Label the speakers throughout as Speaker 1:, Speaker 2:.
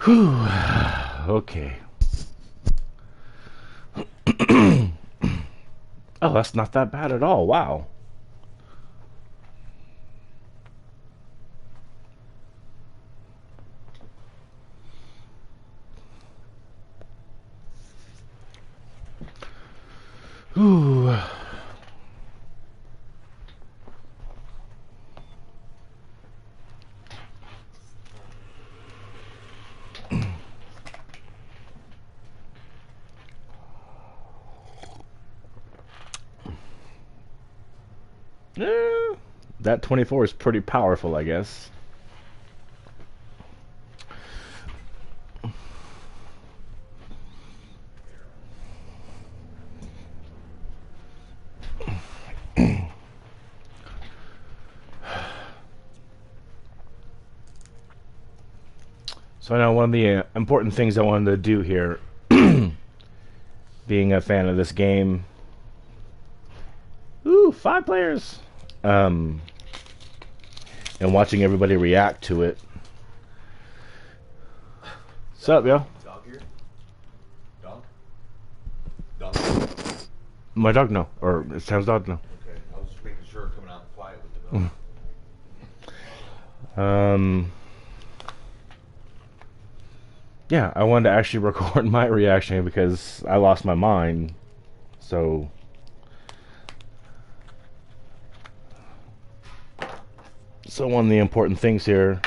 Speaker 1: Whew. Okay. Oh, that's not that bad at all. Wow. Whew. Eh, that 24 is pretty powerful, I guess. So I know one of the important things I wanted to do here, being a fan of this game. Ooh, 5 players. Um, and watching everybody react to it. What's up, yo?
Speaker 2: Dog here? Dog? Dog?
Speaker 1: My dog, no. Or it sounds dog, no.
Speaker 2: Okay, I was just making sure coming out quiet with the dog.
Speaker 1: Um, yeah, I wanted to actually record my reaction because I lost my mind. So, one of the important things here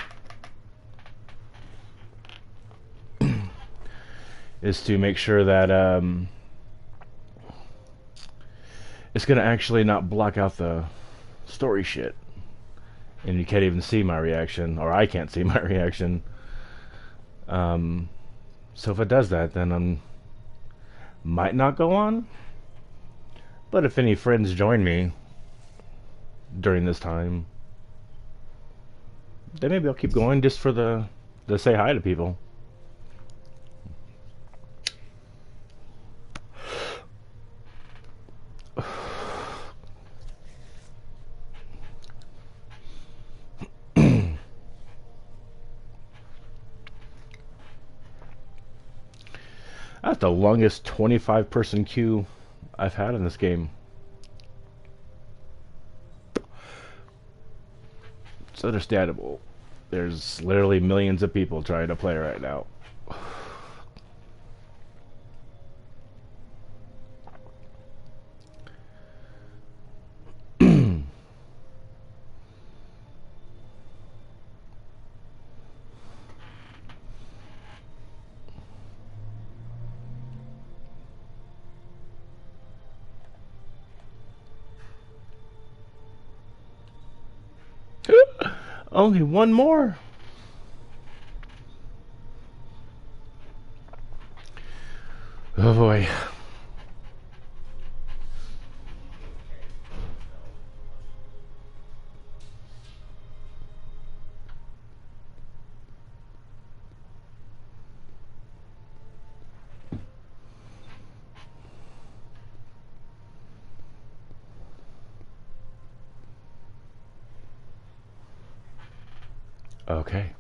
Speaker 1: is to make sure that it's going to actually not block out the story shit. And you can't even see my reaction, or I can't see my reaction. So if it does that, then I might not go on. But if any friends join me during this time, then maybe I'll keep going just for to say hi to people. That's the longest 25-person queue I've had in this game. It's understandable. There's literally millions of people trying to play right now. Only one more. Oh boy. Okay.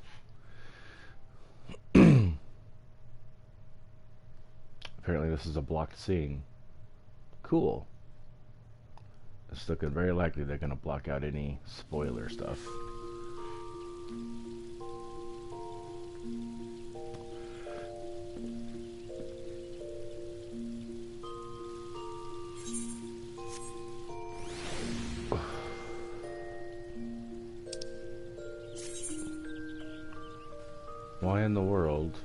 Speaker 1: Apparently this is a blocked scene. Cool. It's looking very likely they're going to block out any spoiler stuff. Why in the world?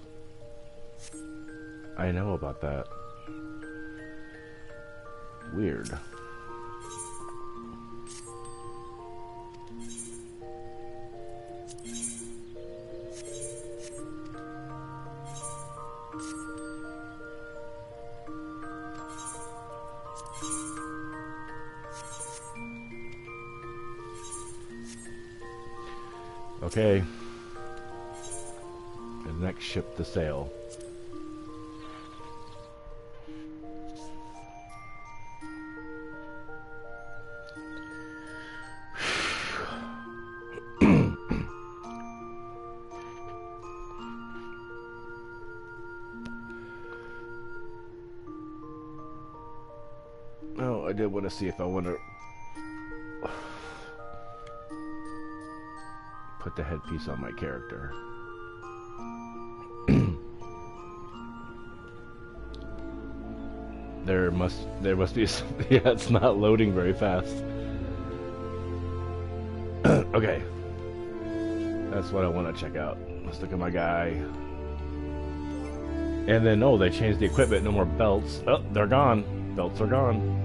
Speaker 1: I know about that. Weird. Okay. The next ship to sail. I did want to see if I want to put the headpiece on my character. There must be yeah, it's not loading very fast. Okay. That's what I want to check out. Let's look at my guy. And then, oh, they changed the equipment. No more belts. Oh, they're gone. Belts are gone.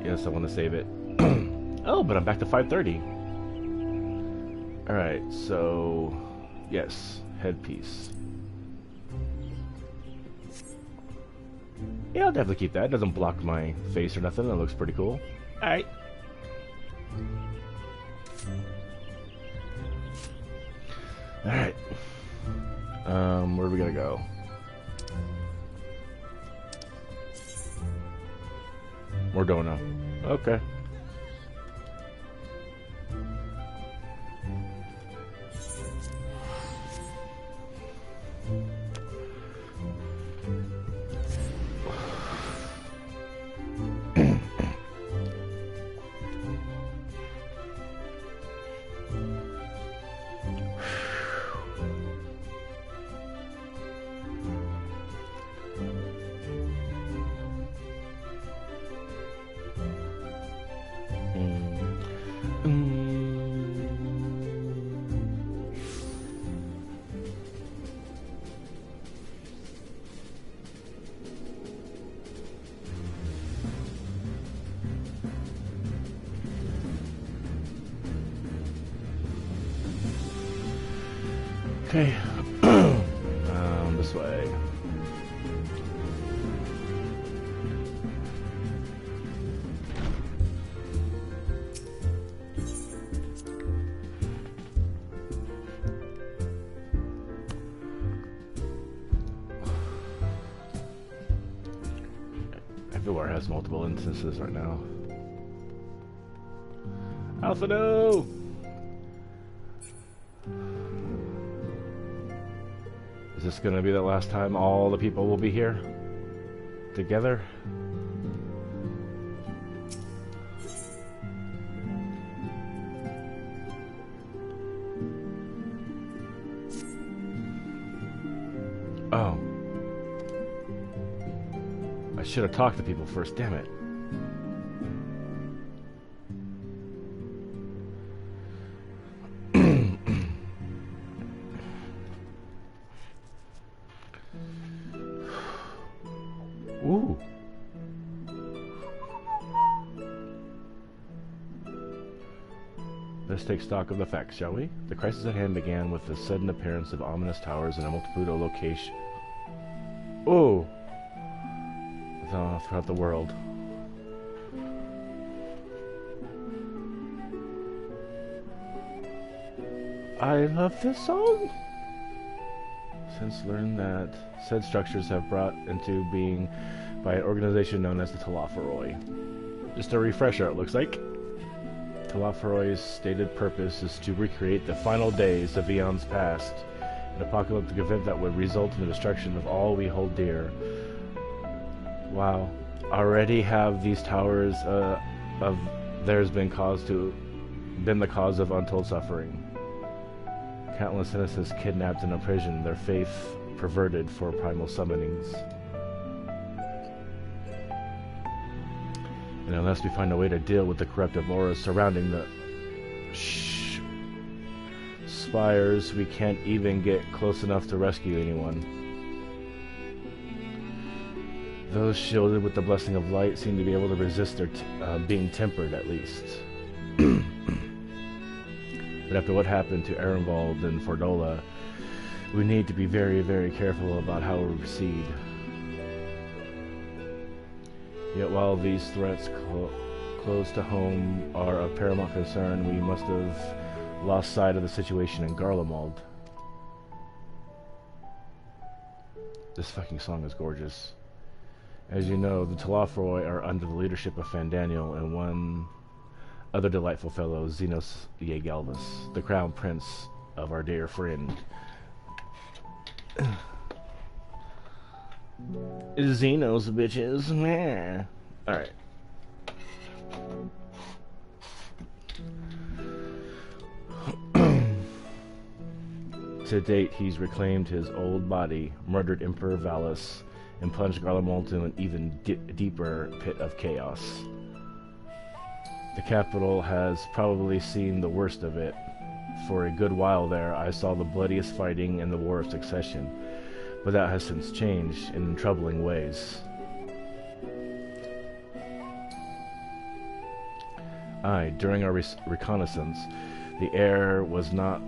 Speaker 1: Yes, I want to save it. Oh, but I'm back to 530. Alright, so... Yes, headpiece. Yeah, I'll definitely keep that. It doesn't block my face or nothing. It looks pretty cool. Alright. Alright. Where are we gonna go? Mordona. Okay. Okay. This way. Everywhere has multiple instances right now. Alpha, no! Is this gonna be the last time all the people will be here together? Oh. I should have talked to people first, damn it. Ooh. Let's take stock of the facts, shall we? The crisis at hand began with the sudden appearance of ominous towers in a multitude of locations. Oh! Throughout the world. I love this song! Since learned that said structures have brought into being by an organization known as the Telophoroi. Just a refresher, it looks like. Telophoroi's stated purpose is to recreate the final days of eons past, an apocalyptic event that would result in the destruction of all we hold dear. Wow. Already have these towers of theirs been the cause of untold suffering. Countless innocents kidnapped and imprisoned, their faith perverted for primal summonings. And unless we find a way to deal with the corruptive auras surrounding the spires, we can't even get close enough to rescue anyone. Those shielded with the blessing of light seem to be able to resist their being tempered, at least. But after what happened to Ehrenwald and Fordola, we need to be very, very careful about how we proceed. Yet while these threats close to home are of paramount concern, we must have lost sight of the situation in Garlemald. This fucking song is gorgeous. As you know, the Telophoroi are under the leadership of Fandaniel and one other delightful fellow, Xenos Yegalvis, the crown prince of our dear friend. Xenos, bitches. Meh. Alright. To date, he's reclaimed his old body, murdered Emperor Valus, and plunged Garlemald into an even deeper pit of chaos. The capital has probably seen the worst of it. For a good while there, I saw the bloodiest fighting in the War of Succession, but that has since changed in troubling ways. Aye, during our reconnaissance, the air was not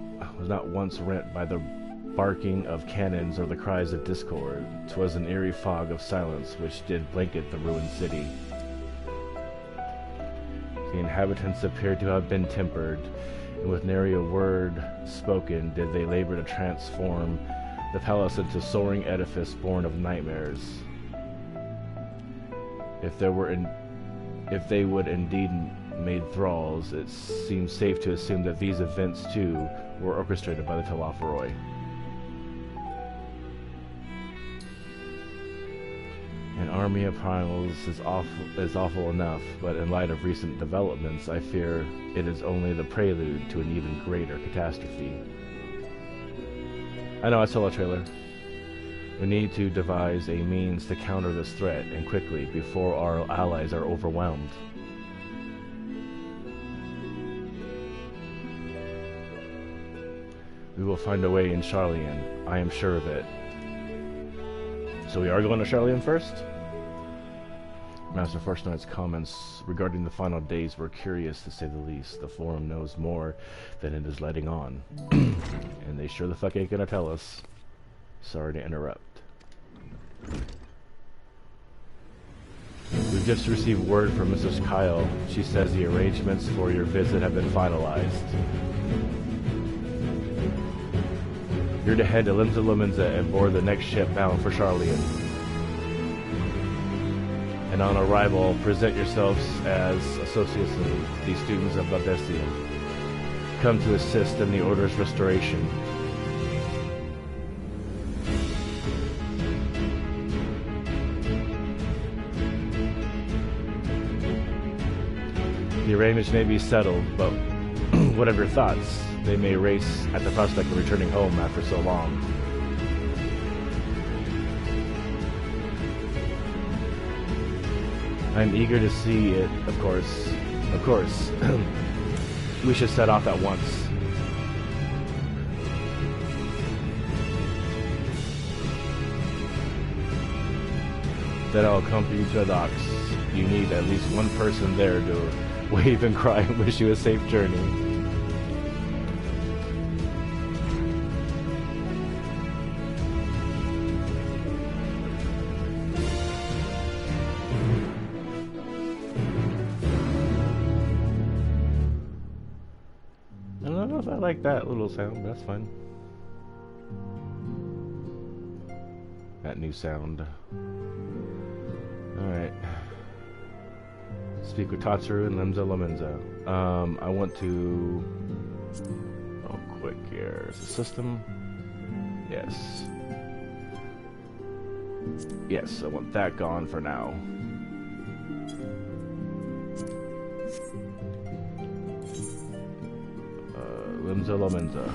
Speaker 1: once rent by the barking of cannons or the cries of discord. 'Twas an eerie fog of silence which did blanket the ruined city. The inhabitants appeared to have been tempered, and with nary a word spoken did they labor to transform the palace into a soaring edifice born of nightmares. If they would indeed made thralls, it seems safe to assume that these events too were orchestrated by the Telophoroi. An army of primals is awful enough, but in light of recent developments, I fear it is only the prelude to an even greater catastrophe. I know, I saw a trailer. We need to devise a means to counter this threat, and quickly, before our allies are overwhelmed. We will find a way in Sharlayan. I am sure of it. So we are going to Sharlayan first? Master First Knight's comments regarding the final days were curious, to say the least. The Forum knows more than it is letting on. And they sure the fuck ain't gonna tell us. Sorry to interrupt. We've just received word from Mrs. Kyle. She says the arrangements for your visit have been finalized. You're to head to Limsa Lominsa and board the next ship bound for Sharlayan. And on arrival, present yourselves as associates of the students of Baldesion. Come to assist in the Order's restoration. The arrangements may be settled, but what of your thoughts? They may race at the prospect of returning home after so long. I'm eager to see it, of course. Of course. We should set off at once. Then I'll accompany you to the docks. You need at least one person there to wave and cry and wish you a safe journey. I don't know if I like that little sound, but that's fine. That new sound. Alright. Speak with Tatsuru and Limsa Lominsa. I want to... Oh, quick here. Is the system? Yes. Yes, I want that gone for now. Limsa Lominsa.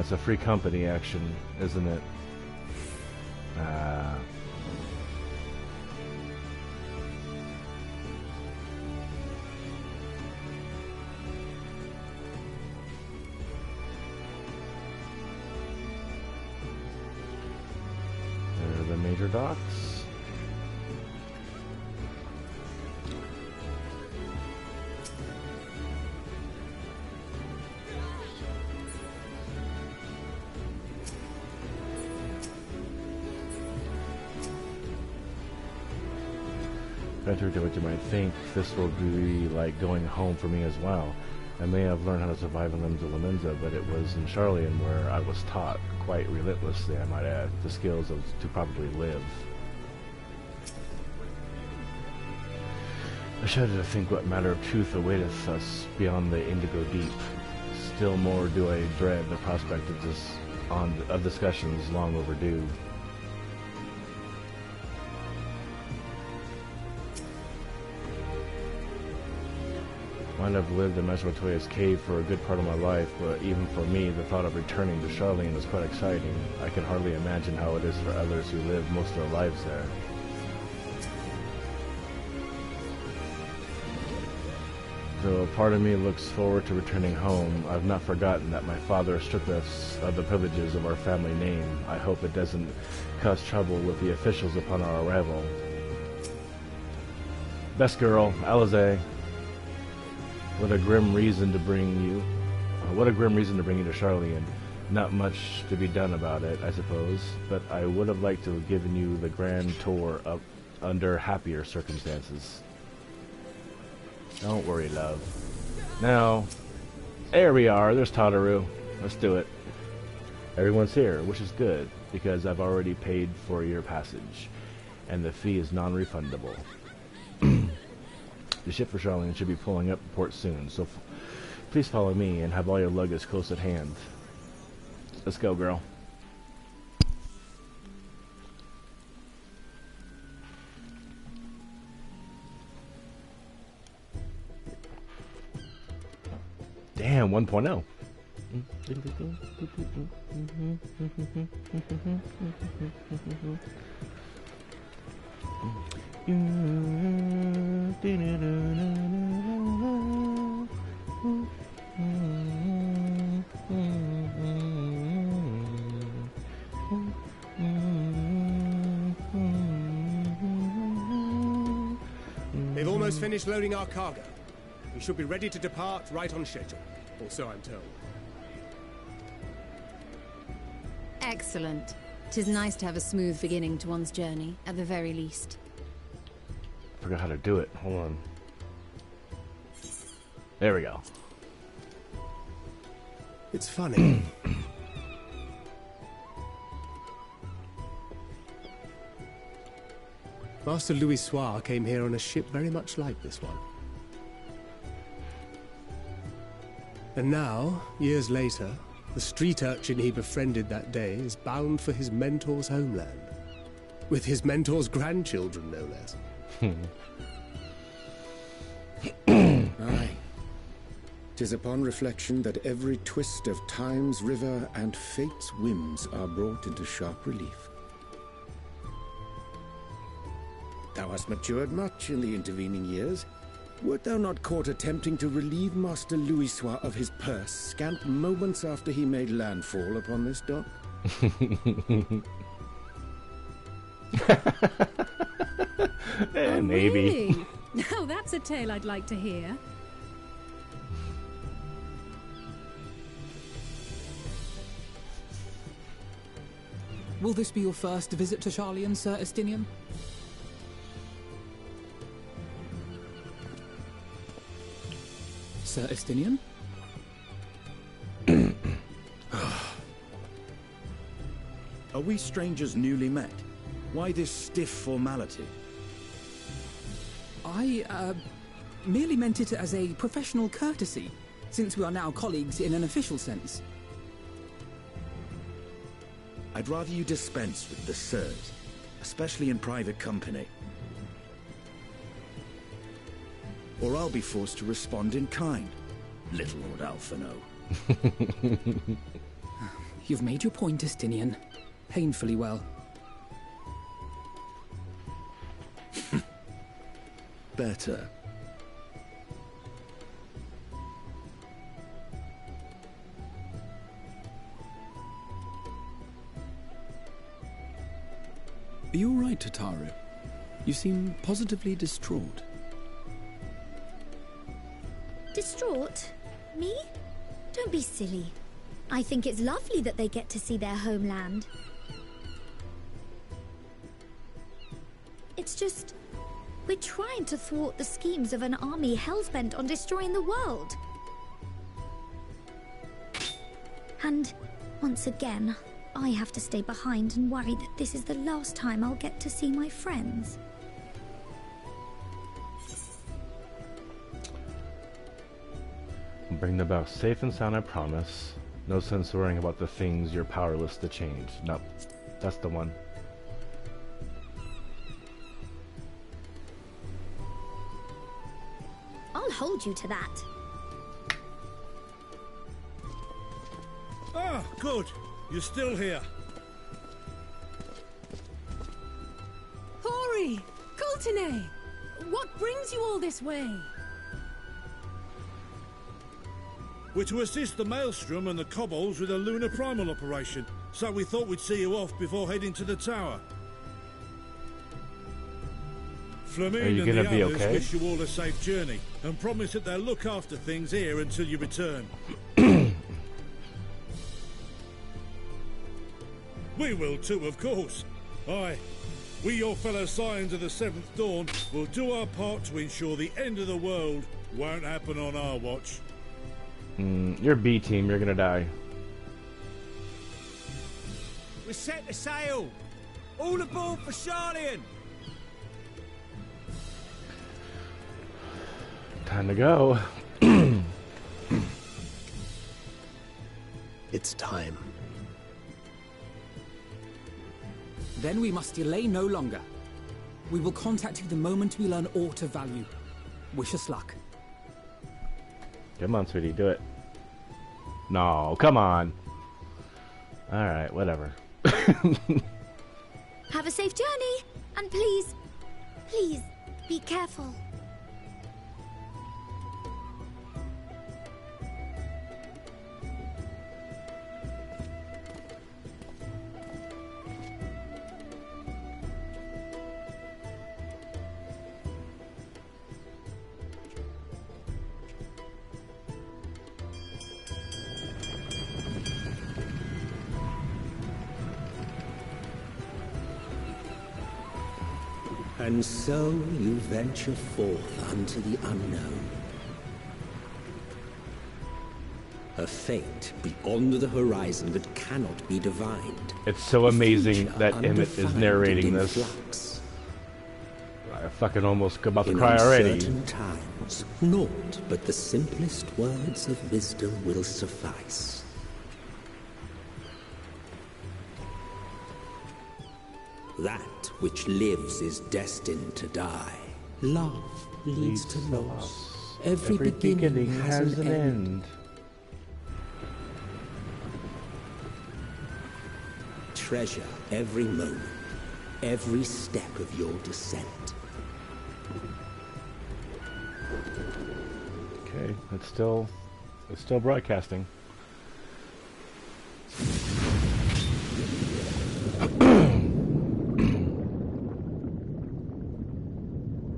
Speaker 1: It's a free company action, isn't it? Contrary to what you might think, this will be like going home for me as well. I may have learned how to survive in Lemza, but it was in Sharlayan where I was taught, quite relentlessly I might add, the skills to properly live. I shudder to think what matter of truth awaiteth us beyond the indigo deep. Still more do I dread the prospect of discussions long overdue. Might have lived in Mesopotamia's cave for a good part of my life, but even for me, the thought of returning to Sharlayan is quite exciting. I can hardly imagine how it is for others who live most of their lives there. Though a part of me looks forward to returning home, I've not forgotten that my father stripped us of the privileges of our family name. I hope it doesn't cause trouble with the officials upon our arrival. Best girl, Alisaie. What a grim reason to bring you. What a grim reason to bring you to Sharlayan. Not much to be done about it, I suppose, but I would have liked to have given you the grand tour up under happier circumstances. Don't worry, love. Now, there we are. There's Tataru. Let's do it. Everyone's here, which is good, because I've already paid for your passage, and the fee is non-refundable. The ship for Sharlayan should be pulling up port soon, so please follow me and have all your luggage close at hand. Let's go, girl. Damn, 1.0.
Speaker 3: They've almost finished loading our cargo. We should be ready to depart right on schedule, or so I'm told.
Speaker 4: Excellent. 'Tis nice to have a smooth beginning to one's journey, at the very least.
Speaker 1: I forgot how to do it. Hold on. There we go.
Speaker 3: It's funny. Master Louis Soir came here on a ship very much like this one. And now, years later, the street urchin he befriended that day is bound for his mentor's homeland. With his mentor's grandchildren, no less.
Speaker 5: Aye. 'Tis upon reflection that every twist of time's river and fate's whims are brought into sharp relief. Thou hast matured much in the intervening years. Wert thou not caught attempting to relieve Master Louis Soir of his purse scant moments after he made landfall upon this dock?
Speaker 4: Oh,
Speaker 1: maybe.
Speaker 6: Really? Now that's a tale I'd like to hear.
Speaker 7: Will this be your first visit to Sharlayan, Sir Estinian? Sir Estinian?
Speaker 8: Are we strangers newly met? Why this stiff formality?
Speaker 7: I, merely meant it as a professional courtesy, since we are now colleagues in an official sense.
Speaker 8: I'd rather you dispense with the sirs, especially in private company. Or I'll be forced to respond in kind, little Lord Alphino.
Speaker 7: You've made your point, Estinian. Painfully well.
Speaker 8: Better.
Speaker 9: Are you all right, Tataru? You seem positively distraught.
Speaker 10: Distraught? Me? Don't be silly. I think it's lovely that they get to see their homeland. It's just... We're trying to thwart the schemes of an army hell-bent on destroying the world. And once again, I have to stay behind and worry that this is the last time I'll get to see my friends.
Speaker 1: Bring them back safe and sound, I promise. No sense worrying about the things you're powerless to change. Nope, that's the one.
Speaker 10: I'll hold you to that.
Speaker 11: Ah, good. You're still here.
Speaker 6: Hori! Coulternay! What brings you all this way?
Speaker 11: We're to assist the Maelstrom and the Kobolds with a lunar primal operation, so we thought we'd see you off before heading to the tower. Flamine
Speaker 1: Are you
Speaker 11: and
Speaker 1: gonna
Speaker 11: the
Speaker 1: be
Speaker 11: others
Speaker 1: okay?
Speaker 11: wish you all a safe journey, and promise that they'll look after things here until you return. We will too, of course. Aye. We, your fellow Scions of the Seventh Dawn, will do our part to ensure the end of the world won't happen on our watch.
Speaker 1: You're B team, you're gonna die.
Speaker 12: We're set to sail! All aboard for Sharlayan!
Speaker 1: Time to go.
Speaker 3: It's time.
Speaker 7: Then we must delay no longer. We will contact you the moment we learn aught of value. Wish us luck.
Speaker 1: Come on, sweetie, do it. No, come on. Alright, whatever.
Speaker 10: Have a safe journey, and please, please, be careful.
Speaker 13: And so you venture forth unto the unknown. A fate beyond the horizon that cannot be divined.
Speaker 1: It's so amazing that Emmett is narrating this.
Speaker 13: Flux.
Speaker 1: I fucking almost about to
Speaker 13: In
Speaker 1: cry already.
Speaker 13: uncertain times, naught but the simplest words of wisdom will suffice. That which lives is destined to die. Love leads to loss. Every beginning has an end. Treasure every moment, every step of your descent.
Speaker 1: Okay, it's still broadcasting.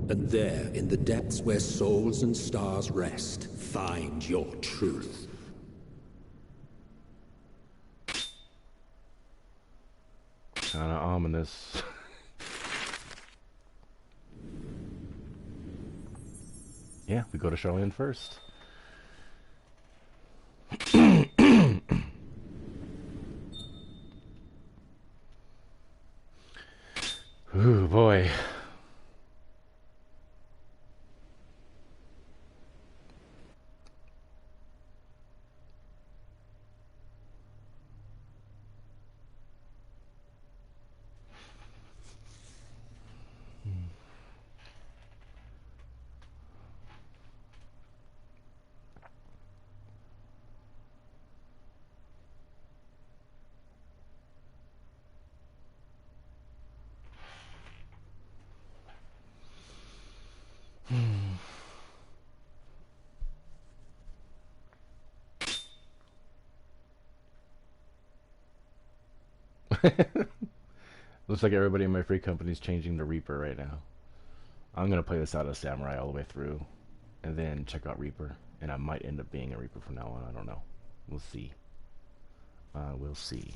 Speaker 13: And there, in the depths where souls and stars rest, find your truth.
Speaker 1: Kinda ominous. Yeah, we go to Sharlayan first. Ooh, boy. Looks like everybody in my free company is changing to Reaper right now. I'm gonna play this out as Samurai all the way through, and then check out Reaper. And I might end up being a Reaper from now on. I don't know. We'll see. We'll see.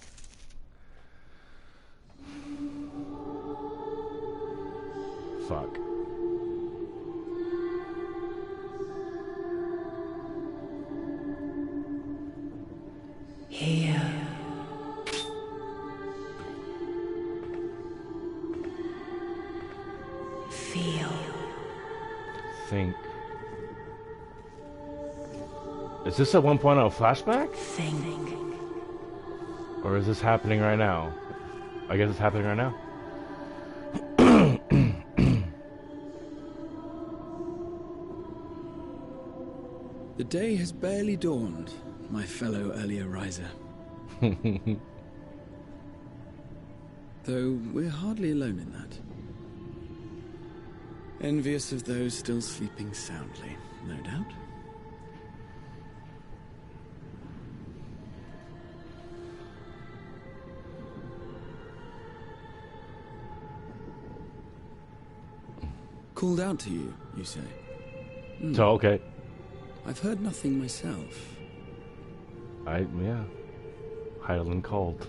Speaker 1: Fuck.
Speaker 14: Feel.
Speaker 1: Think. Is this a 1.0 flashback?
Speaker 14: Think.
Speaker 1: Or is this happening right now? I guess it's happening right now.
Speaker 9: The day has barely dawned, my fellow earlier riser. Though we're hardly alone in that. Envious of those still sleeping soundly, no doubt. Called out to you, you say?
Speaker 1: So, okay.
Speaker 9: I've heard nothing myself.
Speaker 1: Yeah. Hydaelyn called.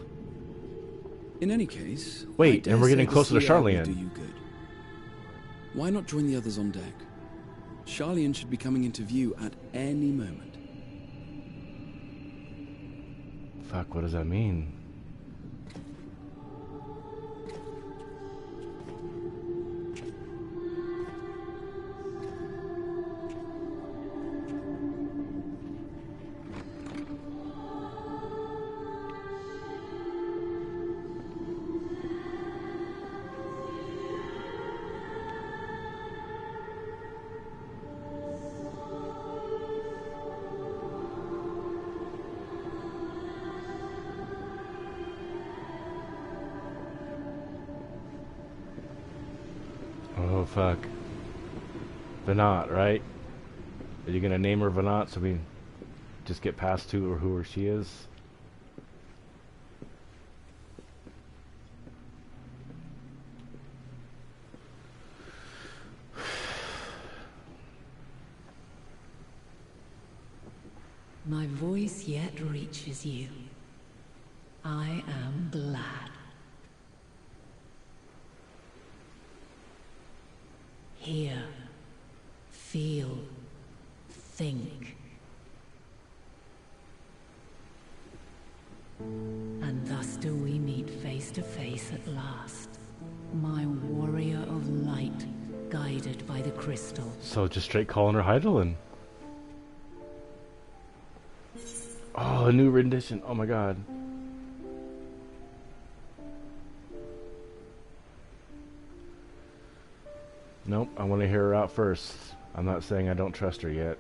Speaker 9: In any case...
Speaker 1: Wait, and we're getting closer to
Speaker 9: sea air will
Speaker 1: Sharlayan.
Speaker 9: do you good. Why not join the others on deck? Sharlayan should be coming into view at any moment.
Speaker 1: Fuck, what does that mean? Oh, fuck. Venat, right? Are you gonna name her Venat so we just get past who she is?
Speaker 14: My voice yet reaches you. I am glad. Hear, feel, think. And thus do we meet face to face at last. My warrior of light, guided by the crystal.
Speaker 1: So just straight calling her Hydaelyn. Oh, a new rendition. Oh my god. Nope, I want to hear her out first. I'm not saying I don't trust her yet.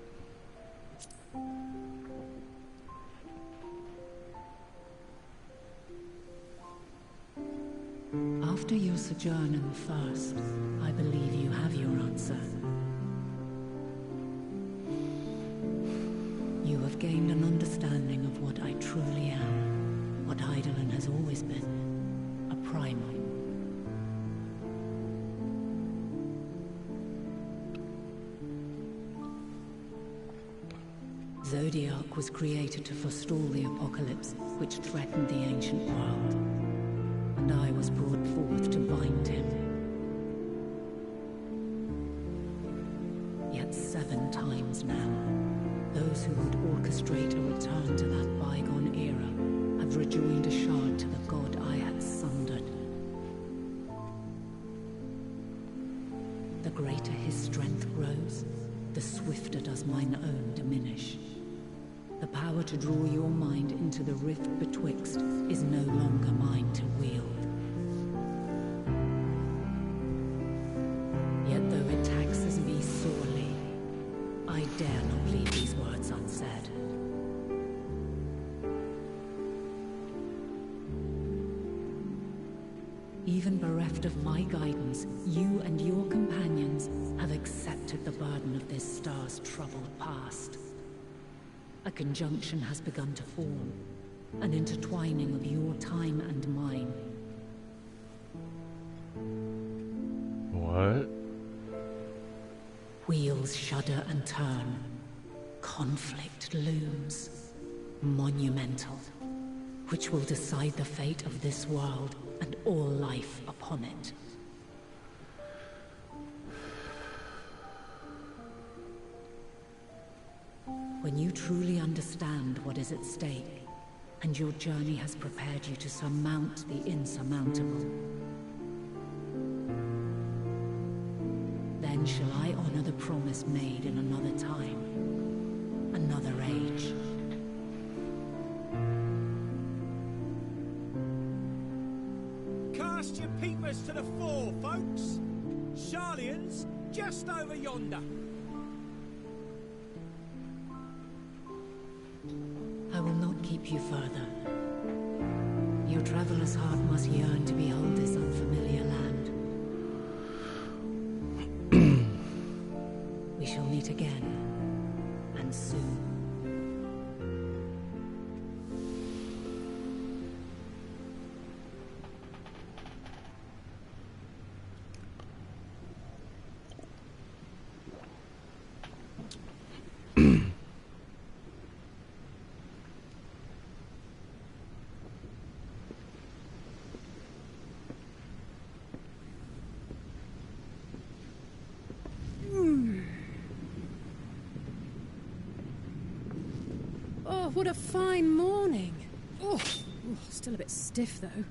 Speaker 14: After your sojourn in the First, I believe you have your answer. You have gained an understanding of what I truly am, what Hydaelyn has always been, a primal. Zodiark was created to forestall the apocalypse which threatened the ancient world, and I was brought forth to bind him. Yet 7 times now, those who would orchestrate a return to that bygone era have rejoined a shard to the god I had sundered. The greater his strength grows, the swifter does mine own diminish. The power to draw your mind into the rift betwixt is no longer mine to wield. Yet though it taxes me sorely, I dare not leave these words unsaid. Even bereft of my guidance, you and your companions have accepted the burden of this star's troubled past. A conjunction has begun to form, an intertwining of your time and mine.
Speaker 1: What?
Speaker 14: Wheels shudder and turn. Conflict looms. Monumental. Which will decide the fate of this world and all life upon it. When you truly understand what is at stake, and your journey has prepared you to surmount the insurmountable, Then shall I honor the promise made in another time, another age.
Speaker 12: Cast your peepers to the fore, folks. Sharlayan's just over yonder.
Speaker 14: I will not keep you further. Your traveler's heart must yearn to behold this unfamiliar land. We shall meet again, and soon.
Speaker 6: Oh, what a fine morning. Oh, still a bit stiff, though.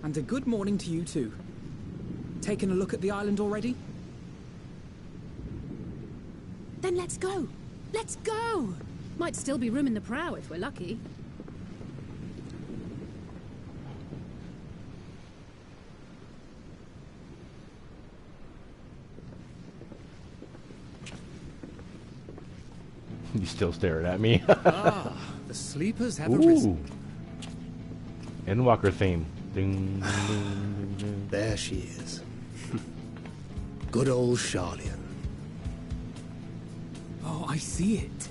Speaker 7: And a good morning to you too. Taking a look at the island already?
Speaker 6: Then let's go. Let's go! Might still be room in the prow if we're lucky.
Speaker 1: You still staring at me.
Speaker 3: Ah, the sleepers have
Speaker 1: Ooh.
Speaker 3: arisen.
Speaker 1: Endwalker theme. Ding, ding, ding, ding.
Speaker 3: There she is. Good old Sharlayan.
Speaker 7: Oh, I see it.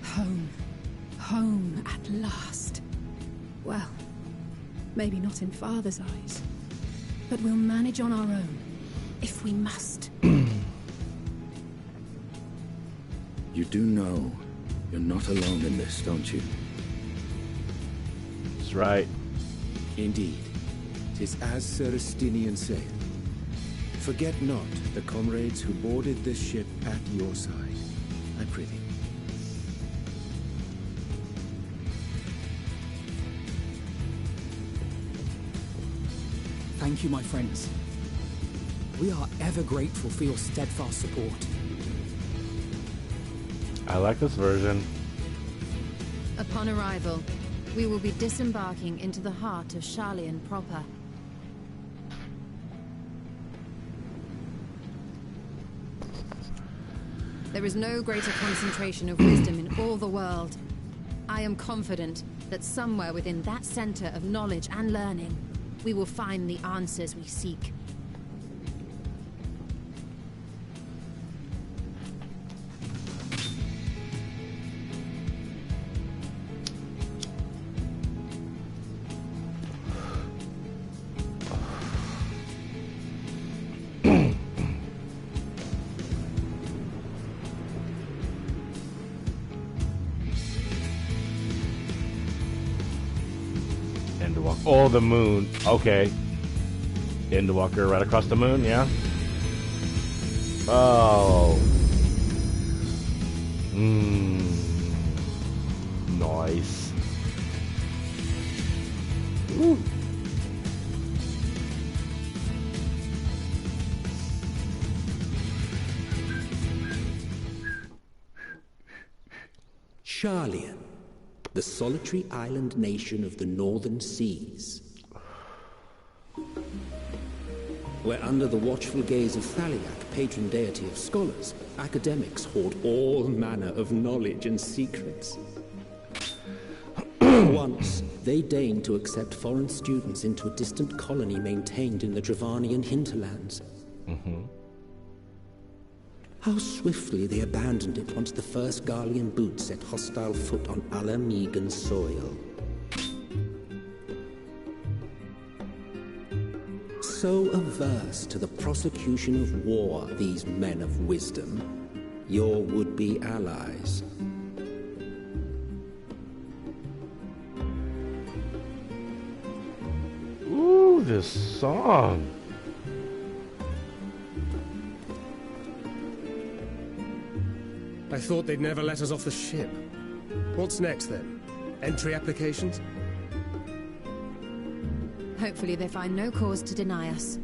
Speaker 6: Home. Home at last. Well, maybe not in Father's eyes, but we'll manage on our own, if we must.
Speaker 5: You do know you're not alone in this, don't you?
Speaker 1: That's right.
Speaker 5: Indeed. 'Tis as Sir Estinian saith. Forget not the comrades who boarded this ship at your side, I prithee.
Speaker 7: Thank you, my friends. We are ever grateful for your steadfast support.
Speaker 1: I like this version.
Speaker 4: Upon arrival, we will be disembarking into the heart of Sharlayan proper. There is no greater concentration of wisdom in all the world. I am confident that somewhere within that center of knowledge and learning, we will find the answers we seek.
Speaker 1: Oh, the moon. Okay. Endwalker right across the moon, yeah? Oh. Nice. Ooh.
Speaker 13: Sharlayan, the solitary island nation of the northern seas. Where under the watchful gaze of Thaliak, patron deity of scholars, academics hoard all manner of knowledge and secrets. Once, they deigned to accept foreign students into a distant colony maintained in the Dravanian hinterlands. How swiftly they abandoned it once the first Garlean boot set hostile foot on Ala Mhigan soil. So averse to the prosecution of war, these men of wisdom, your would-be allies.
Speaker 1: Ooh, this song.
Speaker 3: I thought they'd never let us off the ship. What's next, then? Entry applications?
Speaker 4: Hopefully they find no cause to deny us.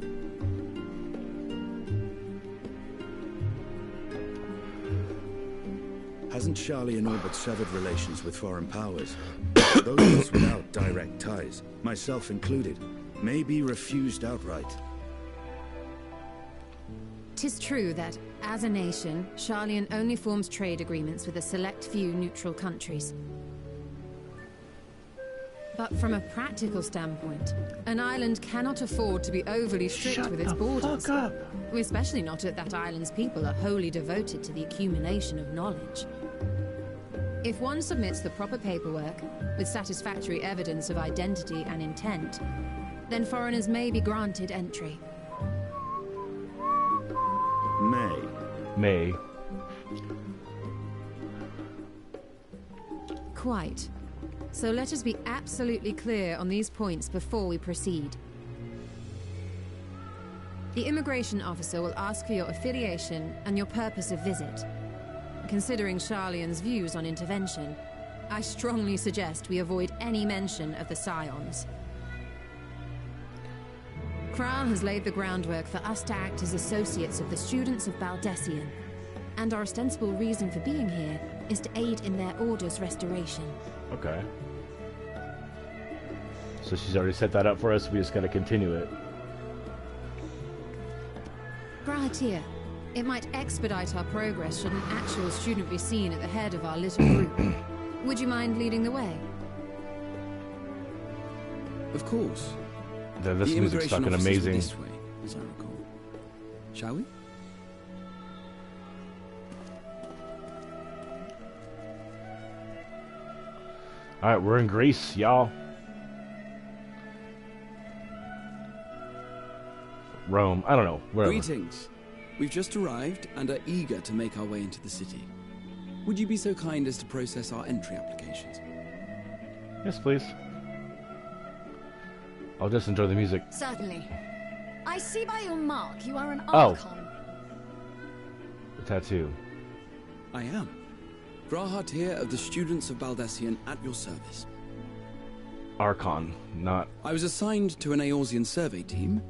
Speaker 8: Hasn't Sharlayan all but severed relations with foreign powers? Those of us without direct ties, myself included, may be refused outright.
Speaker 4: 'Tis true that, as a nation, Sharlayan only forms trade agreements with a select few neutral countries. But from a practical standpoint, an island cannot afford to be overly strict with its borders.
Speaker 1: Fuck up.
Speaker 4: Especially not if that island's people are wholly devoted to the accumulation of knowledge. If one submits the proper paperwork, with satisfactory evidence of identity and intent, then foreigners may be granted entry.
Speaker 1: May.
Speaker 4: Quite. So let us be absolutely clear on these points before we proceed. The immigration officer will ask for your affiliation and your purpose of visit. Considering Sharlayan's views on intervention, I strongly suggest we avoid any mention of the Scions. Kral has laid the groundwork for us to act as associates of the students of Baldesion, and our ostensible reason for being here is to aid in their order's restoration.
Speaker 1: Okay. So she's already set that up for us, we just gotta continue it.
Speaker 4: Brahatir, it might expedite our progress should an actual student be seen at the head of our little group. Would you mind leading the way?
Speaker 9: Of course.
Speaker 1: This music's fucking amazing.
Speaker 9: This way, as I recall. Shall we?
Speaker 1: Alright, we're in Greece, y'all. Rome, I don't know, wherever.
Speaker 9: Greetings. We've just arrived and are eager to make our way into the city. Would you be so kind as to process our entry applications?
Speaker 1: Yes, please. I'll just enjoy the music.
Speaker 15: Certainly. I see by your mark you are an
Speaker 1: Oh.
Speaker 15: Archon.
Speaker 1: The tattoo.
Speaker 9: I am. Brahatir of the Students of Baldesion at your service.
Speaker 1: Archon, not...
Speaker 9: I was assigned to an Eorzean survey team,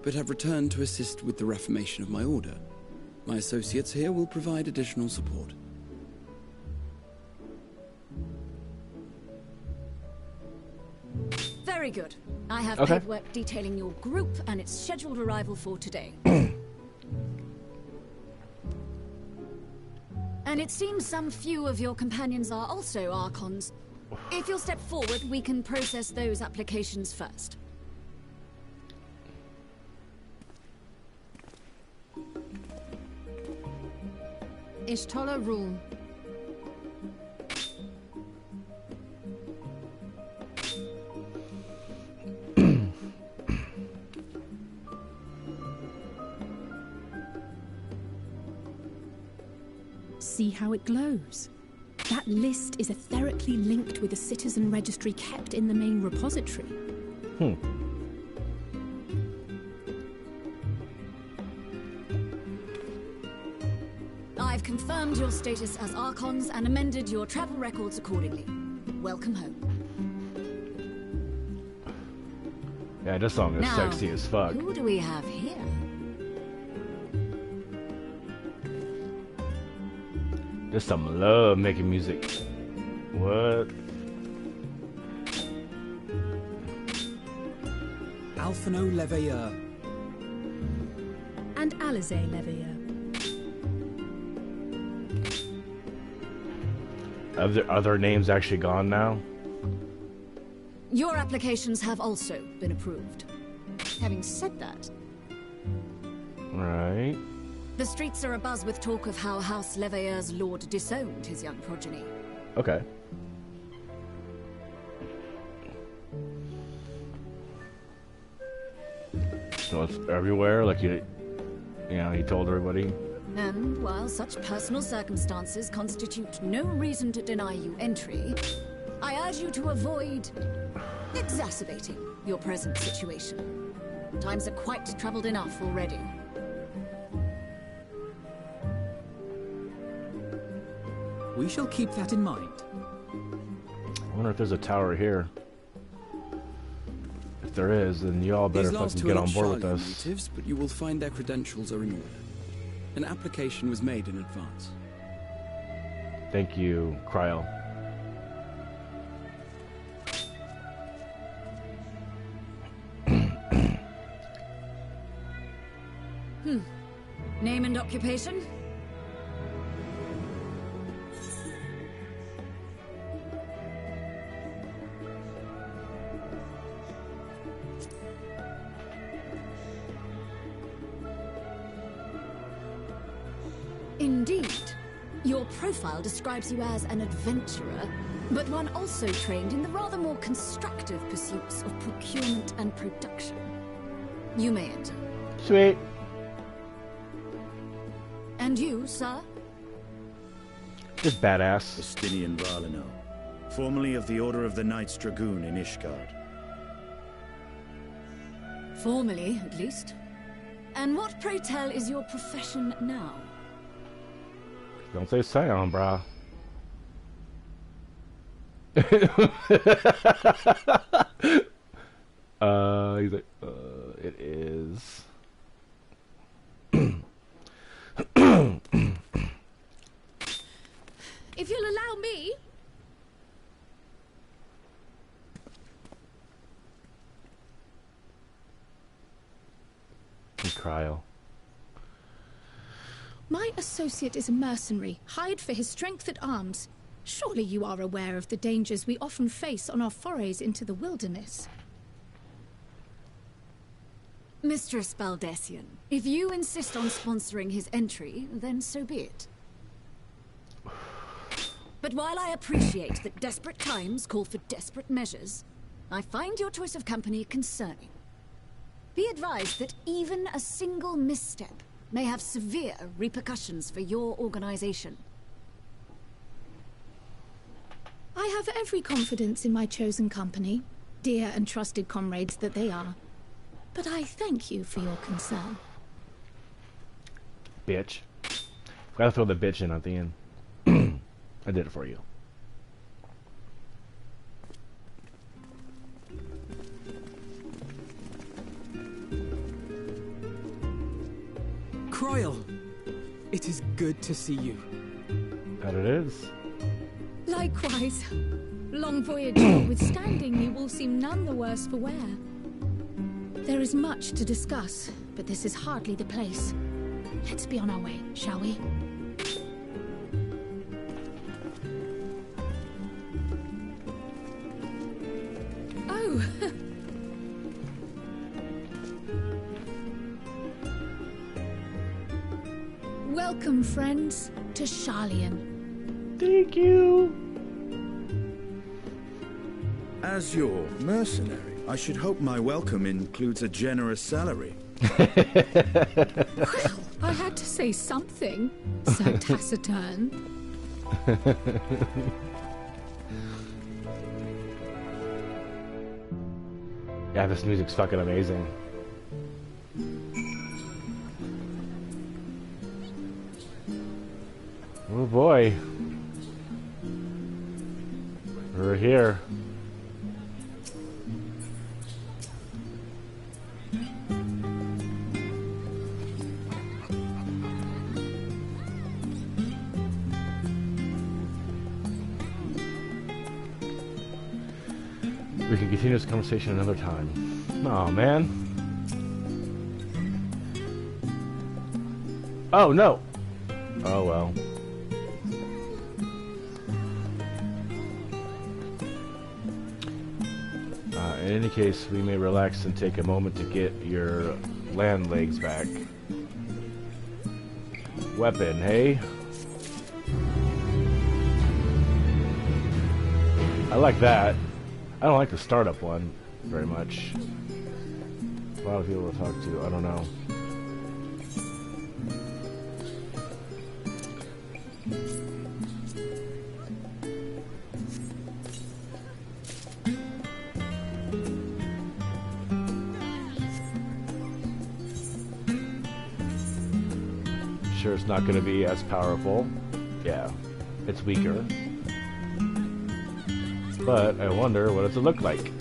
Speaker 9: but have returned to assist with the reformation of my order. My associates here will provide additional support.
Speaker 15: Very good. I have
Speaker 1: Okay.
Speaker 15: paperwork detailing your group and its scheduled arrival for today. And it seems some few of your companions are also Archons. If you'll step forward, we can process those applications first.
Speaker 4: Ishtola rule.
Speaker 6: See how it glows? That list is etherically linked with the citizen registry kept in the main repository.
Speaker 15: I've confirmed your status as Archons and amended your travel records accordingly. Welcome home.
Speaker 1: Yeah, this song is
Speaker 15: Now,
Speaker 1: sexy as fuck.
Speaker 15: Who do we have here?
Speaker 1: Just some love making music. What?
Speaker 7: Alphino Leveilleur.
Speaker 6: And Alizé Leveilleur.
Speaker 1: Are their names actually gone now?
Speaker 15: Your applications have also been approved. Having said that,
Speaker 1: Right.
Speaker 15: the streets are abuzz with talk of how House Leveilleur's lord disowned his young progeny.
Speaker 1: Okay. So it's everywhere, like you know, he told everybody.
Speaker 15: And while such personal circumstances constitute no reason to deny you entry, I urge you to avoid exacerbating your present situation. Times are quite troubled enough already.
Speaker 7: We shall keep that in mind.
Speaker 1: I wonder if there's a tower here. If there is, then you all better
Speaker 9: These last
Speaker 1: fucking
Speaker 9: two
Speaker 1: get
Speaker 9: are
Speaker 1: on board
Speaker 9: not
Speaker 1: with
Speaker 9: Sharlayan
Speaker 1: us.
Speaker 9: natives, but you will find their credentials are in order. An application was made in advance.
Speaker 1: Thank you, Cryo.
Speaker 15: Name and occupation? Indeed. Your profile describes you as an adventurer, but one also trained in the rather more constructive pursuits of procurement and production. You may enter.
Speaker 1: Sweet.
Speaker 15: And you, sir?
Speaker 1: Just badass.
Speaker 8: Justinian Valino, formerly of the Order of the Knights Dragoon in Ishgard.
Speaker 15: Formally, at least. And what, pray tell, is your profession now?
Speaker 1: Don't say Scion, brah. He's like, it is.
Speaker 6: If you'll allow me.
Speaker 1: Cryo.
Speaker 6: My associate is a mercenary, hired for his strength at arms. Surely you are aware of the dangers we often face on our forays into the wilderness.
Speaker 15: Mistress Baldessian, if you insist on sponsoring his entry, then so be it. But while I appreciate that desperate times call for desperate measures, I find your choice of company concerning. Be advised that even a single misstep may have severe repercussions for your organization.
Speaker 6: I have every confidence in my chosen company, dear and trusted comrades that they are. But I thank you for your concern.
Speaker 1: Bitch. Gotta throw the bitch in at the end. I did it for you.
Speaker 7: Cryle, it is good to see you.
Speaker 1: That it is.
Speaker 6: Likewise. Long voyage notwithstanding, you will seem none the worse for wear. There is much to discuss, but this is hardly the place. Let's be on our way, shall we? Oh! Welcome, friends, to Sharlayan.
Speaker 1: Thank you.
Speaker 8: As your mercenary, I should hope my welcome includes a generous salary.
Speaker 6: Well, I had to say something, Sir Taciturn.
Speaker 1: Yeah, this music's fucking amazing. Oh boy. We're here. We can continue this conversation another time. Oh man. Oh no. Oh well. In any case, we may relax and take a moment to get your land legs back. Weapon, hey? I like that. I don't like the startup one very much. A lot of people to talk to, I don't know. Sure it's not going to be as powerful. Yeah. It's weaker. But I wonder, what does it look like?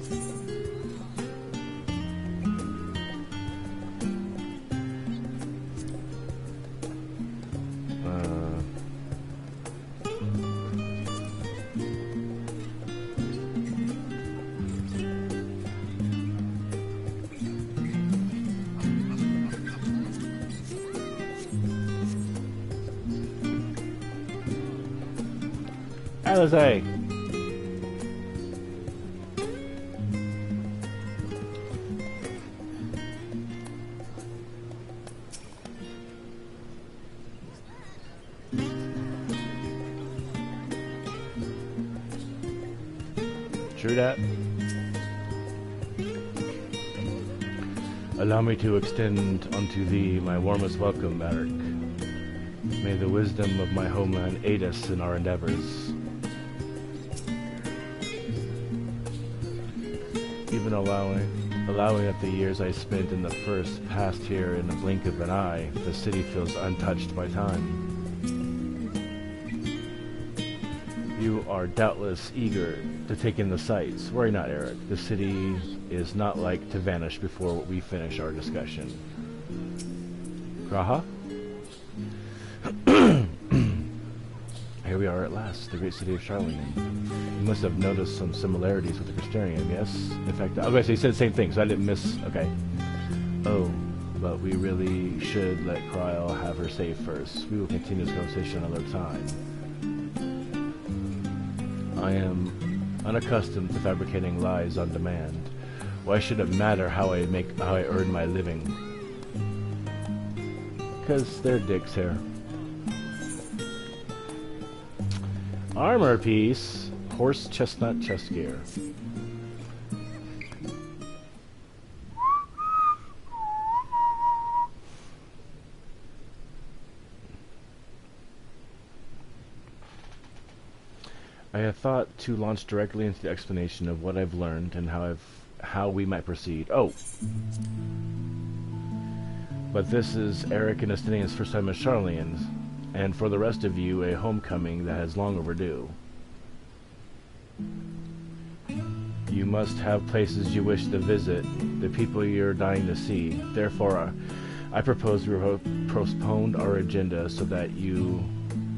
Speaker 1: Alizé. True that. Allow me to extend unto thee my warmest welcome, Eric. May the wisdom of my homeland aid us in our endeavors. Even allowing up the years I spent in the first past here in the blink of an eye, the city feels untouched by time. You are doubtless eager to take in the sights. Worry not, Eric. The city is not like to vanish before we finish our discussion. G'raha? Here we are at last, the great city of Sharlayan. You must have noticed some similarities with the Crystarium, yes? In fact, okay, so he said the same thing, so I didn't miss... Okay. Oh, but we really should let Krile have her say first. We will continue this conversation another time. I am unaccustomed to fabricating lies on demand. Why should it matter how I earn my living? Because they're dicks here. Armor piece, horse chestnut chest gear. I have thought to launch directly into the explanation of what I've learned and how we might proceed. Oh, but this is Eric and Estinian's first time as Sharlayans. And for the rest of you, a homecoming that is long overdue. You must have places you wish to visit, the people you're dying to see. Therefore, I propose we postpone our agenda so that you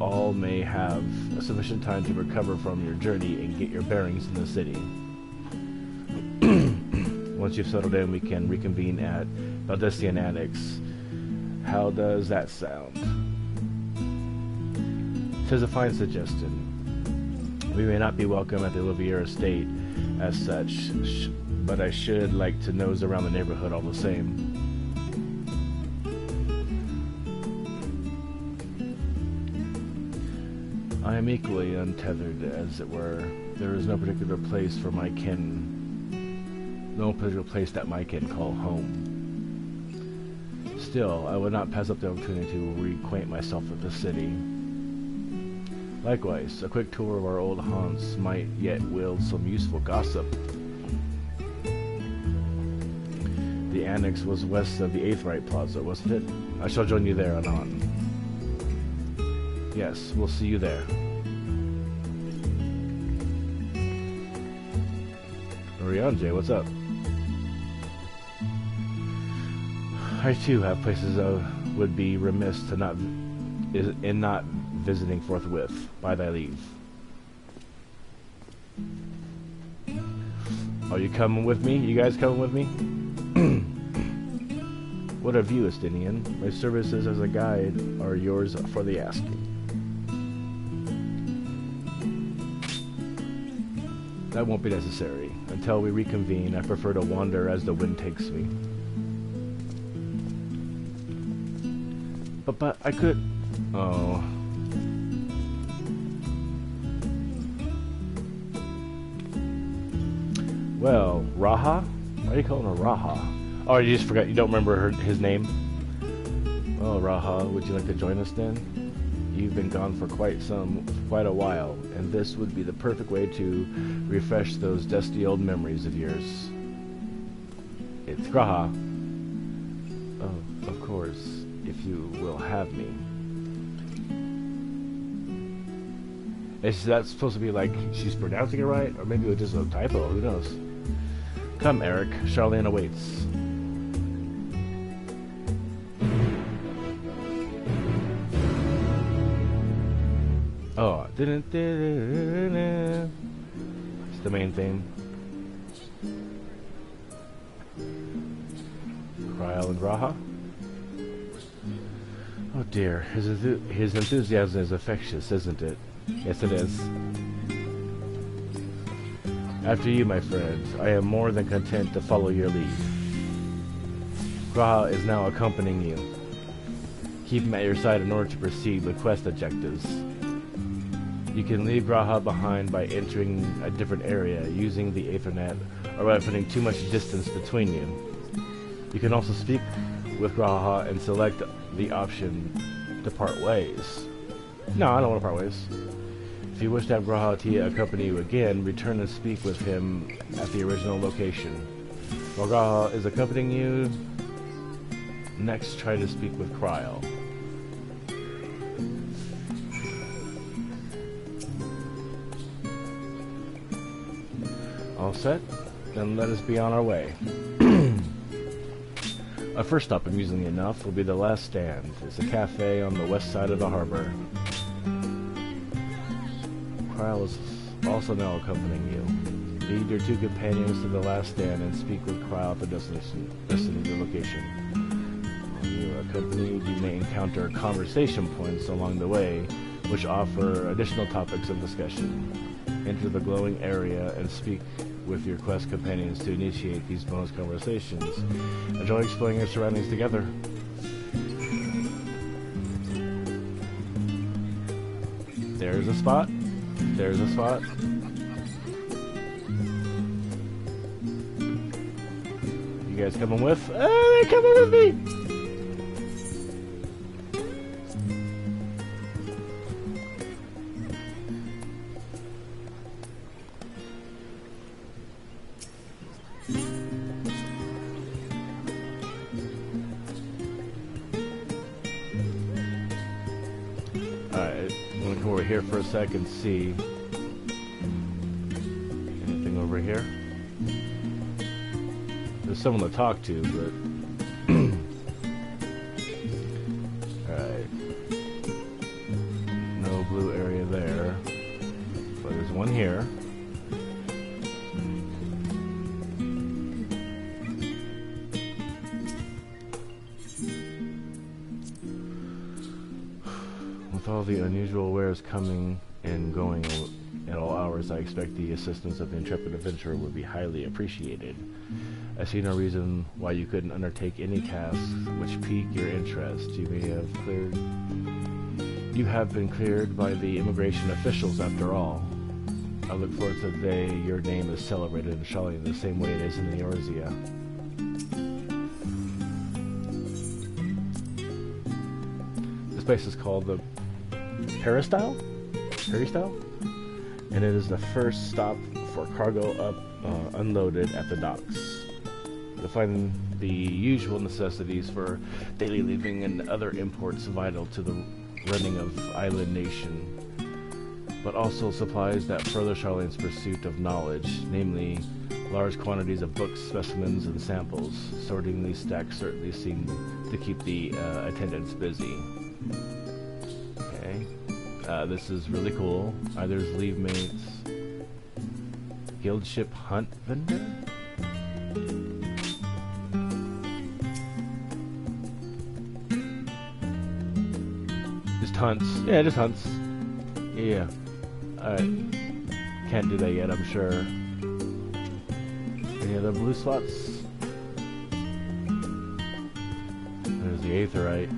Speaker 1: all may have sufficient time to recover from your journey and get your bearings in the city. Once you've settled in, we can reconvene at Baldesion Annex. How does that sound? 'Tis a fine suggestion. We may not be welcome at the Olivier estate as such, but I should like to nose around the neighborhood all the same. I am equally untethered, as it were. There is no particular place for my kin, no particular place that my kin call home. Still, I would not pass up the opportunity to reacquaint myself with the city. Likewise, a quick tour of our old haunts might yet wield some useful gossip. The annex was west of the Aetheryte Plaza, wasn't it? I shall join you there anon. Yes, we'll see you there. Urianger, what's up? I too have places I would be remiss to not visiting forthwith. By thy leave. Are you coming with me? You guys coming with me? What of you, Estinian? My services as a guide are yours for the asking. That won't be necessary. Until we reconvene, I prefer to wander as the wind takes me. But I could... Oh... Well, Raha? Why are you calling her Raha? Oh, you just forgot. You don't remember his name? Well, Raha, would you like to join us then? You've been gone for quite a while, and this would be the perfect way to refresh those dusty old memories of yours. It's G'raha. Oh, of course, if you will have me. Is that supposed to be like she's pronouncing it right? Or maybe it was just a typo, who knows? Come, Eric. Charlene awaits. Oh, it's the main theme. Krile and G'raha. Oh dear, his enthusiasm is infectious, isn't it? Yes, it is. After you, my friends, I am more than content to follow your lead. G'raha is now accompanying you. Keep him at your side in order to proceed with quest objectives. You can leave G'raha behind by entering a different area using the Aethernet or by putting too much distance between you. You can also speak with G'raha and select the option to part ways. No, I don't want to part ways. If you wish to have G'raha Tia accompany you again, return and speak with him at the original location. While G'raha is accompanying you, next try to speak with Krile. All set? Then let us be on our way. Our first stop, amusingly enough, will be the last stand. It's a cafe on the west side of the harbor. Krile is also now accompanying you. Lead your two companions to the last stand and speak with Krile at the destination location. While you are accompanied, you may encounter conversation points along the way, which offer additional topics of discussion. Enter the glowing area and speak with your quest companions to initiate these bonus conversations. Enjoy exploring your surroundings together. There's a spot. There's a spot. You guys coming with? They're coming with me! Here for a second, see anything over here. There's someone to talk to, but alright, no blue area there, but there's one here. With all the unusual wares coming and going at all hours, I expect the assistance of the intrepid adventurer would be highly appreciated. I see no reason why you couldn't undertake any tasks which pique your interest. You have been cleared by the immigration officials after all. I look forward to the day your name is celebrated in Shalien the same way it is in the Eorzea. This place is called the Peristyle? And it is the first stop for cargo unloaded at the docks. You'll find the usual necessities for daily living and other imports vital to the running of Island Nation, but also supplies that further Charlene's pursuit of knowledge, namely large quantities of books, specimens, and samples. Sorting these stacks certainly seem to keep the attendants busy. This is really cool. There's leave mates. Guild ship hunt vendor? Just hunts. Yeah, just hunts. Yeah. Alright. Can't do that yet, I'm sure. Any other blue slots? There's the Aetherite.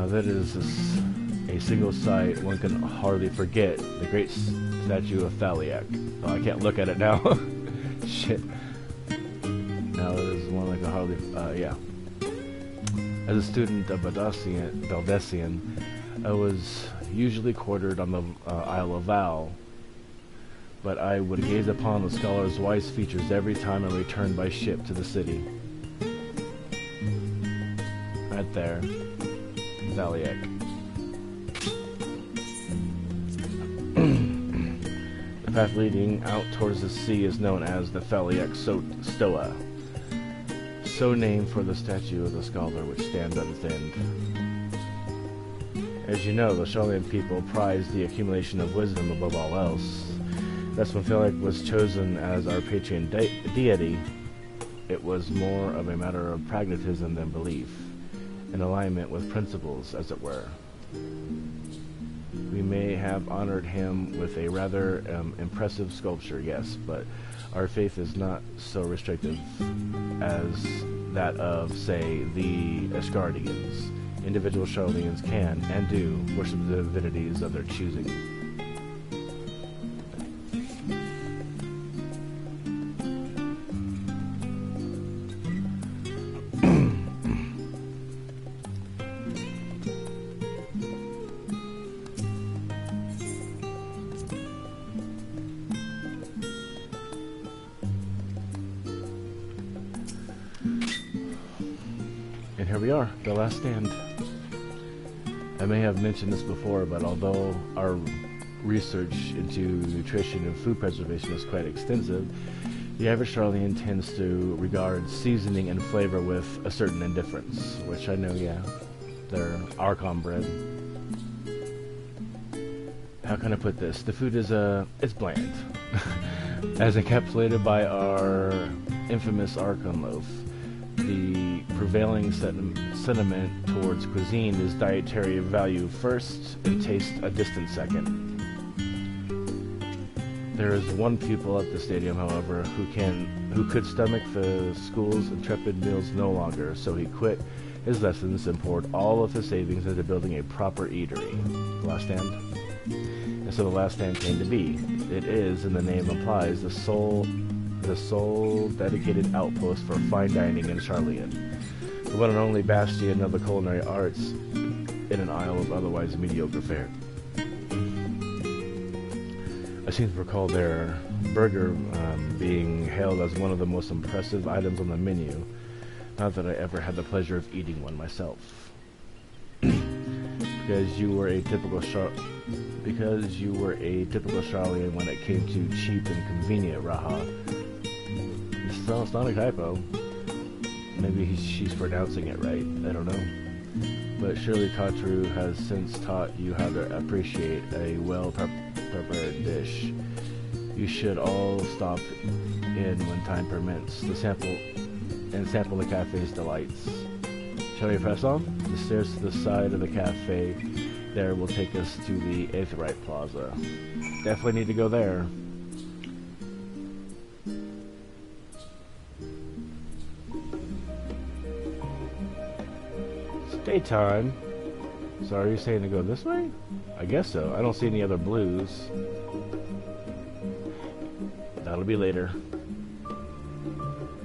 Speaker 1: That is a single sight one can hardly forget. The great statue of Thaliak. Oh, I can't look at it now. Shit. Now it is one like a hardly. Yeah. As a student of Baldesion, I was usually quartered on the Isle of Val. but I would gaze upon the scholar's wise features every time I returned by ship to the city. Right there. Valiek. The path leading out towards the sea is known as the Valiek Stoa, so named for the statue of the scholar which stands at its end. As you know, the Sharlayan people prize the accumulation of wisdom above all else. Thus, when Valiek was chosen as our patron deity, it was more of a matter of pragmatism than belief, in alignment with principles, as it were. We may have honored him with a rather impressive sculpture, yes, but our faith is not so restrictive as that of, say, the Asgardians. Individual Sharlayans can, and do, worship the divinities of their choosing. And here we are, the last stand. I may have mentioned this before, but although our research into nutrition and food preservation is quite extensive, the average Sharlayan tends to regard seasoning and flavor with a certain indifference, which I know, yeah, they're Archon bread. How can I put this? The food is, it's bland. As encapsulated by our infamous Archon loaf, the prevailing sentiment towards cuisine is dietary value first and taste a distant second. There is one pupil at the stadium, however, who could stomach the school's intrepid meals no longer, so he quit his lessons and poured all of his savings into building a proper eatery. Last stand. And so the last stand came to be. It is, and the name implies, the sole dedicated outpost for fine dining in Sharlayan, the one and only bastion of the culinary arts in an isle of otherwise mediocre fare. I seem to recall their burger being hailed as one of the most impressive items on the menu, not that I ever had the pleasure of eating one myself. Because you were a typical Sharlayan when it came to cheap and convenient, Raha. It's not a typo. Maybe she's pronouncing it right. I don't know. But surely Katru has since taught you how to appreciate a well-prepared dish. You should all stop in when time permits to sample the cafe's delights. Shall we press on? The stairs to the side of the cafe there will take us to the Aetheryte Plaza. Definitely need to go there. Daytime. So are you saying to go this way? I guess so. I don't see any other blues. That'll be later.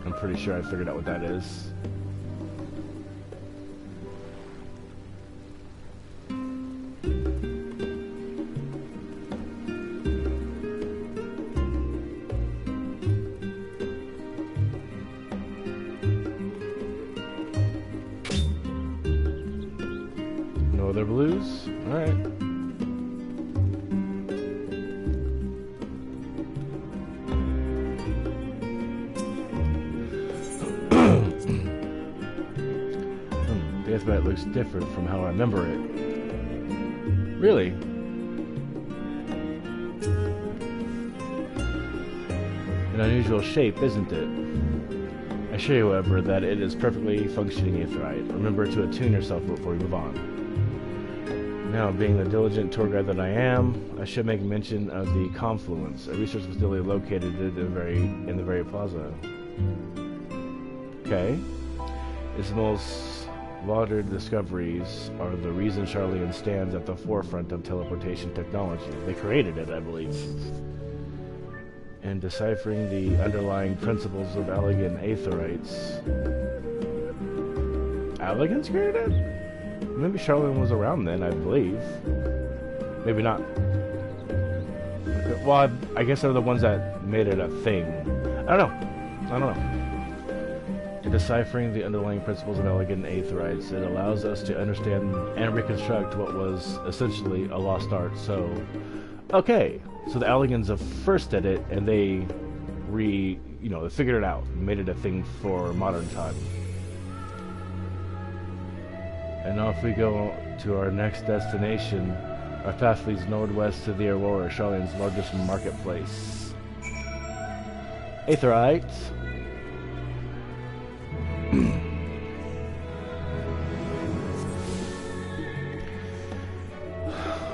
Speaker 1: I'm pretty sure I figured out what that is. Other blues? Alright. The Aetheryte looks different from how I remember it. Really? An unusual shape, isn't it? I assure you, however, that it is perfectly functioning Aetheryte. Remember to attune yourself before we move on. Now, being the diligent tour guide that I am, I should make mention of the Confluence, a research facility located in the very plaza. Okay. Its most lauded discoveries are the reason Sharlayan stands at the forefront of teleportation technology. They created it, I believe. And deciphering the underlying principles of Allegan Aetherites. Allegans created it? Maybe Sharlayan was around then, I believe. Maybe not. Well, I guess they're the ones that made it a thing. I don't know. In deciphering the underlying principles of elegant aetherites, it allows us to understand and reconstruct what was essentially a lost art. So, okay, so the Alligans first did it, and they they figured it out, and made it a thing for modern time. And now if we go to our next destination, our path leads northwest to the Aurora, Sharlayan's largest marketplace. Aetherite.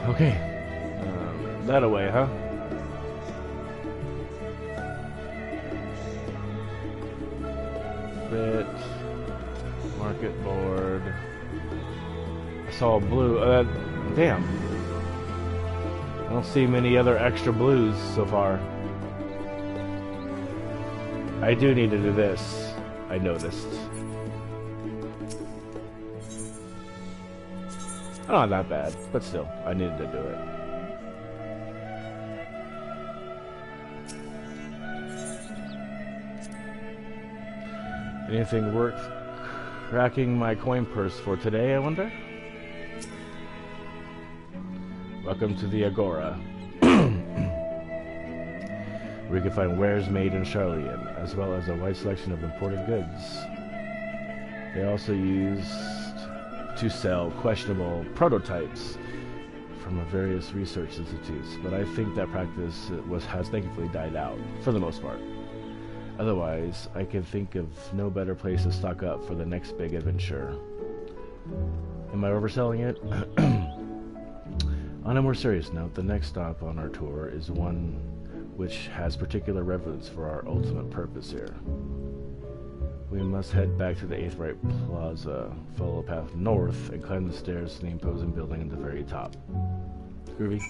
Speaker 1: Okay. That away, huh? Bit. Market board. I saw a blue. Damn. I don't see many other extra blues so far. I do need to do this. I noticed. Not that bad, but still, I needed to do it. Anything worth cracking my coin purse for today, I wonder? Welcome to the Agora. Where you can find wares made in Sharlayan, as well as a wide selection of imported goods. They also used to sell questionable prototypes from various research institutes, but I think that practice has thankfully died out, for the most part. Otherwise, I can think of no better place to stock up for the next big adventure. Am I overselling it? On a more serious note, the next stop on our tour is one which has particular reverence for our ultimate purpose here. We must head back to the Aetherite Plaza, follow a path north, and climb the stairs to the imposing building at the very top. Groovy.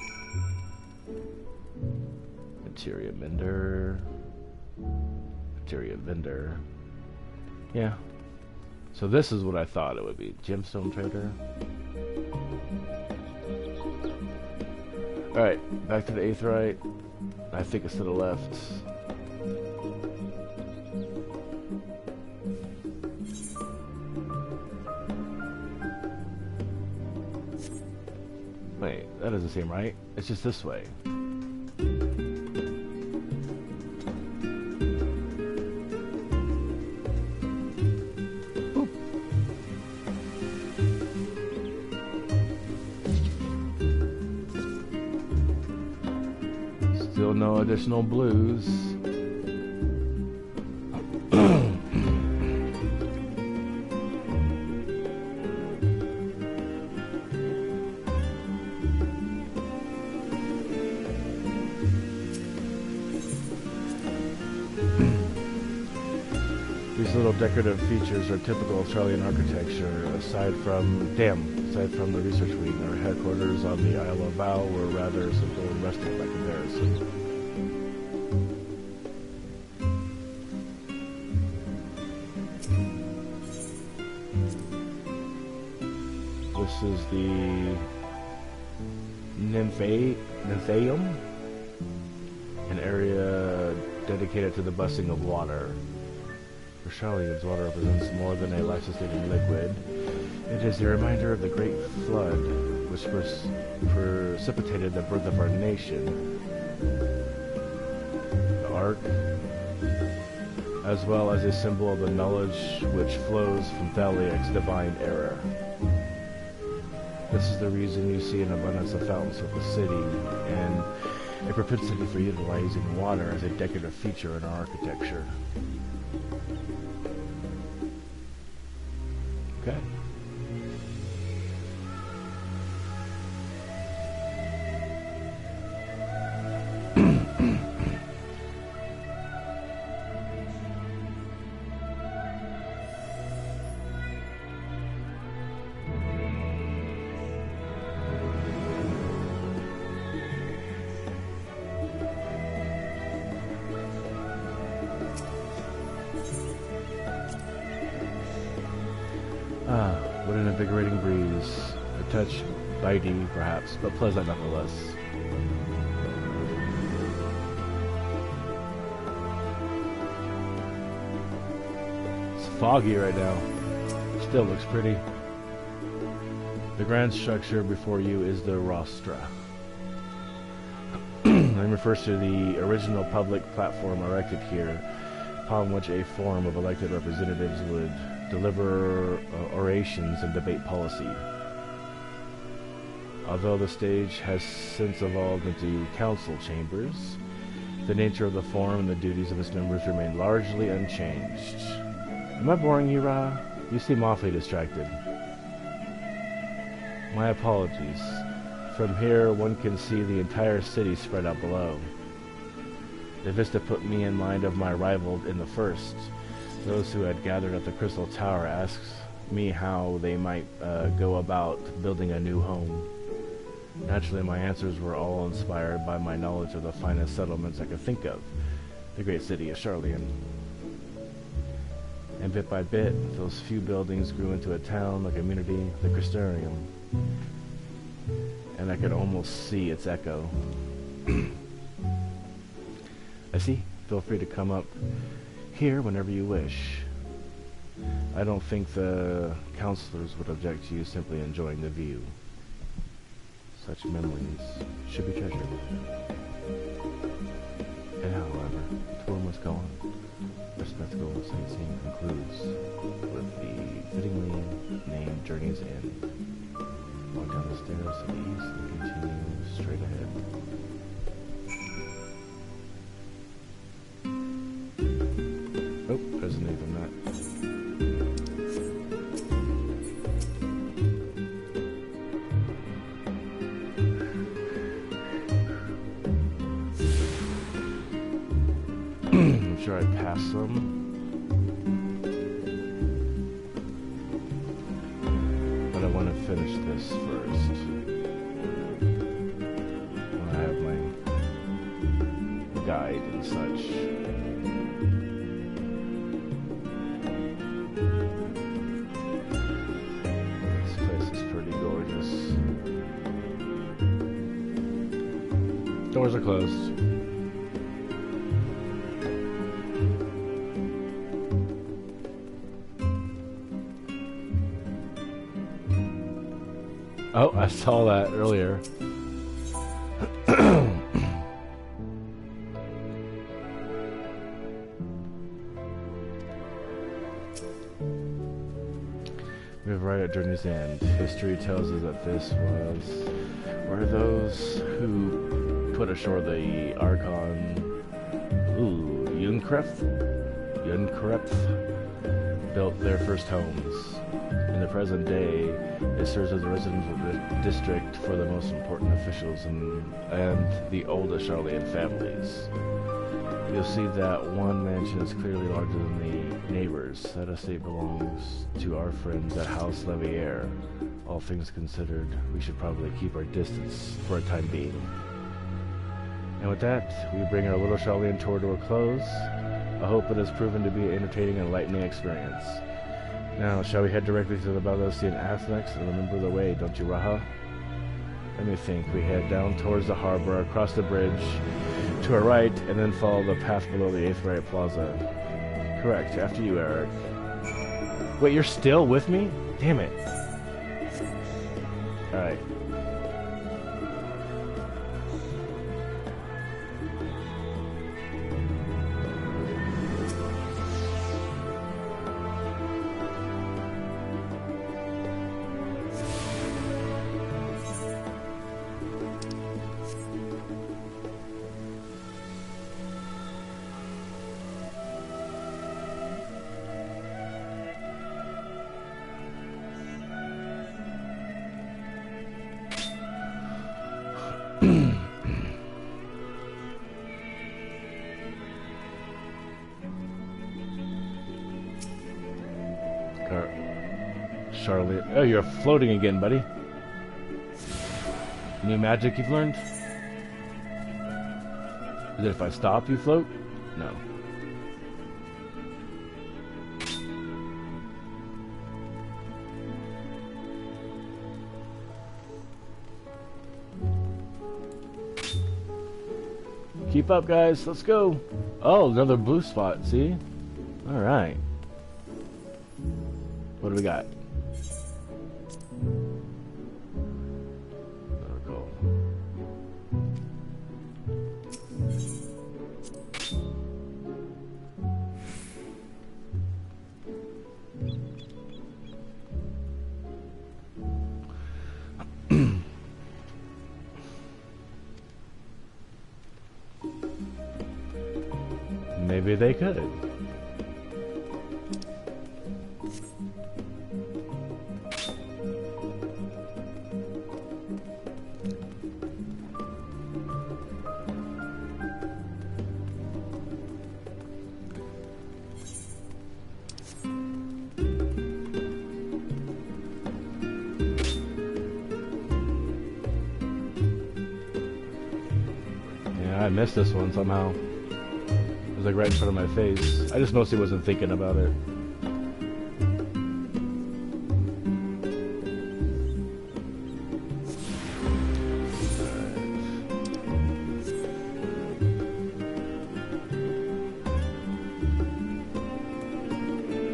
Speaker 1: Materia vendor. Materia vendor. Yeah. So this is what I thought it would be. Gemstone trader. Alright, back to the Aetherite. I think it's to the left. Wait, that doesn't seem right. It's just this way. Boop. Still no additional blues. These little decorative features are typical of Sharlayan architecture, aside from the research wing. Our headquarters on the Isle of Val were rather simple and rustic by comparison. This is the Nymphaeum, an area dedicated to the busing of water. For Sharlayans, water represents more than a life-sustaining liquid. It is a reminder of the great flood which precipitated the birth of our nation. The Ark, as well as a symbol of the knowledge which flows from Thaliak's divine era. This is the reason you see an abundance of fountains of the city, and a propensity for utilizing water as a decorative feature in our architecture. Okay. What an invigorating breeze. A touch bitey, perhaps, but pleasant nonetheless. foggy right now. Still looks pretty. The grand structure before you is the rostra. It refers to the original public platform erected here, upon which a forum of elected representatives would deliver orations and debate policy. Although the stage has since evolved into council chambers, the nature of the forum and the duties of its members remain largely unchanged. Am I boring you, Ra? You seem awfully distracted. My apologies. From here, one can see the entire city spread out below. The vista put me in mind of my rival in the first. Those who had gathered at the Crystal Tower asked me how they might go about building a new home. Naturally, my answers were all inspired by my knowledge of the finest settlements I could think of, the great city of Sharlayan. And bit by bit, those few buildings grew into a town, a community, the Crystarium. And I could almost see its echo. I see. Feel free to come up here whenever you wish. I don't think the counselors would object to you simply enjoying the view. Such memories should be treasured. And however, the tour must go on. The spectacle of sightseeing concludes with the fittingly named Journey's End. Walk down the stairs to the east and continue straight ahead. Oh, there's an even that. I'm sure I passed some. But I want to finish this first. When I have my guide and such. This place is pretty gorgeous. Doors are closed. Oh, I saw that earlier. We have right at Journey's End. History tells us that this was where those who put ashore the Archon Yunkreth built their first homes. In the present day, it serves as a residential district for the most important officials and the oldest Sharlayan families. You'll see that one mansion is clearly larger than the neighbors. That estate belongs to our friends at House Levier. All things considered, we should probably keep our distance for a time being. And with that, we bring our little Sharlayan tour to a close. I hope it has proven to be an entertaining and enlightening experience. Now, shall we head directly to the Baldosian Aspects and remember the way, don't you, Raha? Let me think. We head down towards the harbor, across the bridge, to our right, and then follow the path below the 8th Right Plaza. Correct. After you, Eric. Wait, you're still with me? Damn it. Alright. Charlotte. Oh, you're floating again, buddy. New magic you've learned? Is it if I stop, you float? No. Keep up, guys. Let's go. Oh, another blue spot. See? All right. What do we got? Maybe they could. Yeah, I missed this one somehow. It was like right in front of my face. I just mostly wasn't thinking about it.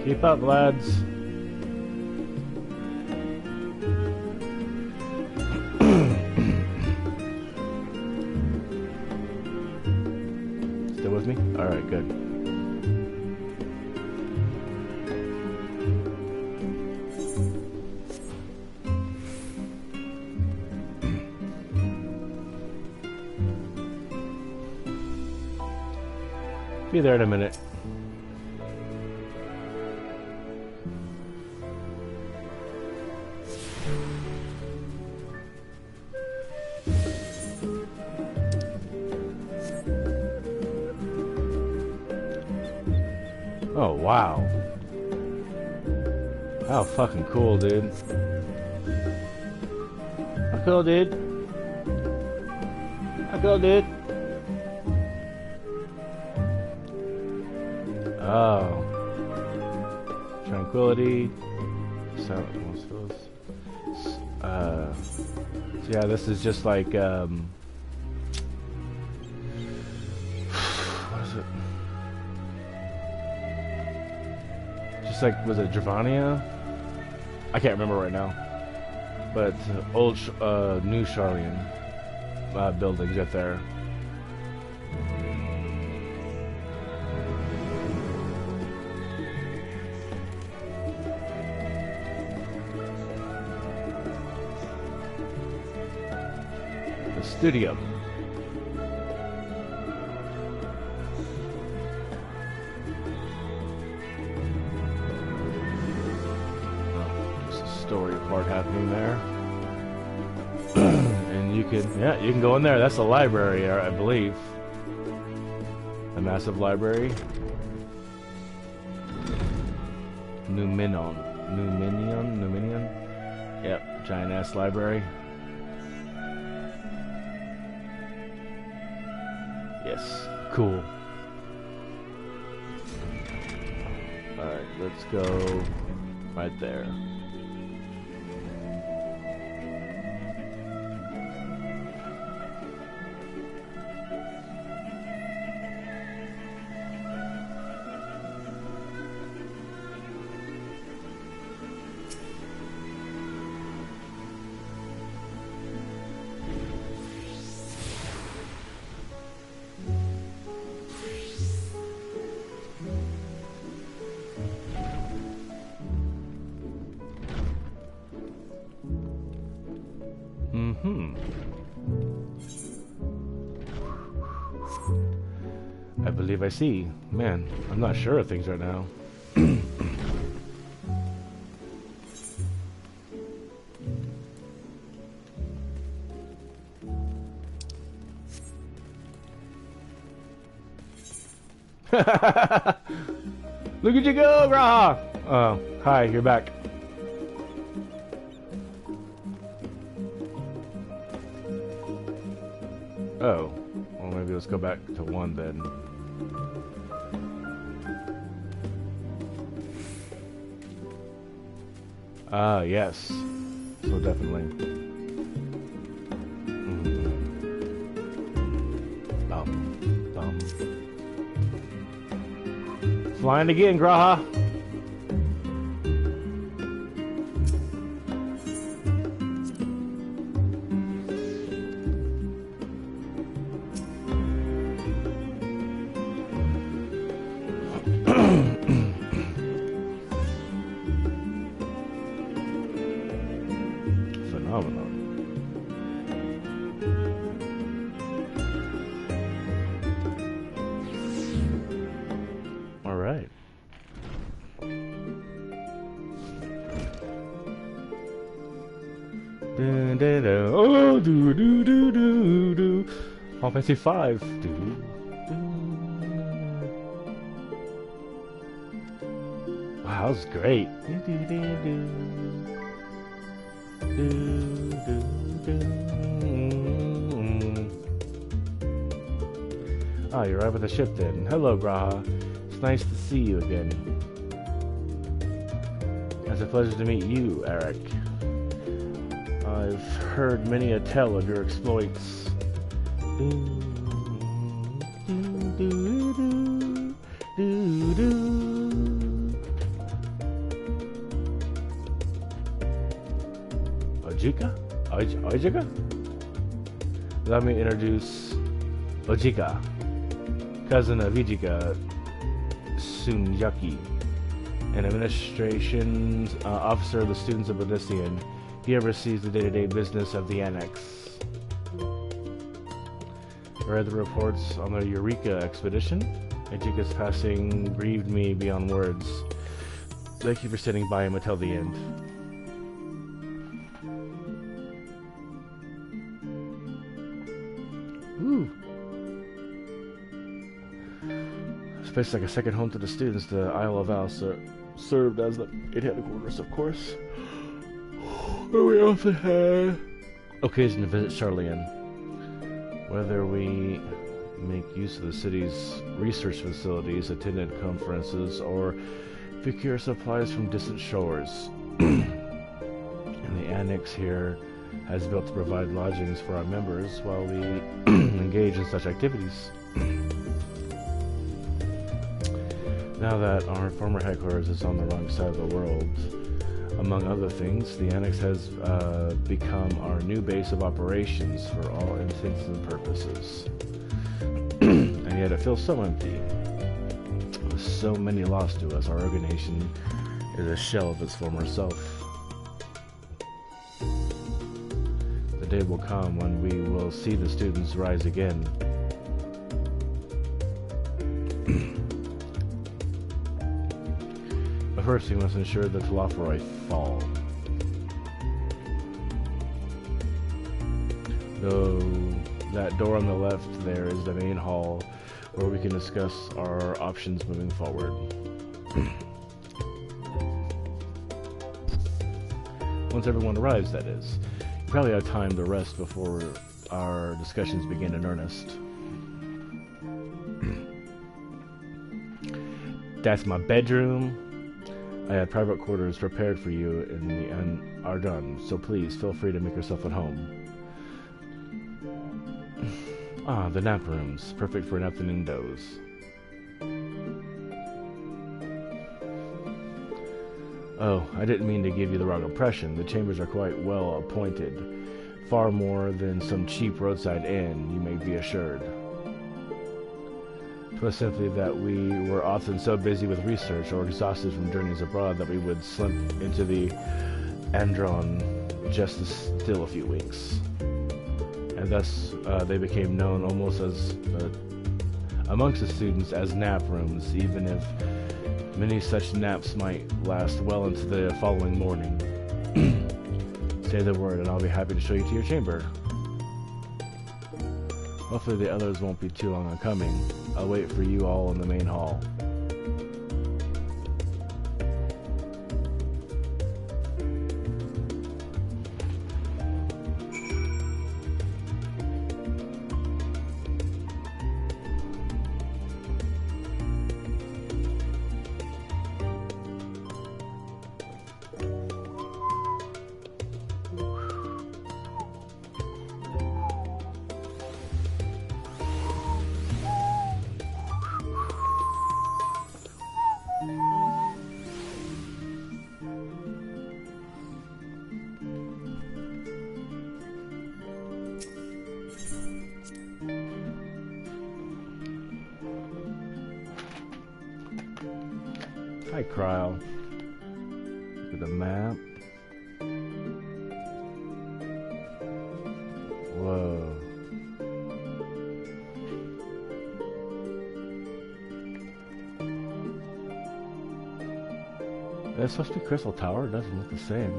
Speaker 1: Keep up, lads. Still with me? Alright, good. Be there in a minute. Oh, wow. How fucking cool, dude. How cool, dude. How cool, dude. Oh. Tranquility. So yeah, this is just like, what is it? Just like, was it Dravania? I can't remember right now. But old, new Sharlayan buildings right there. The Studium. Story part happening there. And you can go in there. That's the library, I believe. A massive library. Numinion. Yep, giant ass library. Yes, cool. Alright, let's go right there. I believe I see. Man, I'm not sure of things right now. Look at you go, G'raha! Oh, hi, you're back. Oh, well, maybe let's go back to 1 then. Ah, yes. So definitely. Flying again, G'raha. Oh, do do do do do. Final Fantasy 5. Do. Wow, that was great. Oh, you're right with the ship then. Hello, Graha. It's nice to see you again. It's a pleasure to meet you, Eric. I've heard many a tale of your exploits. Ojika? Let me introduce Ojika, cousin of Ijika Tsunyaki, an administration officer of the students of Odyssean. He oversees the day-to-day business of the Annex. I read the reports on the Eureka expedition. Ijika's passing grieved me beyond words. Thank you for standing by him until the end. Ooh. This place is like a second home to the students. The Isle of Al served as the headquarters, of course. We often had occasion to visit Charlian. Whether we make use of the city's research facilities, attended conferences, or procure supplies from distant shores. And the Annex here has built to provide lodgings for our members while we engage in such activities. Now that our former headquarters is on the wrong side of the world, among other things, the Annex has become our new base of operations for all intents and purposes. And yet it feels so empty. With so many lost to us, our organization is a shell of its former self. The day will come when we will see the students rise again. But first, we must ensure the Telophoroi fall. Though that door on the left there is the main hall where we can discuss our options moving forward. Once everyone arrives, that is. You probably have time to rest before our discussions begin in earnest. That's my bedroom. I have private quarters prepared for you in the Ardun, so please feel free to make yourself at home. Ah, the nap rooms, perfect for an afternoon doze. Oh, I didn't mean to give you the wrong impression. The chambers are quite well appointed. Far more than some cheap roadside inn, you may be assured. It was simply that we were often so busy with research or exhausted from journeys abroad that we would slip into the Andron just to still a few weeks. And thus they became known almost as amongst the students as nap rooms, even if many such naps might last well into the following morning. Say the word and I'll be happy to show you to your chamber. Hopefully the others won't be too long on coming. I'll wait for you all in the main hall. Hi, Kryle. Look at the map. Whoa. That's supposed to be Crystal Tower. It doesn't look the same.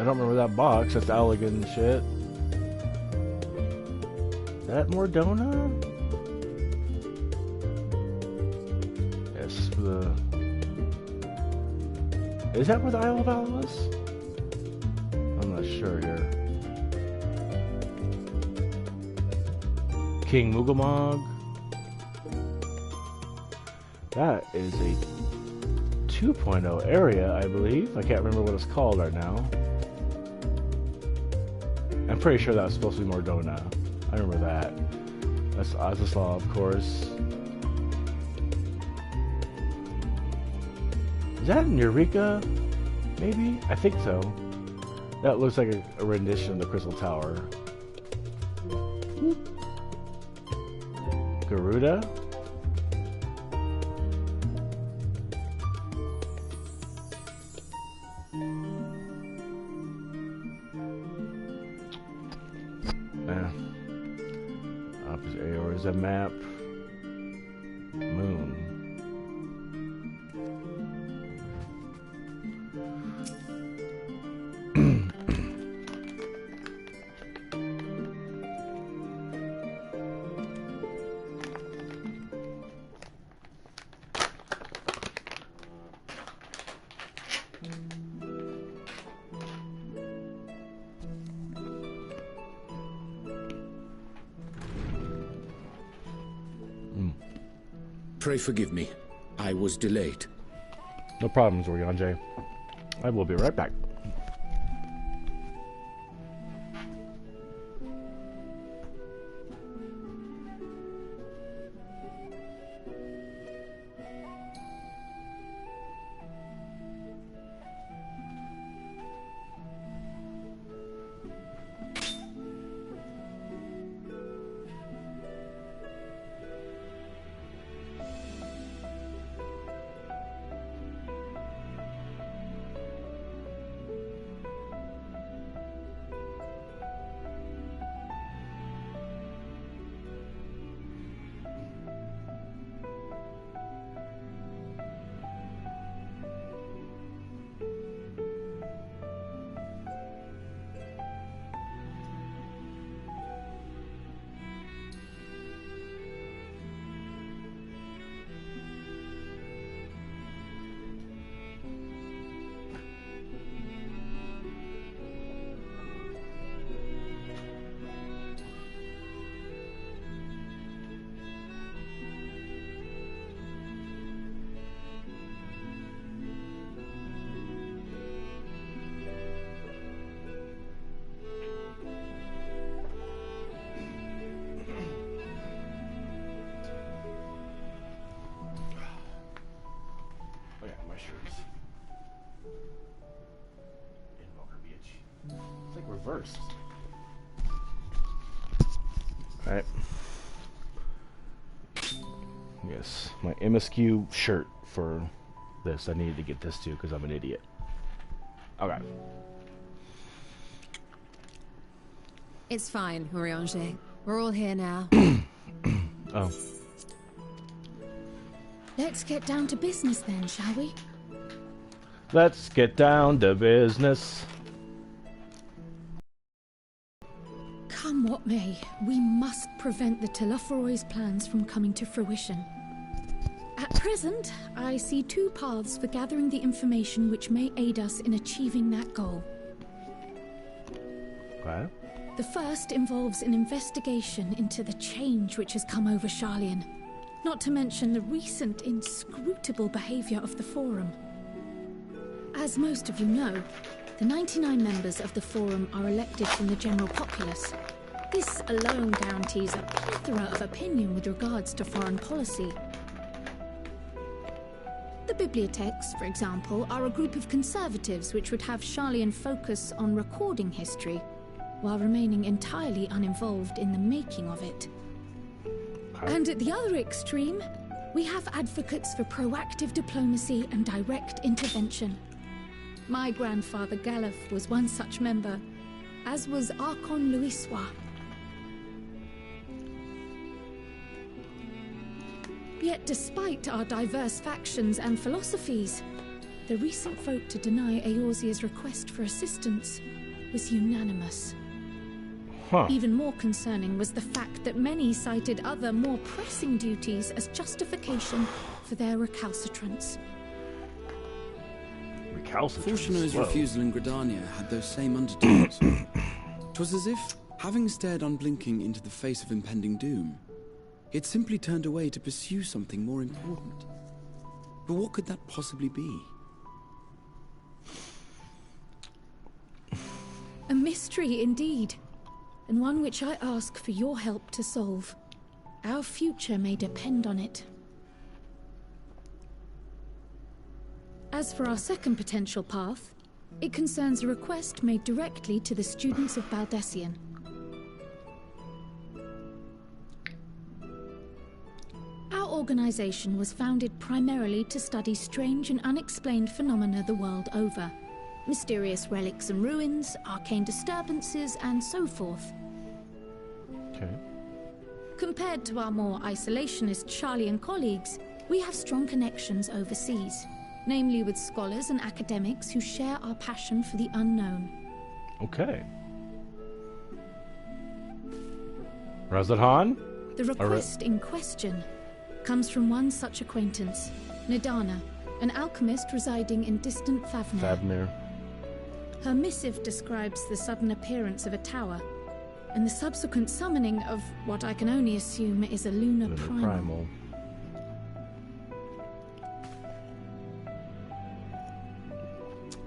Speaker 1: don't remember that box. That's elegant shit. Is that Mordona? Yes, for the... Is that where the Isle of Alice? I'm not sure here. King Mugamog. That is a 2.0 area, I believe. I can't remember what it's called right now. I'm pretty sure that was supposed to be Mordona. I remember that. That's Azaslaw, of course. Is that in Eureka? Maybe? I think so. That looks like a rendition of the Crystal Tower. Garuda? There's a map. Moon.
Speaker 5: Pray forgive me. I was delayed.
Speaker 1: No problems, Urianger. I will be right back. Reversed. Alright. Yes, my MSQ shirt for this. I needed to get this too because I'm an idiot. Okay.
Speaker 4: It's fine, Urianger. We're all here now.
Speaker 1: Oh.
Speaker 6: Let's get down to business then, shall we?
Speaker 1: Let's get down to business.
Speaker 6: Come what may, we must prevent the Telophoroid's plans from coming to fruition. At present, I see two paths for gathering the information which may aid us in achieving that goal.
Speaker 1: Okay.
Speaker 6: The first involves an investigation into the change which has come over Sharlayan, not to mention the recent inscrutable behavior of the Forum. As most of you know, the 99 members of the Forum are elected from the general populace. This alone guarantees a plethora of opinion with regards to foreign policy. The Bibliotheques, for example, are a group of conservatives which would have Sharlayan focus on recording history, while remaining entirely uninvolved in the making of it. And at the other extreme, we have advocates for proactive diplomacy and direct intervention. My grandfather Galef was one such member, as was Archon Louisoix. Yet despite our diverse factions and philosophies, the recent vote to deny Eorzea's request for assistance was unanimous.
Speaker 1: Huh.
Speaker 6: Even more concerning was the fact that many cited other, more pressing duties as justification for their recalcitrance.
Speaker 9: Fortuno's refusal in Gridania had those same undertones. 'Twas as if, having stared unblinking into the face of impending doom, he had simply turned away to pursue something more important. But what could that possibly be?
Speaker 6: A mystery indeed, and one which I ask for your help to solve. Our future may depend on it. As for our second potential path, it concerns a request made directly to the students of Baldesion. Our organization was founded primarily to study strange and unexplained phenomena the world over. Mysterious relics and ruins, arcane disturbances, and so forth.
Speaker 1: Okay.
Speaker 6: Compared to our more isolationist Sharlayan colleagues, we have strong connections overseas, namely with scholars and academics who share our passion for the unknown.
Speaker 1: Okay. Razadhan?
Speaker 6: The request in question comes from one such acquaintance, Nidana, an alchemist residing in distant Thavnir. Her missive describes the sudden appearance of a tower, and the subsequent summoning of what I can only assume is a lunar primal.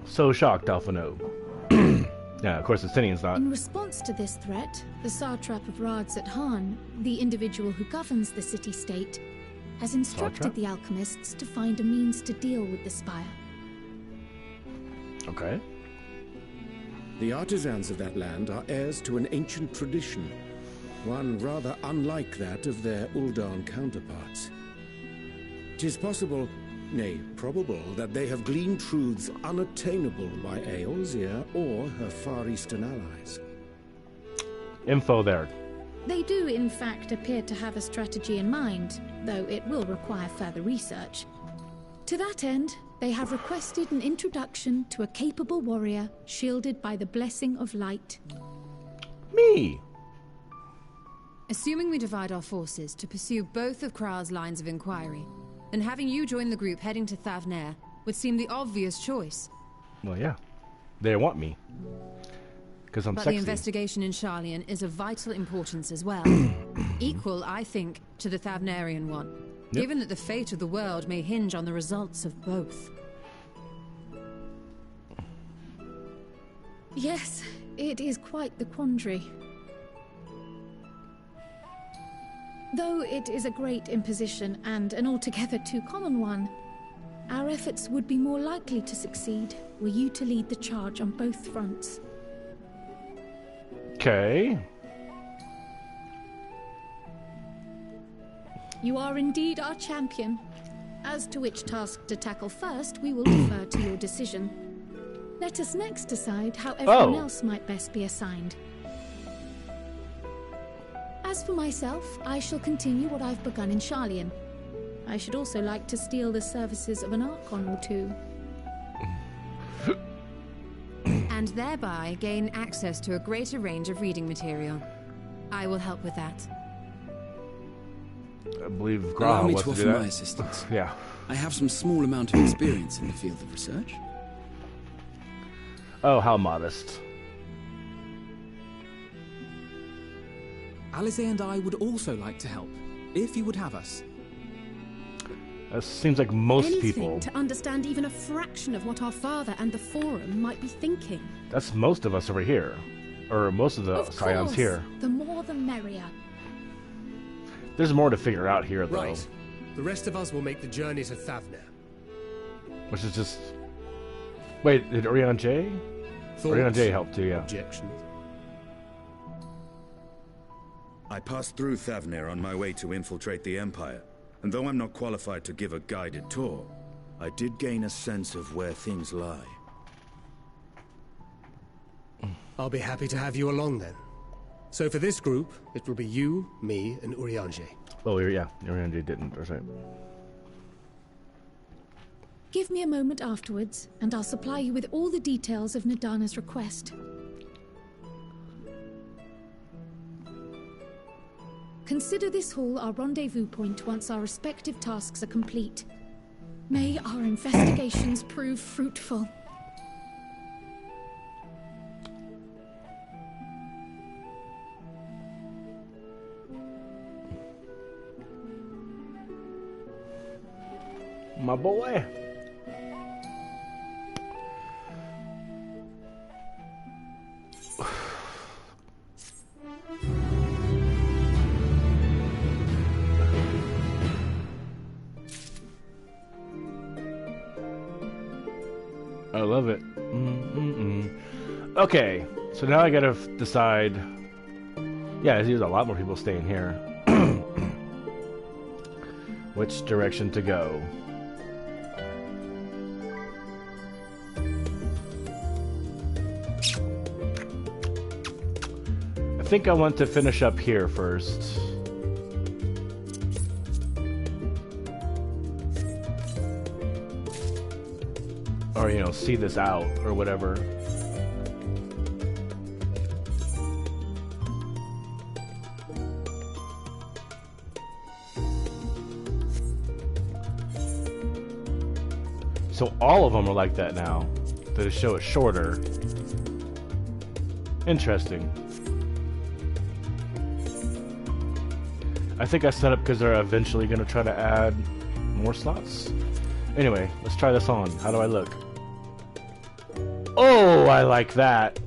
Speaker 1: So shocked, Alphino. Yeah, of course, the Sinian's not.
Speaker 6: In response to this threat, the Satrap of Radzat-Han, the individual who governs the city-state, has instructed
Speaker 1: Satrap?
Speaker 6: the alchemists to find a means to deal with the spire.
Speaker 1: Okay.
Speaker 5: The artisans of that land are heirs to an ancient tradition, one rather unlike that of their Uldan counterparts. 'Tis possible, nay, probable, that they have gleaned truths unattainable by Eorzea or her Far Eastern allies.
Speaker 1: Info there.
Speaker 6: They do, in fact, appear to have a strategy in mind, though it will require further research. To that end, they have requested an introduction to a capable warrior shielded by the blessing of light.
Speaker 1: Me!
Speaker 4: Assuming we divide our forces to pursue both of Kral's lines of inquiry, then having you join the group heading to Thavnir would seem the obvious choice.
Speaker 1: Well, yeah. They want me. Because I'm
Speaker 4: But
Speaker 1: sexy.
Speaker 4: the investigation in Sharlayan is of vital importance as well. Equal, I think, to the Thavnarian one, given that the fate of the world may hinge on the results of both.
Speaker 6: Yes, it is quite the quandary. Though it is a great imposition and an altogether too common one, our efforts would be more likely to succeed were you to lead the charge on both fronts.
Speaker 1: Okay.
Speaker 6: You are indeed our champion. As to which task to tackle first, we will defer to your decision. Let us next decide how everyone else might best be assigned. As for myself, I shall continue what I've begun in Sharlayan. I should also like to steal the services of an Archon or two.
Speaker 4: And thereby gain access to a greater range of reading material. I will help with that.
Speaker 1: I believe
Speaker 9: Allow
Speaker 1: Graha
Speaker 9: me
Speaker 1: wants
Speaker 9: to
Speaker 1: to
Speaker 9: offer
Speaker 1: do that.
Speaker 9: my assistance.
Speaker 1: Yeah.
Speaker 9: I have some small amount of experience in the field of research.
Speaker 1: Oh, how modest.
Speaker 7: Alize and I would also like to help, if you would have us.
Speaker 1: That seems like most
Speaker 6: Anything
Speaker 1: people.
Speaker 6: to understand even a fraction of what our father and the Forum might be thinking.
Speaker 1: That's most of us over here. Or most of the
Speaker 6: Of
Speaker 1: Scions
Speaker 6: course,
Speaker 1: here.
Speaker 6: the more the merrier.
Speaker 1: There's more to figure out here, though.
Speaker 3: Right. The rest of us will make the journey to Thavnir.
Speaker 1: Which is just... Wait, did Oriana J? Oriana J helped too, yeah.
Speaker 3: Objections?
Speaker 8: I passed through Thavnir on my way to infiltrate the Empire, and though I'm not qualified to give a guided tour, I did gain a sense of where things lie.
Speaker 3: I'll be happy to have you along then. So for this group, it will be you, me, and Urianger.
Speaker 1: Oh, yeah, Oriana J didn't, that's right.
Speaker 6: Give me a moment afterwards, and I'll supply you with all the details of Nidana's request. Consider this hall our rendezvous point once our respective tasks are complete. May our investigations prove fruitful.
Speaker 1: My boy. I love it. Okay, so now I gotta decide. Yeah, there's a lot more people staying here. Which direction to go? I think I want to finish up here first. Or, you know, see this out, or whatever. So all of them are like that now. They show it shorter. Interesting. I think I set up because they're eventually going to try to add more slots. Anyway, let's try this on. How do I look? Oh, I like that.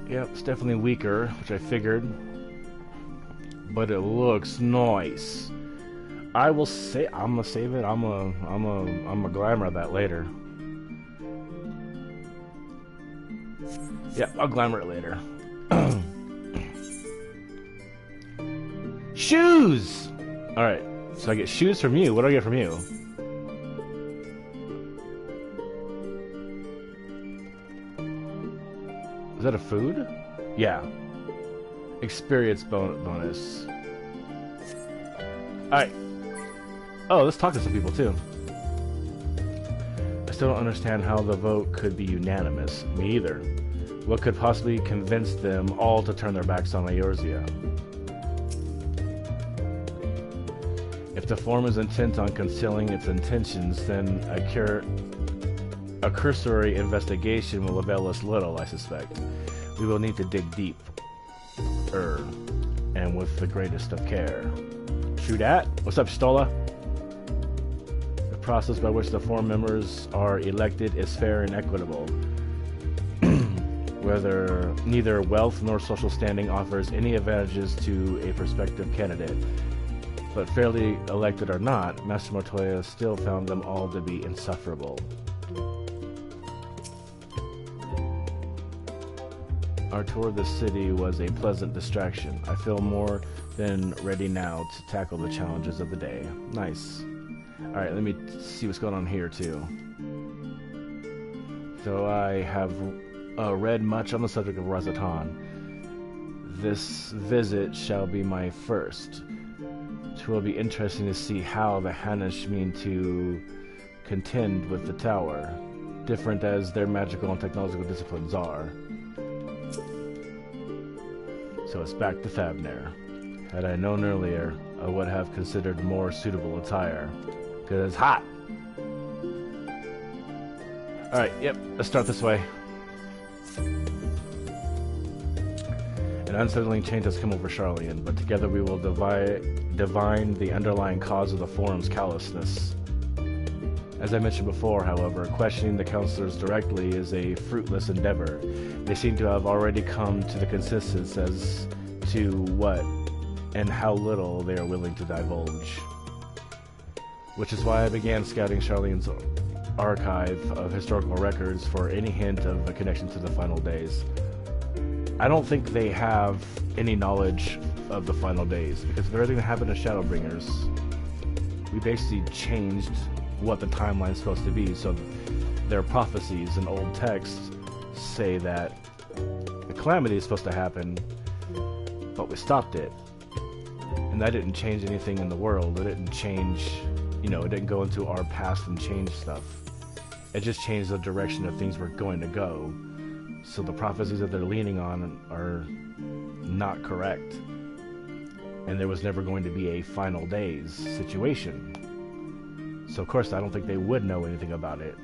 Speaker 1: Yep, it's definitely weaker, which I figured. But it looks nice. I will say I'm gonna save it. I'm a glamour that later. Yep, I'll glamour it later. Shoes! Alright, so I get shoes from you. What do I get from you? Is that a food? Yeah. Experience bonus. Alright. Oh, let's talk to some people too. I still don't understand how the vote could be unanimous. Me either. What could possibly convince them all to turn their backs on Eorzea? If the Forum is intent on concealing its intentions, then a cursory investigation will avail us little, I suspect. We will need to dig deep. And with the greatest of care. True dat? What's up, Stola? The process by which the Forum members are elected is fair and equitable. Whether neither wealth nor social standing offers any advantages to a prospective candidate. But fairly elected or not, Master Montoya still found them all to be insufferable. Our tour of the city was a pleasant distraction. I feel more than ready now to tackle the challenges of the day. Nice. Alright, let me see what's going on here too. So I have read much on the subject of Razatan. This visit shall be my first. It will be interesting to see how the Hanush mean to contend with the tower, different as their magical and technological disciplines are. So it's back to Thavnair. Had I known earlier, I would have considered more suitable attire, because it's hot! Alright, yep, let's start this way. An unsettling change has come over Sharlayan, but together we will divine the underlying cause of the Forum's callousness. As I mentioned before, however, questioning the counselors directly is a fruitless endeavor. They seem to have already come to the consensus as to what and how little they are willing to divulge. Which is why I began scouting Sharlayan's archive of historical records for any hint of a connection to the final days. I don't think they have any knowledge of the final days, because of everything that happened to Shadowbringers, we basically changed what the timeline's supposed to be, so their prophecies and old texts say that the calamity is supposed to happen, but we stopped it. And that didn't change anything in the world. It didn't change, you know, it didn't go into our past and change stuff. It just changed the direction that things were going to go. So the prophecies that they're leaning on are not correct. And there was never going to be a final days situation. So of course I don't think they would know anything about it.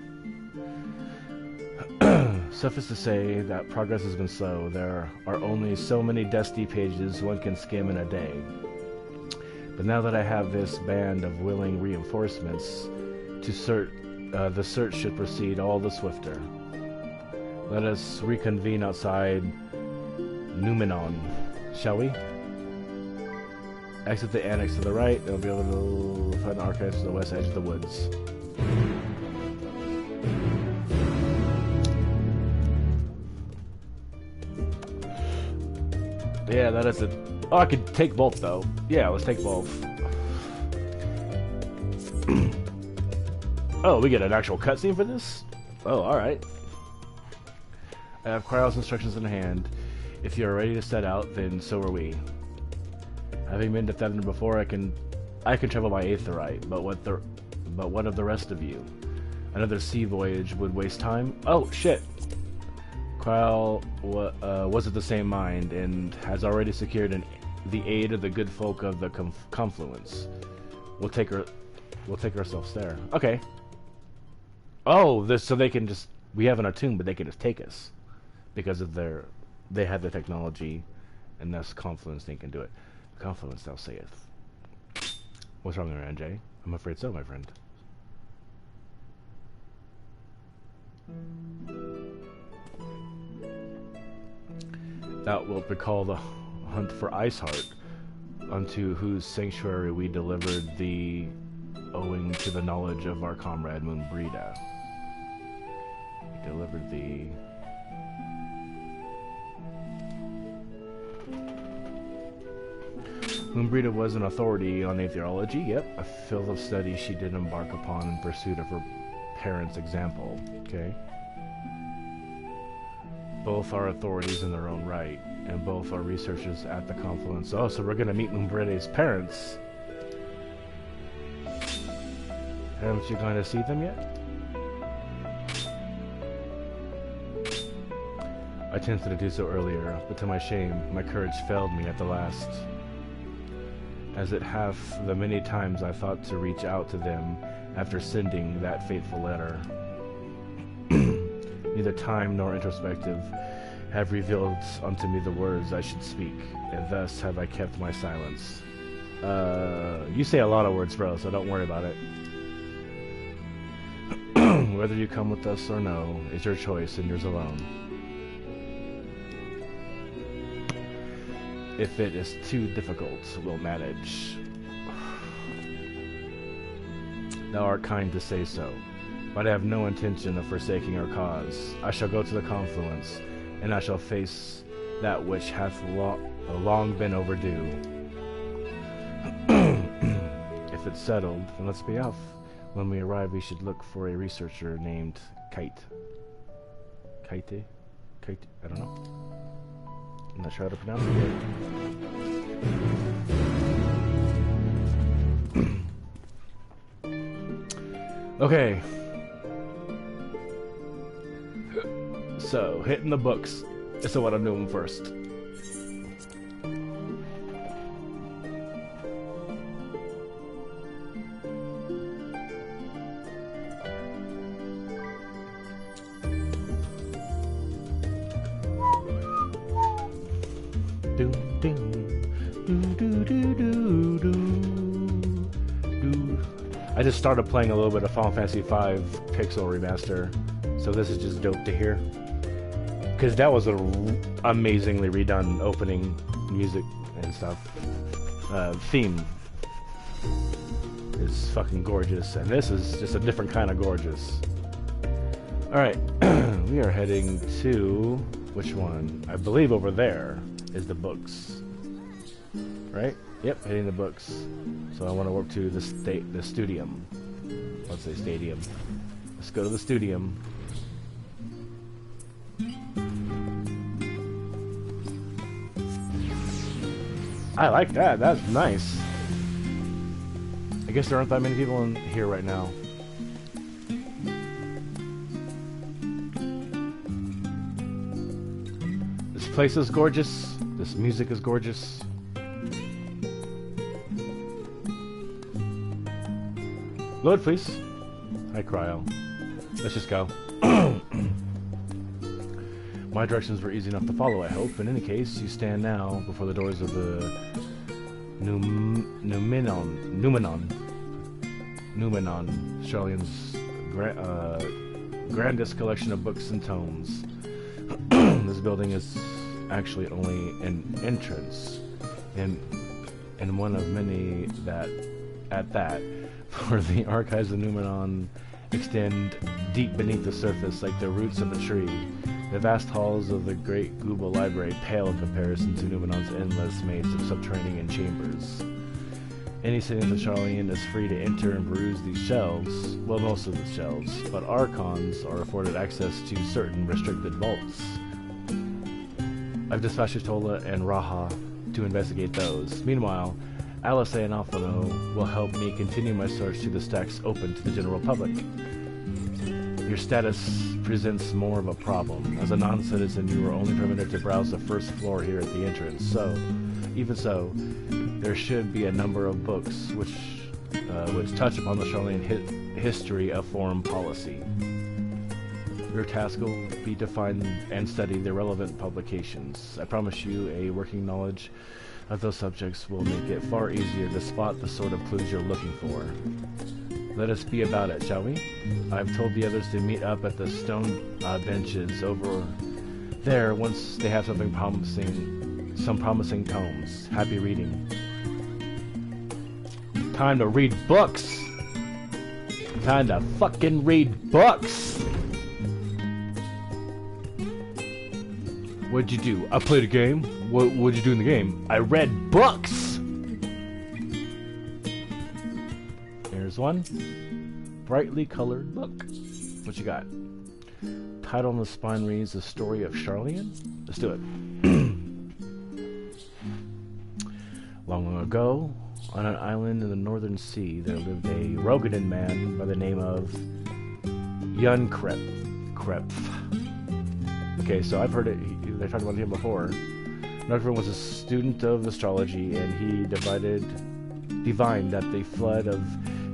Speaker 1: Suffice to say that progress has been slow. There are only so many dusty pages one can skim in a day. But now that I have this band of willing reinforcements, the search should proceed all the swifter. Let us reconvene outside Numenon, shall we? Exit the annex to the right, and we'll be able to find the archives to the west edge of the woods. Yeah, that is it. Oh, I could take both though. Yeah, let's take both. Oh, we get an actual cutscene for this? Oh, alright. I have Cryal's instructions in hand. If you are ready to set out, then so are we. Having been to Thevner before, I can travel by Aetheryte, but what of the rest of you? Another sea voyage would waste time? Oh, shit! Cryal was of the same mind, and has already secured the aid of the good folk of the Confluence. We'll take ourselves there. Okay. Oh, so they can just... We have an attune, but they can just take us. Because of they have the technology, and thus Confluence they can do it. Confluence, thou sayest. What's wrong there, NJ? I'm afraid so, my friend. Thou wilt recall the hunt for Iceheart, unto whose sanctuary we delivered thee, owing to the knowledge of our comrade Moonbreda. We delivered thee... Moonbreda was an authority on atheology, yep, a field of study she did embark upon in pursuit of her parents' example, okay? Both are authorities in their own right, and both are researchers at the Confluence. Oh, so we're gonna meet Moonbreda's parents. Haven't you gone to see them yet? I attempted to do so earlier, but to my shame, my courage failed me at the last. As it hath the many times I thought to reach out to them after sending that fateful letter. Neither time nor introspective have revealed unto me the words I should speak, and thus have I kept my silence. You say a lot of words, bro, so don't worry about it. Whether you come with us or no is your choice and yours alone. If it is too difficult, we'll manage. Thou art kind to say so, but I have no intention of forsaking our cause. I shall go to the Confluence, and I shall face that which hath long been overdue. If it's settled, then let's be off. When we arrive, we should look for a researcher named Kite. Kite? Kite? I don't know. I'm not sure how to pronounce it yet. Okay. So, hitting the books is what I'm doing first. I just started playing a little bit of Final Fantasy V Pixel Remaster, so this is just dope to hear. Because that was an amazingly redone opening music and stuff. Theme is fucking gorgeous, and this is just a different kind of gorgeous. Alright, we are heading to... which one? I believe over there is the books. Right? Yep, hitting the books. So I want to work to the studium. Let's say stadium. Let's go to the studium. I like that. That's nice. I guess there aren't that many people in here right now. This place is gorgeous. This music is gorgeous. Load, please. Hi, Cryo. Let's just go. My directions were easy enough to follow, I hope. In any case, you stand now before the doors of the Numenon, Sharlayan's grandest collection of books and tomes. This building is actually only an entrance, and one of many that, at that, for the archives of Numenon extend deep beneath the surface like the roots of a tree. The vast halls of the great Gooba library pale in comparison to Numenon's endless maze of subterranean chambers. Any citizen of Sharlayan is free to enter and peruse these shelves, well, most of the shelves, but Archons are afforded access to certain restricted vaults. I've dispatched Tola and Raha to investigate those. Meanwhile, Alice and Alphano will help me continue my search to the stacks open to the general public. Your status presents more of a problem. As a non-citizen, you are only permitted to browse the first floor here at the entrance. So, even so, there should be a number of books which touch upon the Sharlayan history of foreign policy. Your task will be to find and study the relevant publications. I promise you a working knowledge of those subjects will make it far easier to spot the sort of clues you're looking for. Let us be about it, shall we? I've told the others to meet up at the stone benches over there once they have some promising tomes. Happy reading. Time to read books! Time to fucking read books! What'd you do? I played a game. What'd you do in the game? I read books! Here's one. Brightly colored book. What you got? Title on the spine reads The Story of Sharlayan. Let's do it. Long ago, on an island in the northern sea, there lived a Rogadan man by the name of Yunkrep. Okay, so I've heard it. They talked about him before. Yunkrep was a student of astrology, and he divined that the flood of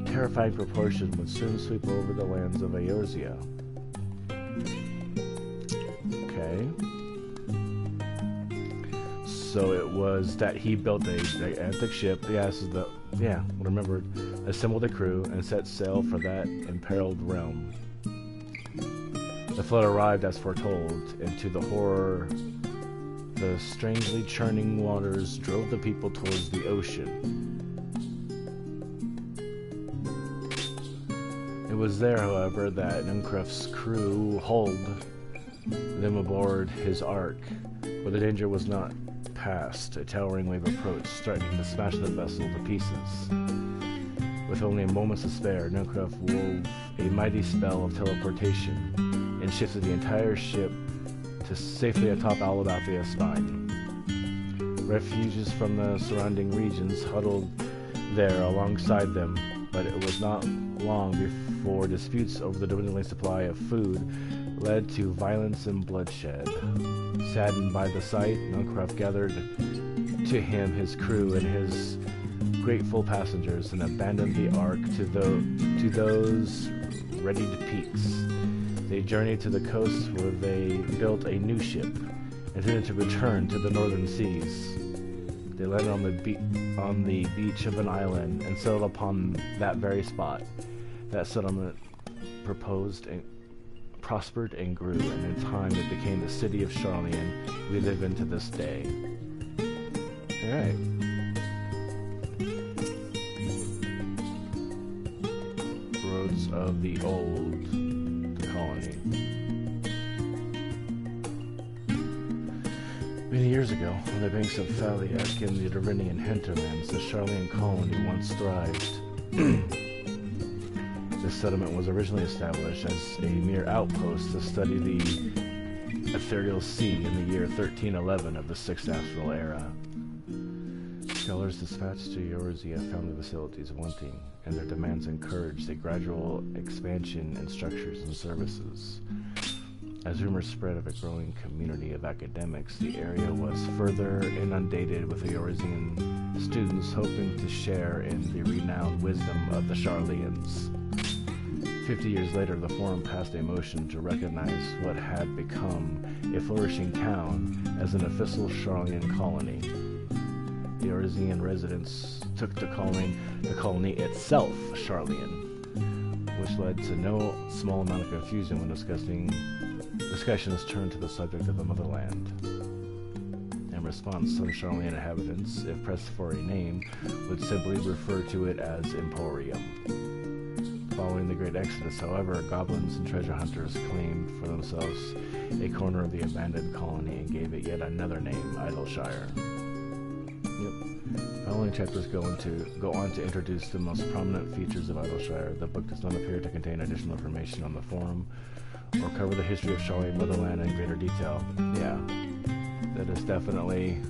Speaker 1: terrifying proportions would soon sweep over the lands of Eorzea. Okay. So it was that he built a gigantic ship. Remembered. Assembled a crew and set sail for that imperiled realm. The flood arrived as foretold, and to the horror, the strangely churning waters drove the people towards the ocean. It was there, however, that Yunkrep's crew hauled them aboard his ark, but the danger was not past. A towering wave approached, threatening to smash the vessel to pieces. With only a moment's to spare, Yunkrep wove a mighty spell of teleportation and shifted the entire ship to safely atop Alabathia Spine. Refugees from the surrounding regions huddled there alongside them, but it was not long before disputes over the dwindling supply of food led to violence and bloodshed. Saddened by the sight, Yunkrep gathered to him his crew and his grateful passengers and abandoned the ark to those readied peaks. They journeyed to the coast where they built a new ship, intended to return to the northern seas. They landed on the beach of an island and settled upon that very spot. That settlement prospered and grew, and in time it became the city of Sharlayan we live in to this day. Alright. Roads of the old colony. Many years ago, on the banks of Thaliak in the Dervinian hinterlands, the Sharlayan colony once thrived. This settlement was originally established as a mere outpost to study the Ethereal Sea in the year 1311 of the 6th Astral Era. Scholars dispatched to Eorzea found the facilities wanting, and their demands encouraged a gradual expansion in structures and services. As rumors spread of a growing community of academics, the area was further inundated with Eorzean students hoping to share in the renowned wisdom of the Sharlayans. 50 years later, the Forum passed a motion to recognize what had become a flourishing town as an official Sharlayan colony. The Eorzean residents took to calling the colony itself Sharlayan, which led to no small amount of confusion when discussions turned to the subject of the motherland. In response, some Sharlayan inhabitants, if pressed for a name, would simply refer to it as Emporium. Following the Great Exodus, however, goblins and treasure hunters claimed for themselves a corner of the abandoned colony and gave it yet another name, Idleshire. The following chapters go on to introduce the most prominent features of Idleshire. The book does not appear to contain additional information on the Forum or cover the history of Sharlayan motherland in greater detail. Yeah, that is definitely...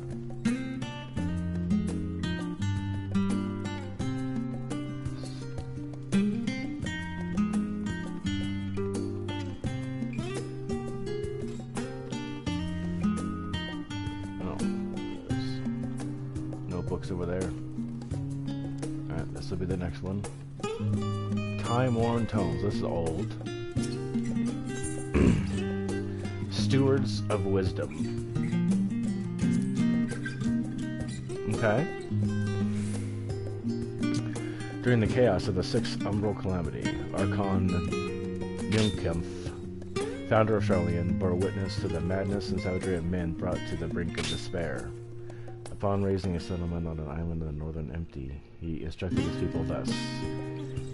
Speaker 1: books over there. Alright, this will be the next one. Time-worn tomes. This is old. Stewards of Wisdom. Okay. During the chaos of the Sixth Umbral Calamity, Archon Nilnkemph, founder of Sharlayan, bore witness to the madness and savagery of men brought to the brink of despair. Upon raising a settlement on an island in the northern Empty, he instructed his people thus: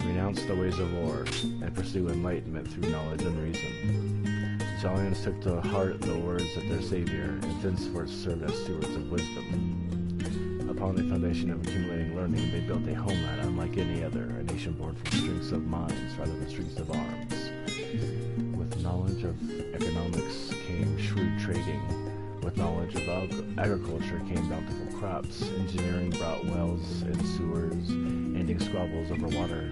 Speaker 1: renounce the ways of war, and pursue enlightenment through knowledge and reason. The Sharlayans took to heart the words of their savior, and thenceforth served as stewards of wisdom. Upon the foundation of accumulating learning, they built a homeland unlike any other, a nation born from strengths of minds rather than strengths of arms. With knowledge of economics came shrewd trading. With knowledge of agriculture came bountiful crops. Engineering brought wells and sewers, ending squabbles over water.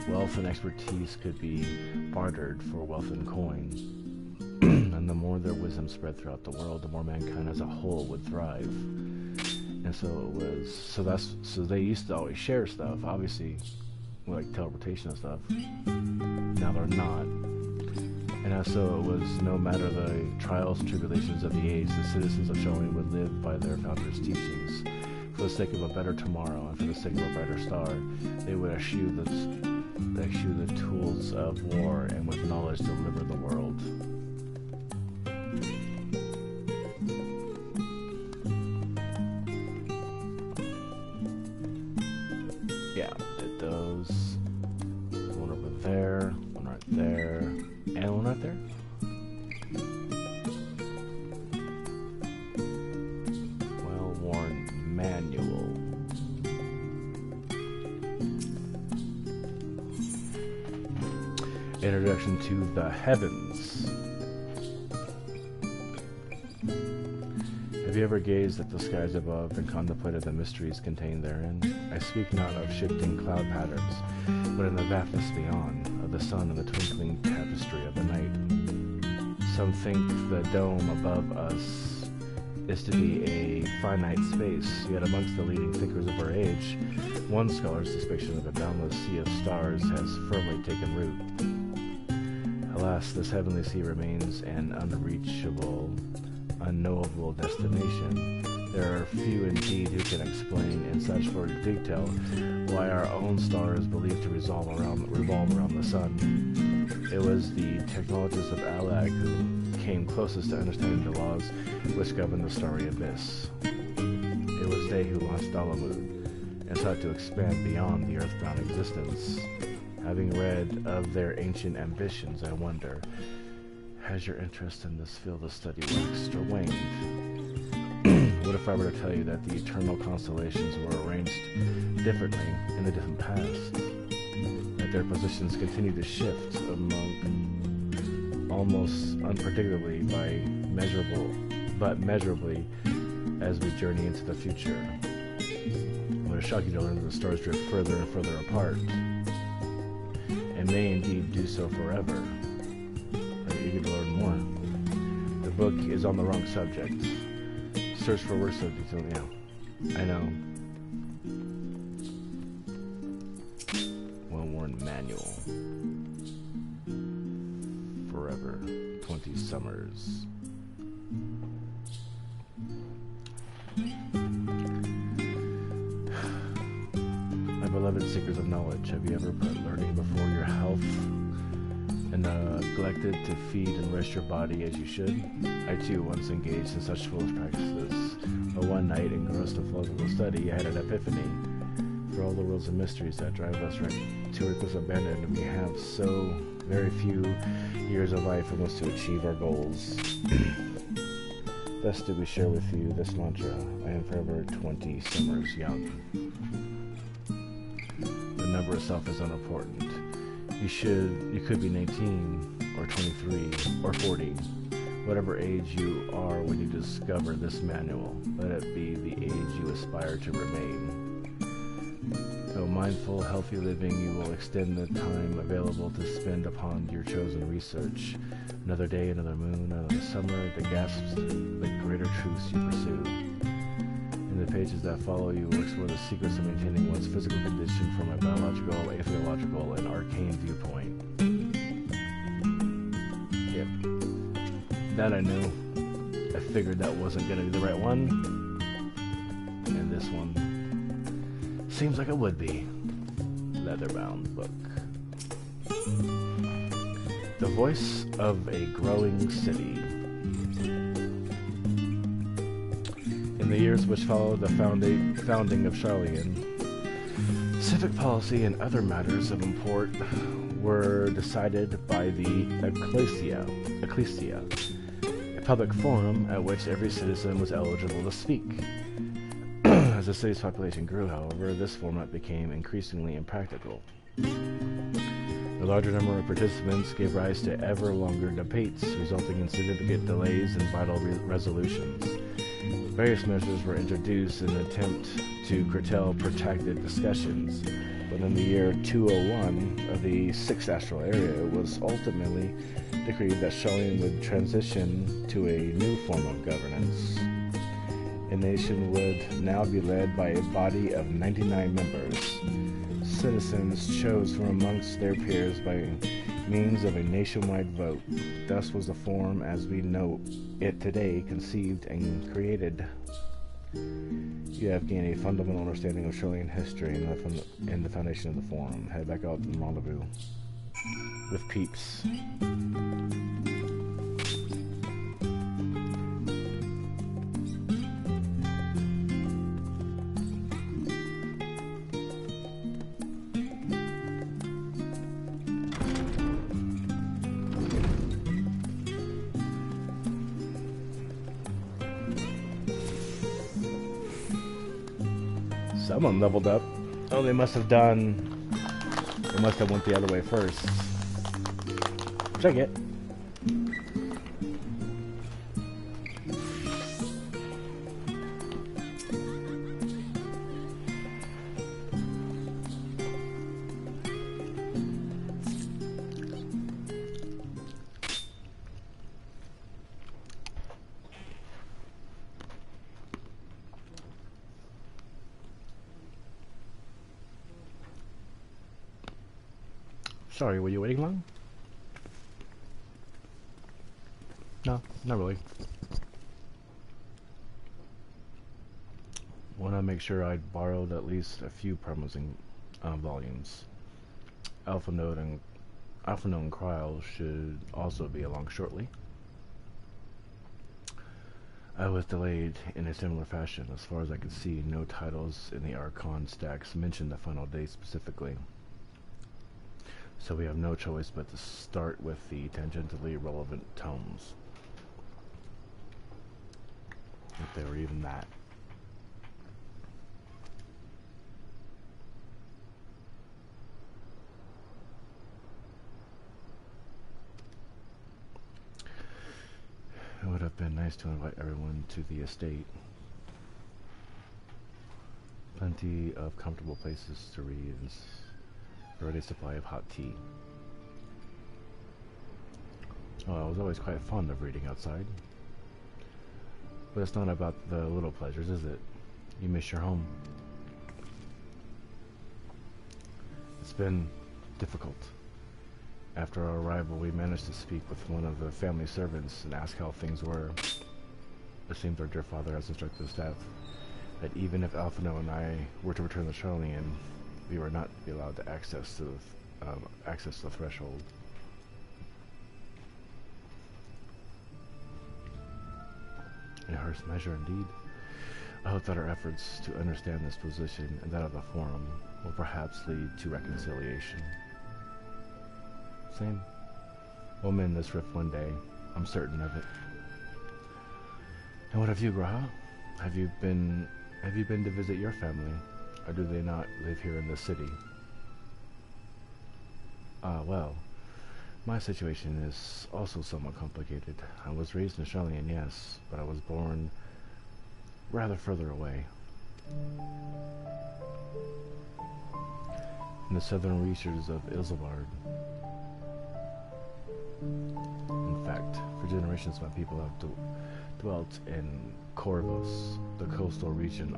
Speaker 1: Wealth and expertise could be bartered for wealth and coin. And the more their wisdom spread throughout the world, the more mankind as a whole would thrive. And so it was. So they used to always share stuff. Obviously, like teleportation and stuff. Now they're not. And so it was, no matter the trials and tribulations of the age, the citizens of Sharlayan would live by their founders' teachings. For the sake of a better tomorrow and for the sake of a brighter star, they would eschew the tools of war and with knowledge deliver the world. Yeah, did those. One over there, one right there. And one right there. Well-worn manual. Introduction to the Heavens. Have you ever gazed at the skies above and contemplated the mysteries contained therein? I speak not of shifting cloud patterns, but in the vastness beyond, of the sun and the twinkling tapestry of the night. Some think the dome above us is to be a finite space, yet amongst the leading thinkers of our age, one scholar's suspicion of a boundless sea of stars has firmly taken root. Alas, this heavenly sea remains an unreachable, unknowable destination. There are few indeed who can explain in such further detail why our own star is believed to revolve around the sun. It was the technologists of Alag who came closest to understanding the laws which govern the starry abyss. It was they who launched Dalamud and sought to expand beyond the earthbound existence. Having read of their ancient ambitions, I wonder, has your interest in this field of study waxed or waned? What if I were to tell you that the eternal constellations were arranged differently in the distant past? That their positions continue to shift almost unpredictably measurably as we journey into the future? It would shock you to learn that the stars drift further and further apart, and may indeed do so forever. Are you eager to learn more? The book is on the wrong subject. Search for worse subjects. Yeah, I know. Well-worn manual. Forever. 20 summers. My beloved seekers of knowledge, have you ever put learning before your health and neglected to feed and rest your body as you should? I too once engaged in such foolish practices, but one night, engrossed in philosophical study, I had an epiphany. For all the worlds and mysteries that drive us right to reckless abandon, we have so very few years of life in which to achieve our goals. Thus do we share with you this mantra: I am forever 20 summers young. The number itself is unimportant. You could be 19, or 23, or 40. Whatever age you are when you discover this manual, let it be the age you aspire to remain. Though mindful, healthy living, you will extend the time available to spend upon your chosen research. Another day, another moon, another summer, the gasps, the greater truths you pursue. In the pages that follow, you will explore the secrets of maintaining one's physical condition from a biological, atheological, and arcane viewpoint. Yep. That I knew. I figured that wasn't going to be the right one. And this one seems like it would be. Leather-bound book. The Voice of a Growing City. In the years which followed the founding of Sharlayan, civic policy and other matters of import were decided by the Ecclesia, a public forum at which every citizen was eligible to speak. As the city's population grew, however, this format became increasingly impractical. The larger number of participants gave rise to ever longer debates, resulting in significant delays in vital resolutions. Various measures were introduced in an attempt to curtail protracted discussions, but in the year 201 of the 6th Astral Area, it was ultimately decreed that Sharlayan would transition to a new form of governance. A nation would now be led by a body of 99 members. Citizens chose from amongst their peers by means of a nationwide vote. Thus was the form as we know it today conceived and created. You have gained a fundamental understanding of Sharlayan history and the foundation of the forum. Head back out and rendezvous with peeps. Someone leveled up. Oh, they must have went the other way first. Check it. Sorry, were you waiting long? No, not really. Want to make sure I'd borrowed at least a few promising volumes. Alpha Note and Cryal should also be along shortly. I was delayed in a similar fashion. As far as I could see, no titles in the Archon stacks mention the final date specifically. So we have no choice but to start with the tangentially relevant tomes. If they were even that. It would have been nice to invite everyone to the estate. Plenty of comfortable places to read and a ready supply of hot tea. Oh, I was always quite fond of reading outside. But it's not about the little pleasures, is it? You miss your home. It's been difficult. After our arrival, we managed to speak with one of the family servants and ask how things were. It seems our dear father has instructed the staff that even if Alphino and I were to return the Sharlayan, we were not be allowed to access the threshold. A harsh measure indeed. I hope that our efforts to understand this position and that of the Forum will perhaps lead to reconciliation. Same. We'll mend this rift one day. I'm certain of it. And what of you, G'raha? Have you been to visit your family, or do they not live here in the city? Ah, well, my situation is also somewhat complicated. I was raised in Sharlayan, yes, but I was born rather further away. In the southern reaches of Isambard. In fact, for generations my people have dwelt in Corvus, the coastal region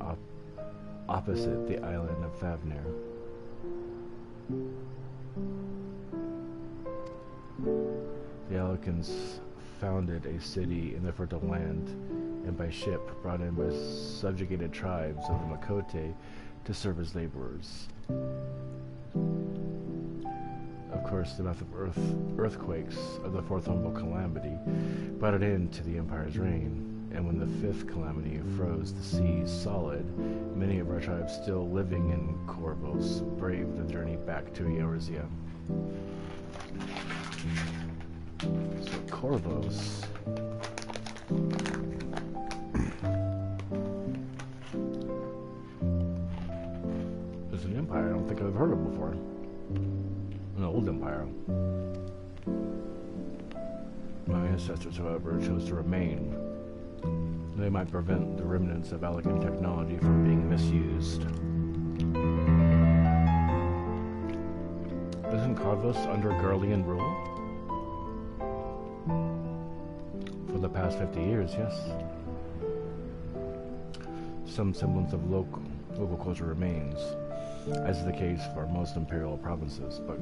Speaker 1: opposite the island of Thavnir. The Alicans founded a city in the fertile land, and by ship brought in by subjugated tribes of the Makote to serve as laborers. Of course, the massive earthquakes of the Fourth Humble Calamity brought an end to the Empire's reign, and when the Fifth Calamity froze the seas solid, many of our tribes still living in Corvus braved the journey back to Eorzea. So Corvus is an empire I don't think I've heard of before. An old empire. My ancestors, however, chose to remain. They might prevent the remnants of Alagan technology from being misused. Isn't Corvus under Garlean rule? For the past 50 years, yes. Some semblance of local culture remains, as is the case for most imperial provinces, but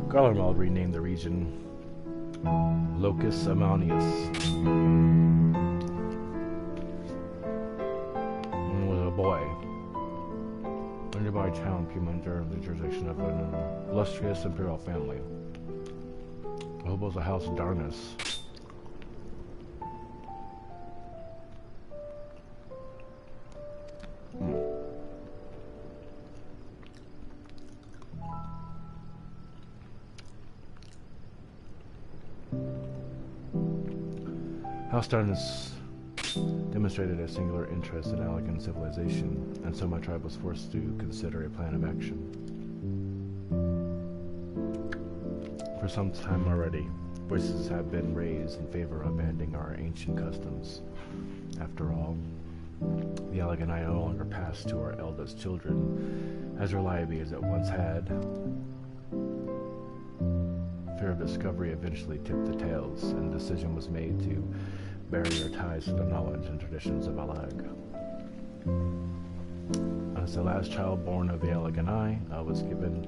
Speaker 1: Garlemald renamed the region Locus Amanius. When he was a boy, a nearby town came under the jurisdiction of an illustrious imperial family. I hope it was the House of Darnus. House Darnus demonstrated a singular interest in Alagan civilization, and so my tribe was forced to consider a plan of action. For some time already, voices have been raised in favor of abandoning our ancient customs. After all, the Alaganai no longer pass to our eldest children as reliably as it once had. Fear of discovery eventually tipped the tails, and a decision was made to bury our ties to the knowledge and traditions of Alag. As the last child born of the Alaganai, I was given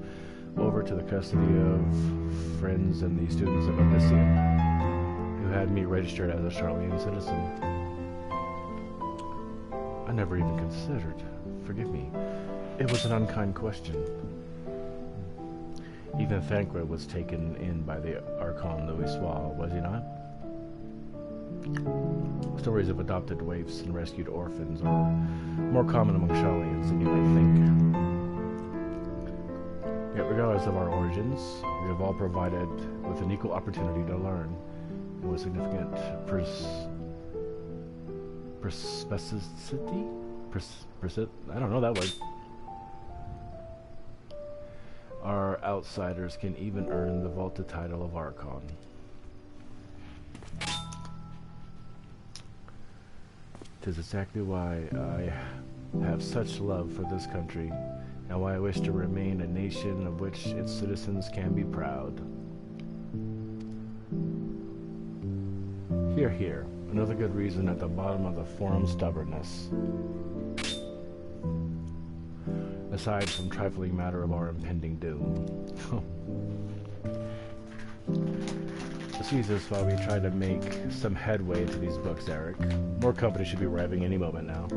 Speaker 1: over to the custody of friends and the students of Elysium, who had me registered as a Sharlayan citizen. I never even considered. Forgive me. It was an unkind question. Even Thancred was taken in by the Archon Louisoix, was he not? Stories of adopted waifs and rescued orphans are more common among Sharlayans than you might think. Yet regardless of our origins, we have all provided with an equal opportunity to learn, and with significant perspicacity? I don't know that word. Our outsiders can even earn the vaulted title of Archon. Tis exactly why I have such love for this country, and why I wish to remain a nation of which its citizens can be proud. Hear, hear. Another good reason at the bottom of the forum's stubbornness. Aside from trifling matter of our impending doom. Excuse us while we try to make some headway to these books, Eric. More company should be arriving any moment now.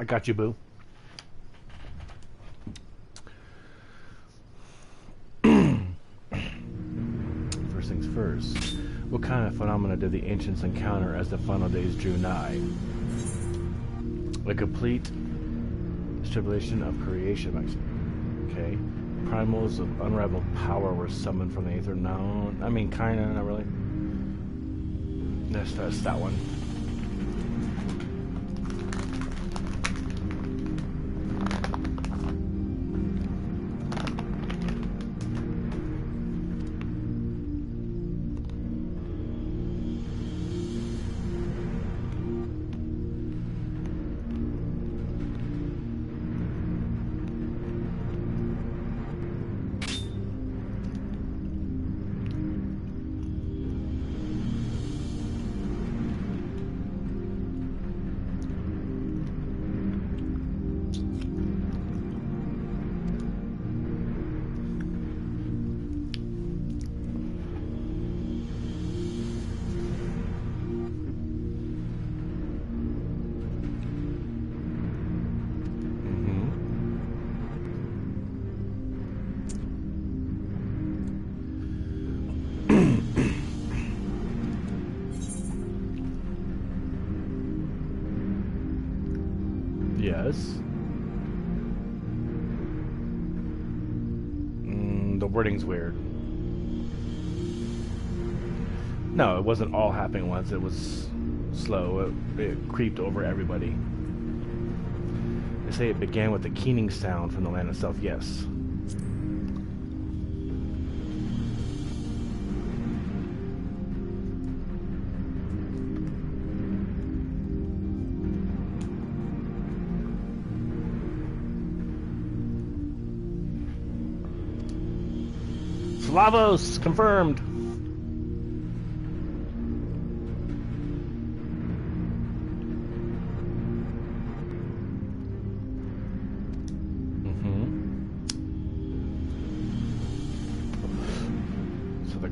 Speaker 1: I got you, boo. First things first. What kind of phenomena did the ancients encounter as the final days drew nigh? A complete distribution of creation. Okay. Primals of unrivaled power were summoned from the aether. No, I mean, kinda, not really. That's that one. Yes. The wording's weird. No, it wasn't all happening at once. It was slow. It creeped over everybody. They say it began with the keening sound from the land itself. Yes. Slavos, confirmed.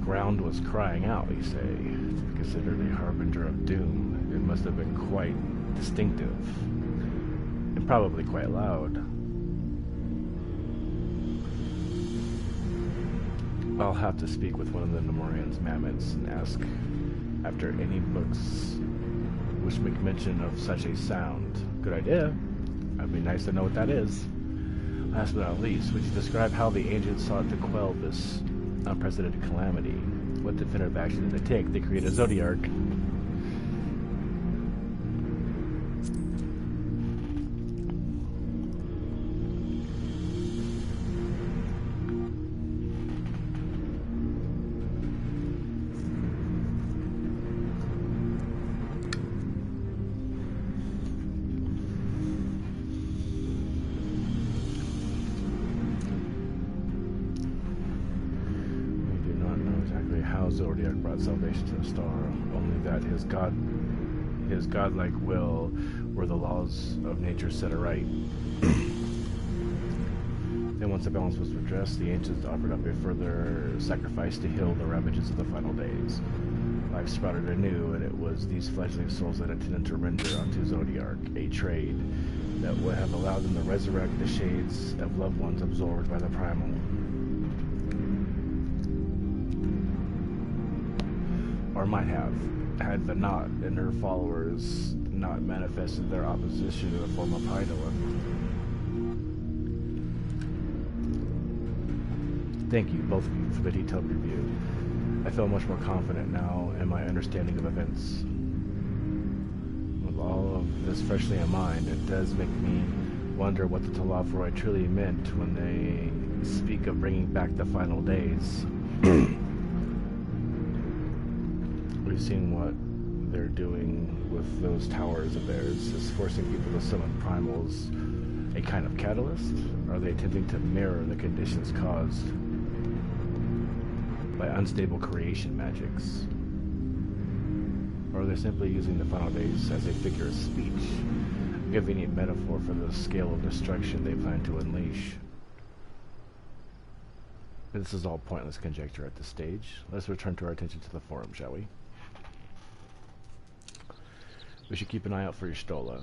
Speaker 1: ground was crying out, you say. Considered a harbinger of doom, it must have been quite distinctive, and probably quite loud. I'll have to speak with one of the Nemorian's mammoths and ask after any books which make mention of such a sound. Good idea. It'd be nice to know what that is. Last but not least, would you describe how the ancients sought to quell this unprecedented calamity? What definitive action did they take? They created a Zodiark. Zodiac brought salvation to the star, only that his godlike will were the laws of nature set aright. Then once the balance was redressed, the ancients offered up a further sacrifice to heal the ravages of the final days. Life sprouted anew, and it was these fledgling souls that intended to render unto Zodiark a trade that would have allowed them to resurrect the shades of loved ones absorbed by the primal. Or might have, had the Knot and her followers not manifested their opposition in the form of Hydaelyn. Thank you, both of you, for the detailed review. I feel much more confident now in my understanding of events. With all of this freshly in mind, it does make me wonder what the Telophoroi truly meant when they speak of bringing back the final days. We've seen what they're doing with those towers of theirs. Is forcing people to summon primals a kind of catalyst? Are they attempting to mirror the conditions caused by unstable creation magics? Or are they simply using the final days as a figure of speech, a convenient metaphor for the scale of destruction they plan to unleash? But this is all pointless conjecture at this stage. Let's return to our attention to the forum, shall we? We should keep an eye out for Y'shtola,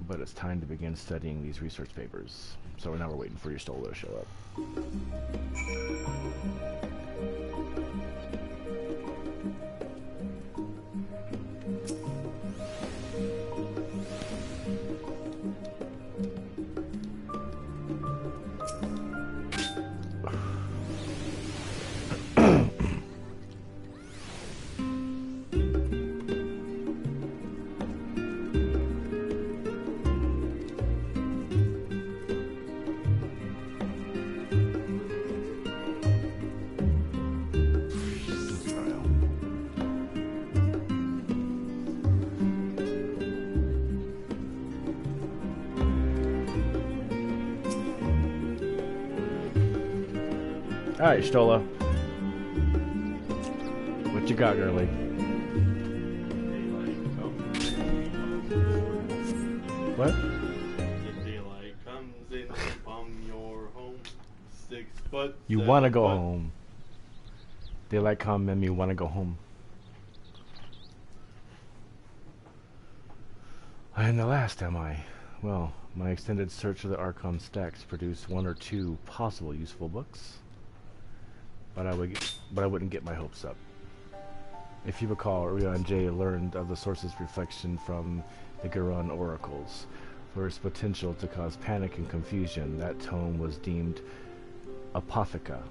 Speaker 1: but it's time to begin studying these research papers. So now we're waiting for Y'shtola to show up. Alright, Y'shtola. What you got, girly? What?
Speaker 16: Daylight comes in from your home. 6 foot.
Speaker 1: You wanna go home. Daylight come and you wanna go home. I am the last, am I? Well, my extended search of the Archon stacks produced 1 or 2 possible useful books. But I wouldn't get my hopes up. If you recall, Urian J learned of the source's reflection from the Gurun oracles. For its potential to cause panic and confusion, that tome was deemed apocrypha.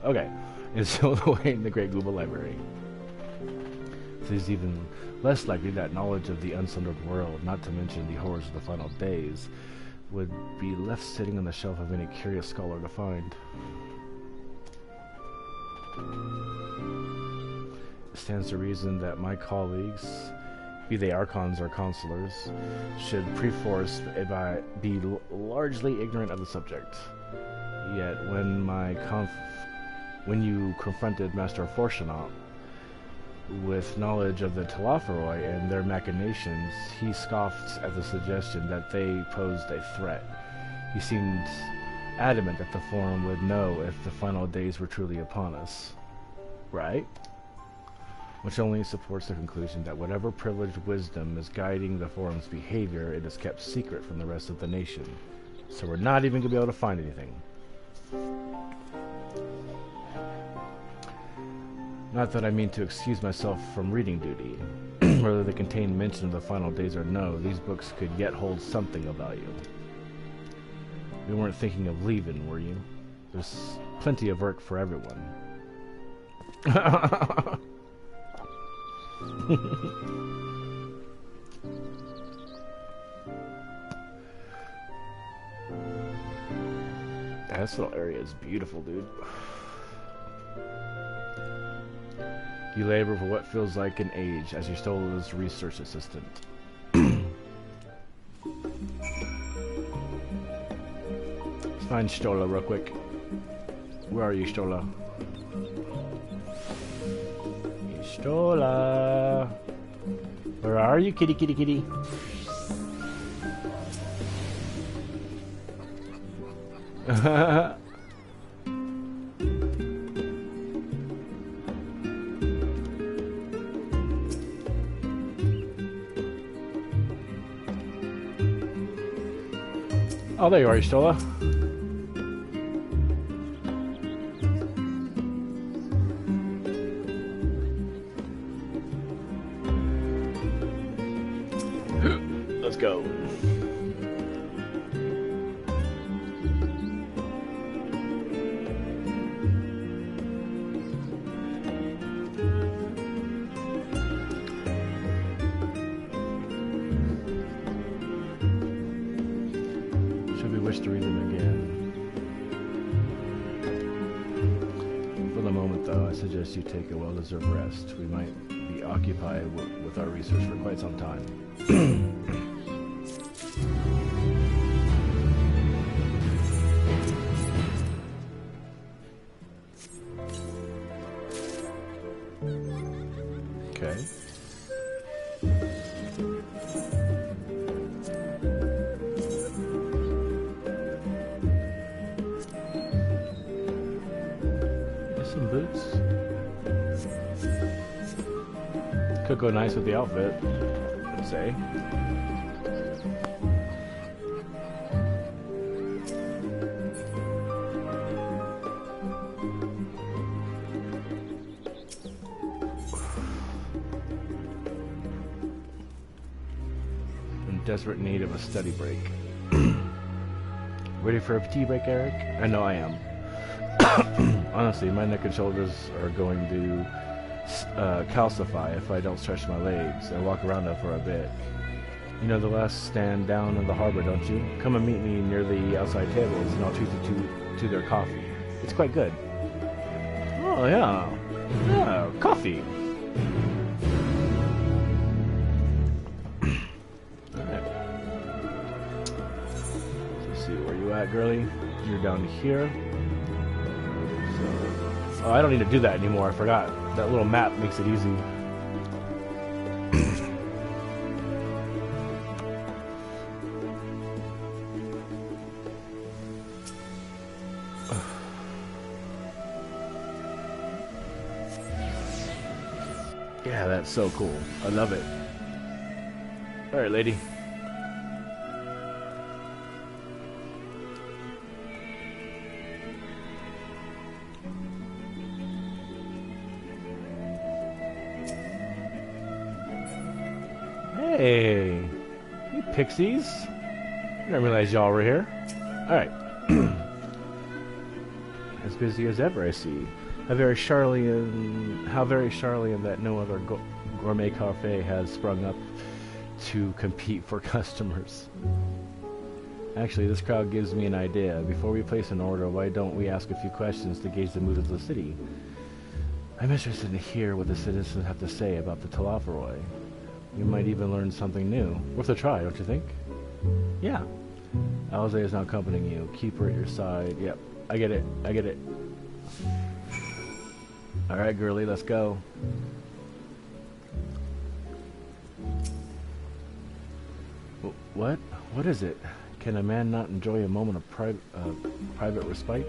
Speaker 1: Okay, it's sealed away in the Great Gooba Library. It is even less likely that knowledge of the unsundered world, not to mention the horrors of the final days, would be left sitting on the shelf of any curious scholar to find. It stands to reason that my colleagues, be they archons or consulars, should perforce be largely ignorant of the subject. Yet when you confronted Master Fortunato, with knowledge of the Telophoroi and their machinations, he scoffed at the suggestion that they posed a threat. He seemed adamant that the Forum would know if the final days were truly upon us. Right? Which only supports the conclusion that whatever privileged wisdom is guiding the Forum's behavior, it is kept secret from the rest of the nation. So we're not even going to be able to find anything. Not that I mean to excuse myself from reading duty. Whether they contain mention of the final days or no, these books could yet hold something of value. You weren't thinking of leaving, were you? There's plenty of work for everyone. This little area is beautiful, dude. You labor for what feels like an age as your Stola's research assistant. Let's find Stola real quick. Where are you, Stola? Stola! Where are you, kitty, kitty, kitty? Oh, there you are, Stola. Let's go. Should we wish to read them again? For the moment, though, I suggest you take a well-deserved rest. We might be occupied with our research for quite some time. Okay. There's some boots. Could go nice with the outfit, I'd say. In desperate need of a study break. Ready for a tea break, Eric? I know I am. Honestly, my neck and shoulders are going to calcify if I don't stretch my legs and walk around them for a bit. You know the last stand down in the harbor, don't you? Come and meet me near the outside tables and I'll treat you to their coffee. It's quite good. Oh, yeah. Yeah, coffee. Alright. Let's see, where you at, girlie? You're down here. So, oh, I don't need to do that anymore. I forgot. That little map makes it easy. Yeah, that's so cool. I love it. Alright, lady. Hey, you pixies. I didn't realize y'all were here. Alright. As busy as ever, I see. How very Charlian that no other gourmet cafe has sprung up to compete for customers. Actually, this crowd gives me an idea. Before we place an order, why don't we ask a few questions to gauge the mood of the city? I'm interested to hear what the citizens have to say about the Telophoroi. You might even learn something new. Worth a try, don't you think? Yeah. Alisaie is now accompanying you. Keep her at your side. Yep. I get it. I get it. Alright, girlie, let's go. What? What is it? Can a man not enjoy a moment of private respite?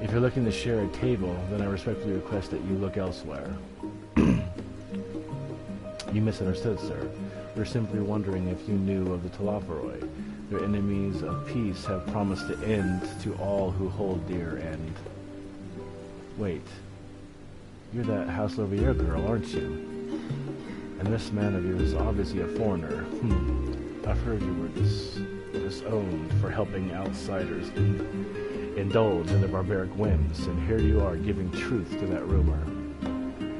Speaker 1: If you're looking to share a table, then I respectfully request that you look elsewhere. You misunderstood, sir. We're simply wondering if you knew of the Talafaroi. Their enemies of peace have promised to end to all who hold dear and... Wait. You're that House Lovier girl, aren't you? And this man of yours is obviously a foreigner. I've heard you were disowned for helping outsiders indulge in their barbaric whims, and here you are giving truth to that rumor.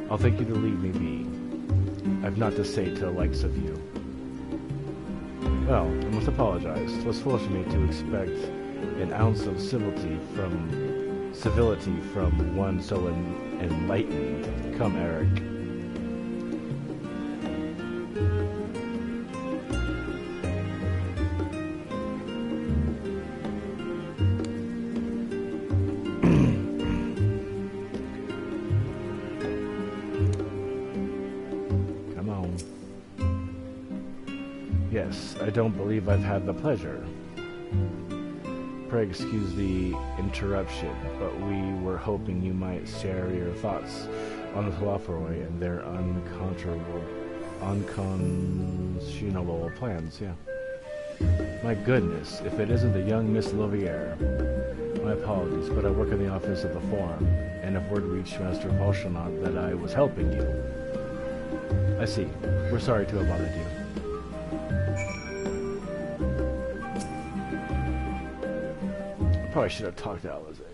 Speaker 1: I'll thank you to leave me be. I've not to say to the likes of you. Well, I must apologize. 'Twas foolish of me to expect an ounce of civility from one so enlightened. Come, Eric. Yes, I don't believe I've had the pleasure. Pray excuse the interruption, but we were hoping you might share your thoughts on the Talafaroi and their unconscionable plans, yeah. My goodness, if it isn't the young Miss Lovier. My apologies, but I work in the office of the Forum, and if word reached Master Paulchenot that I was helping you. I see. We're sorry to have bothered you. Probably should have talked to Alizé.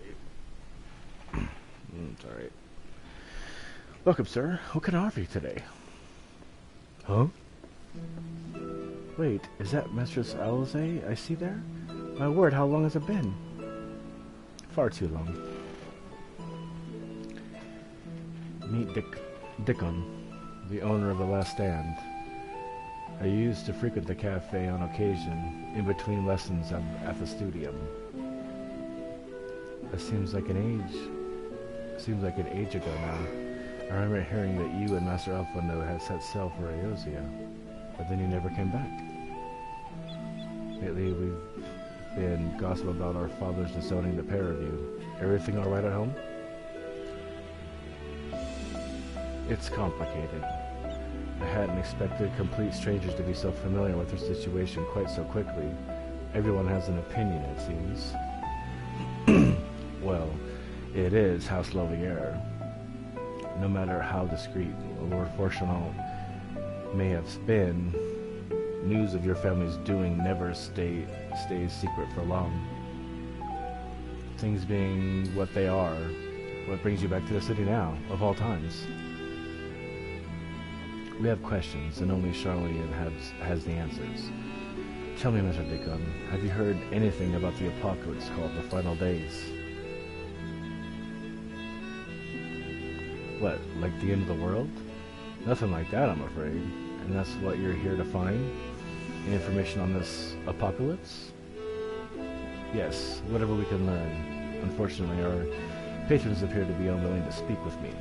Speaker 1: It's alright. Welcome, sir. What can I offer you today? Huh? Wait, is that Mistress Alizé I see there? My word, how long has it been? Far too long. Meet Dickon, the owner of the Last Stand. I used to frequent the cafe on occasion, in between lessons at the studium. It seems like an age ago now. I remember hearing that you and Master Elfando had set sail for Eosia, but then you never came back. Lately, we've been gossiping about our fathers disowning the pair of you. Everything all right at home? It's complicated. I hadn't expected complete strangers to be so familiar with their situation quite so quickly. Everyone has an opinion, it seems. Well, it is House Lovier. No matter how discreet Lord Fortunal may have been, news of your family's doing never stays secret for long. Things being what they are, what brings you back to the city now, of all times? We have questions, and only Charlene has the answers. Tell me, Mr. Dickon, have you heard anything about the apocalypse called the Final Days? What, like the end of the world? Nothing like that, I'm afraid. And that's what you're here to find? Information on this apocalypse? Yes, whatever we can learn. Unfortunately, our patrons appear to be unwilling to speak with me.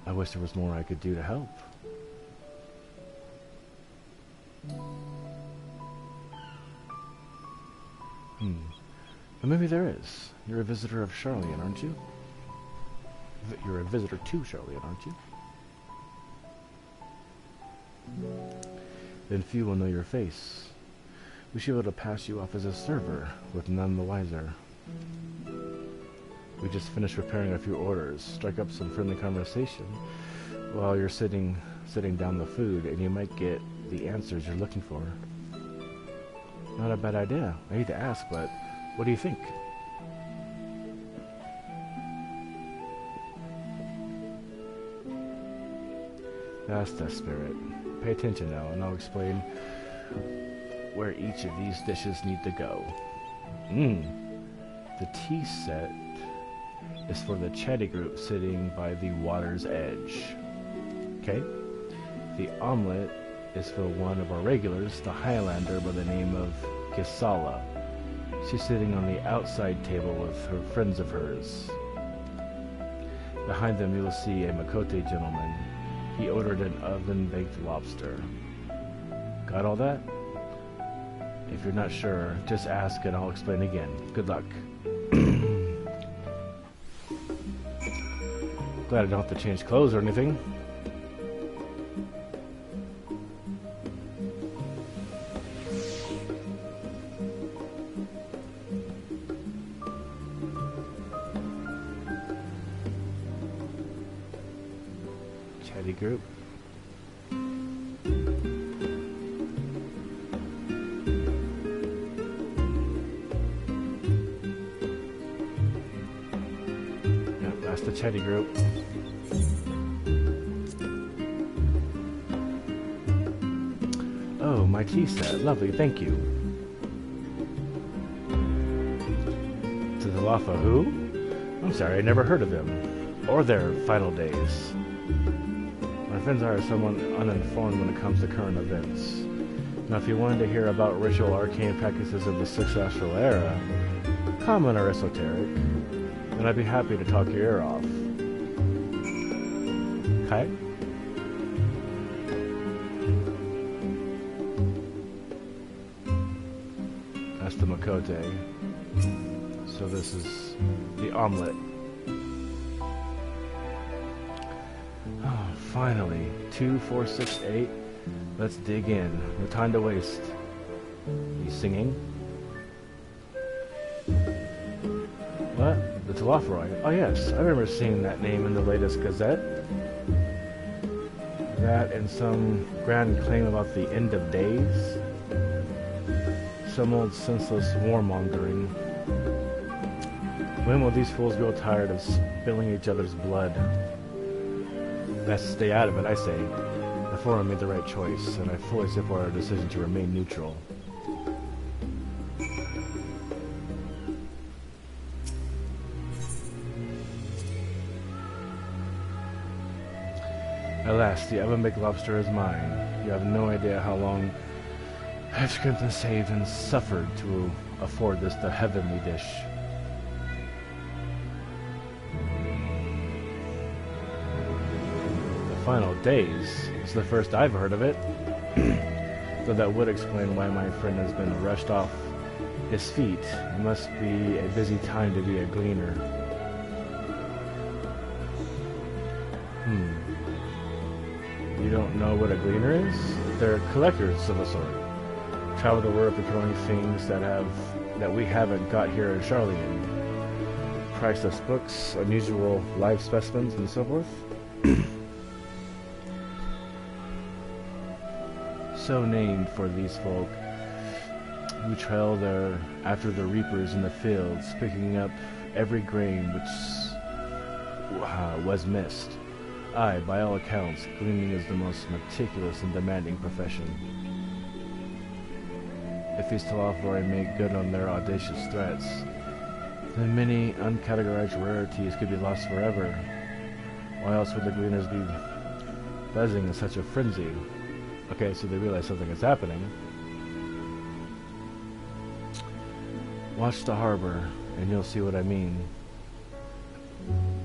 Speaker 1: I wish there was more I could do to help. But maybe there is. You're a visitor of Charlene, aren't you? You're a visitor to Charlene, aren't you? Then few will know your face. We should be able to pass you off as a server, with none the wiser. We just finished preparing a few orders. Strike up some friendly conversation while you're sitting down the food, and you might get the answers you're looking for. Not a bad idea. I hate to ask, but what do you think? That's the spirit. Pay attention now, and I'll explain where each of these dishes need to go. The tea set is for the chatty group sitting by the water's edge. Okay? The omelet is for one of our regulars, the Highlander by the name of Gisala. She's sitting on the outside table with her friends of hers. Behind them you'll see a Makote gentleman. He ordered an oven-baked lobster. Got all that? If you're not sure, just ask and I'll explain again. Good luck. Glad I don't have to change clothes or anything. Chatty group. The chatty group. Oh, my tea set. Lovely, thank you. To the Talofa who? I'm sorry, I never heard of them. Or their final days. My friends are somewhat uninformed when it comes to current events. Now, if you wanted to hear about ritual arcane practices of the Sixth Astral Era, common or esoteric, then I'd be happy to talk your ear off. Okay? That's the Makote. So this is the omelet. Oh, finally. 2, 4, 6, 8. Let's dig in. No time to waste. He's singing. What? The Telophoroi? Oh yes, I remember seeing that name in the latest Gazette. That and some grand claim about the end of days. Some old senseless warmongering. When will these fools grow tired of spilling each other's blood? Best stay out of it, I say. The Forum made the right choice, and I fully support our decision to remain neutral. Alas, the oven baked lobster is mine. You have no idea how long I've scrimped and saved and suffered to afford this the heavenly dish. The final days is the first I've heard of it. Though that would explain why my friend has been rushed off his feet. It must be a busy time to be a gleaner. You don't know what a gleaner is? They're collectors of a sort. Travel the world procuring things that we haven't got here in Sharlayan. Priceless books, unusual live specimens, and so forth. So named for these folk who trail after the reapers in the fields, picking up every grain which was missed. Aye, by all accounts, gleaning is the most meticulous and demanding profession. If these Telophoroi make good on their audacious threats, then many uncategorized rarities could be lost forever. Why else would the gleaners be buzzing in such a frenzy? Okay, so they realize something is happening. Watch the harbor, and you'll see what I mean.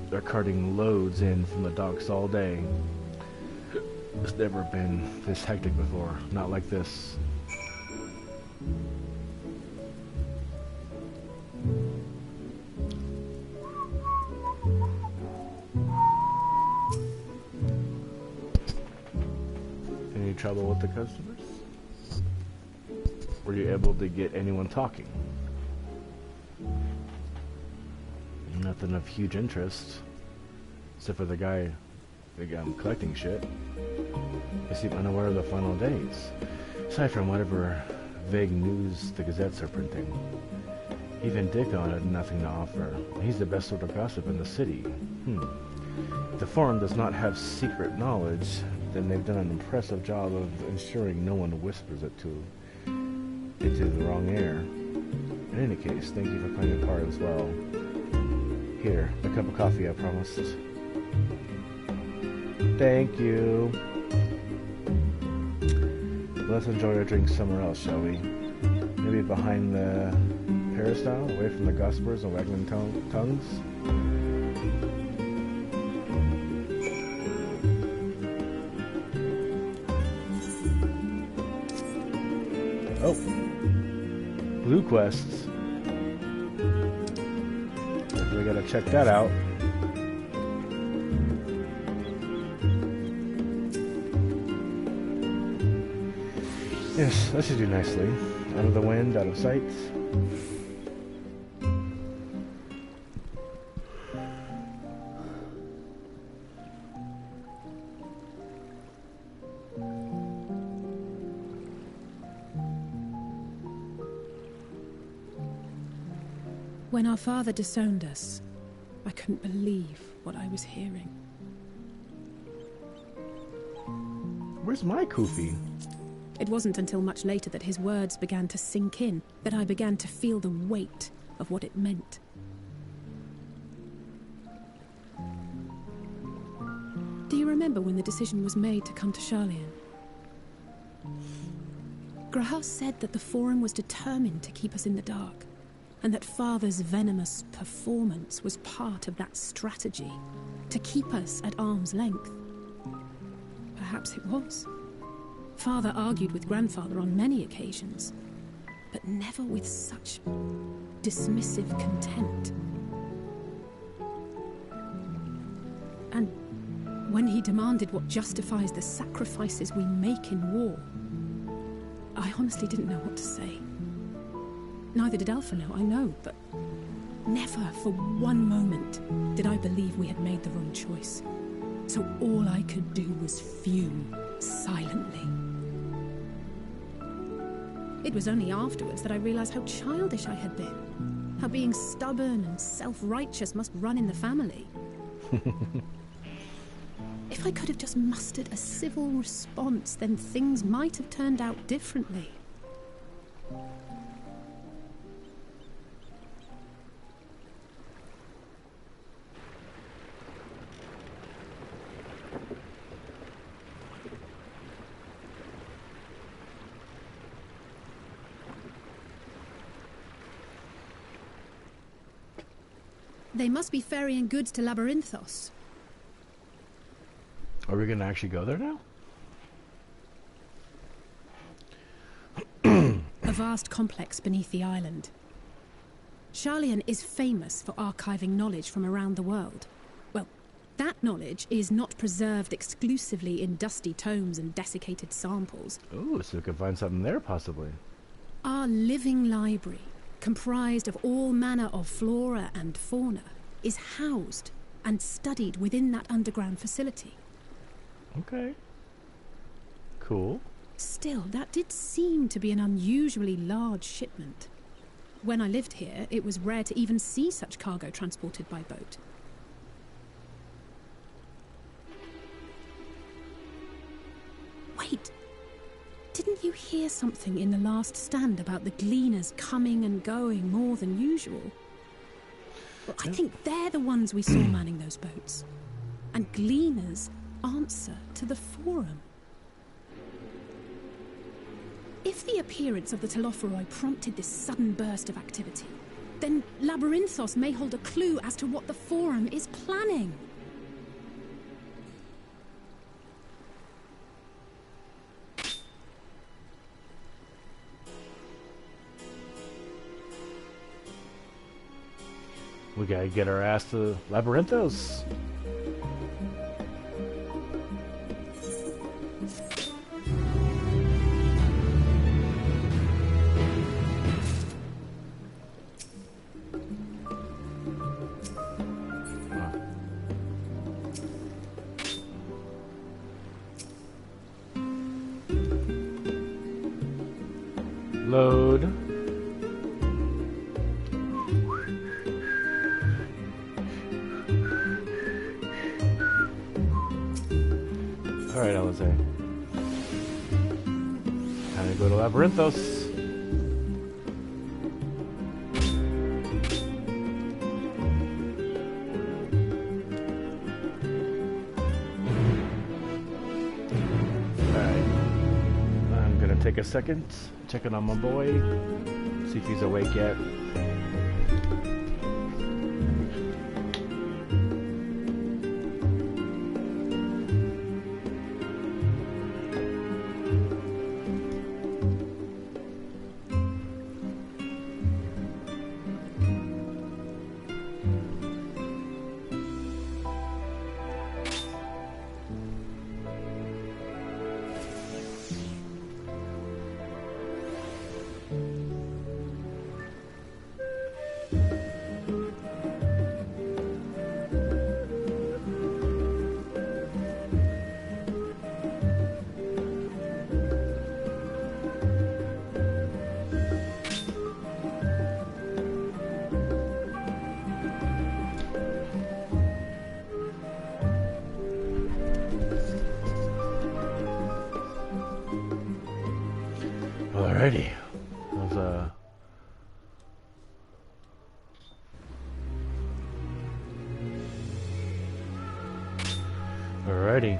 Speaker 1: They're carting loads in from the docks all day. It's never been this hectic before. Not like this. Any trouble with the customers? Were you able to get anyone talking? Nothing of huge interest, except for the guy collecting shit. They seem unaware of the final days, aside from whatever vague news the gazettes are printing. Even Dickon had nothing to offer. He's the best sort of gossip in the city. If the Forum does not have secret knowledge, then they've done an impressive job of ensuring no one whispers it into the wrong ear. In any case, thank you for playing a part as well. Here, a cup of coffee I promised. Thank you. Let's enjoy our drinks somewhere else, shall we? Maybe behind the peristyle, away from the gossipers and waggling tongues? Oh. Blue quests. We gotta check that out. Yes, that should do nicely. Out of the wind, out of sight.
Speaker 6: When our father disowned us, I couldn't believe what I was hearing.
Speaker 1: Where's my Kufi?
Speaker 6: It wasn't until much later that his words began to sink in, that I began to feel the weight of what it meant. Do you remember when the decision was made to come to Sharlayan? Graham said that the Forum was determined to keep us in the dark, and that Father's venomous performance was part of that strategy, to keep us at arm's length. Perhaps it was. Father argued with Grandfather on many occasions, but never with such dismissive contempt. And when he demanded what justifies the sacrifices we make in war, I honestly didn't know what to say. Neither did Alpha know, I know, but never for one moment did I believe we had made the wrong choice. So all I could do was fume silently. It was only afterwards that I realized how childish I had been, how being stubborn and self-righteous must run in the family. If I could have just mustered a civil response, then things might have turned out differently. They must be ferrying goods to Labyrinthos.
Speaker 1: Are we gonna actually go there now?
Speaker 6: A vast complex beneath the island. Sharlayan is famous for archiving knowledge from around the world. Well, that knowledge is not preserved exclusively in dusty tomes and desiccated samples.
Speaker 1: Oh, so we could find something there, possibly.
Speaker 6: Our living library, comprised of all manner of flora and fauna, is housed and studied within that underground facility.
Speaker 1: Okay. Cool.
Speaker 6: Still, that did seem to be an unusually large shipment. When I lived here, it was rare to even see such cargo transported by boat. Wait! Didn't you hear something in the last stand about the Gleaners coming and going more than usual? Well, I think they're the ones we saw manning those boats. And Gleaners answer to the Forum. If the appearance of the Telophoroi prompted this sudden burst of activity, then Labyrinthos may hold a clue as to what the Forum is planning.
Speaker 1: We gotta get our ass to Labyrinthos. Load. Alright, Alice. Time to go to Labyrinthos. Alright. I'm gonna take a second, check in on my boy, see if he's awake yet. Alrighty. That was Alrighty.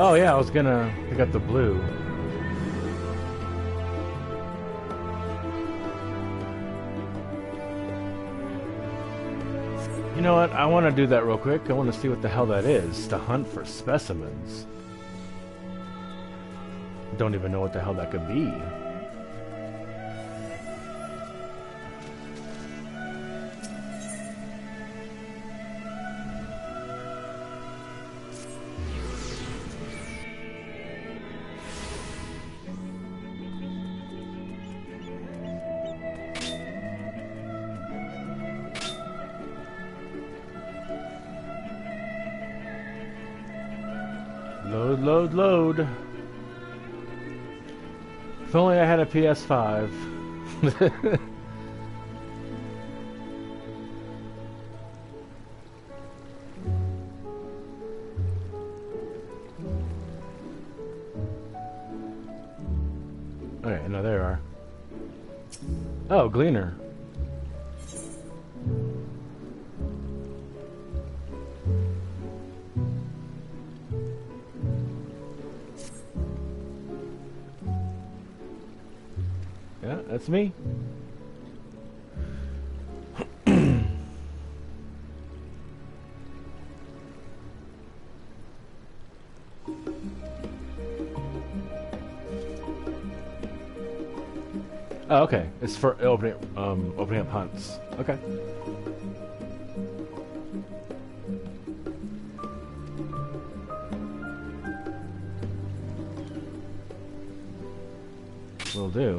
Speaker 1: Oh yeah, I was gonna pick up the blue. You know what? I want to do that real quick. I want to see what the hell that is. To hunt for specimens. Don't even know what the hell that could be. Load, load, load. If only I had a PS5. Okay, no, there you are. Oh, Gleaner. Yeah, that's me. Oh, okay. It's for opening up hunts. Okay. Will do.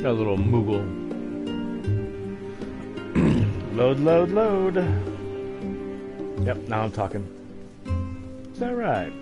Speaker 1: Got a little Moogle. Load, load, load. Yep, now I'm talking. Is that right?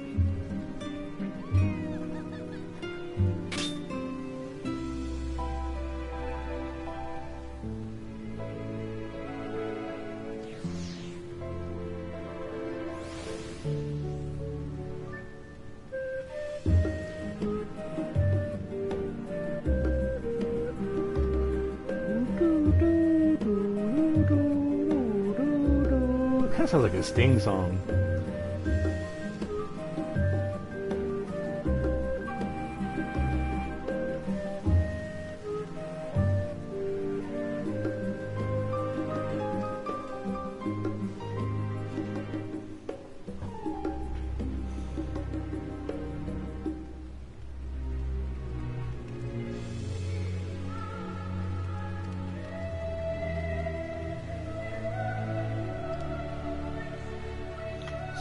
Speaker 1: That sounds like a Sting song.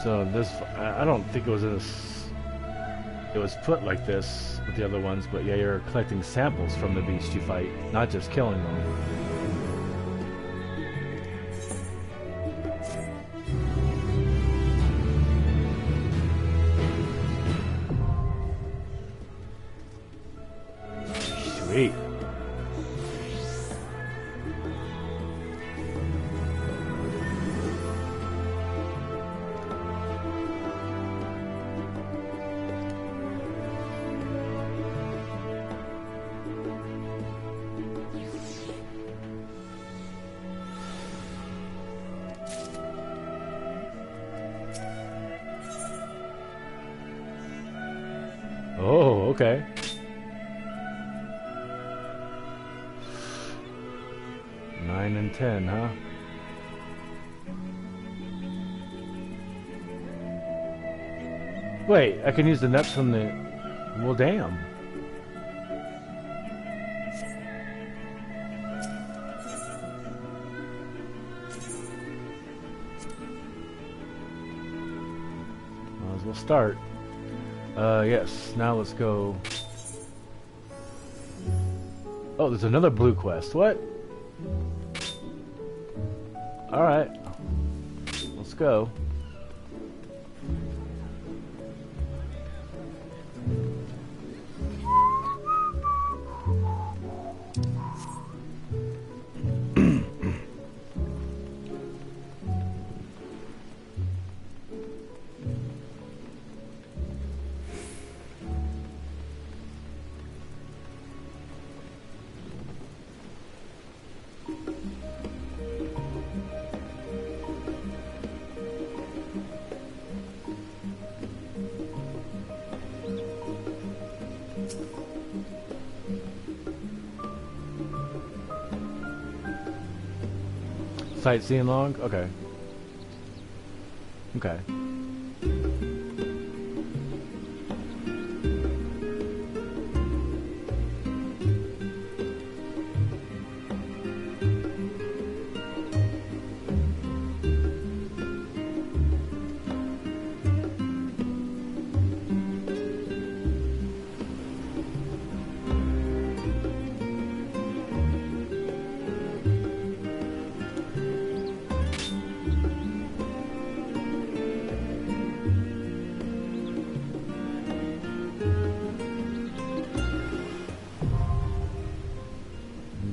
Speaker 1: So this, I don't think it was in this, it was put like this with the other ones, but yeah, you're collecting samples from the beast you fight, not just killing them. Sweet. Oh, okay. Nine and 10, huh? Wait, I can use the nuts from the... Well, damn. Might as well start. Yes, now let's go. Oh, there's another blue quest. What? Alright. Let's go. Sightseeing log? Okay. Okay.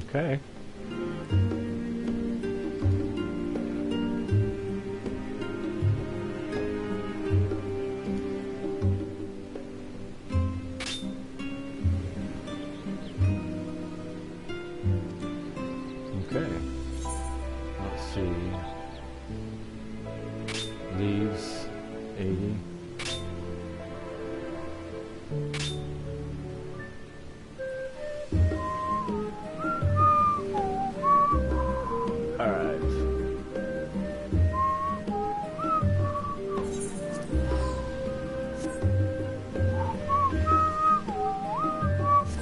Speaker 1: Okay. Okay. Let's see. Leaves 80.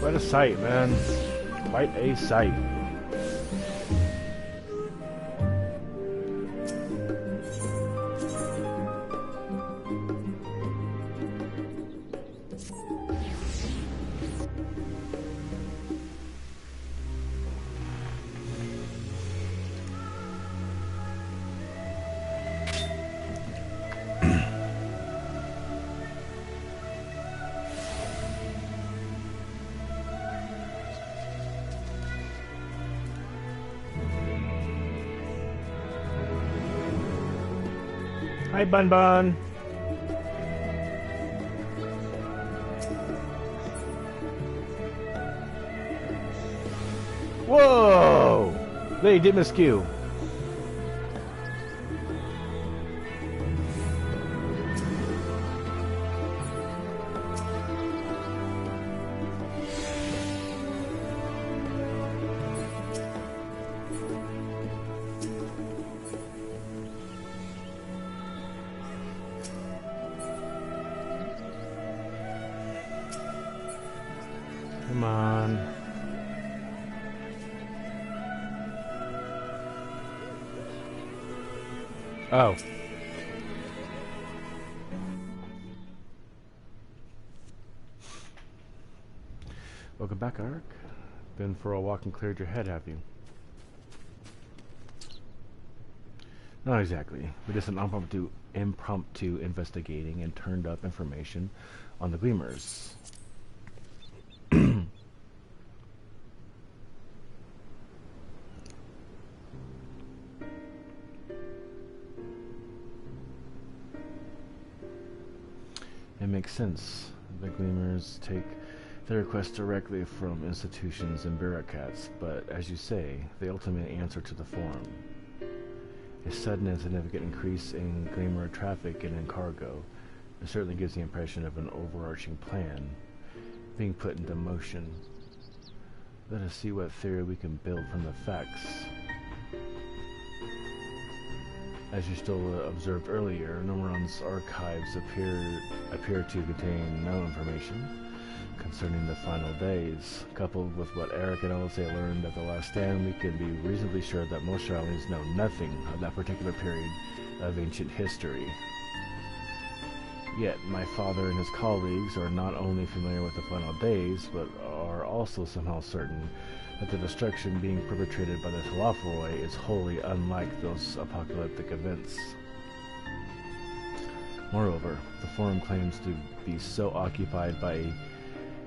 Speaker 1: Quite a sight, man. Quite a sight. Hi, Bun Bun. Whoa! Lady Dimaskew. Come on. Oh. Welcome back, Ark. Been for a walk and cleared your head, have you? Not exactly. We did some impromptu investigating and turned up information on the Gleamers. It makes sense. The Gleamers take their requests directly from institutions and bureaucrats, but as you say, the ultimate answer to the Forum. A sudden and significant increase in Gleamer traffic and in cargo. It certainly gives the impression of an overarching plan, being put into motion. Let us see what theory we can build from the facts. As you still observed earlier, Numeron's archives appear to contain no information concerning the final days. Coupled with what Eric and Elisay learned at the last stand, we can be reasonably sure that most Charlians know nothing of that particular period of ancient history. Yet, my father and his colleagues are not only familiar with the final days, but are also somehow certain that the destruction being perpetrated by the Telophoroi is wholly unlike those apocalyptic events. Moreover, the Forum claims to be so occupied by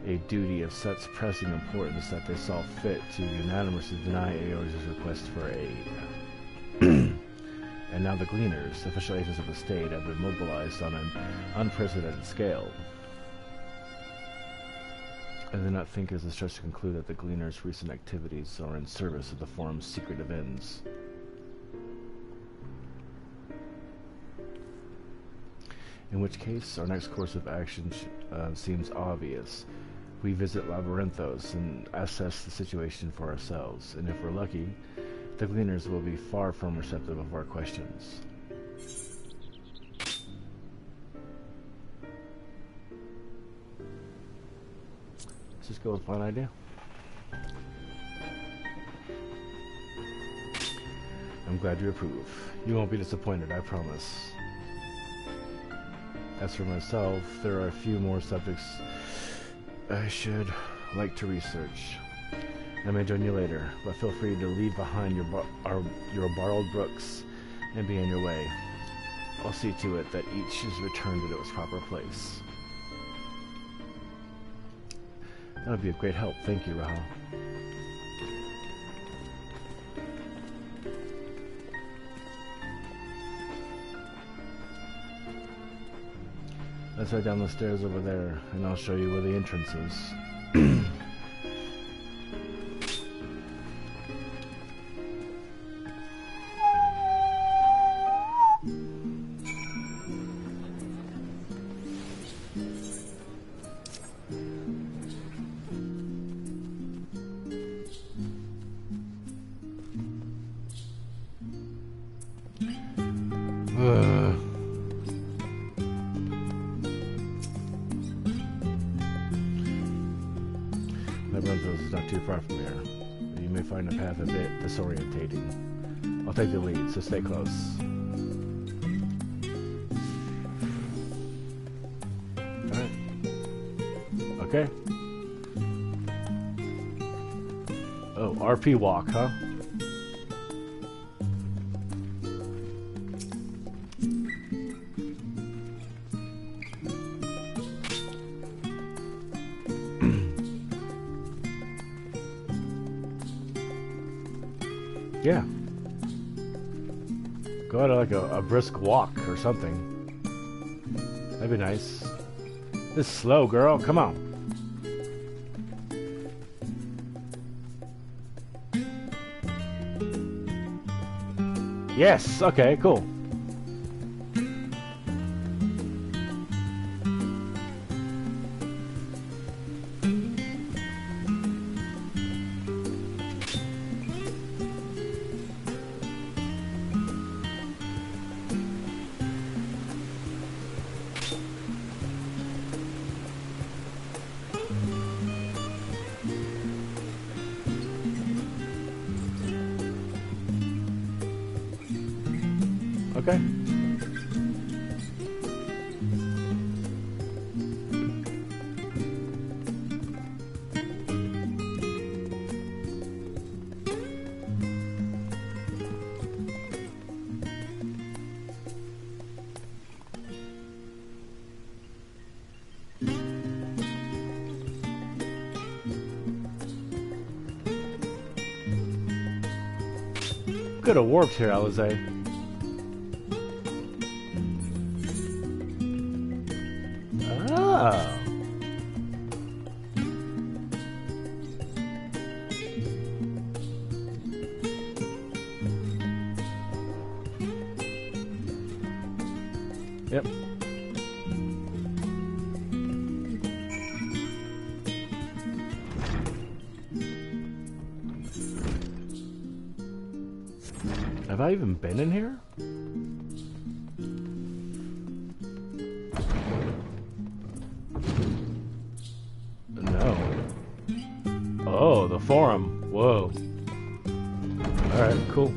Speaker 1: a duty of such pressing importance that they saw fit to unanimously deny Eorze's request for aid. And now the Gleaners, official agents of the state, have been mobilized on an unprecedented scale. I do not think it is a stretch to conclude that the Gleaners' recent activities are in service of the Forum's secretive ends. In which case, our next course of action seems obvious. We visit Labyrinthos and assess the situation for ourselves, and if we're lucky, the Gleaners will be far from receptive of our questions. Let's just go with one idea. I'm glad you approve. You won't be disappointed, I promise. As for myself, there are a few more subjects I should like to research. I may join you later, but feel free to leave behind your borrowed books and be on your way. I'll see to it that each is returned to its proper place. That would be a great help. Thank you, Rahal. Let's head down the stairs over there, and I'll show you where the entrance is. Labyrinthos is not too far from here. You may find the path a bit disorientating. I'll take the lead, so stay close. Alright. Okay. Oh, RP walk, huh? Yeah. Go out like a brisk walk or something. That'd be nice. This is slow, girl. Come on. Yes. Okay, cool. Okay. Could have warped here, Alizé. Oh. Yep. Have I even been in here? No. Oh, the forum. Whoa. Alright, cool.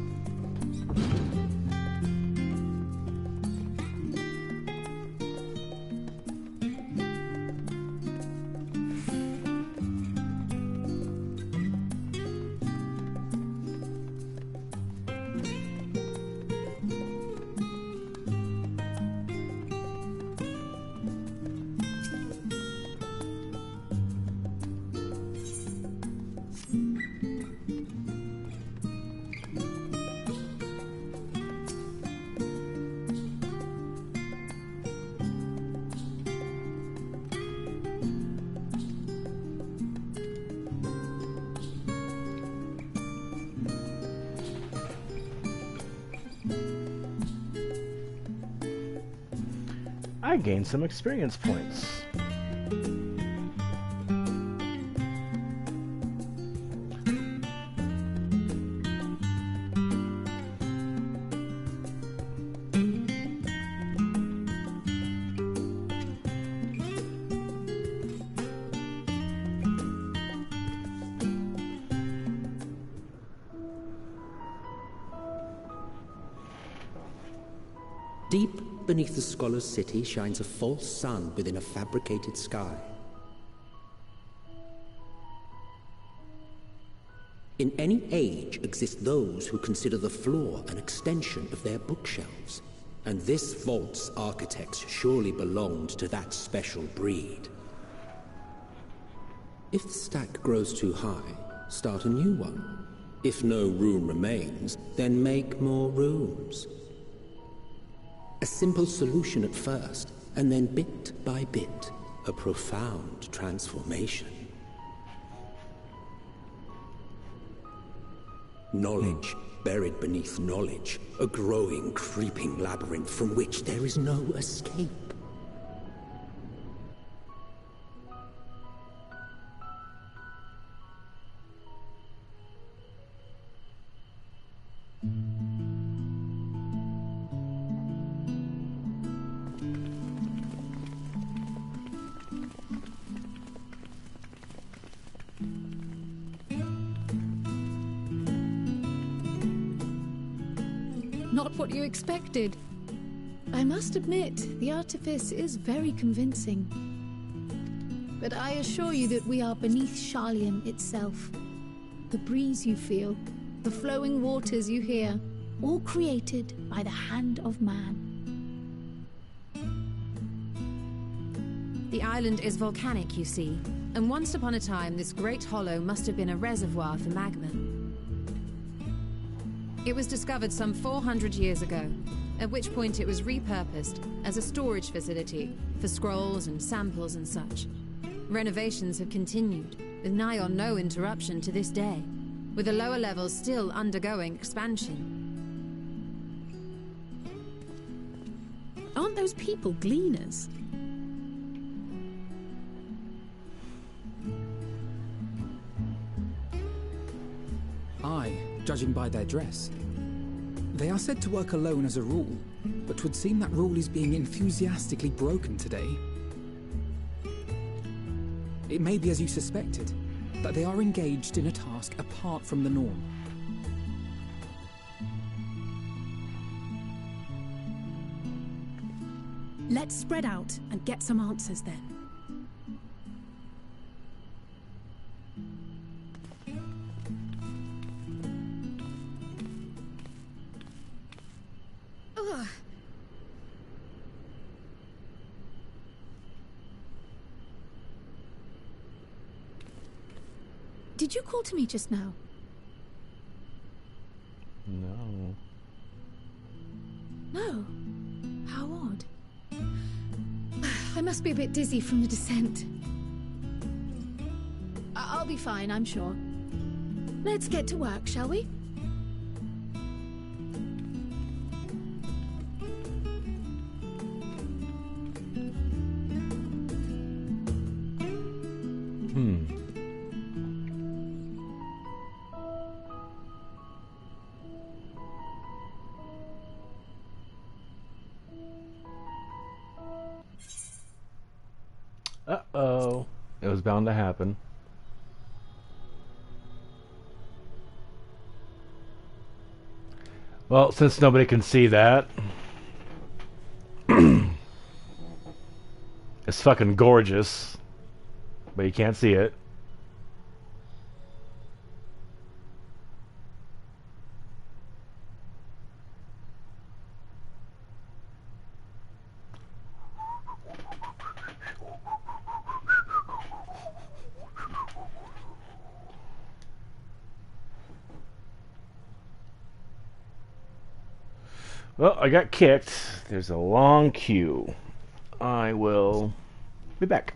Speaker 1: I gained some experience points.
Speaker 13: Deep beneath the scholar's city shines a false sun within a fabricated sky. In any age exist those who consider the floor an extension of their bookshelves, and this vault's architects surely belonged to that special breed. If the stack grows too high, start a new one. If no room remains, then make more rooms. A simple solution at first, and then bit by bit, a profound transformation. Knowledge buried beneath knowledge, a growing, creeping labyrinth from which there is no escape.
Speaker 6: Not what you expected. I must admit, the artifice is very convincing. But I assure you that we are beneath Sharlayan itself. The breeze you feel, the flowing waters you hear, all created by the hand of man.
Speaker 4: The island is volcanic, you see, and once upon a time this great hollow must have been a reservoir for magma. It was discovered some 400 years ago, at which point it was repurposed as a storage facility for scrolls and samples and such. Renovations have continued, with nigh on no interruption to this day, with the lower levels still undergoing expansion.
Speaker 6: Aren't those people gleaners?
Speaker 7: Aye, judging by their dress. They are said to work alone as a rule, but 'twould seem that rule is being enthusiastically broken today. It may be as you suspected, that they are engaged in a task apart from the norm.
Speaker 6: Let's spread out and get some answers then. Ugh. Did you call to me just now?
Speaker 1: No.
Speaker 6: No. How odd. I must be a bit dizzy from the descent. I'll be fine, I'm sure. Let's get to work, shall we?
Speaker 1: Uh-oh. It was bound to happen. Well, since nobody can see that, it's fucking gorgeous, but you can't see it. Well, I got kicked. There's a long queue. I will be back.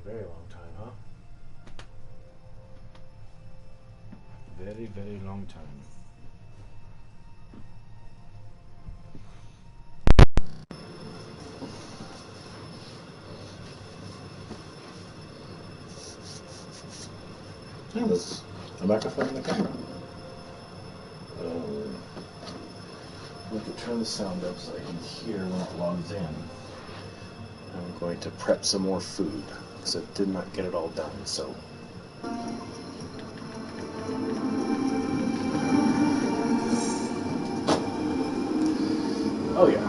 Speaker 1: Very long time, huh? Very, very long time. Yeah, there's a microphone in the camera. We could turn the sound up so I can hear when it logs in. I'm going to prep some more food because I did not get it all done, so. Oh yeah.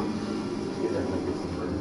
Speaker 1: Yeah, definitely get some food.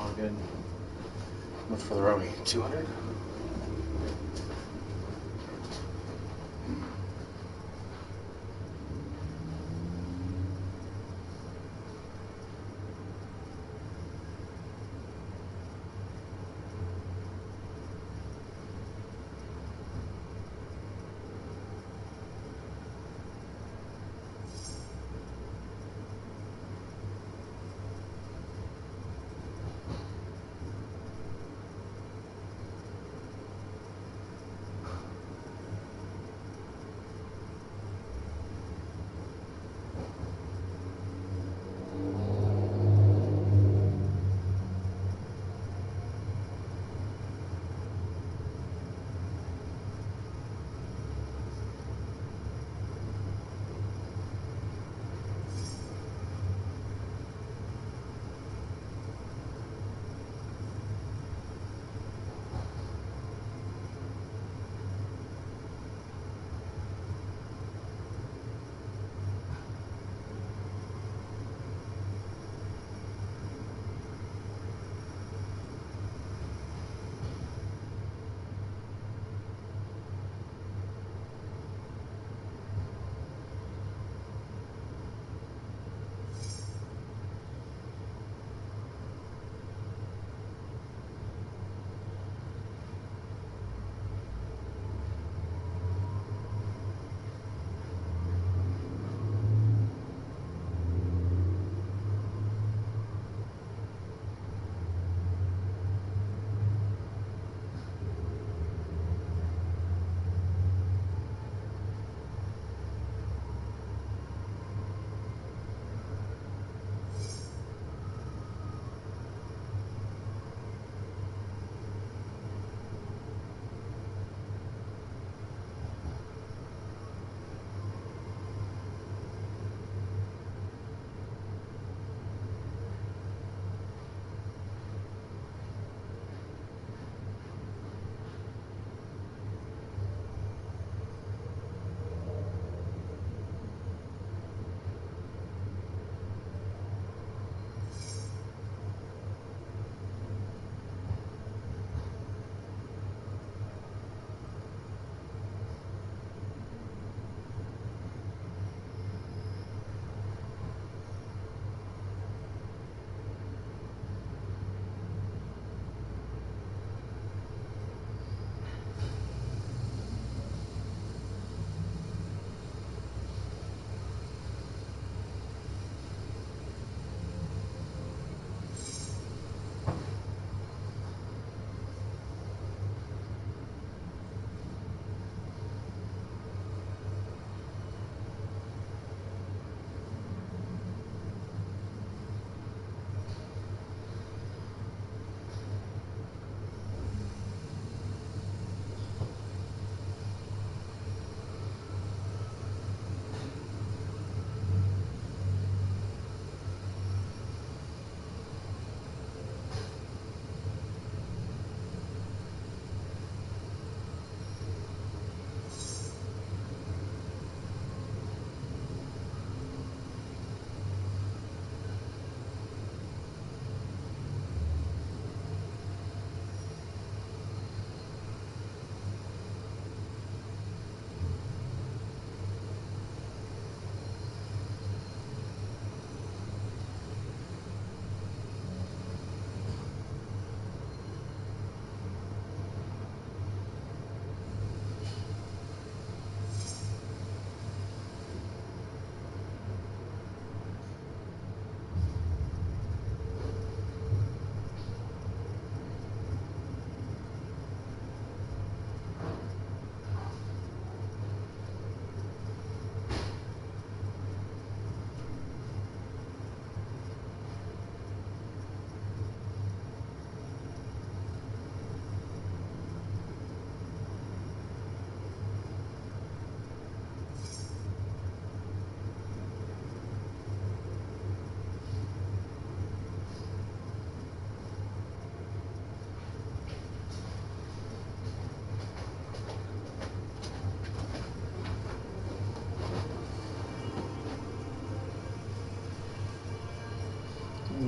Speaker 1: all good. Much for the Romy? 200?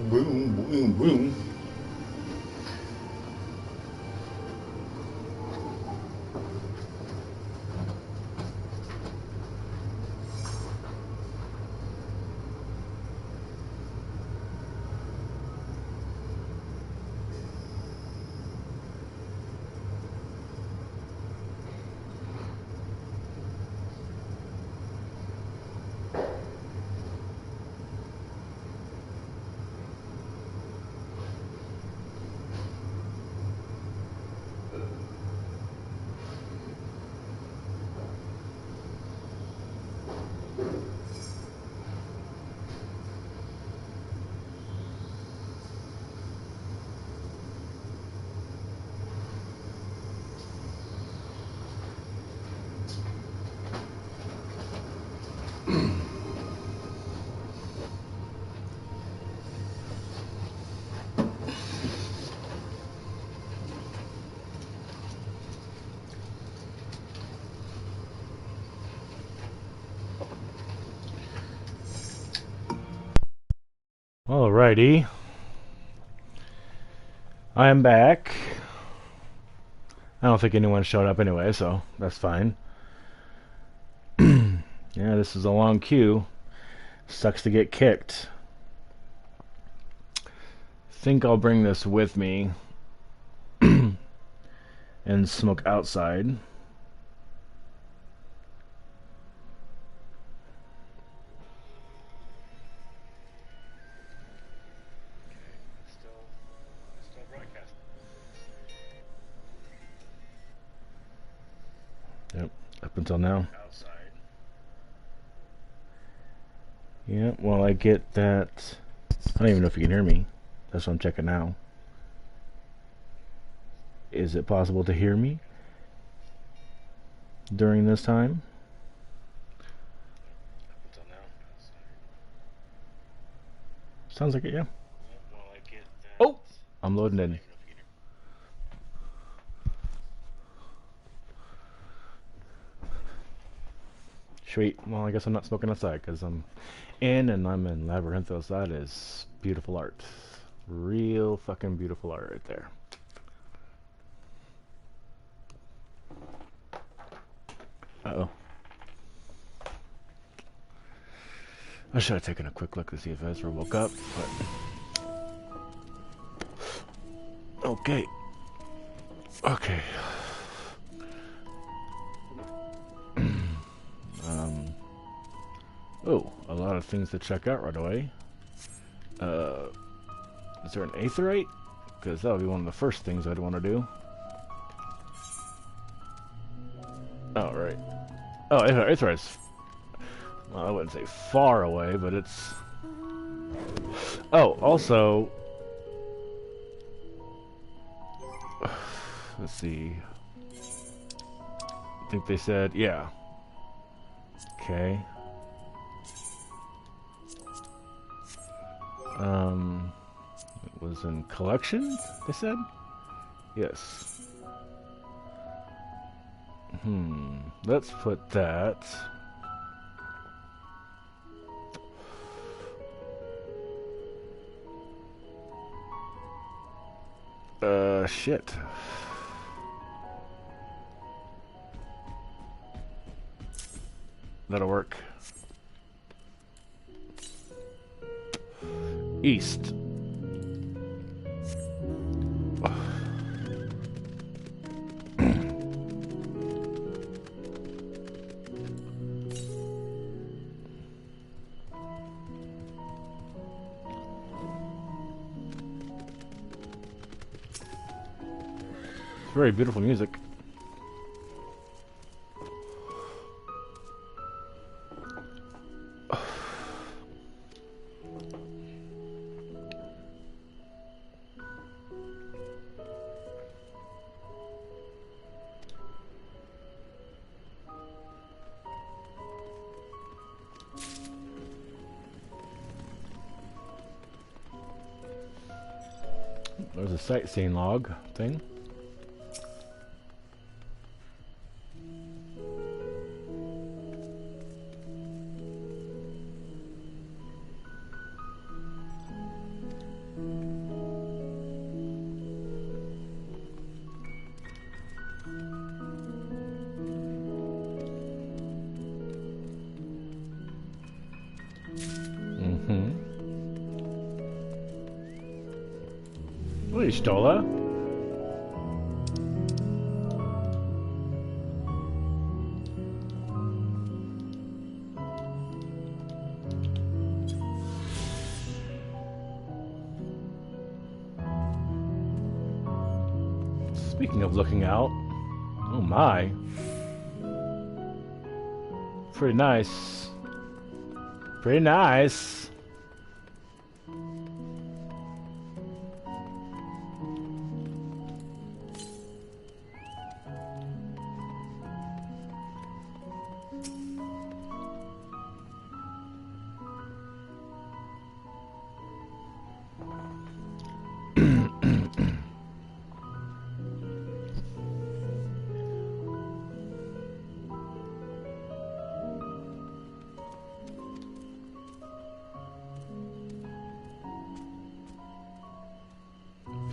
Speaker 1: Boom, boom, boom. Alrighty. I am back. I don't think anyone showed up anyway, so that's fine. Yeah, this is a long queue. Sucks to get kicked. Think I'll bring this with me and smoke outside. Yep, up until now. Yeah, well, I get that. I don't even know if you can hear me. That's what I'm checking now. Is it possible to hear me during this time? Sounds like it, yeah. Oh! I'm loading in. Sweet. Well, I guess I'm not smoking outside because I'm in and I'm in Labyrinthos. That is beautiful art. Real fucking beautiful art right there. Uh-oh. I should have taken a quick look to see if Ezra woke up, but... Okay. Okay. Oh, a lot of things to check out right away. Is there an aetheryte? Because that would be one of the first things I'd want to do. Oh, right. Oh, aetheryte's... Well, I wouldn't say far away, but it's... Oh, also... Let's see... I think they said... Yeah. Okay. It was in collections, they said? Yes. Let's put that... Shit. That'll work. East. Very beautiful music. There's a sightseeing log thing. Stola. Speaking of looking out, oh my. Pretty nice. Pretty nice.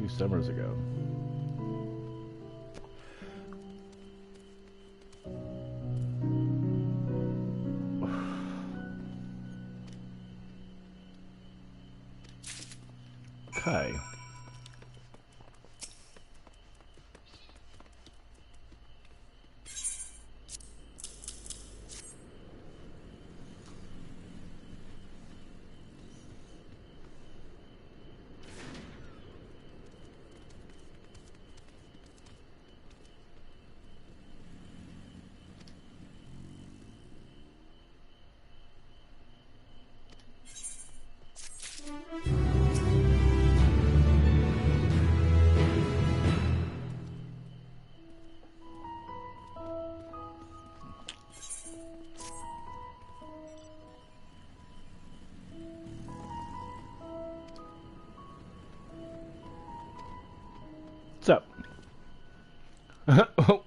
Speaker 1: few summers ago. Okay. What's up? Oh.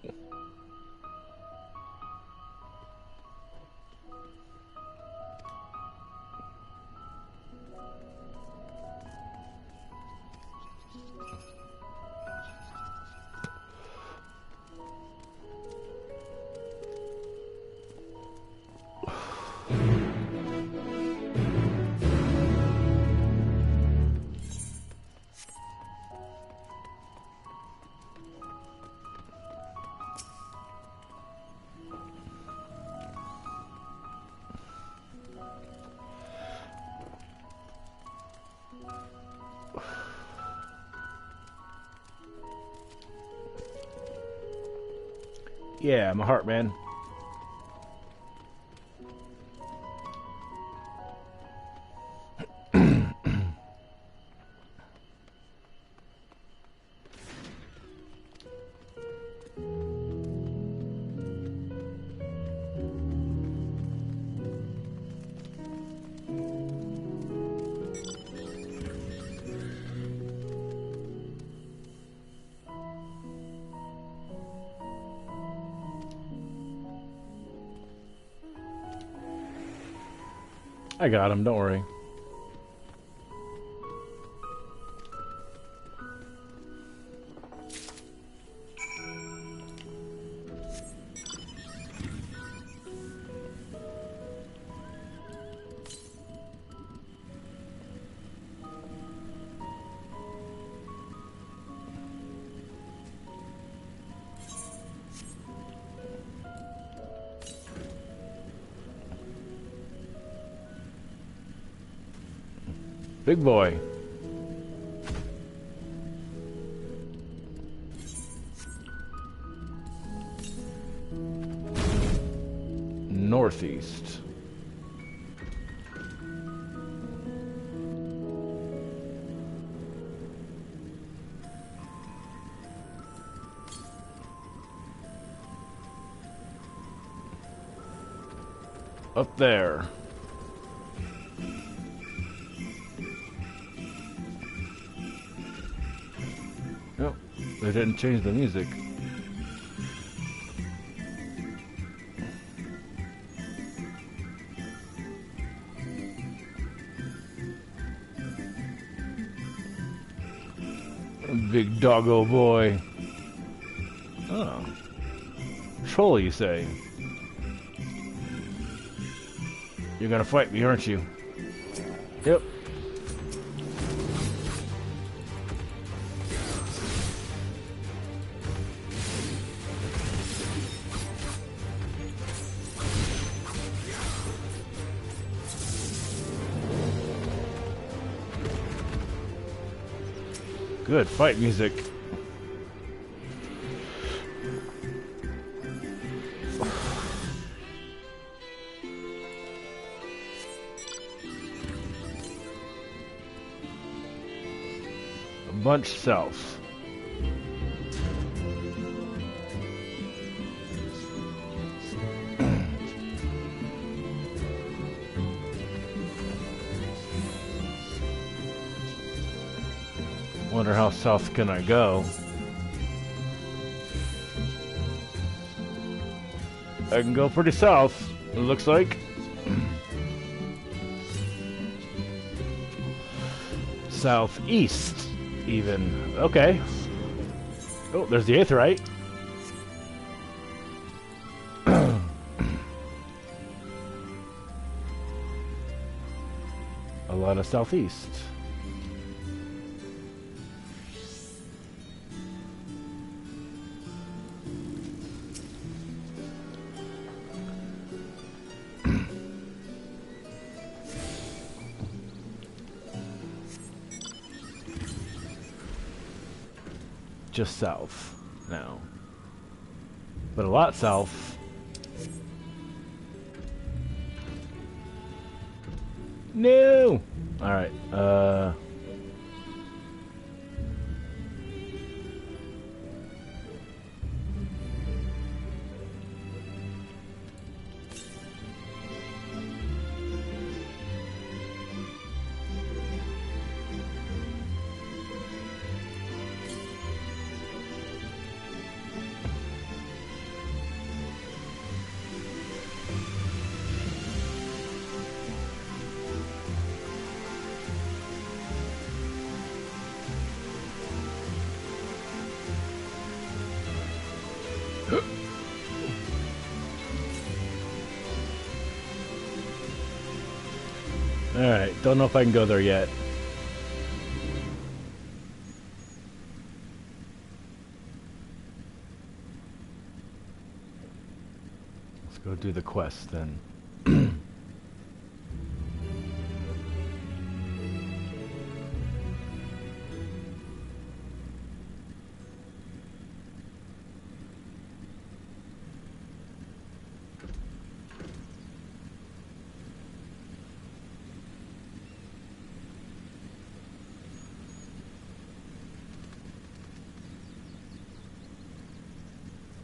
Speaker 1: Yeah, my heart, man. I got him, don't worry. Big boy. Northeast. Up there. Nope, they didn't change the music. Big doggo boy. Oh. Troll, you say? You're gonna fight me, aren't you? Yep. Good fight music. A bunch south. Wonder how south can I go? I can go pretty south, it looks like. Southeast. even. Okay. Oh, there's the Aetheryte. A lot of southeast. Just south now, but a lot south. No. All right. Alright, don't know if I can go there yet. Let's go do the quest then.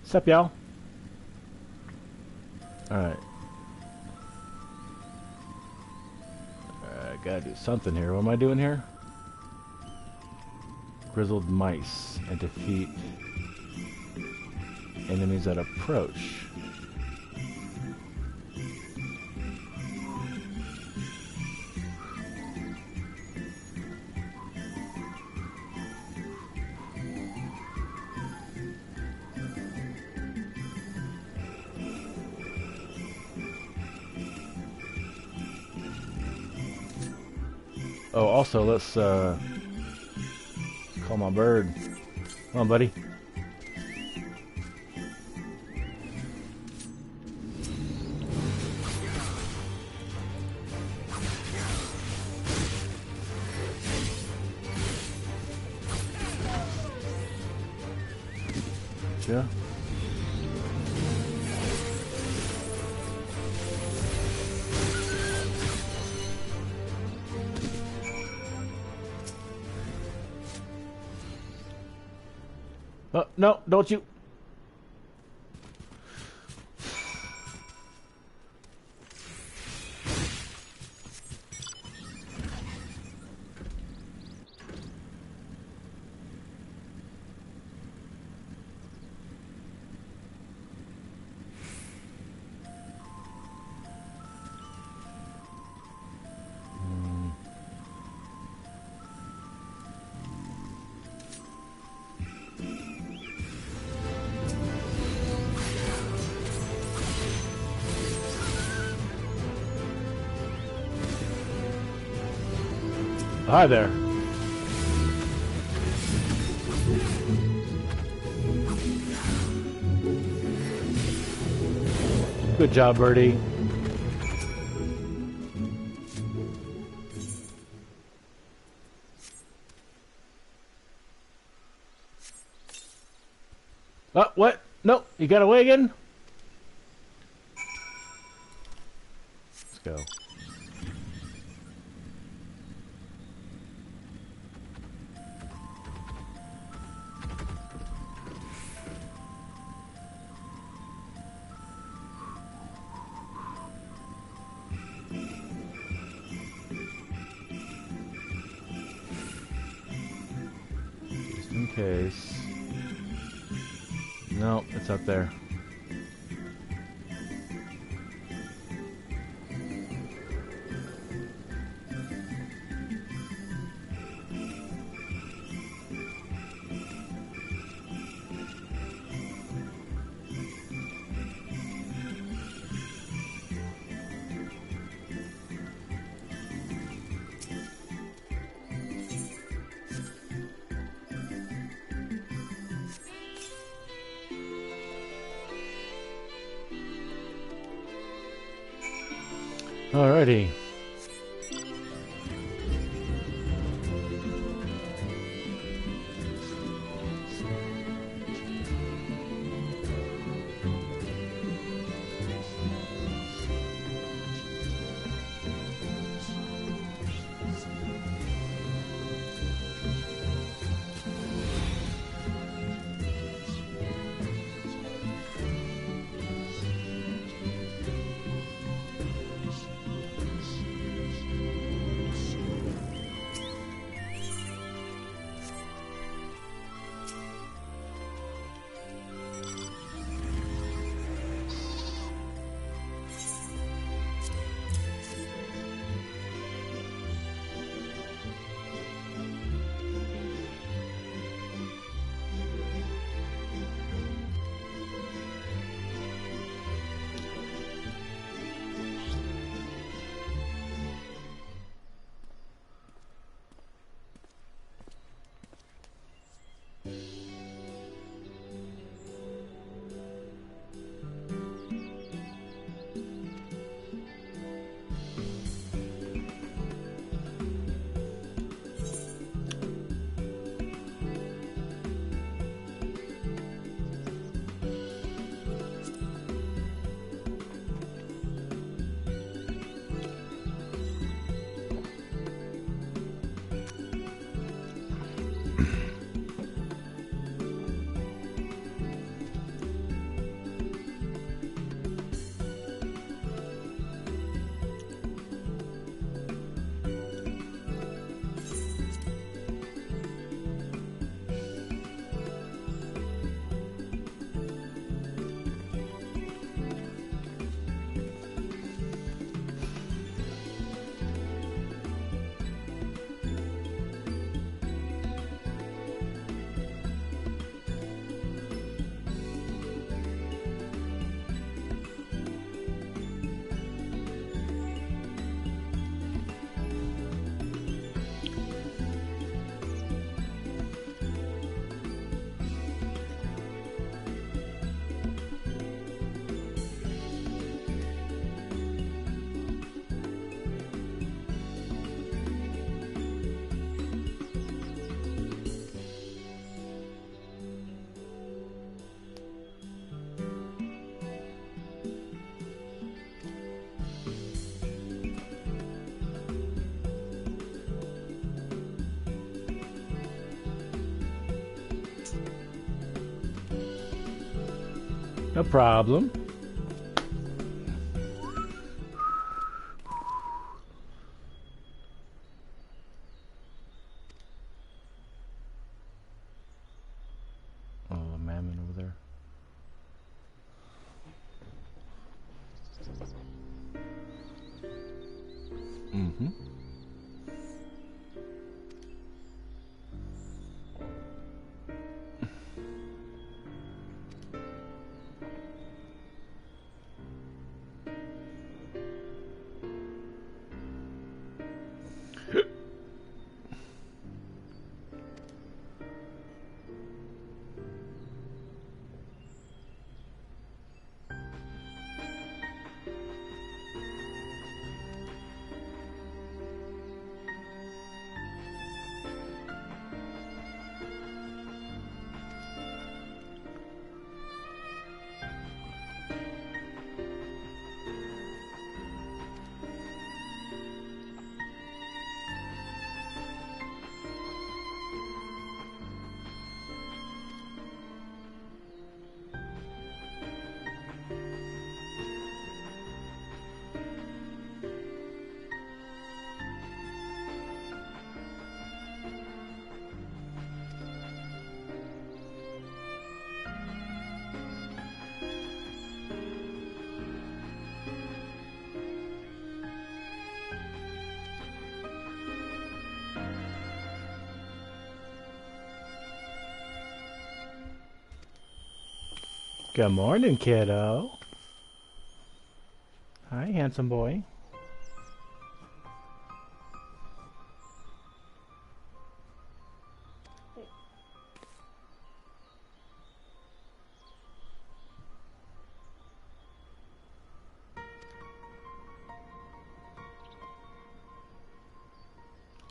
Speaker 1: Sup, y'all? Alright. I gotta do something here. What am I doing here? Grizzled mice and defeat enemies that approach. Oh, also, let's call my bird. Come on, buddy. Yeah. Oh, no, don't you. Hi there. Good job, Birdie. Oh, what? No, you got away again? Let's go. In case. No, it's up there. Alrighty. No problem. Oh, a mammon over there. Mm-hmm. Good morning, kiddo. Hi, handsome boy.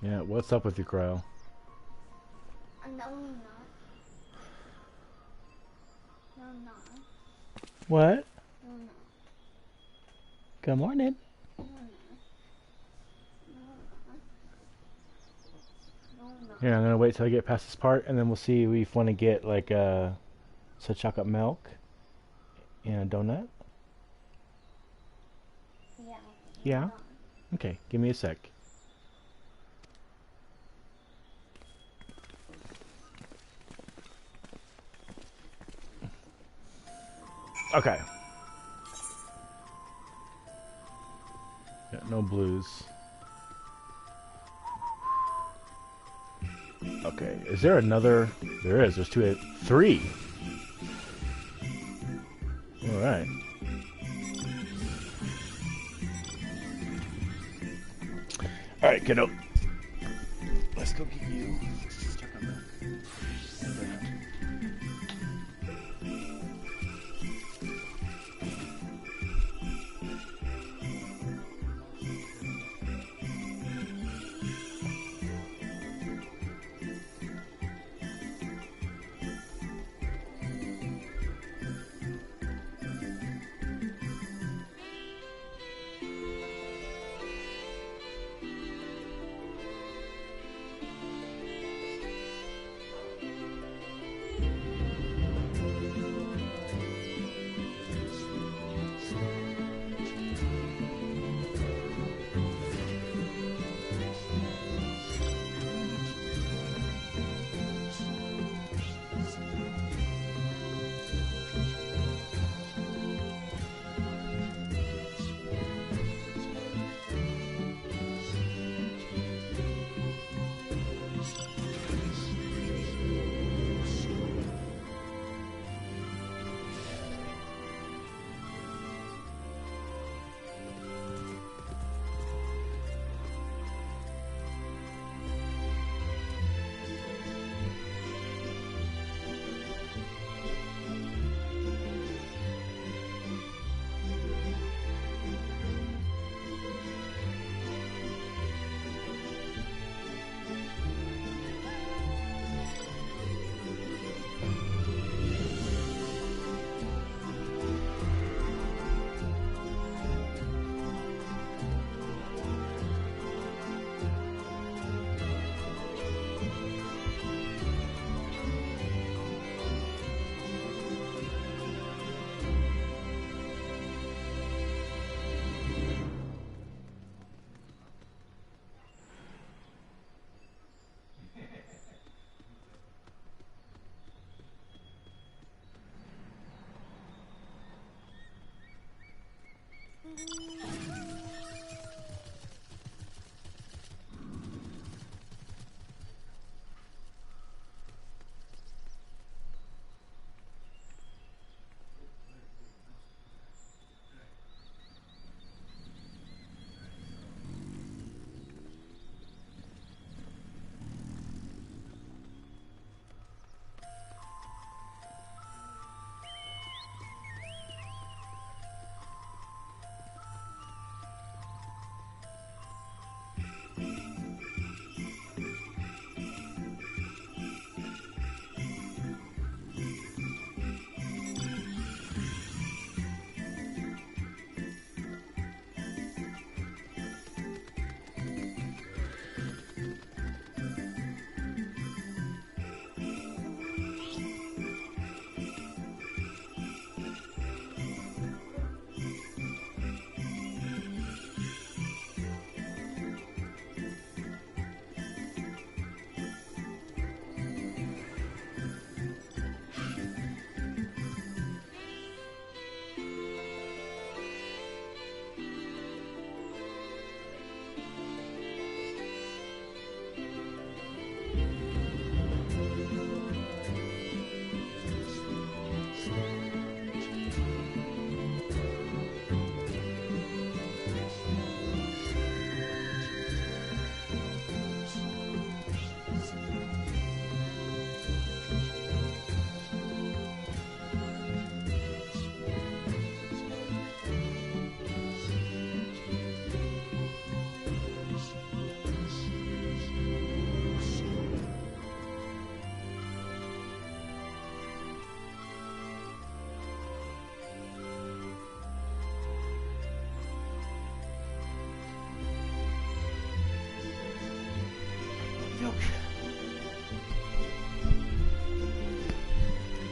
Speaker 1: Yeah, what's up with you, Crow?
Speaker 10: No, I'm not. No, I'm not.
Speaker 1: What?
Speaker 10: No, I'm not.
Speaker 1: Good morning.
Speaker 10: No, I'm not. No, I'm not.
Speaker 1: Here, I'm gonna wait till I get past this part, and then we'll see if we want to get like some chocolate milk and a donut.
Speaker 10: Yeah.
Speaker 1: Yeah. Okay, give me a sec. Okay. Got no blues. Okay, is there another? There is. There's three. All right. All right, kiddo. Let's go get you. Chocolate milk.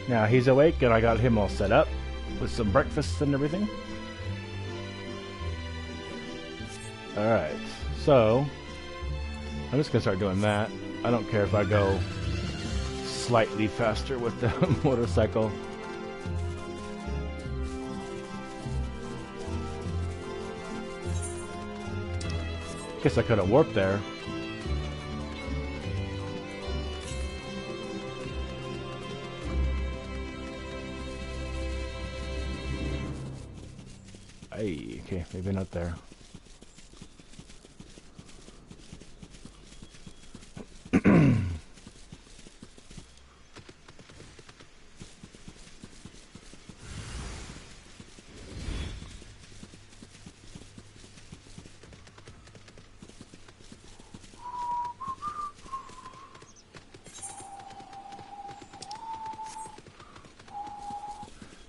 Speaker 1: Now he's awake, and I got him all set up with some breakfast and everything. Alright, so I'm just gonna start doing that. I don't care if I go slightly faster with the motorcycle. Guess I could have warped there. Hey, okay, maybe not there.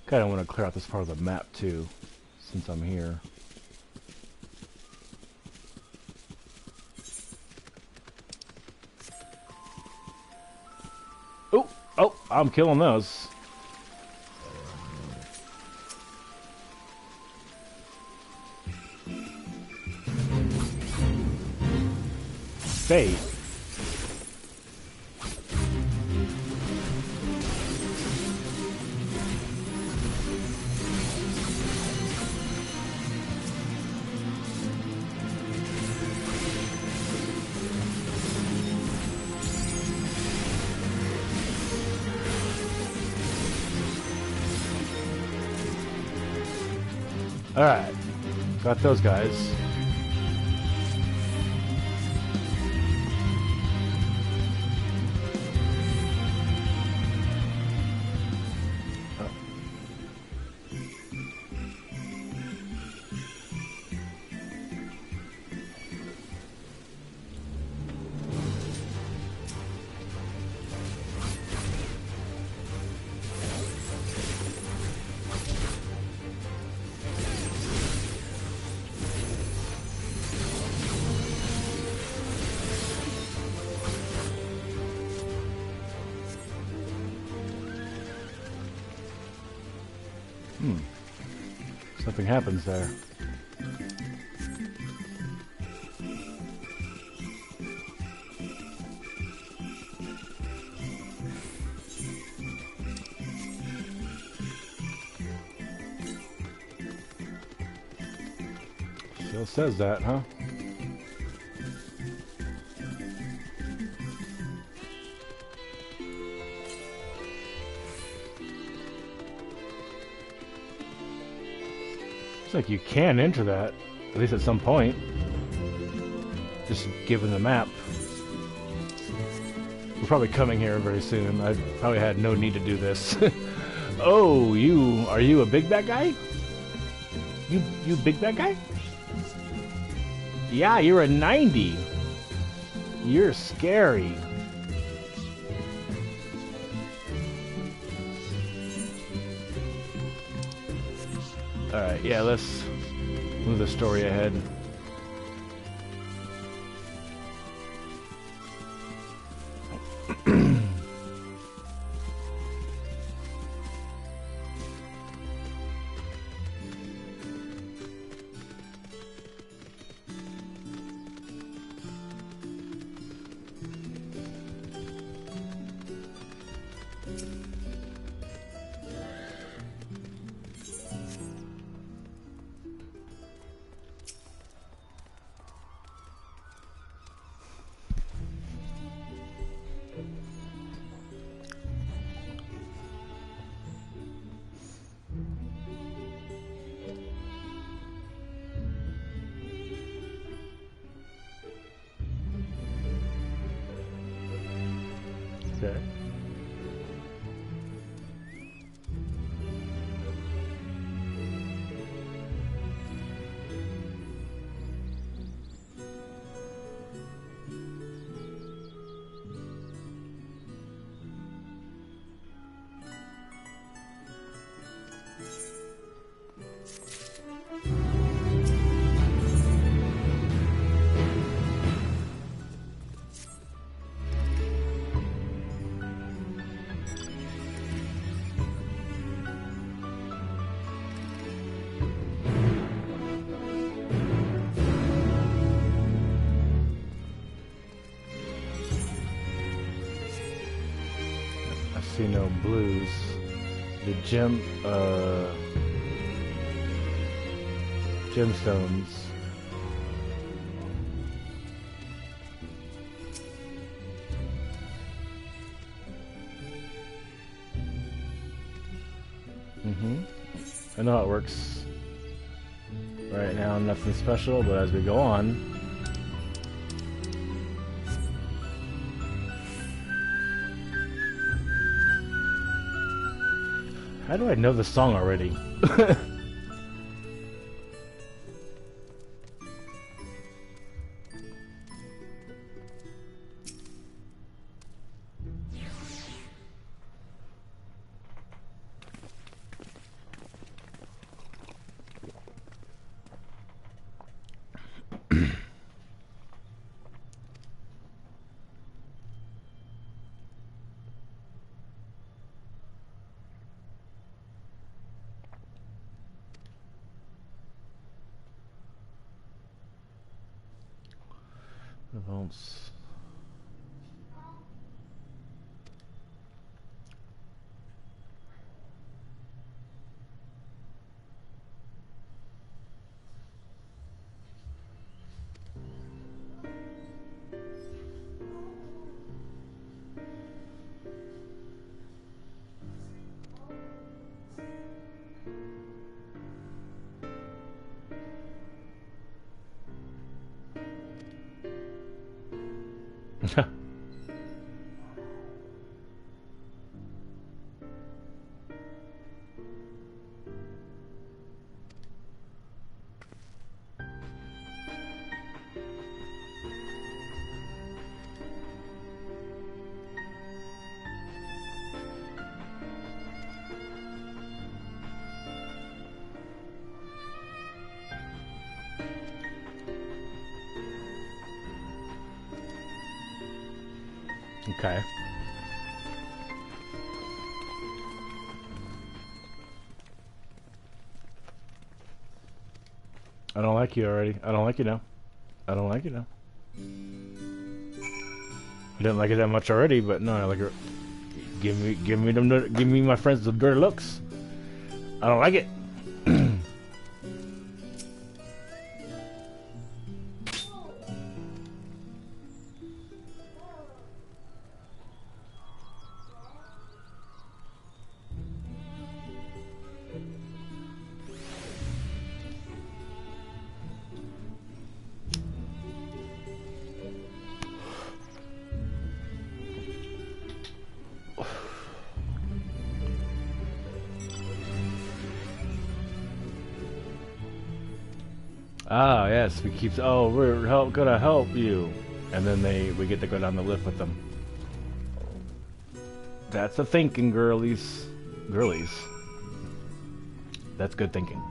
Speaker 1: Kind of want to clear out this part of the map too, since I'm here. Oh, I'm killing those. Fate. Alright, got those guys. Something happens there. Still says that, huh? Looks like you can enter that, at least at some point. Just given the map. We're probably coming here very soon. I probably had no need to do this. Oh, are you a big bad guy? You big bad guy? Yeah, you're a 90. You're scary. Alright, yeah, let's move the story ahead. Okay. Casino Blues. The gemstones. I know how it works. Right now, nothing special, but as we go on, how do I know the song already? Vaults. Okay. I don't like you already. I don't like you now. I don't like you now. I didn't like it that much already, but no, I like her. Give me my friends the dirty looks. I don't like it. Ah, yes, we keep. Oh, we're gonna help you, and then we get to go down the lift with them. That's the thinking, girlies. That's good thinking.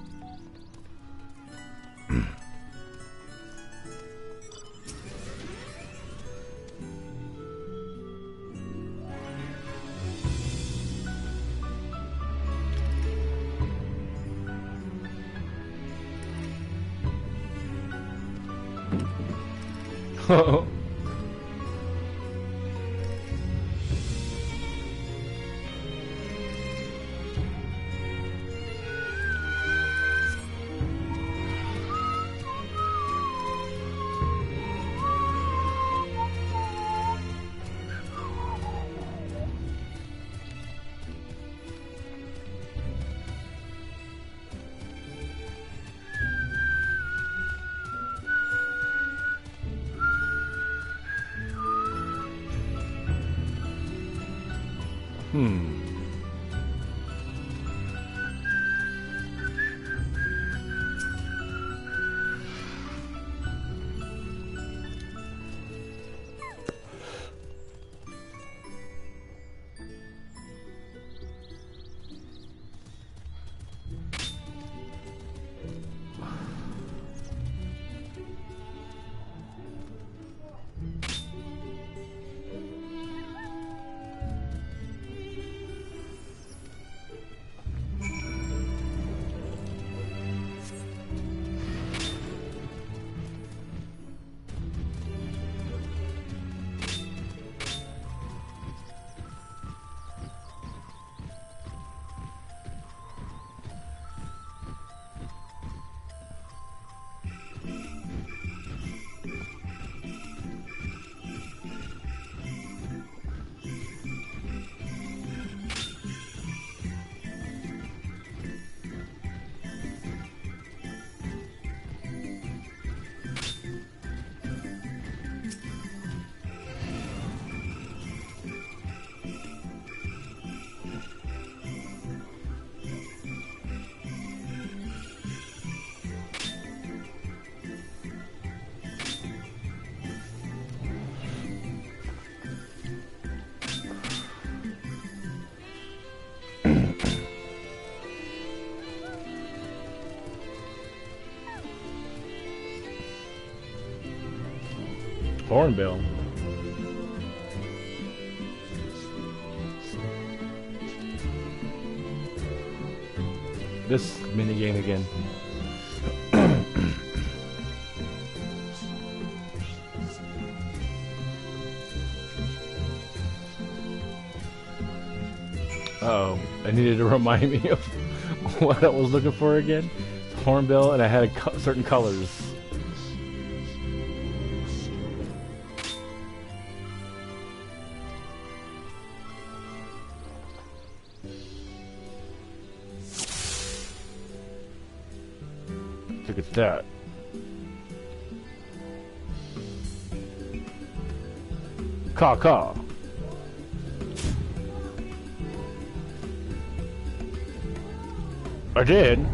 Speaker 1: Hornbill. This minigame again. Uh-oh, I needed to remind me of what I was looking for again. It's Hornbill, and I had certain colors. Look at that. Caw-caw. I did.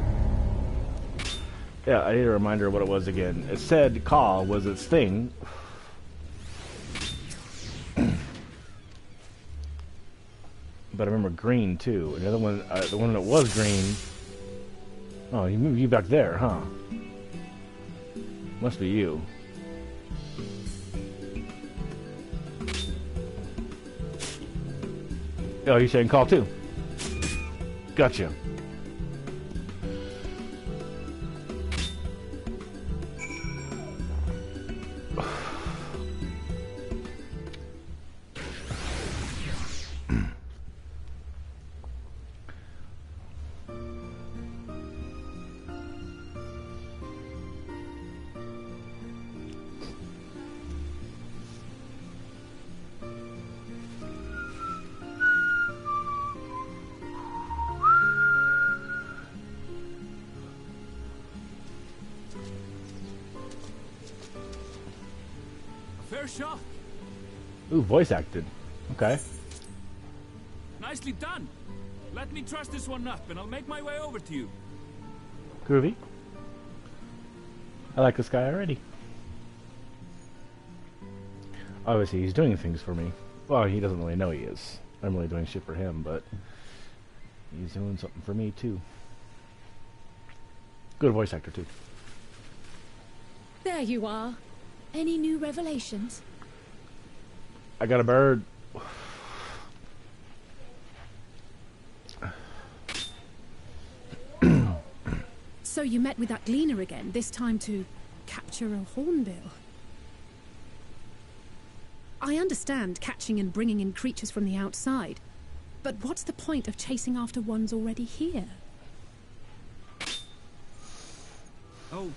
Speaker 1: Yeah, I need a reminder of what it was again. It said caw was its thing. But I remember green too. Another one, the one that was green. Oh, you moved you back there, huh? Must be you. Oh, you're saying call too? Gotcha.
Speaker 17: Fair shot.
Speaker 1: Ooh, voice acted. Okay.
Speaker 17: Nicely done. Let me truss this one up, and I'll make my way over to you.
Speaker 1: Groovy. I like this guy already. Obviously, he's doing things for me. Well, he doesn't really know he is. I'm really doing shit for him, but he's doing something for me, too. Good voice actor, too.
Speaker 6: There you are. Any new revelations?
Speaker 1: I got a bird.
Speaker 6: So you met with that gleaner again, this time to capture a hornbill. I understand catching and bringing in creatures from the outside, but what's the point of chasing after ones already here?
Speaker 17: Oh,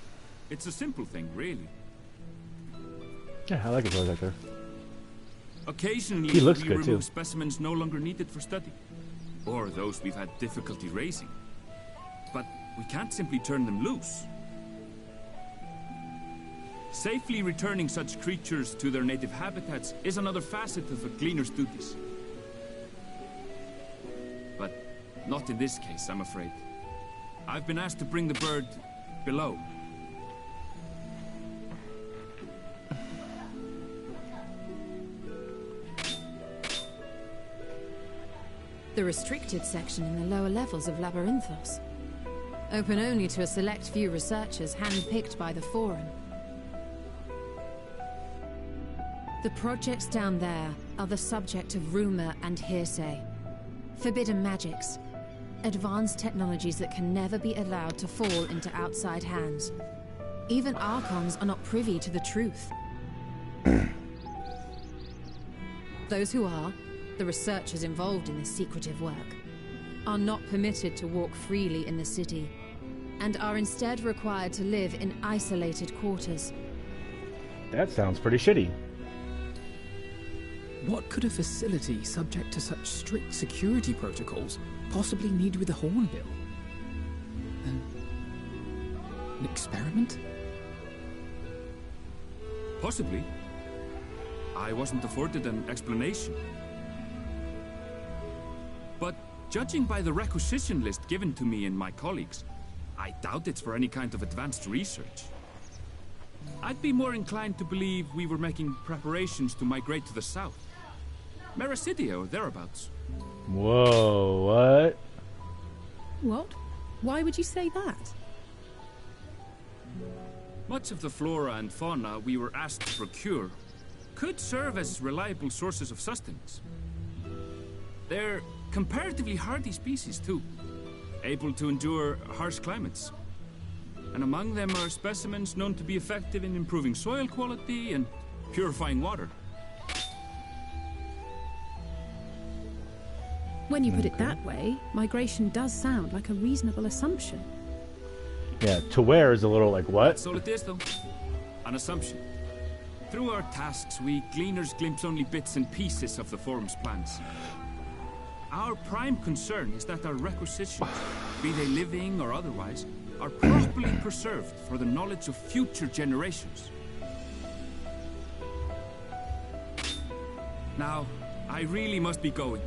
Speaker 17: it's a simple thing, really.
Speaker 1: Yeah, I like his voice actor.
Speaker 17: Occasionally,
Speaker 1: He looks
Speaker 17: we
Speaker 1: good,
Speaker 17: remove
Speaker 1: too.
Speaker 17: specimens no longer needed for study, or those we've had difficulty raising. But we can't simply turn them loose. Safely returning such creatures to their native habitats is another facet of a gleaner's duties. But not in this case, I'm afraid. I've been asked to bring the bird below.
Speaker 4: The restricted section in the lower levels of Labyrinthos. Open only to a select few researchers hand-picked by the Forum. The projects down there are the subject of rumor and hearsay. Forbidden magics. Advanced technologies that can never be allowed to fall into outside hands. Even Archons are not privy to the truth. Those who are, the researchers involved in this secretive work, are not permitted to walk freely in the city, and are instead required to live in isolated quarters.
Speaker 1: That sounds pretty shitty.
Speaker 7: What could a facility subject to such strict security protocols possibly need with a hornbill? An experiment?
Speaker 17: Possibly. I wasn't afforded an explanation. But judging by the requisition list given to me and my colleagues, I doubt it's for any kind of advanced research. I'd be more inclined to believe we were making preparations to migrate to the south. Mericidia or thereabouts.
Speaker 1: Whoa, what?
Speaker 6: What? Why would you say that?
Speaker 17: Much of the flora and fauna we were asked to procure could serve as reliable sources of sustenance. They're comparatively hardy species, too, able to endure harsh climates. And among them are specimens known to be effective in improving soil quality and purifying water.
Speaker 6: When you put it that way, migration does sound like a reasonable assumption.
Speaker 1: Yeah, to where is a little like, what?
Speaker 17: That's all it is, though. An assumption. Through our tasks, we gleaners glimpse only bits and pieces of the Forum's plans. Our prime concern is that our requisitions, be they living or otherwise, are properly preserved for the knowledge of future generations. Now, I really must be going.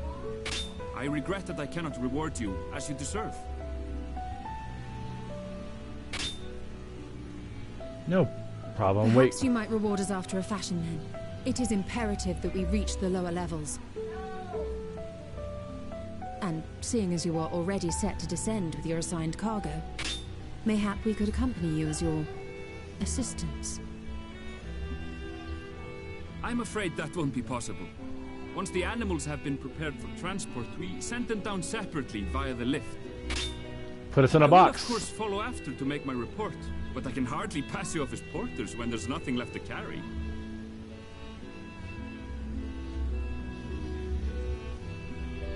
Speaker 17: I regret that I cannot reward you as you deserve.
Speaker 1: No problem.
Speaker 4: Perhaps
Speaker 1: Wait.
Speaker 4: you might reward us after a fashion then. It is imperative that we reach the lower levels. And seeing as you are already set to descend with your assigned cargo, mayhap we could accompany you as your assistants.
Speaker 17: I'm afraid that won't be possible. Once the animals have been prepared for transport, we send them down separately via the lift.
Speaker 1: Put us in a
Speaker 17: I
Speaker 1: box.
Speaker 17: will, of course, follow after to make my report, but I can hardly pass you off as porters when there's nothing left to carry.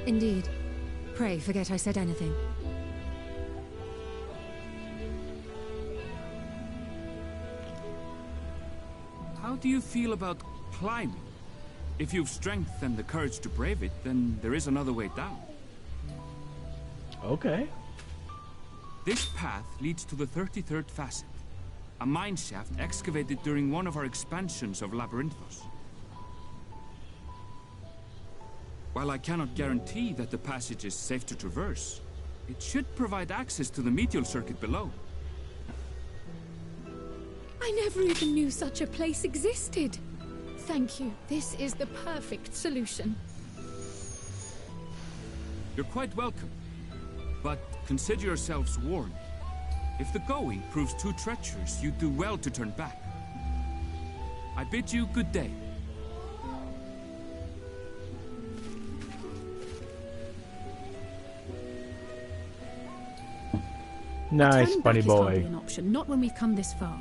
Speaker 4: Indeed. Pray forget I said anything.
Speaker 17: How do you feel about climbing? If you've strength and the courage to brave it, then there is another way down.
Speaker 1: Okay.
Speaker 17: This path leads to the 33rd facet, a mine shaft excavated during one of our expansions of Labyrinthos. While I cannot guarantee that the passage is safe to traverse, it should provide access to the medial circuit below.
Speaker 6: I never even knew such a place existed. Thank you. This is the perfect solution.
Speaker 17: You're quite welcome, but consider yourselves warned. If the going proves too treacherous, you'd do well to turn back. I bid you good day.
Speaker 1: Nice,
Speaker 6: Turning
Speaker 1: bunny
Speaker 6: back is hardly
Speaker 1: boy.
Speaker 6: an option, not when we've come this far.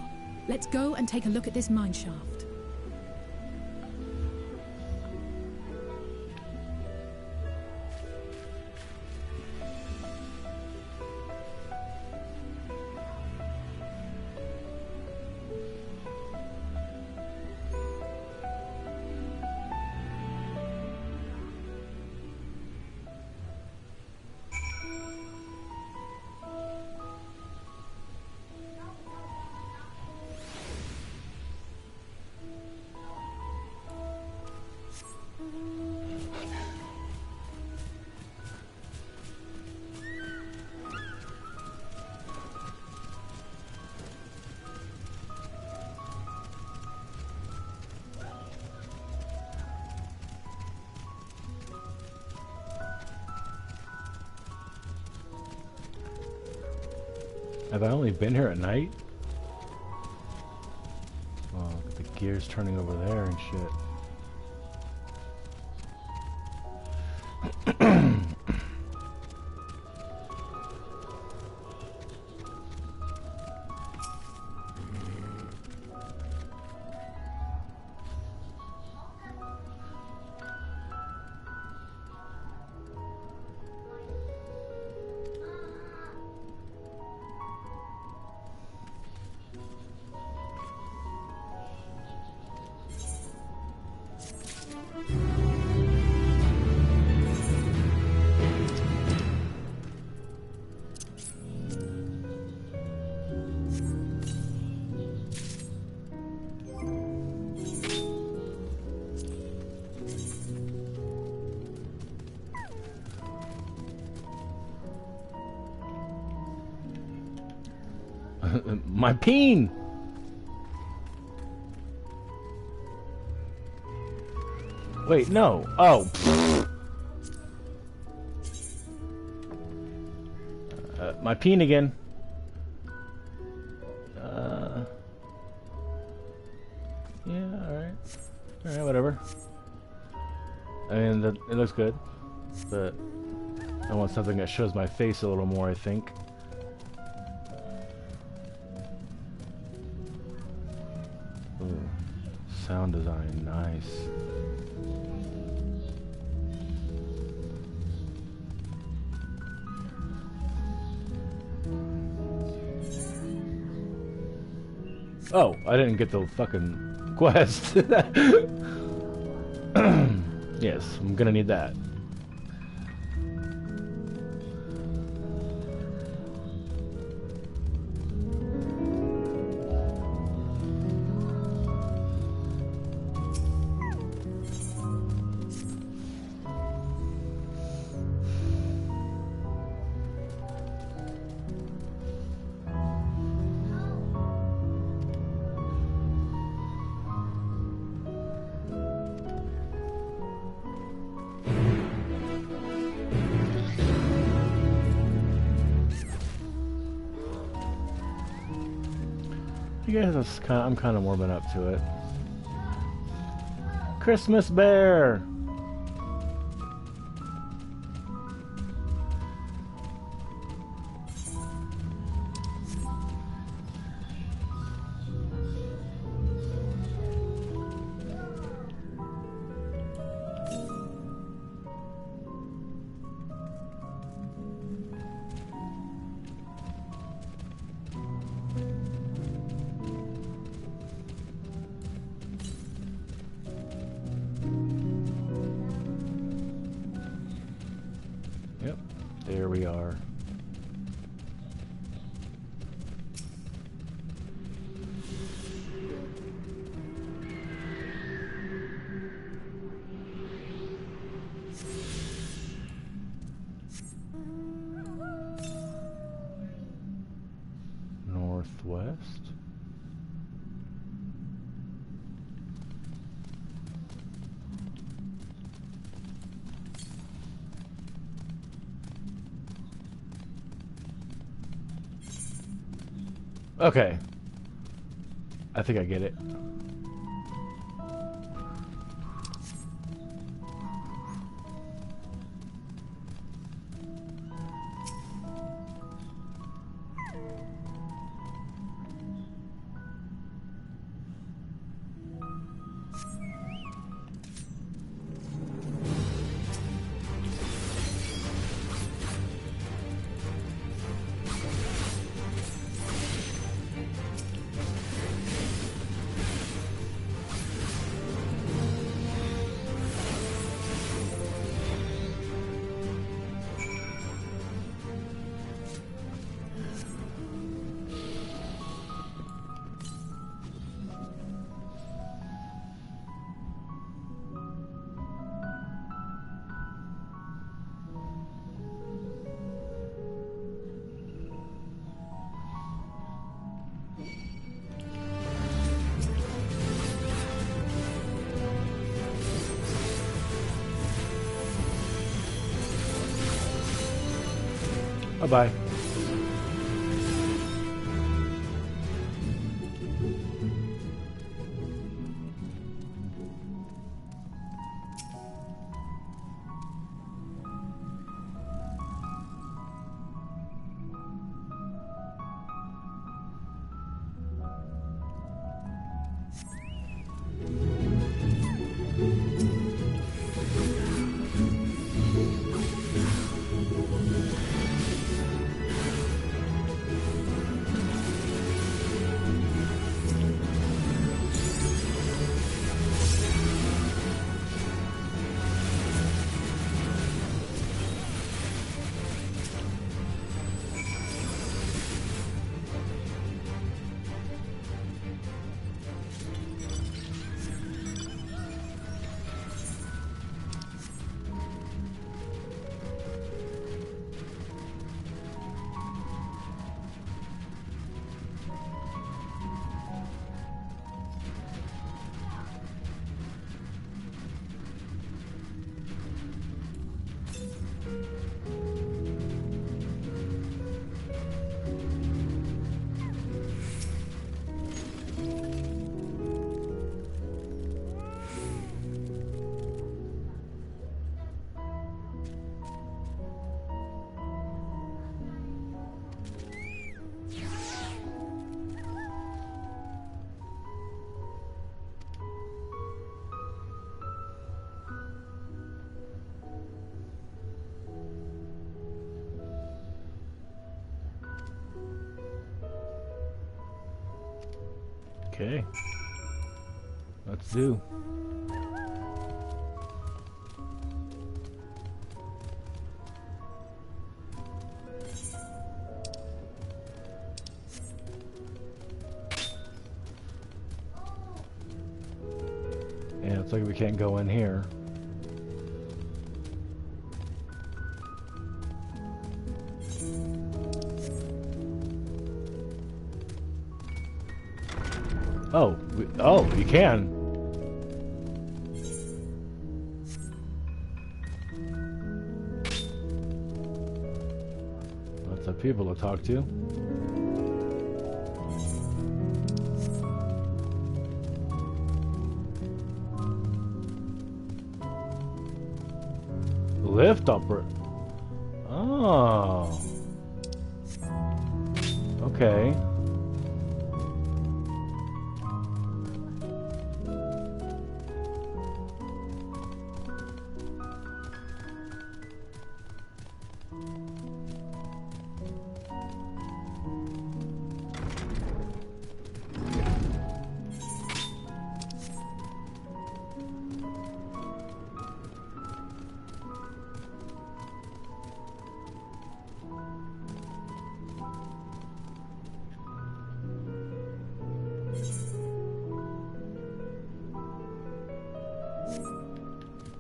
Speaker 6: Let's go and take a look at this mine shaft.
Speaker 1: Have I only been here at night? Oh, look at the gears turning over there and shit. My peen! Wait, no. Oh. My peen again. Yeah, alright. Alright, whatever. I mean, it looks good, but I want something that shows my face a little more, I think. Ooh, sound design, nice. Oh, I didn't get the fucking quest. Yes, I'm gonna need that. You guys, I'm kind of warming up to it. Christmas bear! Yep, there we are. Northwest. Okay. I think I get it. Bye-bye. Okay. Let's do. Yeah, it's like we can't go in here. Oh, you can. Lots of people to talk to. Lift upper. Oh. Okay.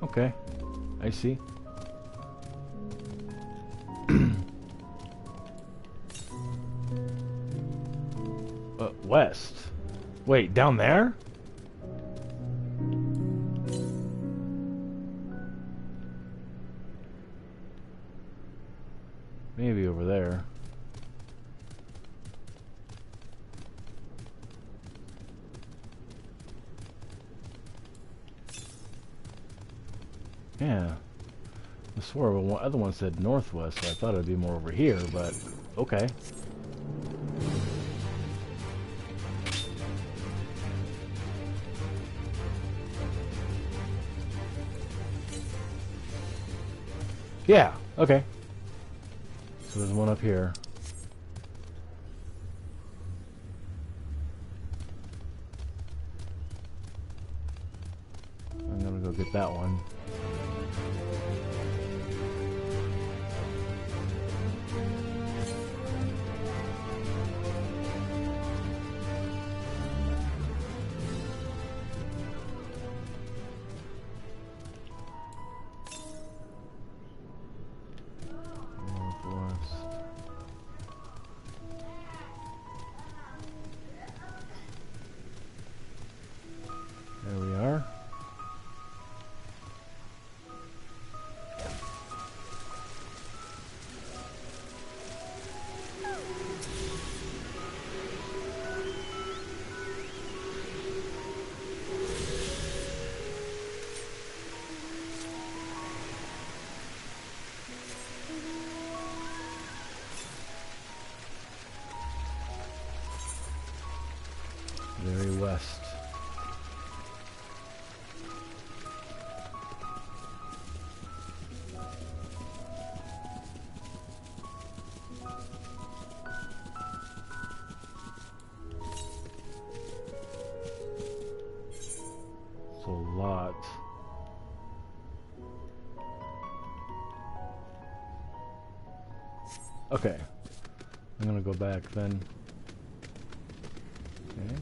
Speaker 1: Okay, I see. West. Wait, down there? Maybe over there. Yeah. I swore the other one said northwest, so I thought it'd be more over here, but okay. Yeah, okay. So there's one up here. I'm gonna go get that one. There we are. Very west. It's a lot. Okay. I'm gonna go back then. Okay.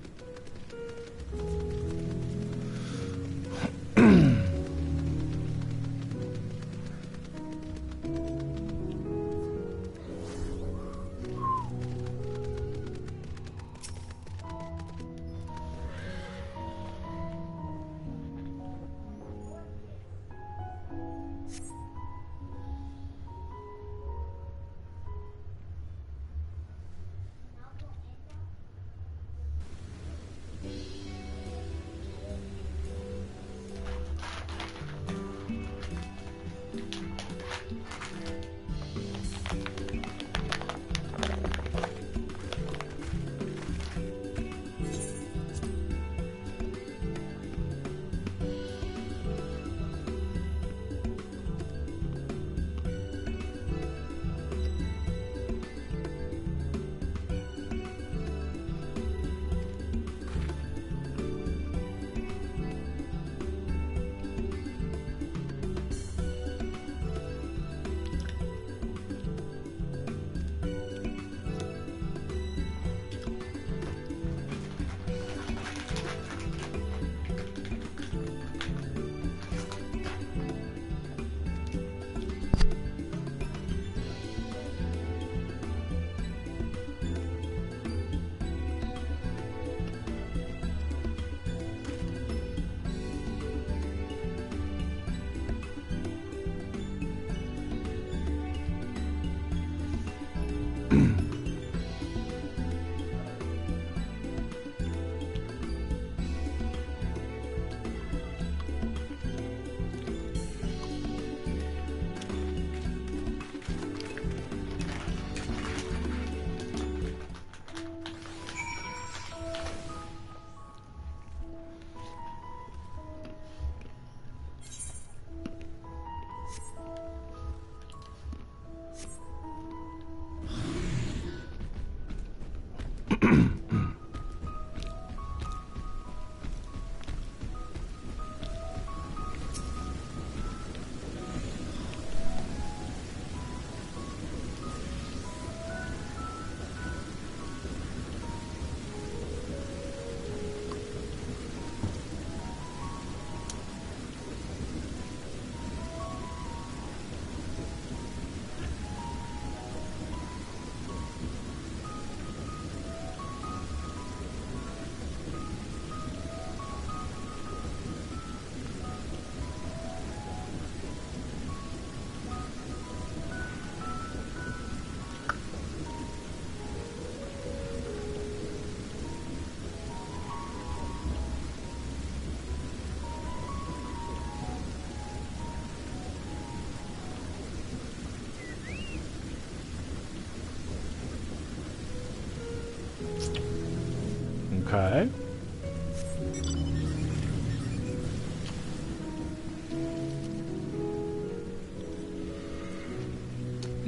Speaker 1: Okay.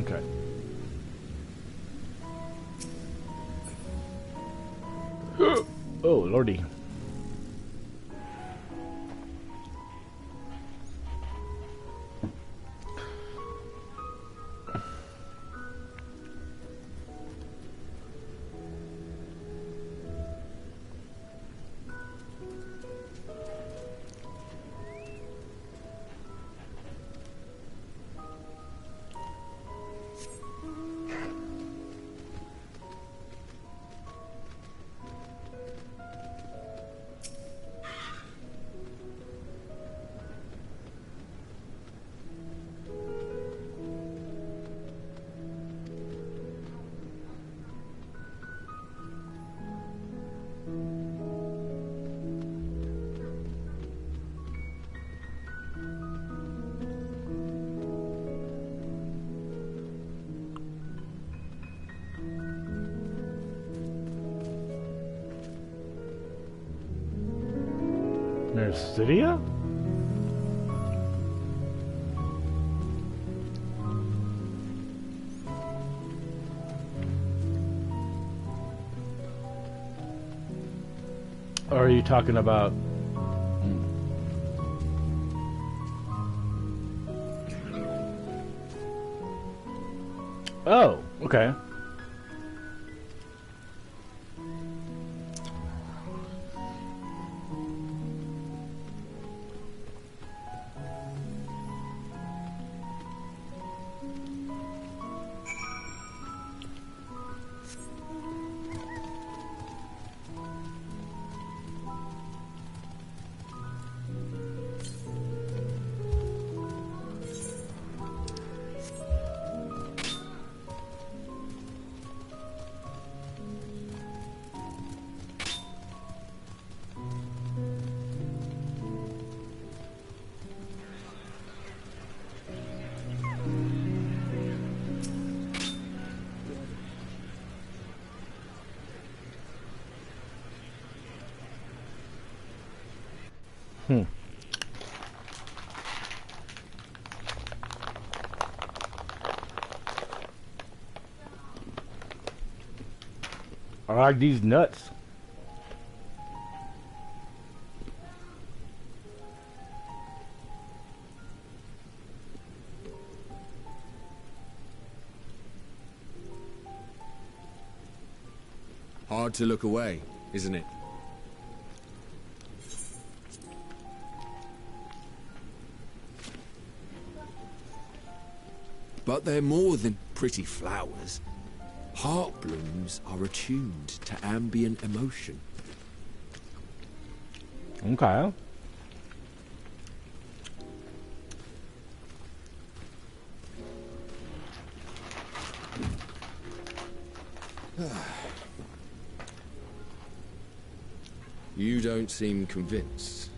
Speaker 1: Okay. Oh, lordy. Nersidia? Or are you talking about... Oh, okay. I like these nuts.
Speaker 18: Hard to look away, isn't it? But they're more than pretty flowers. Heart blooms are attuned to ambient emotion.
Speaker 1: Okay.
Speaker 18: You don't seem convinced,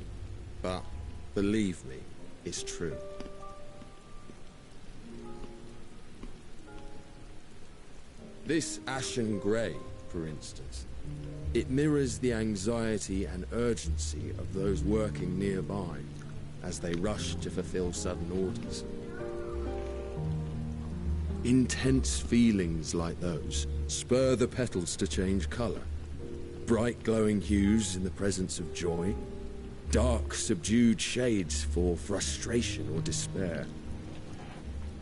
Speaker 18: but believe me, it's true. This ashen grey, for instance, it mirrors the anxiety and urgency of those working nearby as they rush to fulfill sudden orders. Intense feelings like those spur the petals to change color. Bright glowing hues in the presence of joy. Dark, subdued shades for frustration or despair.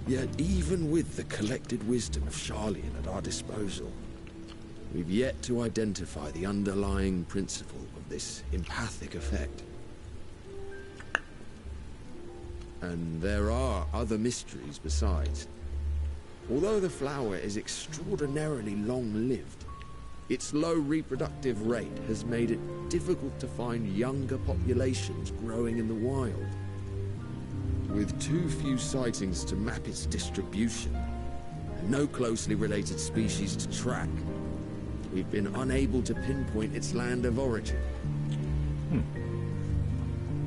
Speaker 18: Yet even with the collected wisdom of Sharlayan at our disposal, we've yet to identify the underlying principle of this empathic effect. And there are other mysteries besides. Although the flower is extraordinarily long-lived, its low reproductive rate has made it difficult to find younger populations growing in the wild. With too few sightings to map its distribution, and no closely related species to track, we've been unable to pinpoint its land of origin.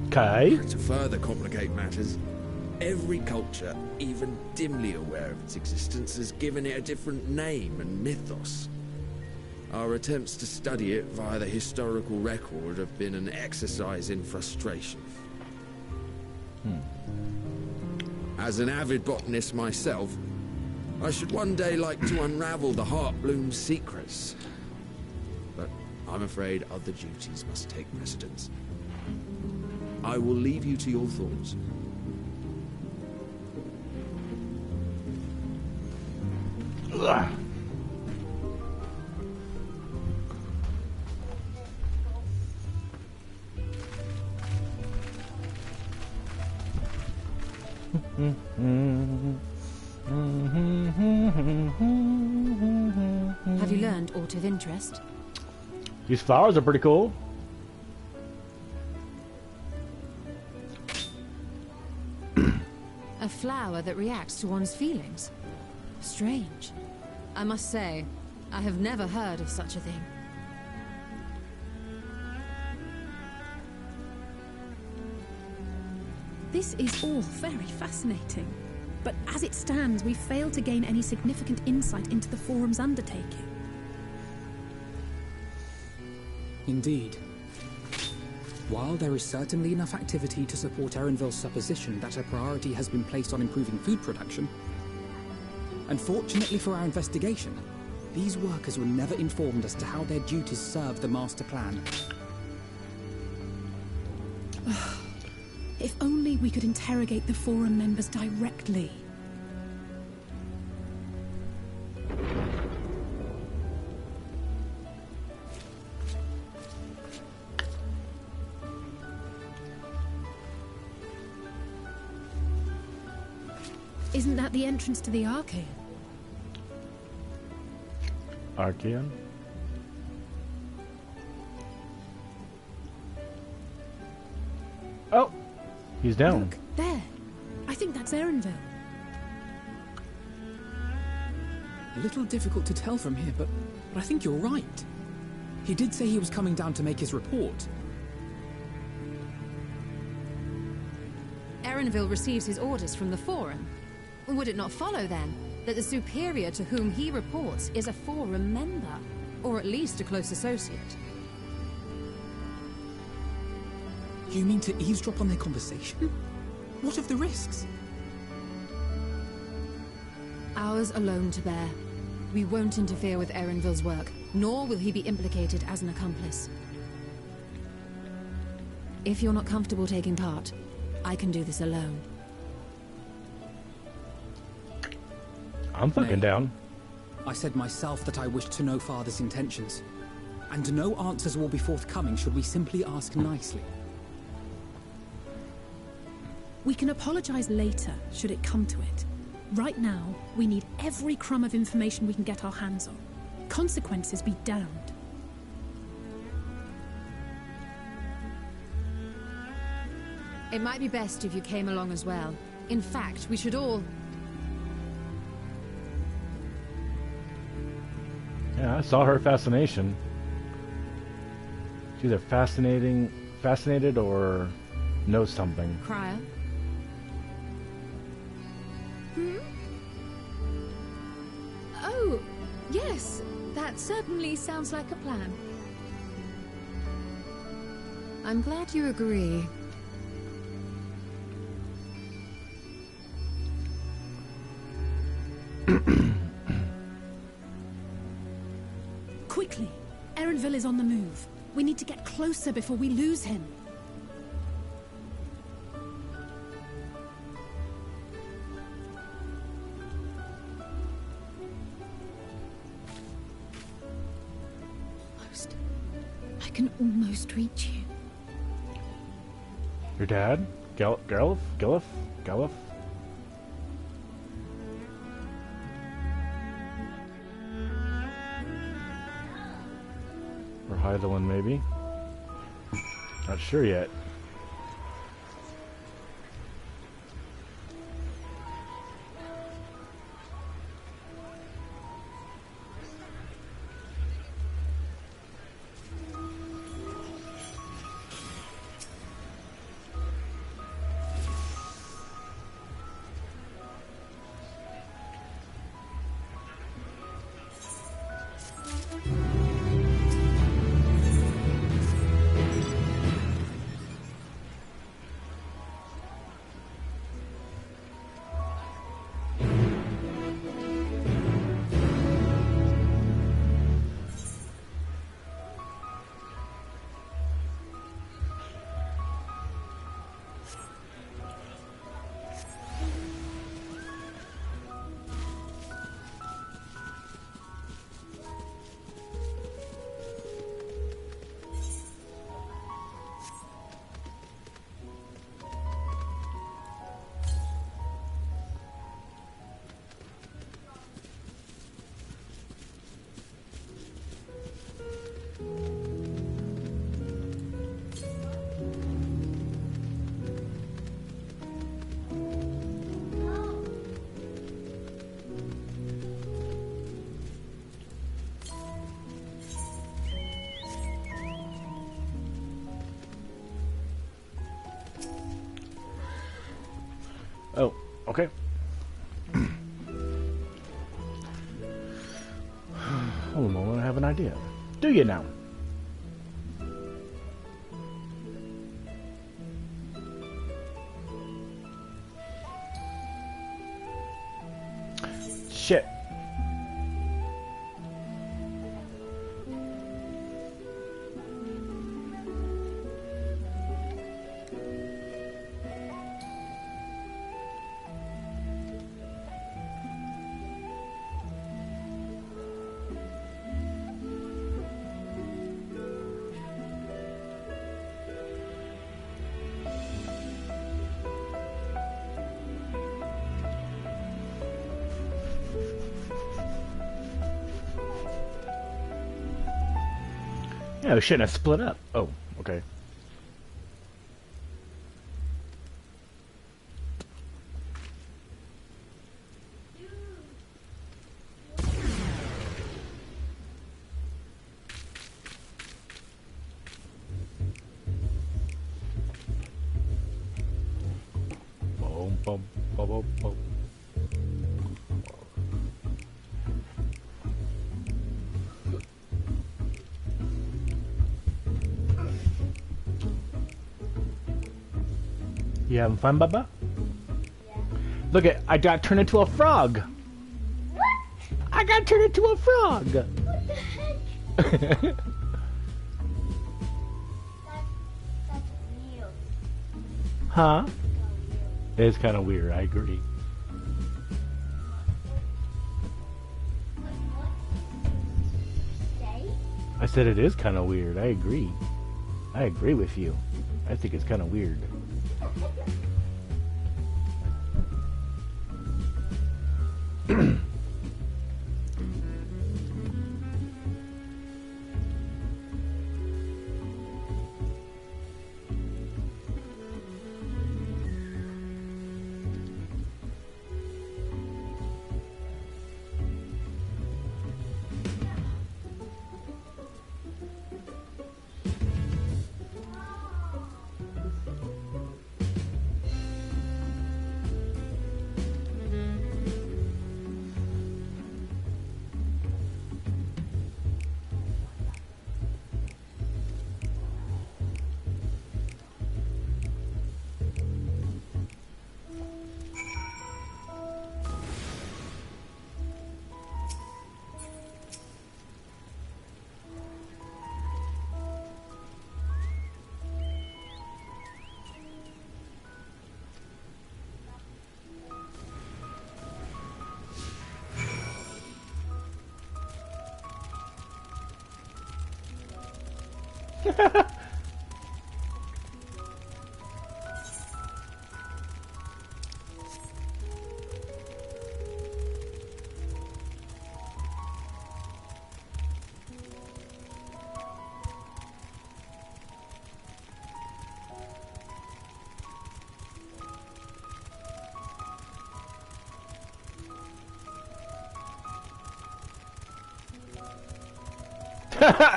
Speaker 1: Okay.
Speaker 18: To further complicate matters, every culture, even dimly aware of its existence, has given it a different name and mythos. Our attempts to study it via the historical record have been an exercise in frustration. As an avid botanist myself, I should one day like to unravel the Heartbloom's secrets. But I'm afraid other duties must take precedence. I will leave you to your thoughts.
Speaker 1: Ugh.
Speaker 4: Have you learned aught of interest?
Speaker 1: These flowers are pretty cool.
Speaker 4: A flower that reacts to one's feelings. Strange. I must say, I have never heard of such a thing.
Speaker 6: This is all very fascinating. But as it stands, we fail to gain any significant insight into the Forum's undertaking.
Speaker 7: Indeed. While there is certainly enough activity to support Erenville's supposition that a priority has been placed on improving food production, unfortunately for our investigation, these workers were never informed as to how their duties serve the master plan.
Speaker 6: If only we could interrogate the Forum members directly. Isn't that the entrance to the Archaean?
Speaker 1: Archaean? Oh! He's down.
Speaker 6: Look, there. I think that's Erenville.
Speaker 7: A little difficult to tell from here, but I think you're right. He did say he was coming down to make his report.
Speaker 4: Erenville receives his orders from the Forum. Would it not follow, then, that the superior to whom he reports is a Forum member, or at least a close associate?
Speaker 7: You mean to eavesdrop on their conversation? What of the risks?
Speaker 4: Ours alone to bear. We won't interfere with Erenville's work, nor will he be implicated as an accomplice. If you're not comfortable taking part, I can do this alone.
Speaker 1: I'm fucking down.
Speaker 7: I said myself that I wished to know Father's intentions. And no answers will be forthcoming should we simply ask nicely.
Speaker 6: We can apologize later, should it come to it. Right now, we need every crumb of information we can get our hands on. Consequences be damned.
Speaker 4: It might be best if you came along as well. In fact, we should all...
Speaker 1: Yeah, I saw her fascination. She's either fascinated or knows something.
Speaker 4: Crier?
Speaker 6: Oh, yes. That certainly sounds like a plan.
Speaker 4: I'm glad you agree.
Speaker 6: Quickly! Erenville is on the move. We need to get closer before we lose him. I can almost reach you.
Speaker 1: Your dad? Gallif? Or Hydaelyn, maybe? Not sure yet. Oh, okay. Hold on a moment, I have an idea. Do you now? Shit. Yeah, we shouldn't have split up. Oh, okay. Boom, boom, boom, boom, boom. You having fun, Bubba? Yeah. Look at, I got turned into a frog.
Speaker 10: What?
Speaker 1: I got turned into a frog.
Speaker 10: What the heck? That's weird.
Speaker 1: Huh? It's kind of weird, I agree. I said it is kind of weird, I agree. I agree with you. I think it's kind of weird.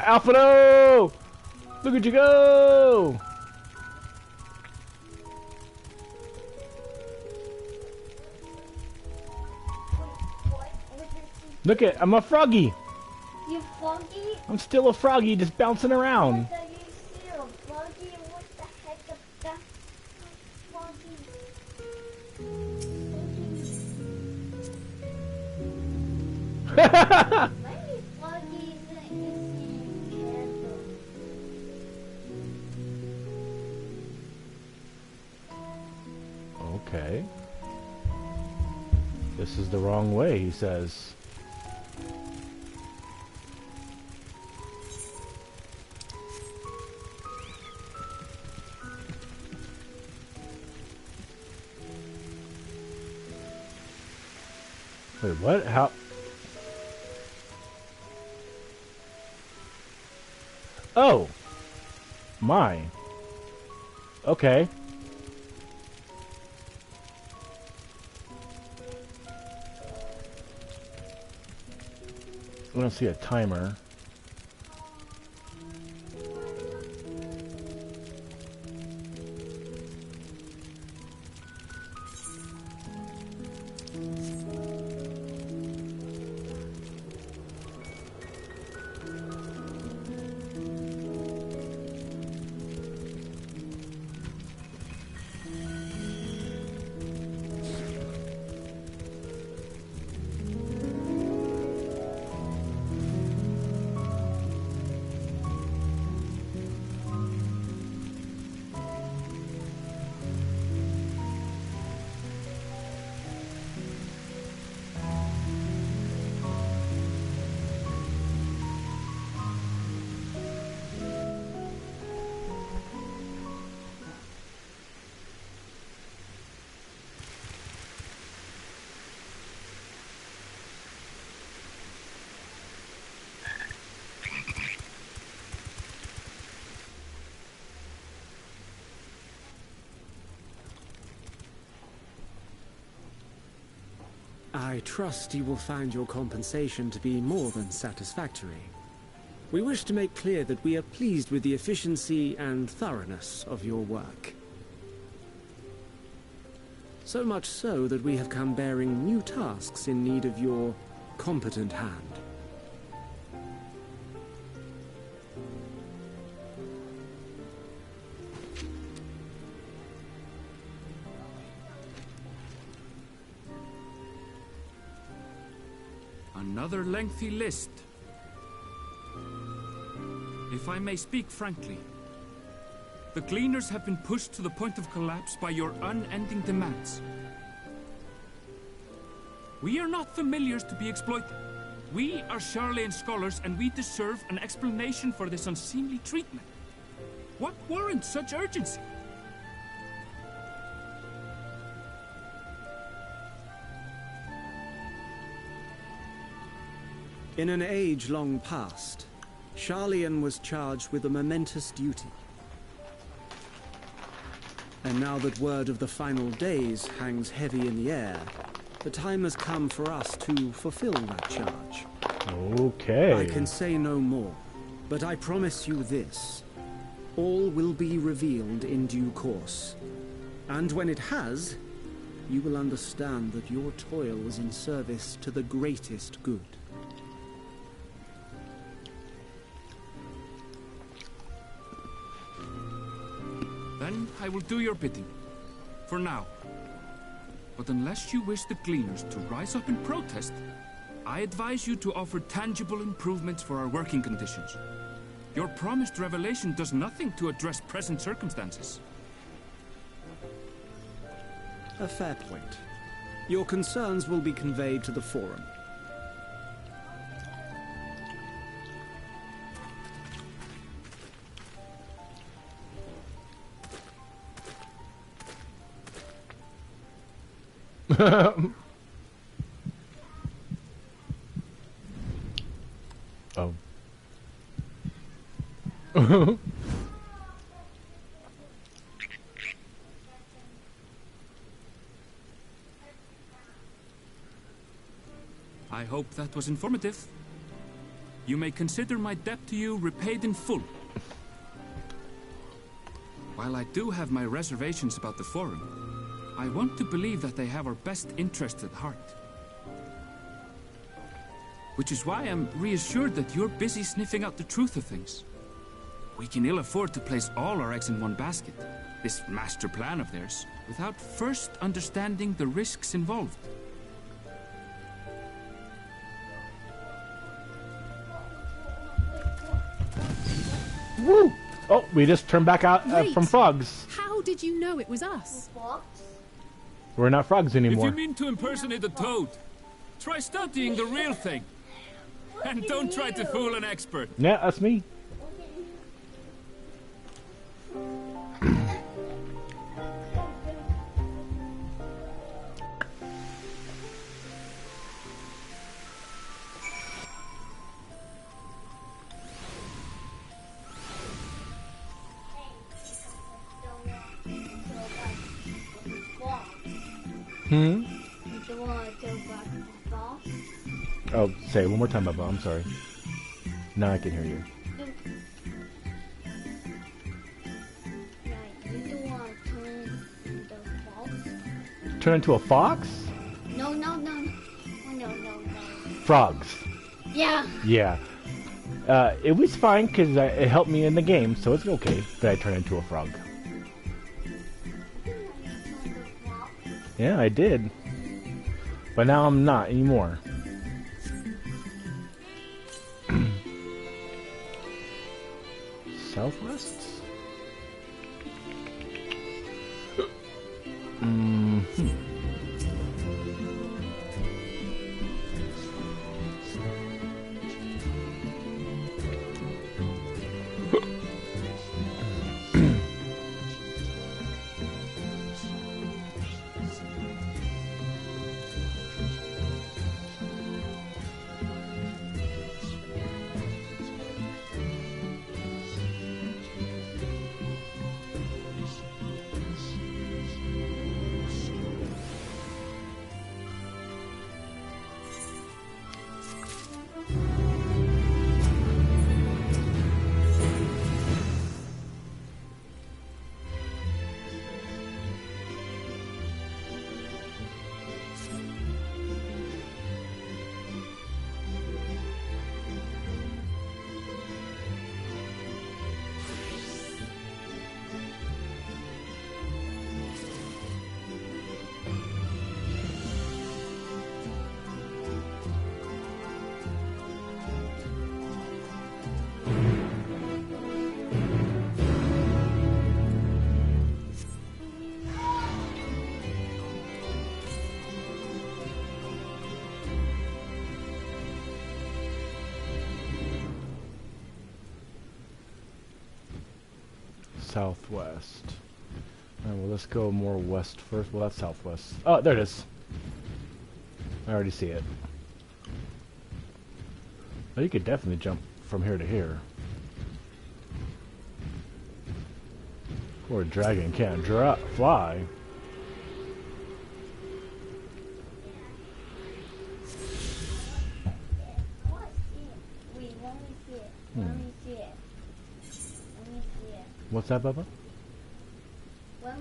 Speaker 1: Alfredo! Look at you go! Look at, I'm a froggy!
Speaker 19: You froggy?
Speaker 1: I'm still a froggy just bouncing around.
Speaker 19: What are you still a froggy? What the heck is that froggy? Maybe froggy is the character.
Speaker 1: Okay. This is the wrong way, he says. Wait, what? How? Oh! My. Okay. I don't see a timer.
Speaker 3: I trust you will find your compensation to be more than satisfactory. We wish to make clear that we are pleased with the efficiency and thoroughness of your work. So much so that we have come bearing new tasks in need of your competent hand.
Speaker 17: Another lengthy list. If I may speak frankly, the Gleaners have been pushed to the point of collapse by your unending demands. We are not familiars to be exploited. We are Sharlayan scholars, and we deserve an explanation for this unseemly treatment. What warrants such urgency?
Speaker 3: In an age long past, Sharlayan was charged with a momentous duty. And now that word of the final days hangs heavy in the air, the time has come for us to fulfill that charge.
Speaker 1: Okay.
Speaker 3: I can say no more, but I promise you this. All will be revealed in due course. And when it has, you will understand that your toil was in service to the greatest good.
Speaker 17: Then I will do your bidding. For now. But unless you wish the Gleaners to rise up in protest, I advise you to offer tangible improvements for our working conditions. Your promised revelation does nothing to address present circumstances.
Speaker 3: A fair point. Your concerns will be conveyed to the Forum.
Speaker 1: Oh.
Speaker 17: I hope that was informative. You may consider my debt to you repaid in full. While I do have my reservations about the Forum, I want to believe that they have our best interests at heart. Which is why I'm reassured that you're busy sniffing out the truth of things. We can ill afford to place all our eggs in one basket, this master plan of theirs, without first understanding the risks involved.
Speaker 1: Woo! Oh, we just turned back out
Speaker 6: Wait.
Speaker 1: from frogs.
Speaker 6: How did you know it was us?
Speaker 1: We're not frogs anymore.
Speaker 17: If you mean to impersonate a toad, try studying the real thing. And don't try to fool an expert.
Speaker 1: Yeah, that's me. Hmm? Oh, say it one more time, Bubba. I'm sorry. Now I can hear you. Turn into a fox?
Speaker 19: No.
Speaker 1: Frogs.
Speaker 19: Yeah.
Speaker 1: Yeah. It was fine because it helped me in the game, so it's okay that I turn into a frog. Yeah, I did. But now I'm not anymore. Southwest? Southwest. Alright, well, let's go more west first. Well, that's southwest. Oh, there it is. I already see it. Oh, you could definitely jump from here to here. Poor dragon can't fly. What's that, Bubba?
Speaker 19: When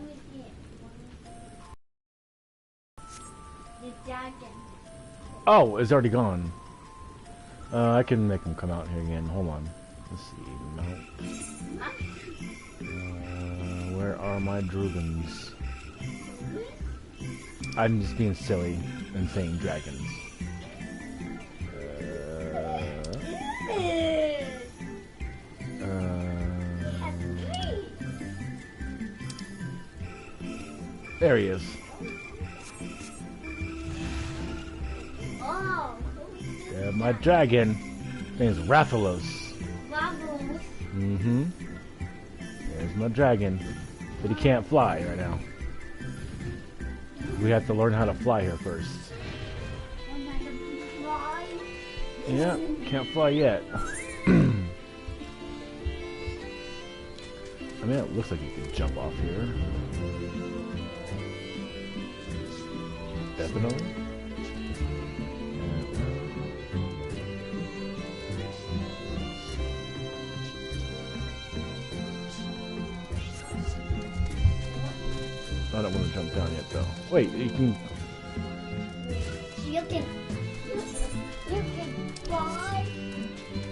Speaker 19: we see it. The dragon.
Speaker 1: Oh, it's already gone. I can make him come out here again. Hold on. Let's see. Mount. Where are my Drugans? I'm just being silly and saying dragons. There he is.
Speaker 19: Oh.
Speaker 1: Yeah, my dragon. His name's Rathalos.
Speaker 19: Rathalos.
Speaker 1: Mm-hmm. There's my dragon. But he can't fly right now. we have to learn how to fly here first. Yeah, can't fly yet. I mean, it looks like you can jump off here. Definitely. I don't want to jump down yet, though. Wait, you can...
Speaker 19: You can fly.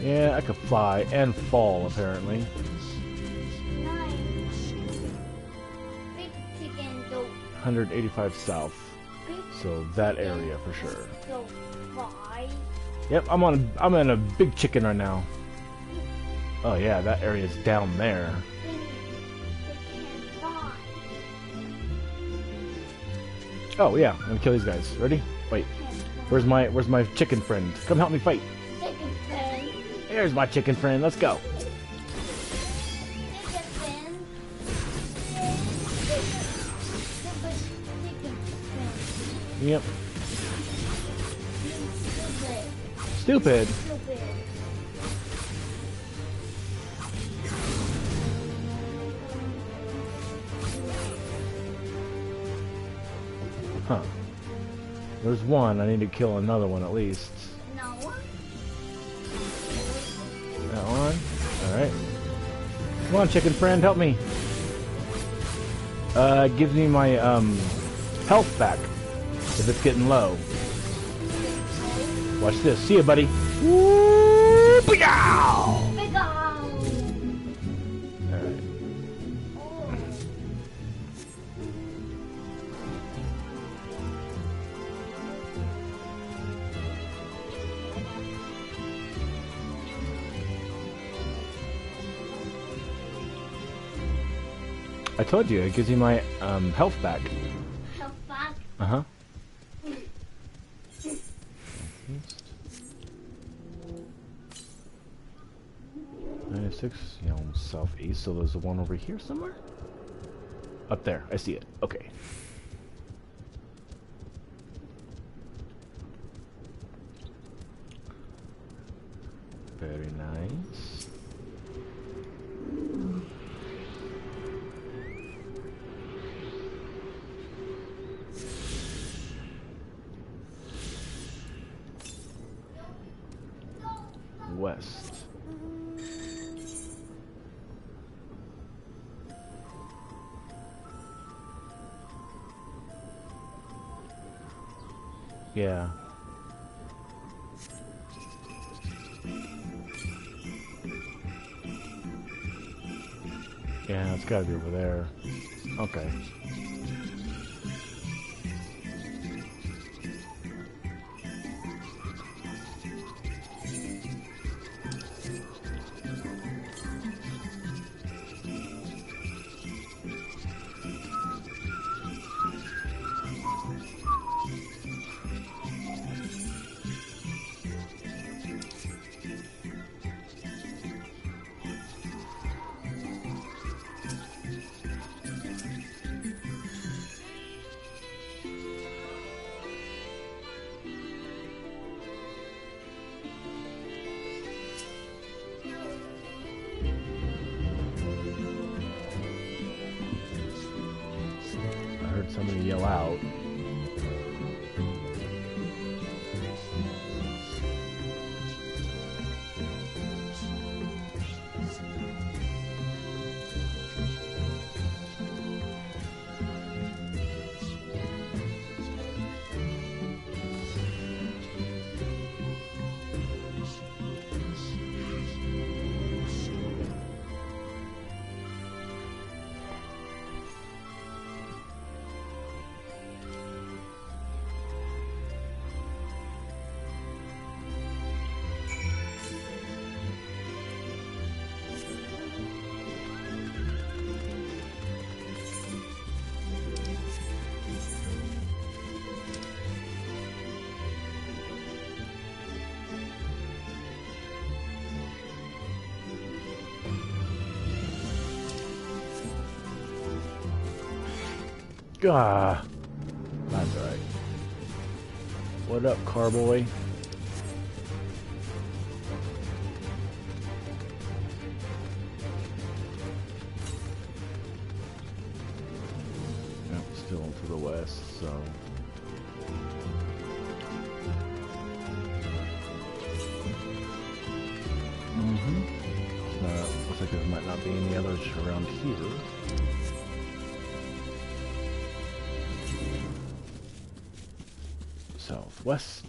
Speaker 1: Yeah, I could fly and fall, apparently.
Speaker 19: Nice. Big chicken go.
Speaker 1: 185 south. So that area for sure.
Speaker 19: Go fly.
Speaker 1: Yep, I'm in a big chicken right now. Oh yeah, that area's down there. Oh yeah, I'm gonna kill these guys. Ready? Wait. Where's my chicken friend? Come help me fight.
Speaker 19: Chicken friend.
Speaker 1: Here's my chicken friend. Let's go. Yep. Stupid. Huh. There's one. I need to kill another one at least.
Speaker 19: No.
Speaker 1: That one. Alright. Come on, chicken friend, help me. It gives me my health back if it's getting low. Watch this. See ya, buddy. Woo! Big-ow! Alright. I told you, it gives you my health back.
Speaker 19: Health back?
Speaker 1: Uh-huh. 96, you know, southeast, so there's one over here somewhere? Up there, I see it. Okay. Very nice. West. Yeah. Yeah, it's gotta be over there. Okay. Somebody yell out. Ah, bad What up, Carboy? Yep, still to the west, so. Looks like there might not be any others around here. Southwest.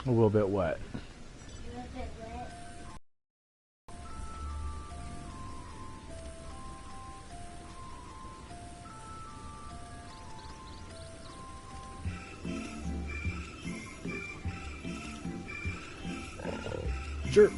Speaker 1: A little bit wet. Sure.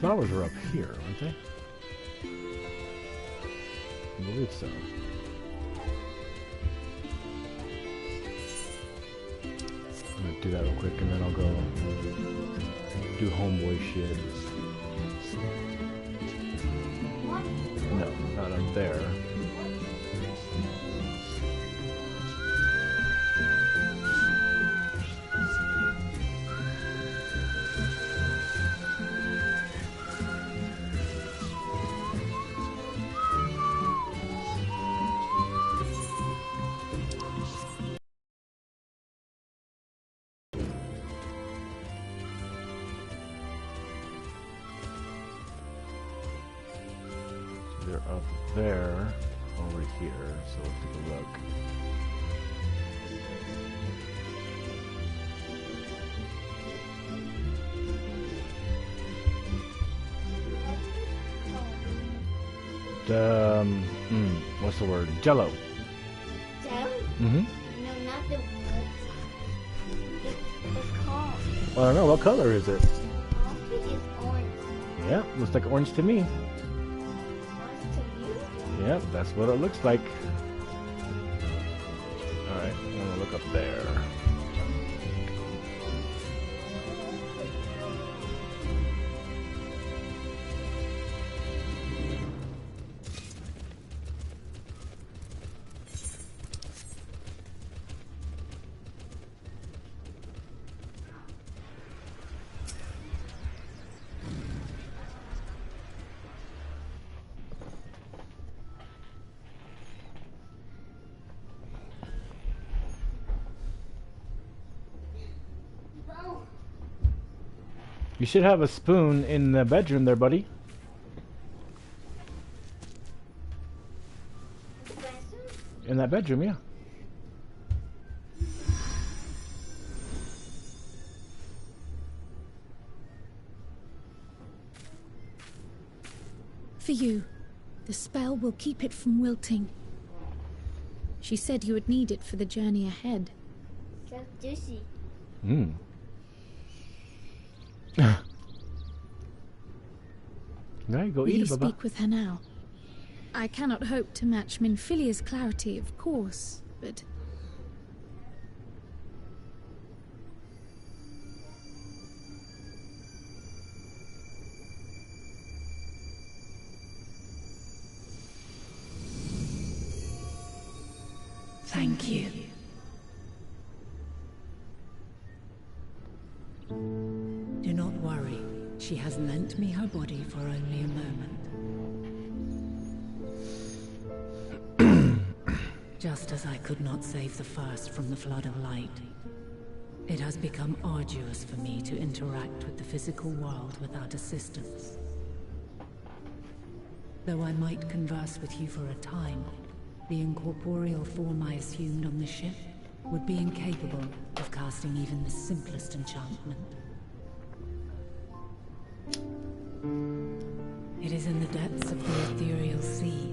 Speaker 1: Flowers are up here, aren't they? I believe so. I'm gonna do that real quick and then I'll go do homeboy shit. No, not up there. They're up there, over here, so let's take a look. What's the word? Jello.
Speaker 19: Jello?
Speaker 1: Mm-hmm.
Speaker 19: No, not the wood. The car.
Speaker 1: Well, I don't know, what color is it?
Speaker 19: I think it's orange.
Speaker 1: Yeah, looks like orange to me. Yep, that's what it looks like. Alright, I'm gonna look up there. You should have a spoon in the bedroom there, buddy. In that bedroom, yeah.
Speaker 6: For you. The spell will keep it from wilting. She said you would need it for the journey ahead.
Speaker 19: So juicy.
Speaker 1: Hmm. There you go,
Speaker 6: Will
Speaker 1: eat
Speaker 6: you
Speaker 1: it, Baba.
Speaker 6: speak with her now? I cannot hope to match Minfilia's clarity, of course, but...
Speaker 14: Thank you. Do not worry. She has lent me her body for only a moment. Just as I could not save the first from the flood of light, it has become arduous for me to interact with the physical world without assistance. Though I might converse with you for a time, the incorporeal form I assumed on the ship would be incapable of casting even the simplest enchantment. It is in the depths of the ethereal sea,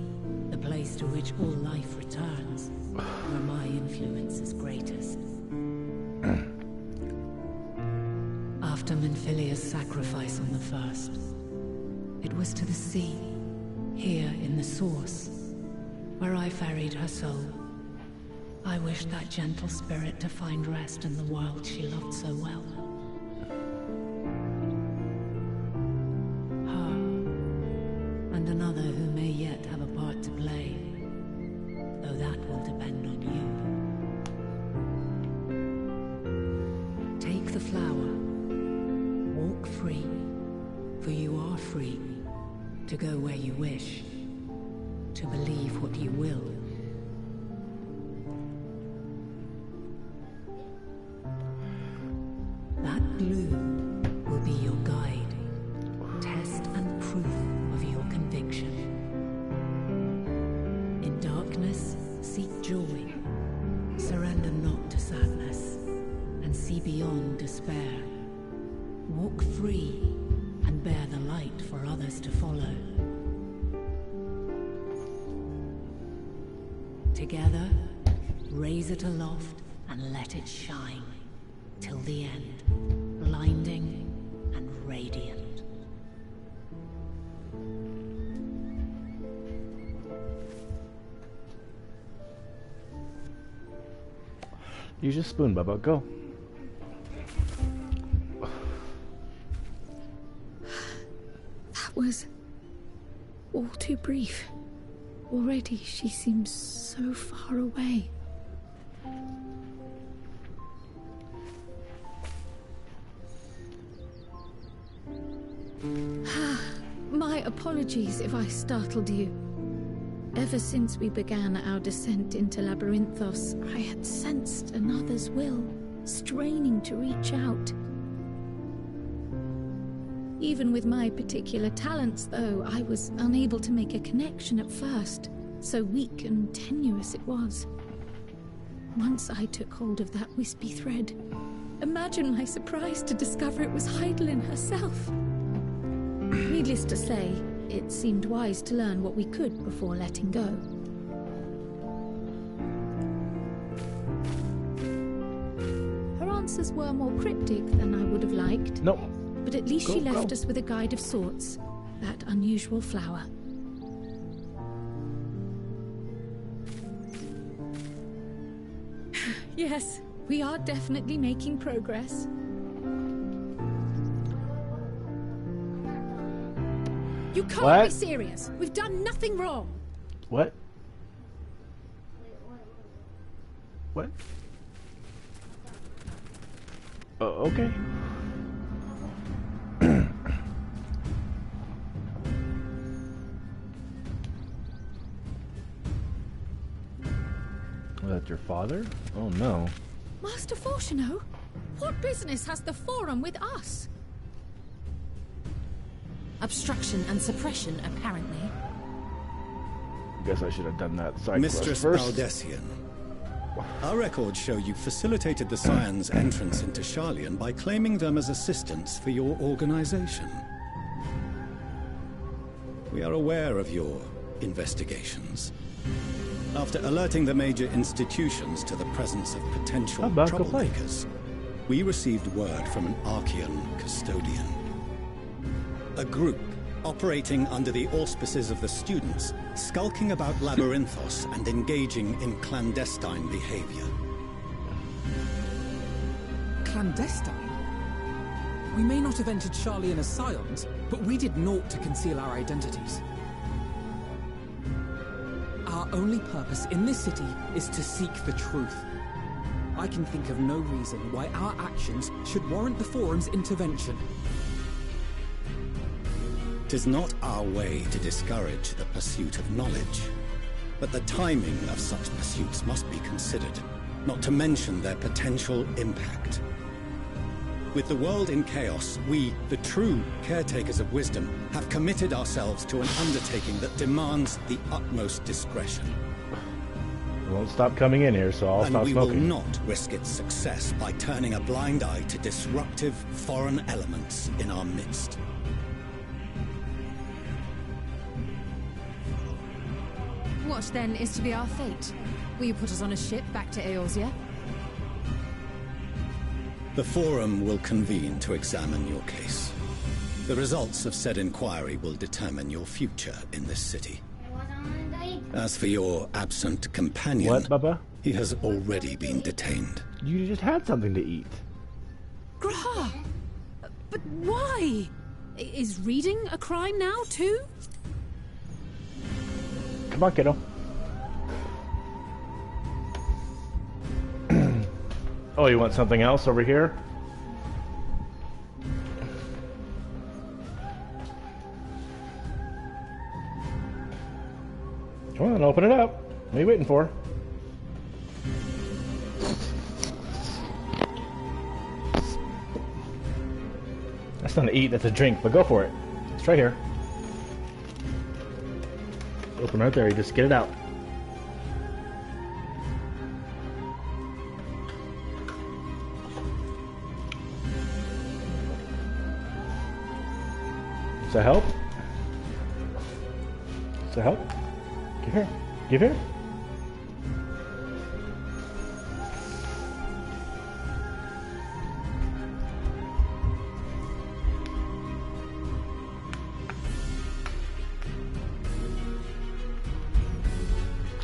Speaker 14: the place to which all life returns, where my influence is greatest. After Menphilia's sacrifice on the first, it was to the sea, here in the Source, where I ferried her soul. I wished that gentle spirit to find rest in the world she loved so well. Her, and another who may yet have a part to play, though that will depend on you. Take the flower, walk free, for you are free, to go where you wish, to believe what you will. That glue will be your guide, test and proof of your conviction. In darkness, seek joy, surrender not to sadness, and see beyond despair. Walk free, and bear the light for others to follow. Together, raise it aloft and let it shine, till the end, blinding and radiant.
Speaker 1: Use your spoon, Bubba. Go.
Speaker 6: That was all too brief. Already she seems so far away. My apologies if I startled you. Ever since we began our descent into Labyrinthos, I had sensed another's will, straining to reach out. Even with my particular talents, though, I was unable to make a connection at first, so weak and tenuous it was. Once I took hold of that wispy thread, imagine my surprise to discover it was Hydaelyn herself. Needless to say, it seemed wise to learn what we could before letting go. Her answers were more cryptic than I would have liked.
Speaker 1: Nope.
Speaker 6: But at least she left us with a guide of sorts, that unusual flower. Yes, we are definitely making progress. You can't be serious. We've done nothing wrong.
Speaker 1: What? What? Oh, okay. Was that your father? Oh no.
Speaker 6: Master Fortuno? What business has the Forum with us?
Speaker 4: Obstruction and suppression, apparently.
Speaker 1: Guess I should have done that side
Speaker 20: Mistress
Speaker 1: quest first.
Speaker 20: Baldesion, our records show you facilitated the Scions' entrance into Sharlayan by claiming them as assistants for your organization. We are aware of your investigations. After alerting the major institutions to the presence of potential troublemakers, we received word from an Archean custodian. A group operating under the auspices of the students, skulking about Labyrinthos and engaging in clandestine behavior.
Speaker 7: Clandestine? We may not have entered Sharlayan as Scions, but we did naught to conceal our identities. Our only purpose in this city is to seek the truth. I can think of no reason why our actions should warrant the Forum's intervention.
Speaker 20: 'Tis not our way to discourage the pursuit of knowledge. But the timing of such pursuits must be considered, not to mention their potential impact. With the world in chaos, we, the true caretakers of wisdom, have committed ourselves to an undertaking that demands the utmost discretion.
Speaker 1: I won't stop coming in here, so I'll stop
Speaker 20: And we
Speaker 1: smoking.
Speaker 20: will not risk its success by turning a blind eye to disruptive foreign elements in our midst.
Speaker 4: What then is to be our fate? Will you put us on a ship back to Eorzea?
Speaker 20: The Forum will convene to examine your case. The results of said inquiry will determine your future in this city. As for your absent companion,
Speaker 1: What, Bubba?
Speaker 20: He has already been detained.
Speaker 1: You just had something to eat.
Speaker 6: Grah! But why? Is reading a crime now, too?
Speaker 1: Come on, kiddo. Oh, you want something else over here? Come on, open it up. What are you waiting for? That's not to eat, that's a drink, but go for it. It's right here. Open right there, you just get it out. Does that help? Does that help? Give here. Give here.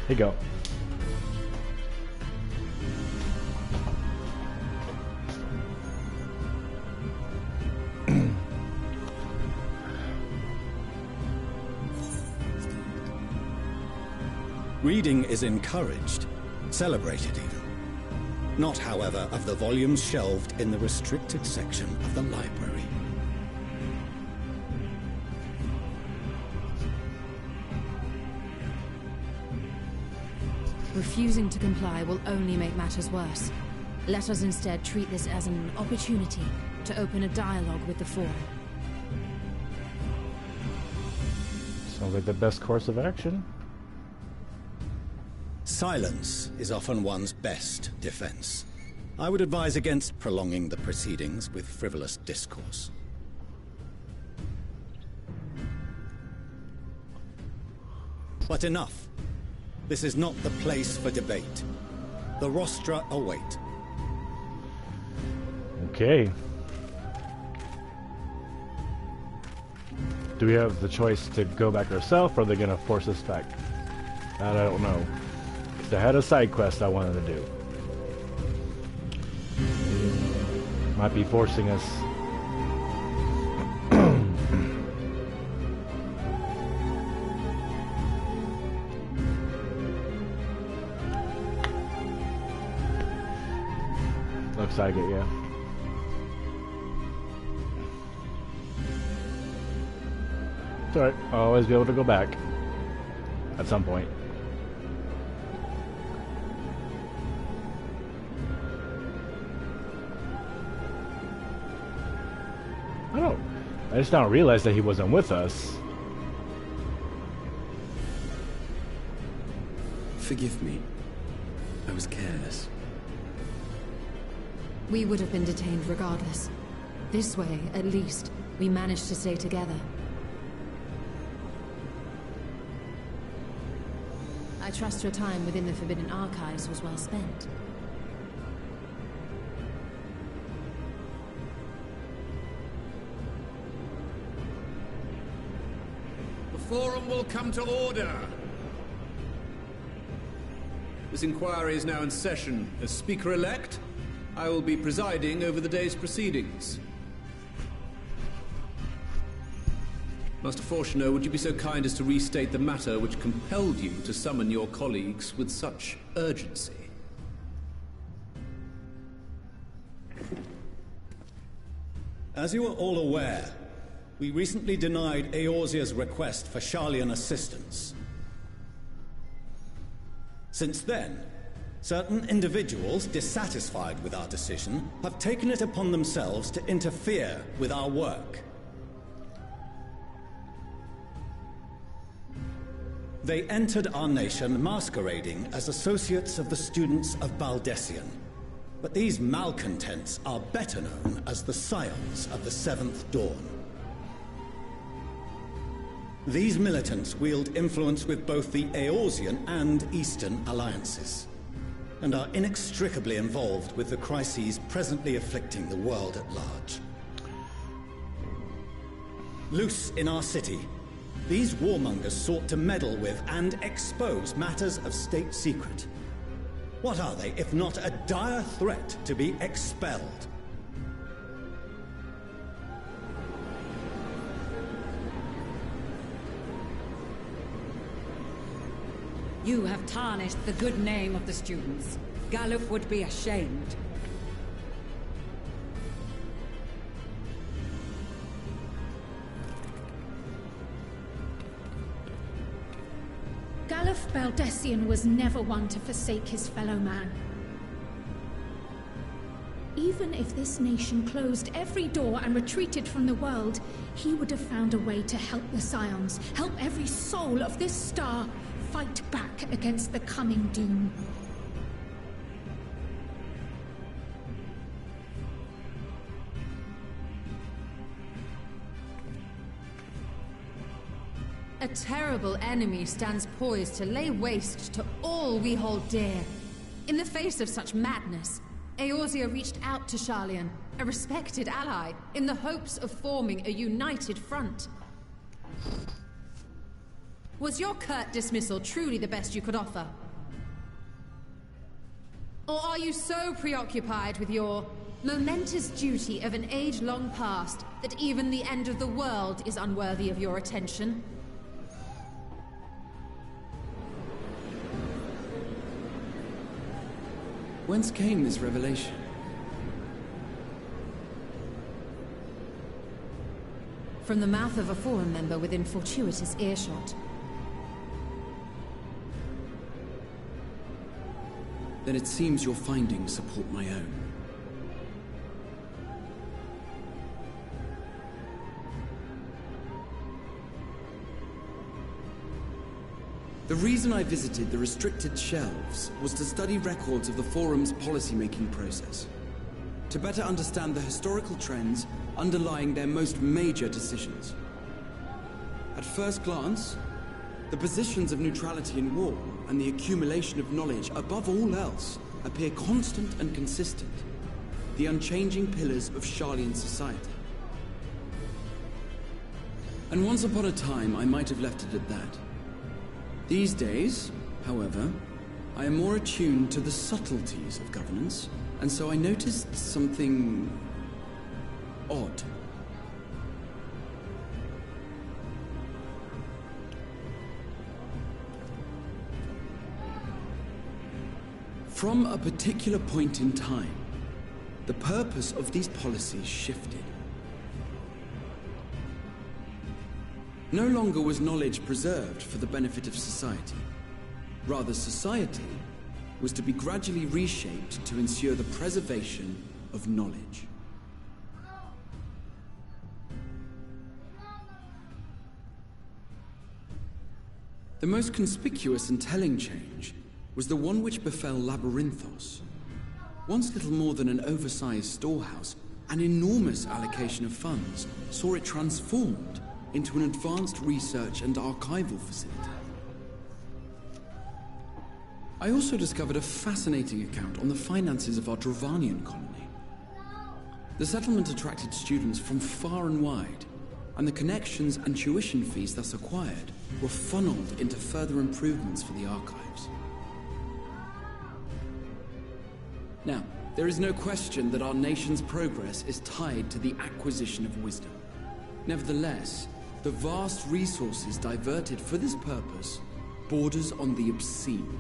Speaker 1: Here you go.
Speaker 20: Reading is encouraged, celebrated even. Not, however, of the volumes shelved in the restricted section of the library.
Speaker 4: Refusing to comply will only make matters worse. Let us instead treat this as an opportunity to open a dialogue with the Forum.
Speaker 1: Sounds like the best course of action.
Speaker 20: Silence is often one's best defense. I would advise against prolonging the proceedings with frivolous discourse. But enough. This is not the place for debate. The rostra await.
Speaker 1: Okay. Do we have the choice to go back ourselves, or are they going to force us back? That I don't know. Because I had a side quest I wanted to do. Might be forcing us. Looks like it, yeah. It's alright, I'll always be able to go back. At some point. I just now realized that he wasn't with us.
Speaker 9: Forgive me. I was careless.
Speaker 4: We would have been detained regardless. This way, at least, we managed to stay together. I trust your time within the Forbidden Archives was well spent.
Speaker 21: The Forum will come to order. This inquiry is now in session. As Speaker-elect, I will be presiding over the day's proceedings. Master Fortuner, would you be so kind as to restate the matter which compelled you to summon your colleagues with such urgency?
Speaker 20: As you are all aware, we recently denied Eorzea's request for Sharlayan assistance. Since then, certain individuals dissatisfied with our decision have taken it upon themselves to interfere with our work. They entered our nation masquerading as associates of the students of Baldesion. But these malcontents are better known as the Scions of the Seventh Dawn. These militants wield influence with both the Eorzean and Eastern alliances, and are inextricably involved with the crises presently afflicting the world at large. Loose in our city, these warmongers sought to meddle with and expose matters of state secret. What are they, if not a dire threat to be expelled?
Speaker 14: You have tarnished the good name of the students. Galuf would be ashamed.
Speaker 6: Galuf Baldesion was never one to forsake his fellow man. Even if this nation closed every door and retreated from the world, he would have found a way to help the Scions, help every soul of this star fight back against the coming doom.
Speaker 4: A terrible enemy stands poised to lay waste to all we hold dear. In the face of such madness, Eorzea reached out to Sharlayan, a respected ally, in the hopes of forming a united front. Was your curt dismissal truly the best you could offer? Or are you so preoccupied with your momentous duty of an age long past that even the end of the world is unworthy of your attention?
Speaker 9: Whence came this revelation?
Speaker 4: From the mouth of a Forum member within fortuitous earshot.
Speaker 9: Then it seems your findings support my own. The reason I visited the restricted shelves was to study records of the Forum's policy-making process, to better understand the historical trends underlying their most major decisions. At first glance, the positions of neutrality in war and the accumulation of knowledge above all else appear constant and consistent, the unchanging pillars of Sharlayan society. And once upon a time, I might have left it at that. These days, however, I am more attuned to the subtleties of governance, and so I noticed something odd. From a particular point in time, the purpose of these policies shifted. No longer was knowledge preserved for the benefit of society. Rather, society was to be gradually reshaped to ensure the preservation of knowledge. The most conspicuous and telling change was the one which befell Labyrinthos. Once little more than an oversized storehouse, an enormous allocation of funds saw it transformed into an advanced research and archival facility. I also discovered a fascinating account on the finances of our Dravanian colony. The settlement attracted students from far and wide, and the connections and tuition fees thus acquired were funneled into further improvements for the archives. Now, there is no question that our nation's progress is tied to the acquisition of wisdom. Nevertheless, the vast resources diverted for this purpose borders on the obscene.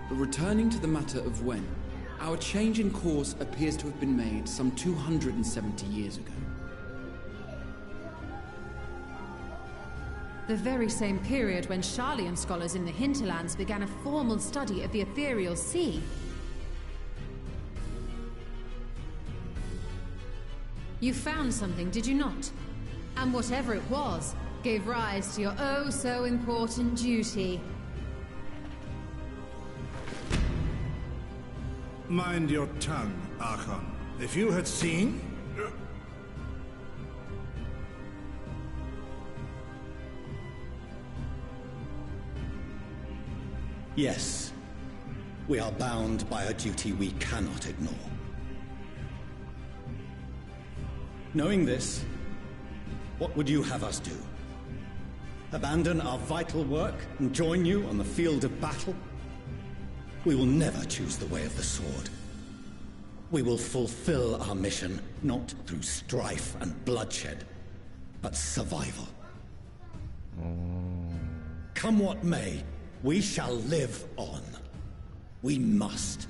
Speaker 9: But returning to the matter of when, our change in course appears to have been made some 270 years ago.
Speaker 4: The very same period when Sharlayan scholars in the hinterlands began a formal study of the ethereal sea. You found something, did you not? And whatever it was, gave rise to your oh-so-important duty.
Speaker 11: Mind your tongue, Archon. If you had seen...
Speaker 20: Yes. We are bound by a duty we cannot ignore. Knowing this, what would you have us do? Abandon our vital work and join you on the field of battle? We will never choose the way of the sword. We will fulfill our mission not through strife and bloodshed, but survival. Come what may, we shall live on. We must.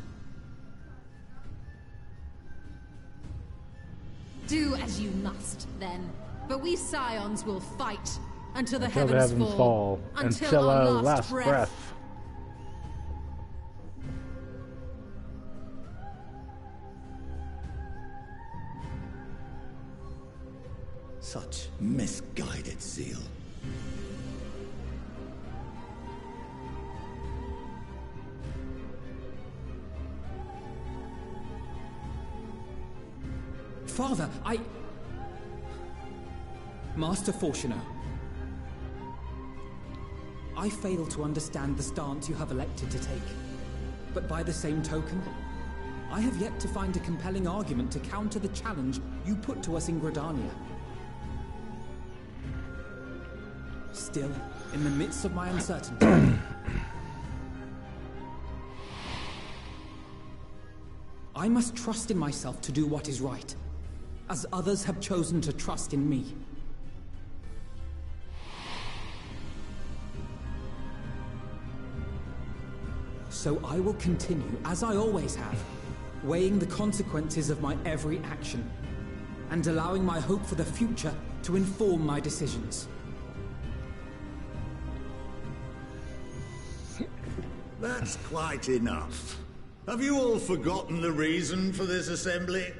Speaker 4: Do as you must, then. But we Scions will fight until the
Speaker 1: Until
Speaker 4: heavens
Speaker 1: the heavens
Speaker 4: fall.
Speaker 1: fall. Until
Speaker 4: our
Speaker 1: our
Speaker 4: last
Speaker 1: last breath.
Speaker 20: Such misguided zeal.
Speaker 7: Father, Master Fortuno, I fail to understand the stance you have elected to take. But by the same token, I have yet to find a compelling argument to counter the challenge you put to us in Gridania. Still, in the midst of my uncertainty, I must trust in myself to do what is right, as others have chosen to trust in me. So I will continue, as I always have, weighing the consequences of my every action, and allowing my hope for the future to inform my decisions.
Speaker 2: That's quite enough. Have you all forgotten the reason for this assembly?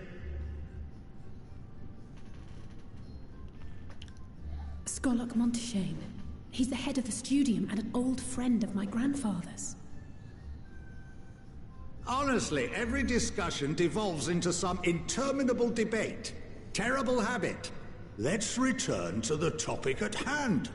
Speaker 6: Skolok Monteshane. He's the head of the Studium and an old friend of my grandfather's.
Speaker 2: Honestly, every discussion devolves into some interminable debate. Terrible habit. Let's return to the topic at hand,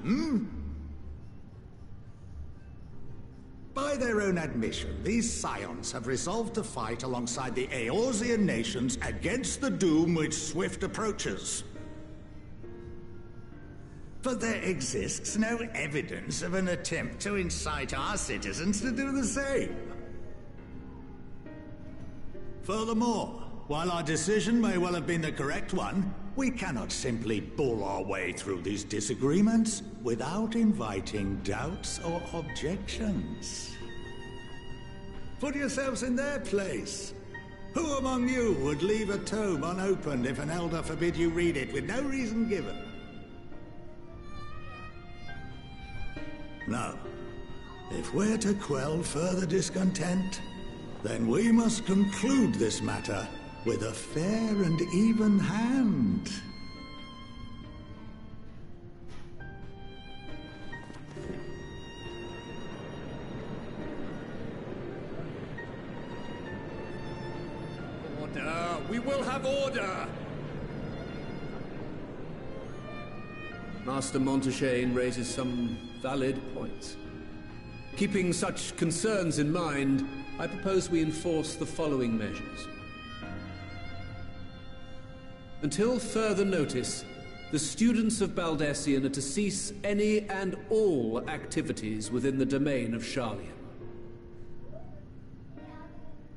Speaker 2: By their own admission, these Scions have resolved to fight alongside the Eorzean nations against the doom which swift approaches. But there exists no evidence of an attempt to incite our citizens to do the same. Furthermore, while our decision may well have been the correct one, we cannot simply bull our way through these disagreements without inviting doubts or objections. Put yourselves in their place. Who among you would leave a tome unopened if an elder forbid you read it with no reason given? No. If we're to quell further discontent, then we must conclude this matter with a fair and even hand.
Speaker 21: Order! We will have order! Master Monteshane raises some valid points. Keeping such concerns in mind, I propose we enforce the following measures. Until further notice, the students of Baldesion are to cease any and all activities within the domain of Sharlayan.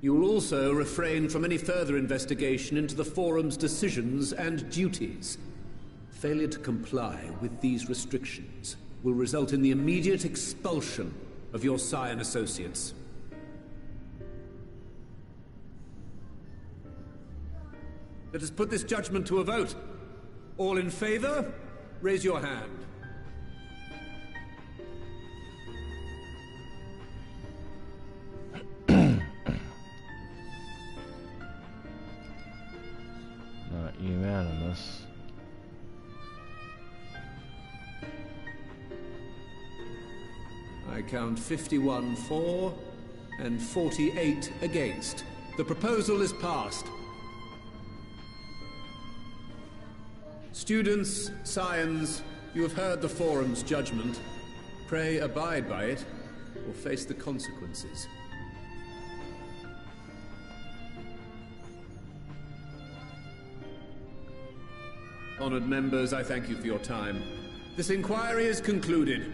Speaker 21: You will also refrain from any further investigation into the Forum's decisions and duties. Failure to comply with these restrictions will result in the immediate expulsion of your Scion associates. Let us put this judgment to a vote. All in favor, raise your hand. I count 51 for and 48 against. The proposal is passed. Students, scions, you have heard the Forum's judgment. Pray abide by it, or face the consequences. Honored members, I thank you for your time. This inquiry is concluded.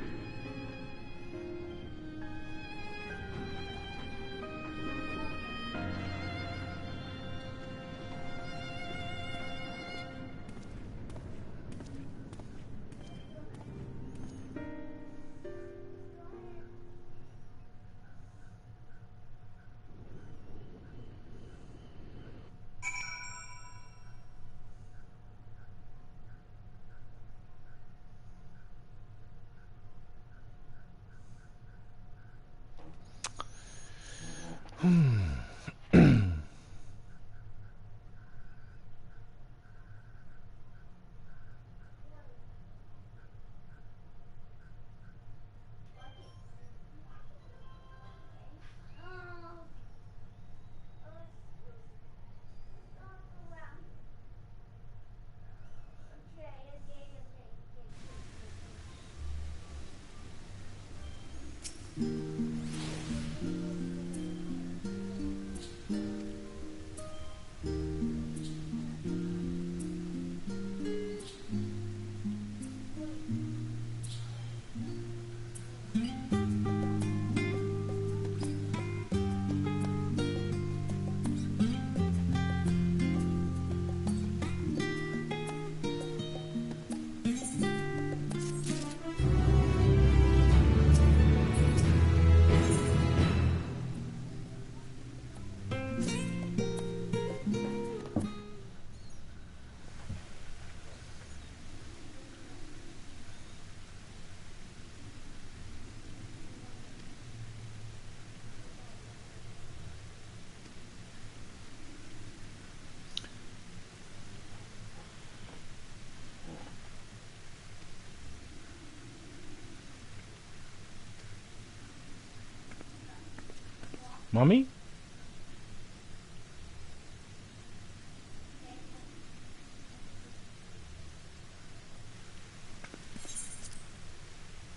Speaker 1: Mommy?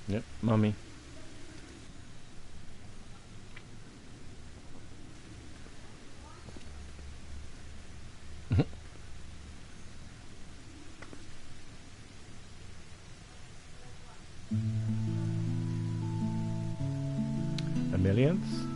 Speaker 1: Yep, Mommy. A millionth?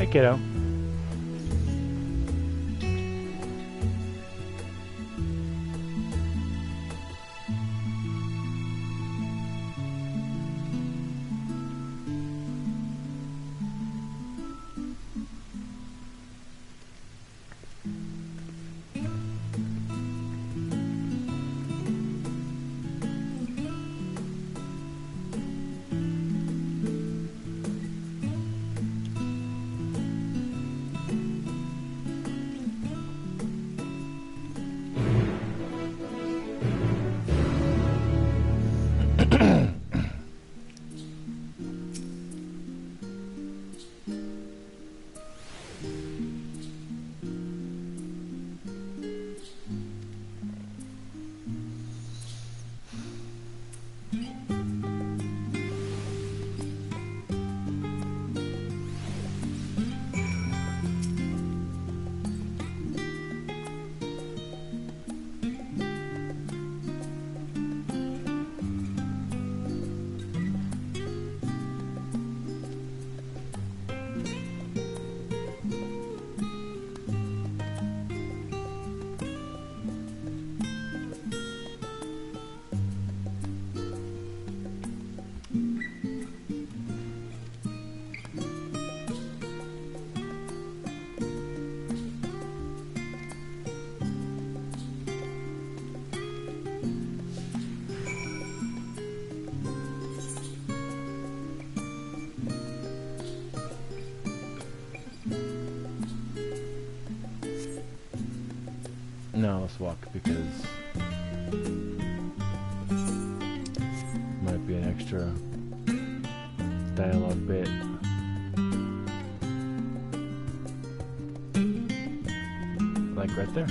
Speaker 1: Hey, kiddo. No, let's walk because might be an extra dialogue bit. Like right there.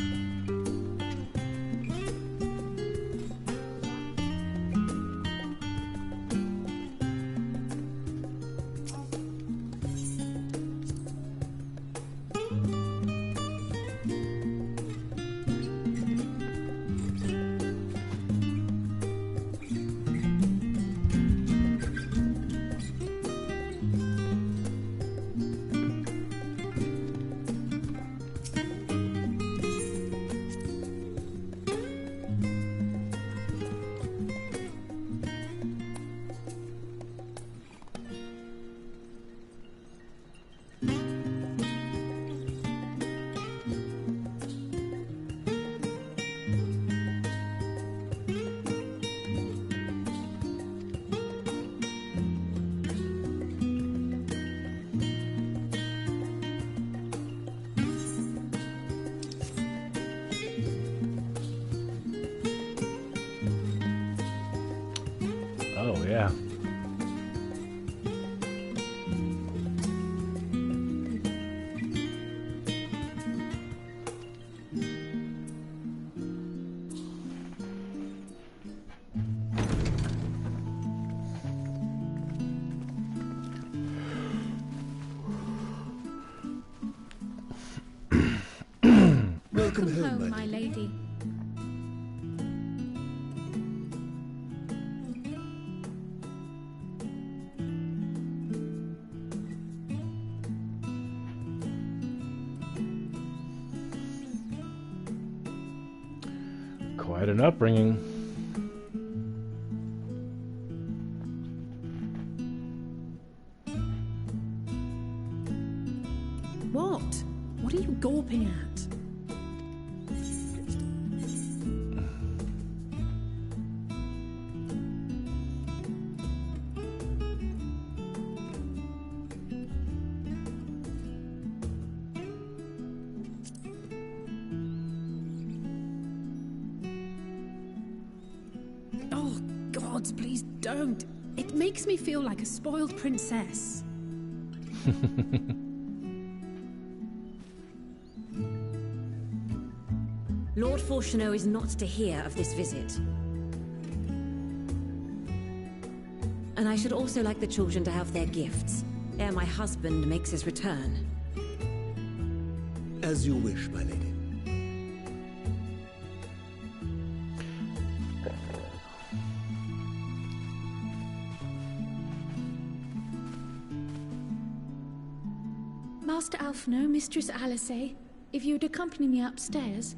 Speaker 1: Oh, yeah.
Speaker 6: Welcome home, my lady.
Speaker 1: Quite an upbringing.
Speaker 6: What? What are you gawping at? Please don't. It makes me feel like a spoiled princess.
Speaker 12: Lord Fourcheneau is not to hear of this visit. And I should also like the children to have their gifts, ere my husband makes his return.
Speaker 22: As you wish, my lady.
Speaker 6: Master Alphinaud, Mistress Alice, if you'd accompany me upstairs.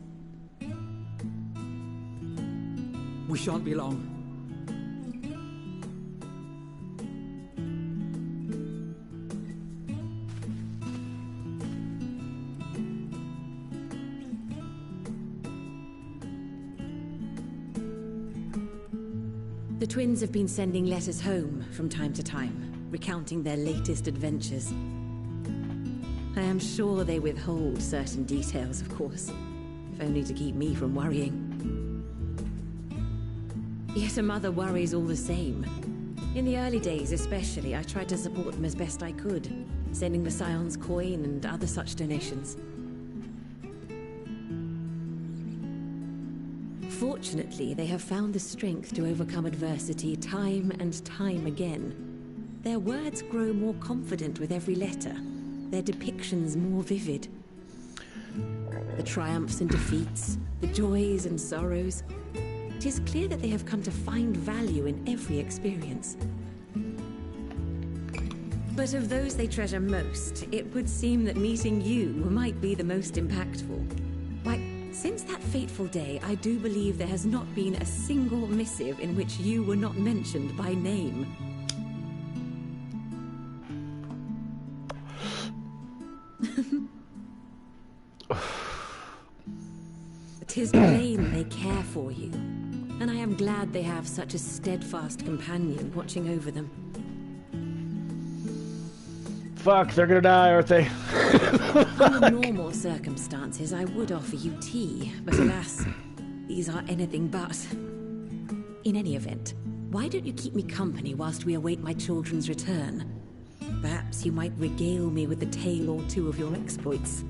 Speaker 7: We shan't be long.
Speaker 12: The twins have been sending letters home from time to time, recounting their latest adventures. I am sure they withhold certain details, of course, if only to keep me from worrying. Yet a mother worries all the same. In the early days especially, I tried to support them as best I could, sending the Scion's coin and other such donations. Fortunately, they have found the strength to overcome adversity time and time again. Their words grow more confident with every letter, their depictions more vivid. The triumphs and defeats, the joys and sorrows. It is clear that they have come to find value in every experience. But of those they treasure most, it would seem that meeting you might be the most impactful. Why, since that fateful day, I do believe there has not been a single missive in which you were not mentioned by name. Tis plain they care for you, and I am glad they have such a steadfast companion watching over them.
Speaker 1: Fuck, they're gonna die, aren't they?
Speaker 12: Under normal circumstances, I would offer you tea, but alas, these are anything but. In any event, why don't you keep me company whilst we await my children's return? Perhaps you might regale me with a tale or two of your exploits.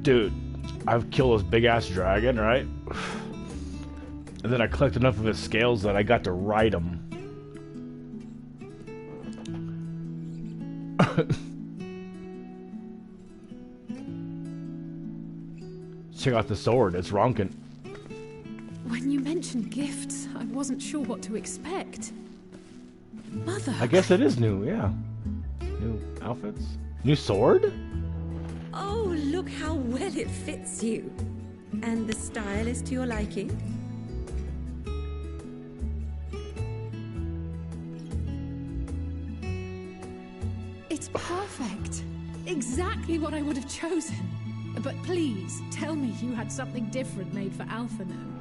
Speaker 1: Dude, I've killed this big-ass dragon, right? And then I collected enough of his scales that I got to ride him. Check out the sword, it's Ronkin.
Speaker 6: When you mentioned gifts, I wasn't sure what to expect. Mother!
Speaker 1: I guess it is new, yeah. New outfits? New sword?
Speaker 12: Oh, look how well it fits you. And the style is to your liking?
Speaker 6: It's perfect. Exactly what I would have chosen. But please, tell me you had something different made for Alphinaud.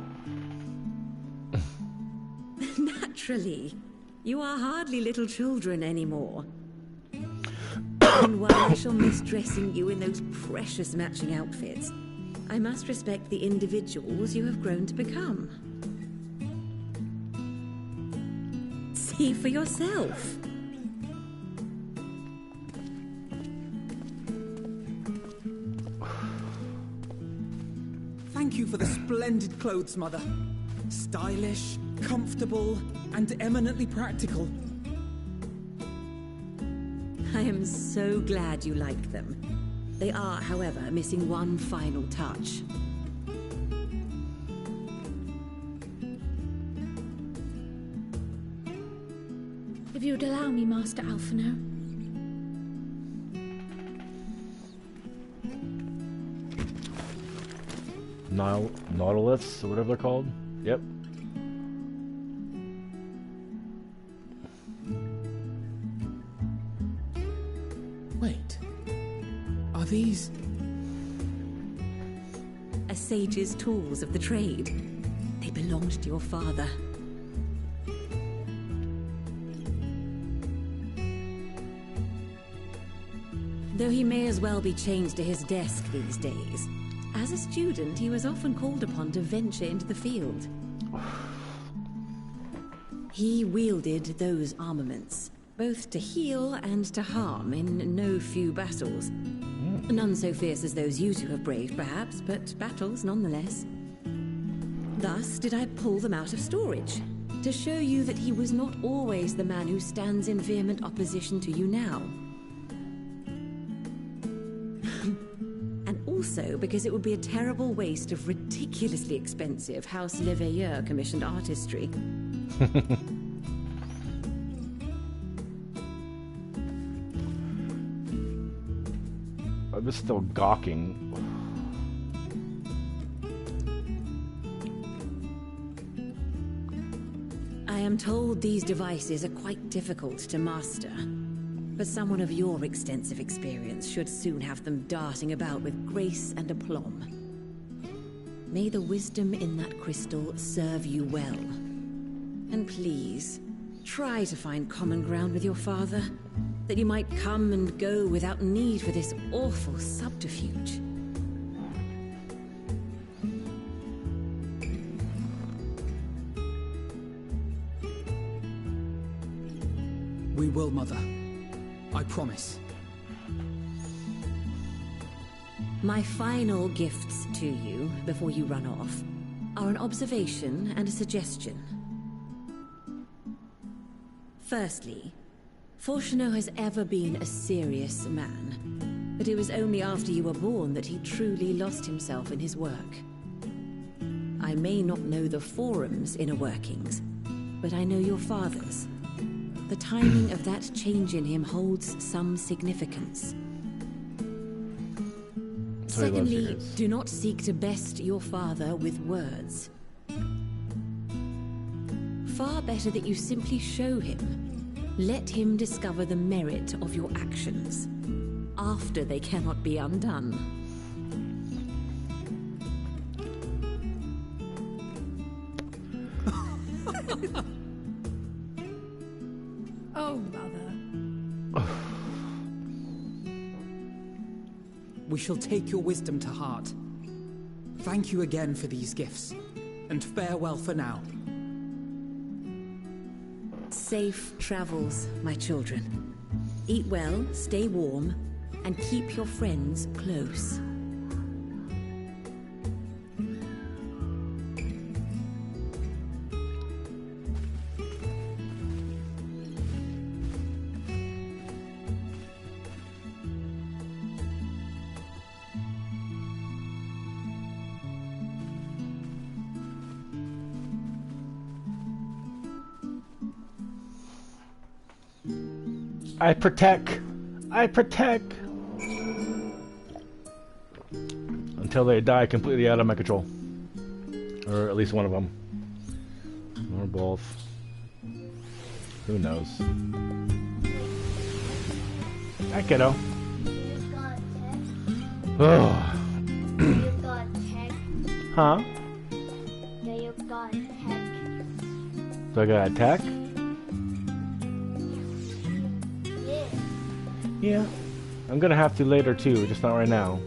Speaker 12: Naturally. You are hardly little children anymore. And while I shall miss dressing you in those precious matching outfits, I must respect the individuals you have grown to become. See for yourself.
Speaker 7: Thank you for the splendid clothes, Mother. Stylish, comfortable, and eminently practical.
Speaker 12: I am so glad you like them. They are, however, missing one final touch.
Speaker 6: If you would allow me, Master Alphinaud.
Speaker 1: Nautilus, or whatever they're called. Yep.
Speaker 7: Wait. Are these...
Speaker 12: A sage's tools of the trade. They belonged to your father. Though he may as well be chained to his desk these days. As a student, he was often called upon to venture into the field. He wielded those armaments, both to heal and to harm in no few battles. None so fierce as those you two have braved, perhaps, but battles nonetheless. Thus did I pull them out of storage, to show you that he was not always the man who stands in vehement opposition to you now. Also, because it would be a terrible waste of ridiculously expensive House Leveilleur commissioned artistry.
Speaker 1: I'm just still gawking.
Speaker 12: I am told these devices are quite difficult to master. But someone of your extensive experience should soon have them darting about with grace and aplomb. May the wisdom in that crystal serve you well. And please, try to find common ground with your father, that you might come and go without need for this awful subterfuge.
Speaker 7: We will, Mother. I promise.
Speaker 12: My final gifts to you, before you run off, are an observation and a suggestion. Firstly, Fortuno has ever been a serious man, but it was only after you were born that he truly lost himself in his work. I may not know the Forum's inner workings, but I know your father's. The timing of that change in him holds some significance. Secondly, do not seek to best your father with words. Far better that you simply show him. Let him discover the merit of your actions, after they cannot be undone.
Speaker 6: Oh, Mother.
Speaker 7: We shall take your wisdom to heart. Thank you again for these gifts, and farewell for now.
Speaker 12: Safe travels, my children. Eat well, stay warm, and keep your friends close.
Speaker 1: I protect. Until they die completely out of my control. Or at least one of them. Or both. Who knows? Hi, kiddo. Oh. Huh? Do I got attack? Yeah. I'm gonna have to later too, just not right now.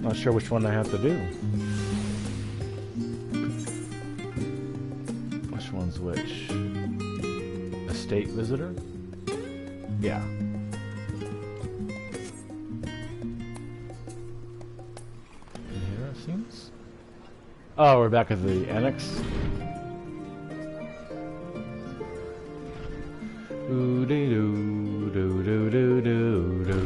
Speaker 1: Not sure which one I have to do. Which one's which? Estate visitor? Yeah. Here it seems. Oh, we're back at the annex. Ooh dee doo doo doo doo doo doo.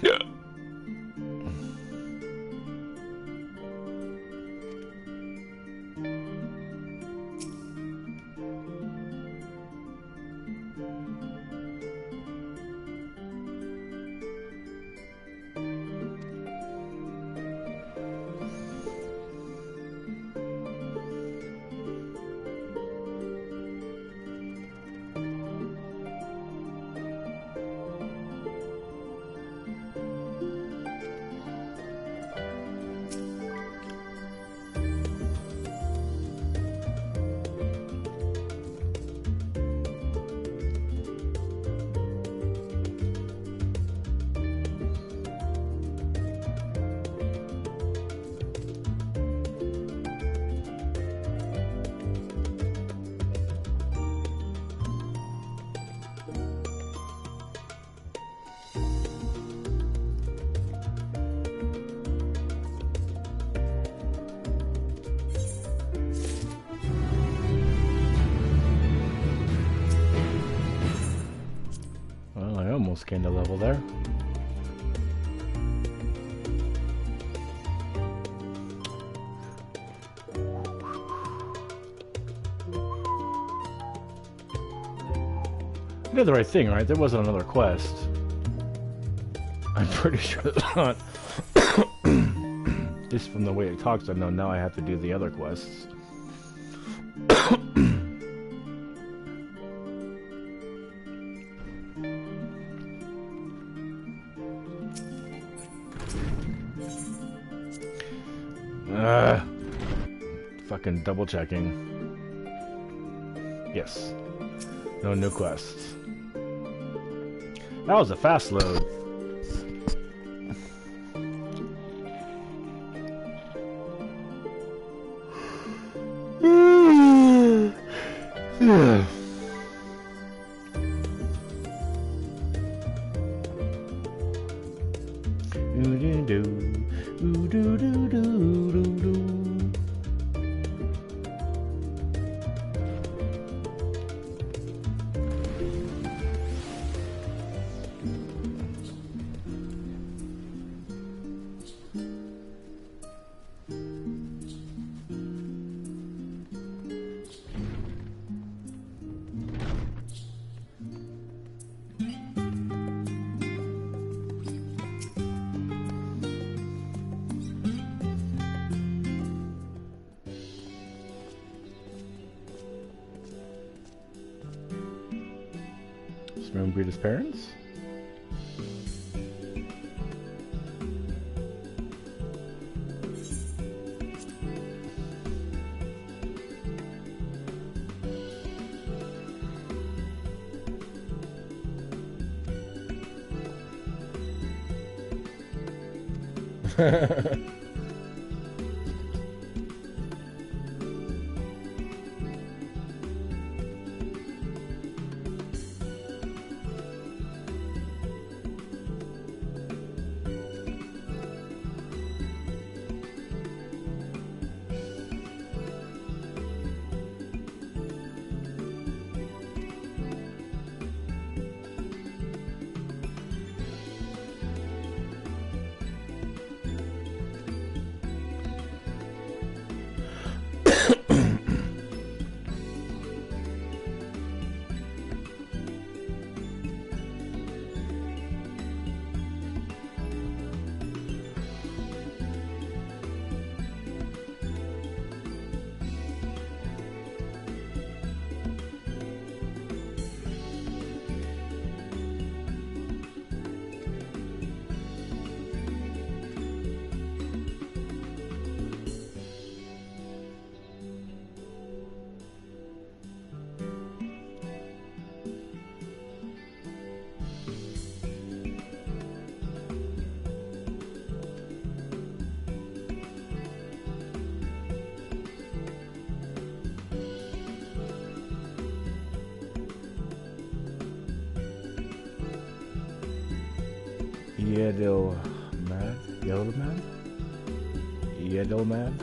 Speaker 1: Yeah. Well, I almost gained a level there. I did the right thing, right? There wasn't another quest. I'm pretty sure it's not. Just from the way it talks, I know now I have to do the other quests. Fucking double checking. Yes. No new quests. That was a fast load. Remember his parents? Yedelmad?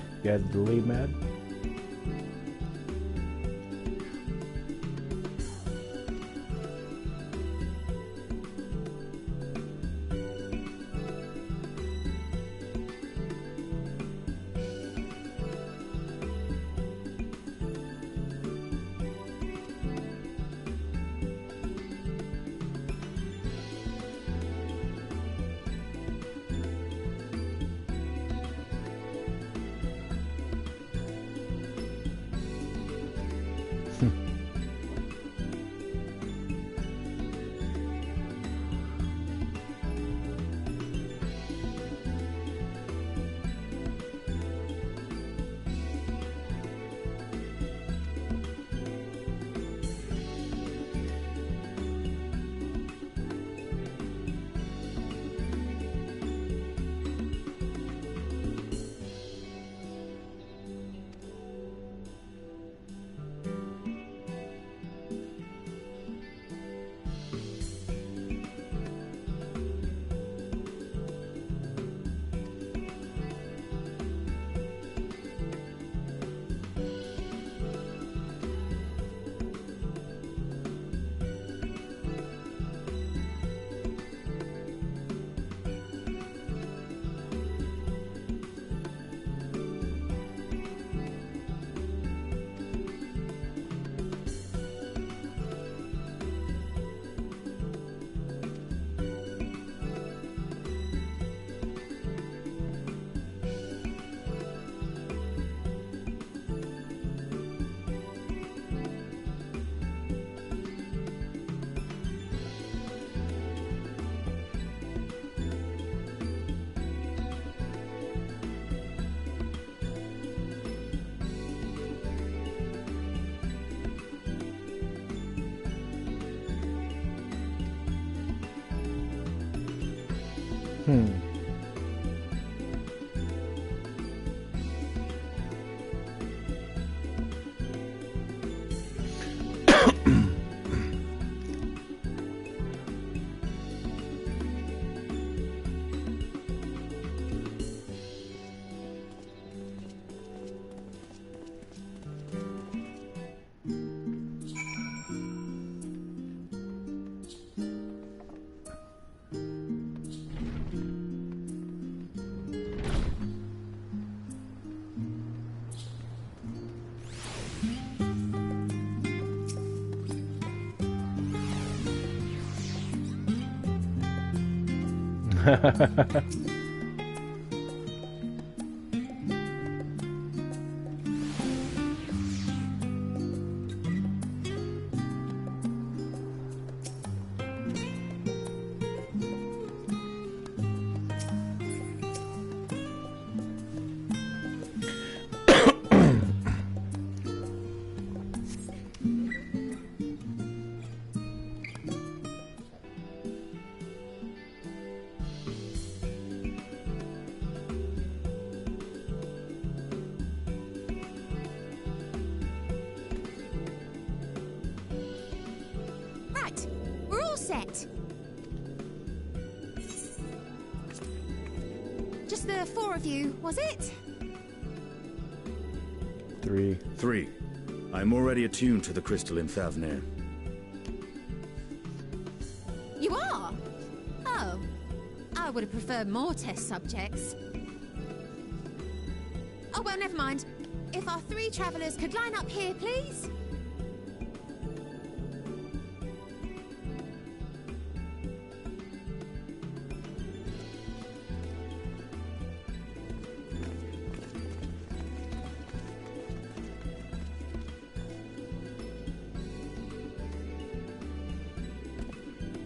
Speaker 4: Right, we're all set. Just the four of you, was it?
Speaker 8: Three. I'm already attuned to the crystal in Thavnir.
Speaker 4: You are? Oh. I would have preferred more test subjects. Oh, well, never mind. If our three travelers could line up here, please?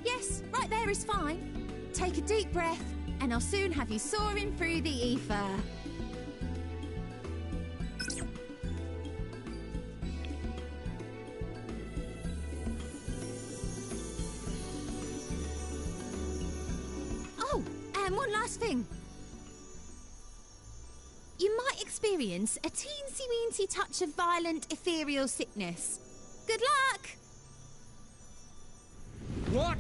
Speaker 4: Yes, right there is fine. Take a deep breath, and I'll soon have you soaring through the ether. Oh, and one last thing. You might experience a teensy-weensy touch of violent ethereal sickness. Good luck!
Speaker 21: What?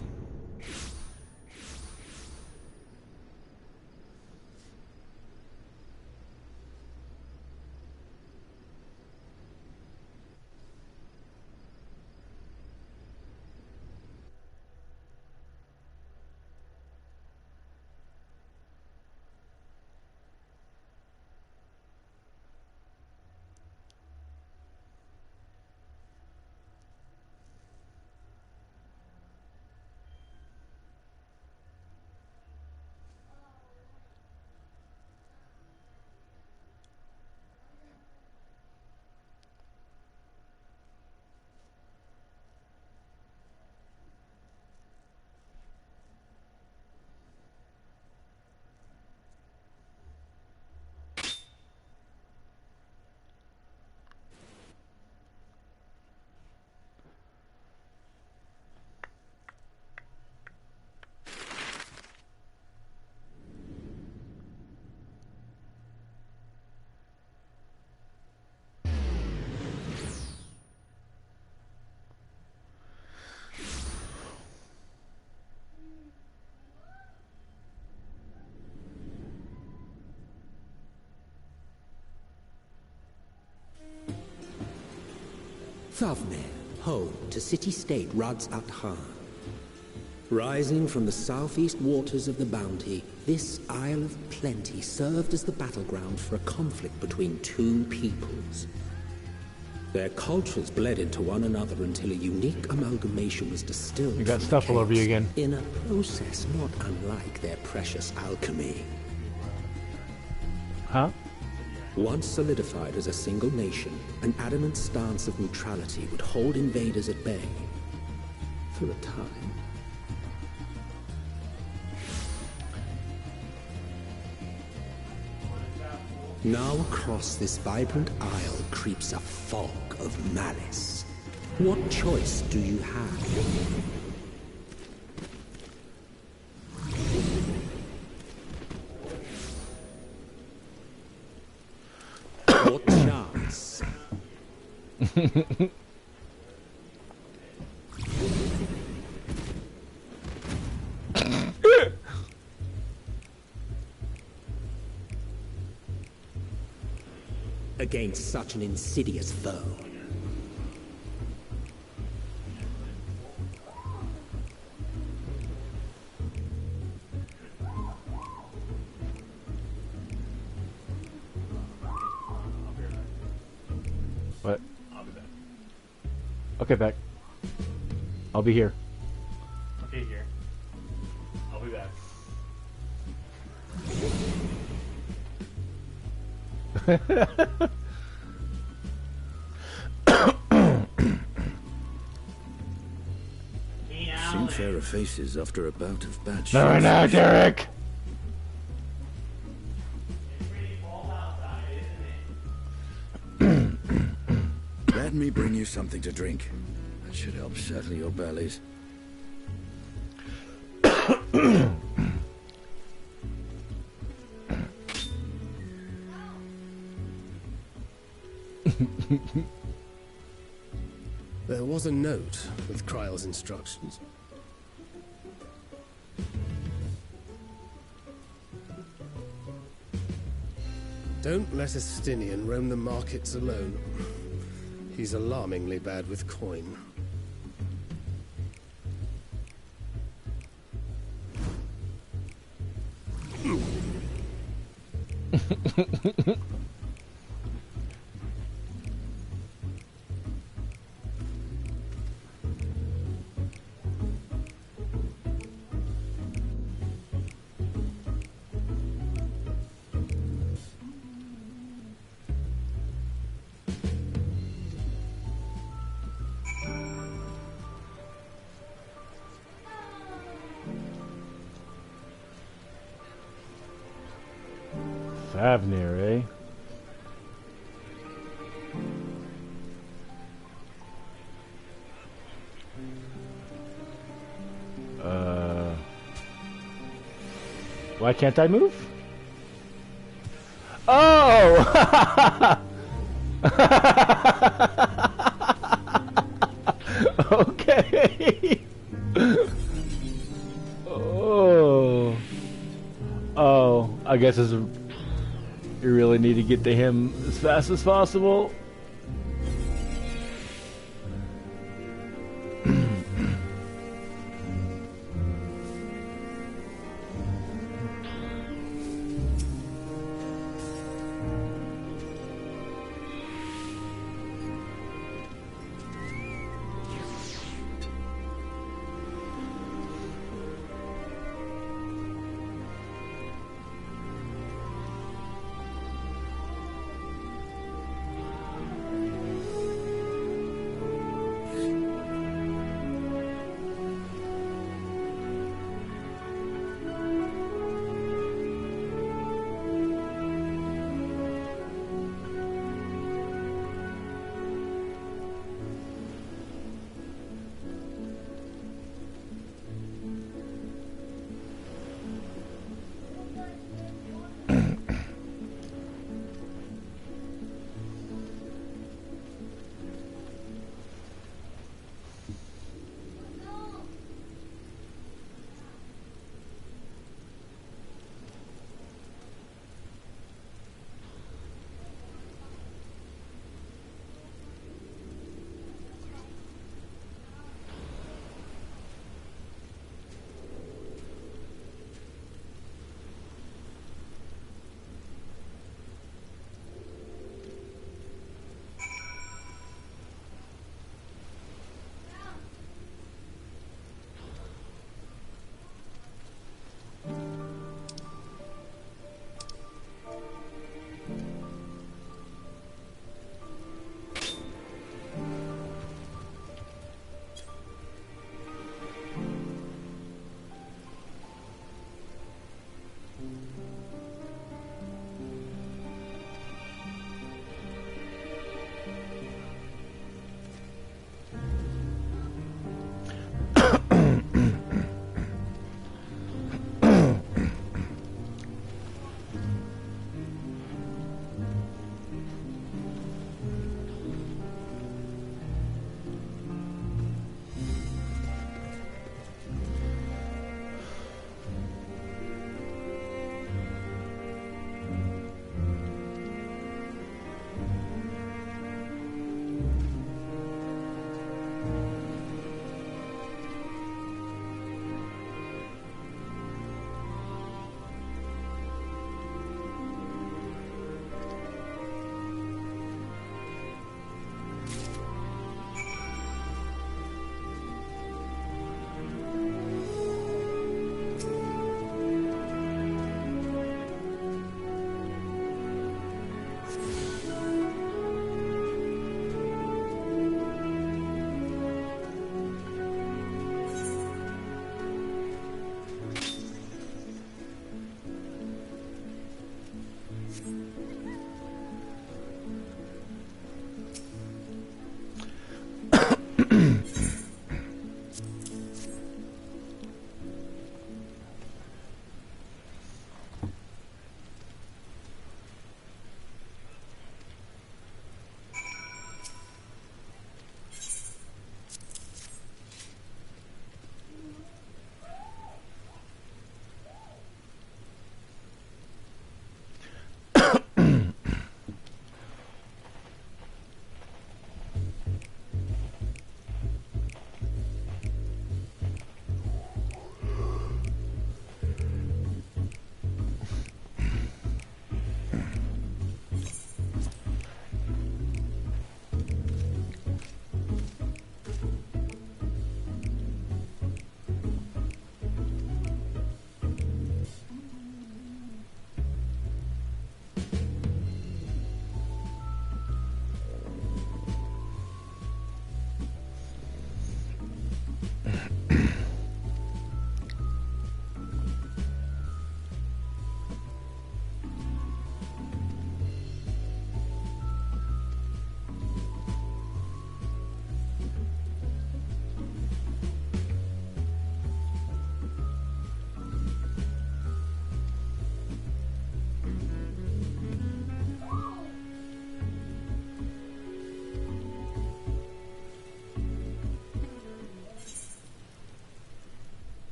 Speaker 13: Thavnir, home to city-state Rads at-Han. Rising from the southeast waters of the Bounty, this Isle of Plenty served as the battleground for a conflict between two peoples. Their cultures bled into one another until a unique amalgamation was distilled.
Speaker 1: You got stuff all over you again.
Speaker 13: In a process not unlike their precious alchemy.
Speaker 1: Huh?
Speaker 13: Once solidified as a single nation, an adamant stance of neutrality would hold invaders at bay. For a time. Now across this vibrant isle creeps a fog of malice. What choice do you have? Against such an insidious foe.
Speaker 1: What? Okay, back. I'll be here.
Speaker 16: Okay, here. I'll be back.
Speaker 8: Seen fairer faces after a bout of bad shit.
Speaker 1: Not right now, Derek!
Speaker 8: Let me bring you something to drink. That should help settle your bellies.
Speaker 15: There was a note with Kryle's instructions. Don't let Estinian roam the markets alone. He's alarmingly bad with coin.
Speaker 1: Fafnir, eh? Why can't I move? Oh! Okay. Oh. Oh, I guess it's you really need to get to him as fast as possible.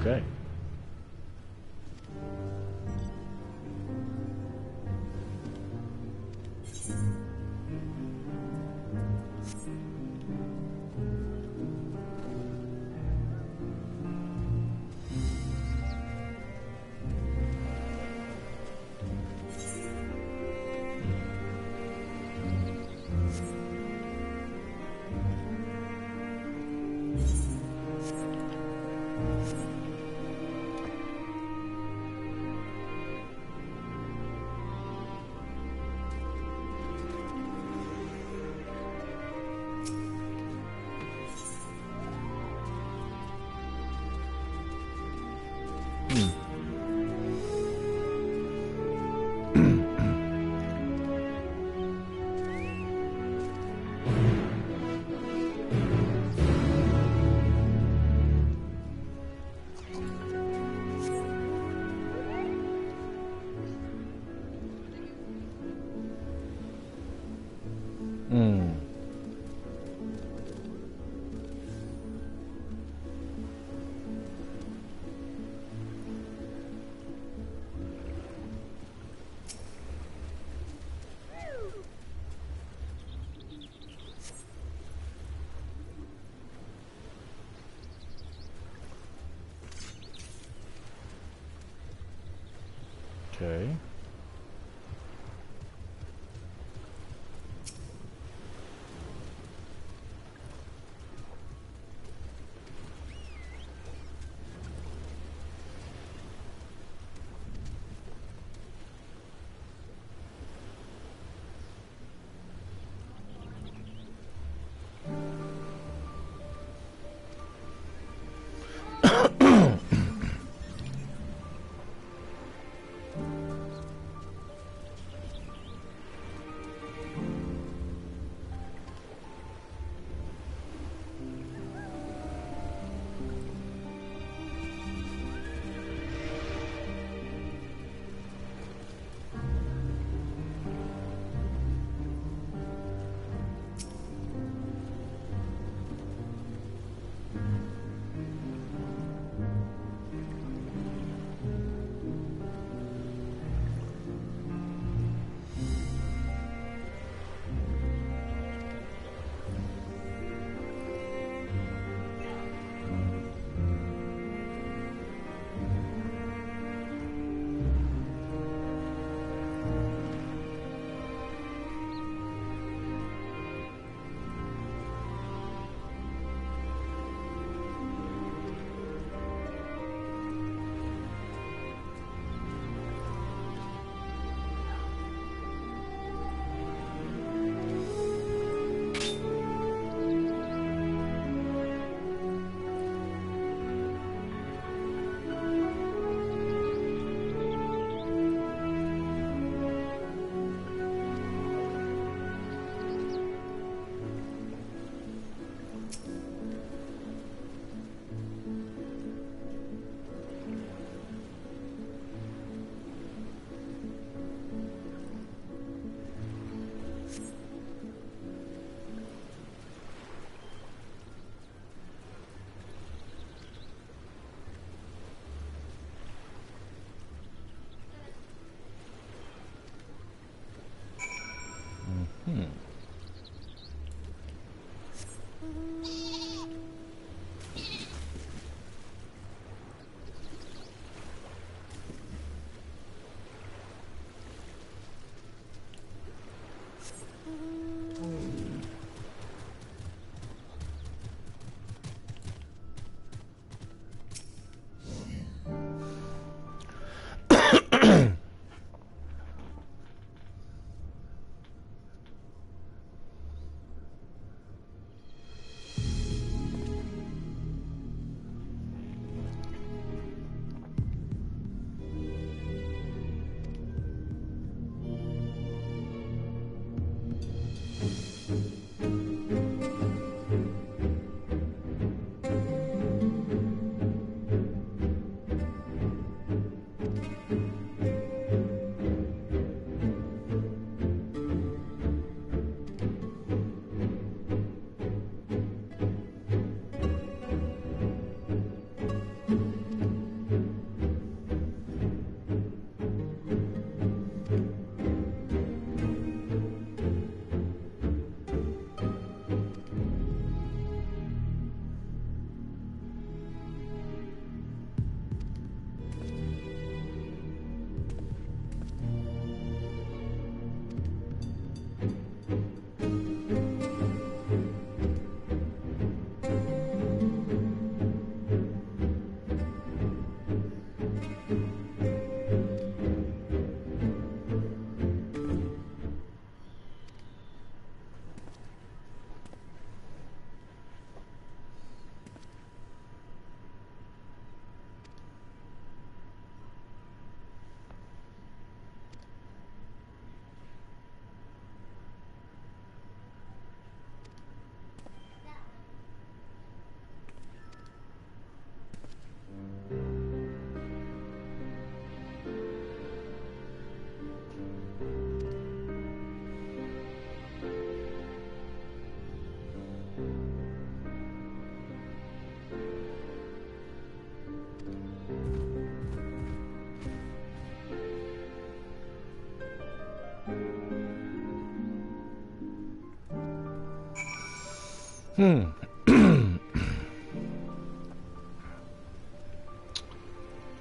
Speaker 1: Okay. Okay.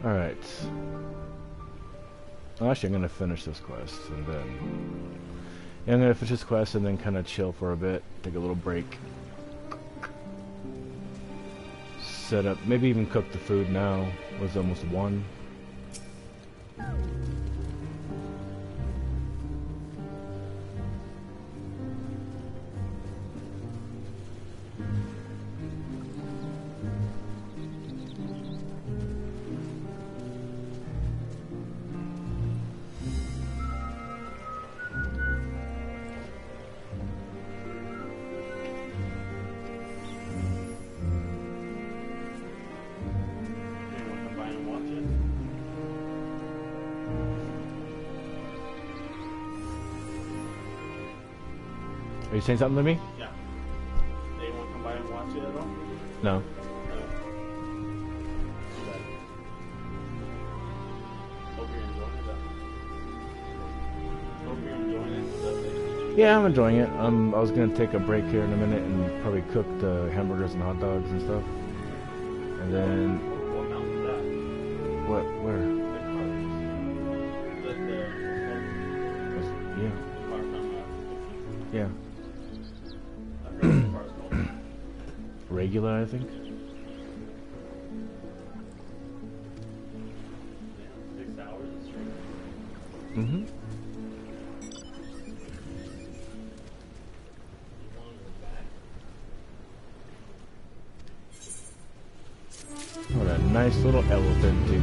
Speaker 1: Alright. Well, actually, I'm going to finish this quest, and then... Yeah, I'm going to finish this quest and then kind of chill for a bit, take a little break. Set up, maybe even cook the food now. It was almost 1. Are you saying something to me?
Speaker 16: Yeah. They won't come by and watch it at all?
Speaker 1: No.
Speaker 16: Hope you're enjoying it. Hope you're enjoying it.
Speaker 1: Yeah, I'm enjoying it. I was gonna take a break here in a minute and probably cook the hamburgers and hot dogs and stuff. And then...
Speaker 16: What mountain is that?
Speaker 1: What? Where? Yeah. Yeah. Regular, I think.
Speaker 16: Yeah, 6 hours straight.
Speaker 1: Mm-hmm. What a nice little elephant, too.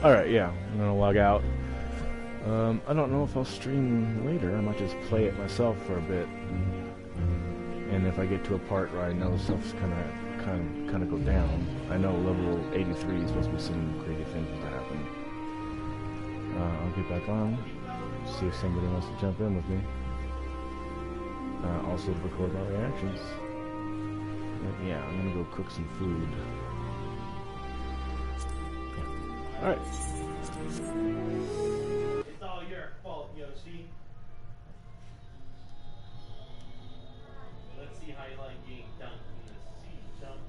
Speaker 1: Alright, yeah, I'm gonna log out. I don't know if I'll stream later. I might just play it myself for a bit. And if I get to a part where I know stuff's kind of go down, I know level 83 is supposed to be some crazy things that happen. I'll get back on, see if somebody wants to jump in with me. Also record my reactions. But yeah, I'm gonna go cook some food. Yeah. Alright.
Speaker 16: It's all your fault, Yoshi. Let's see how you like getting dunked in the sea, chump.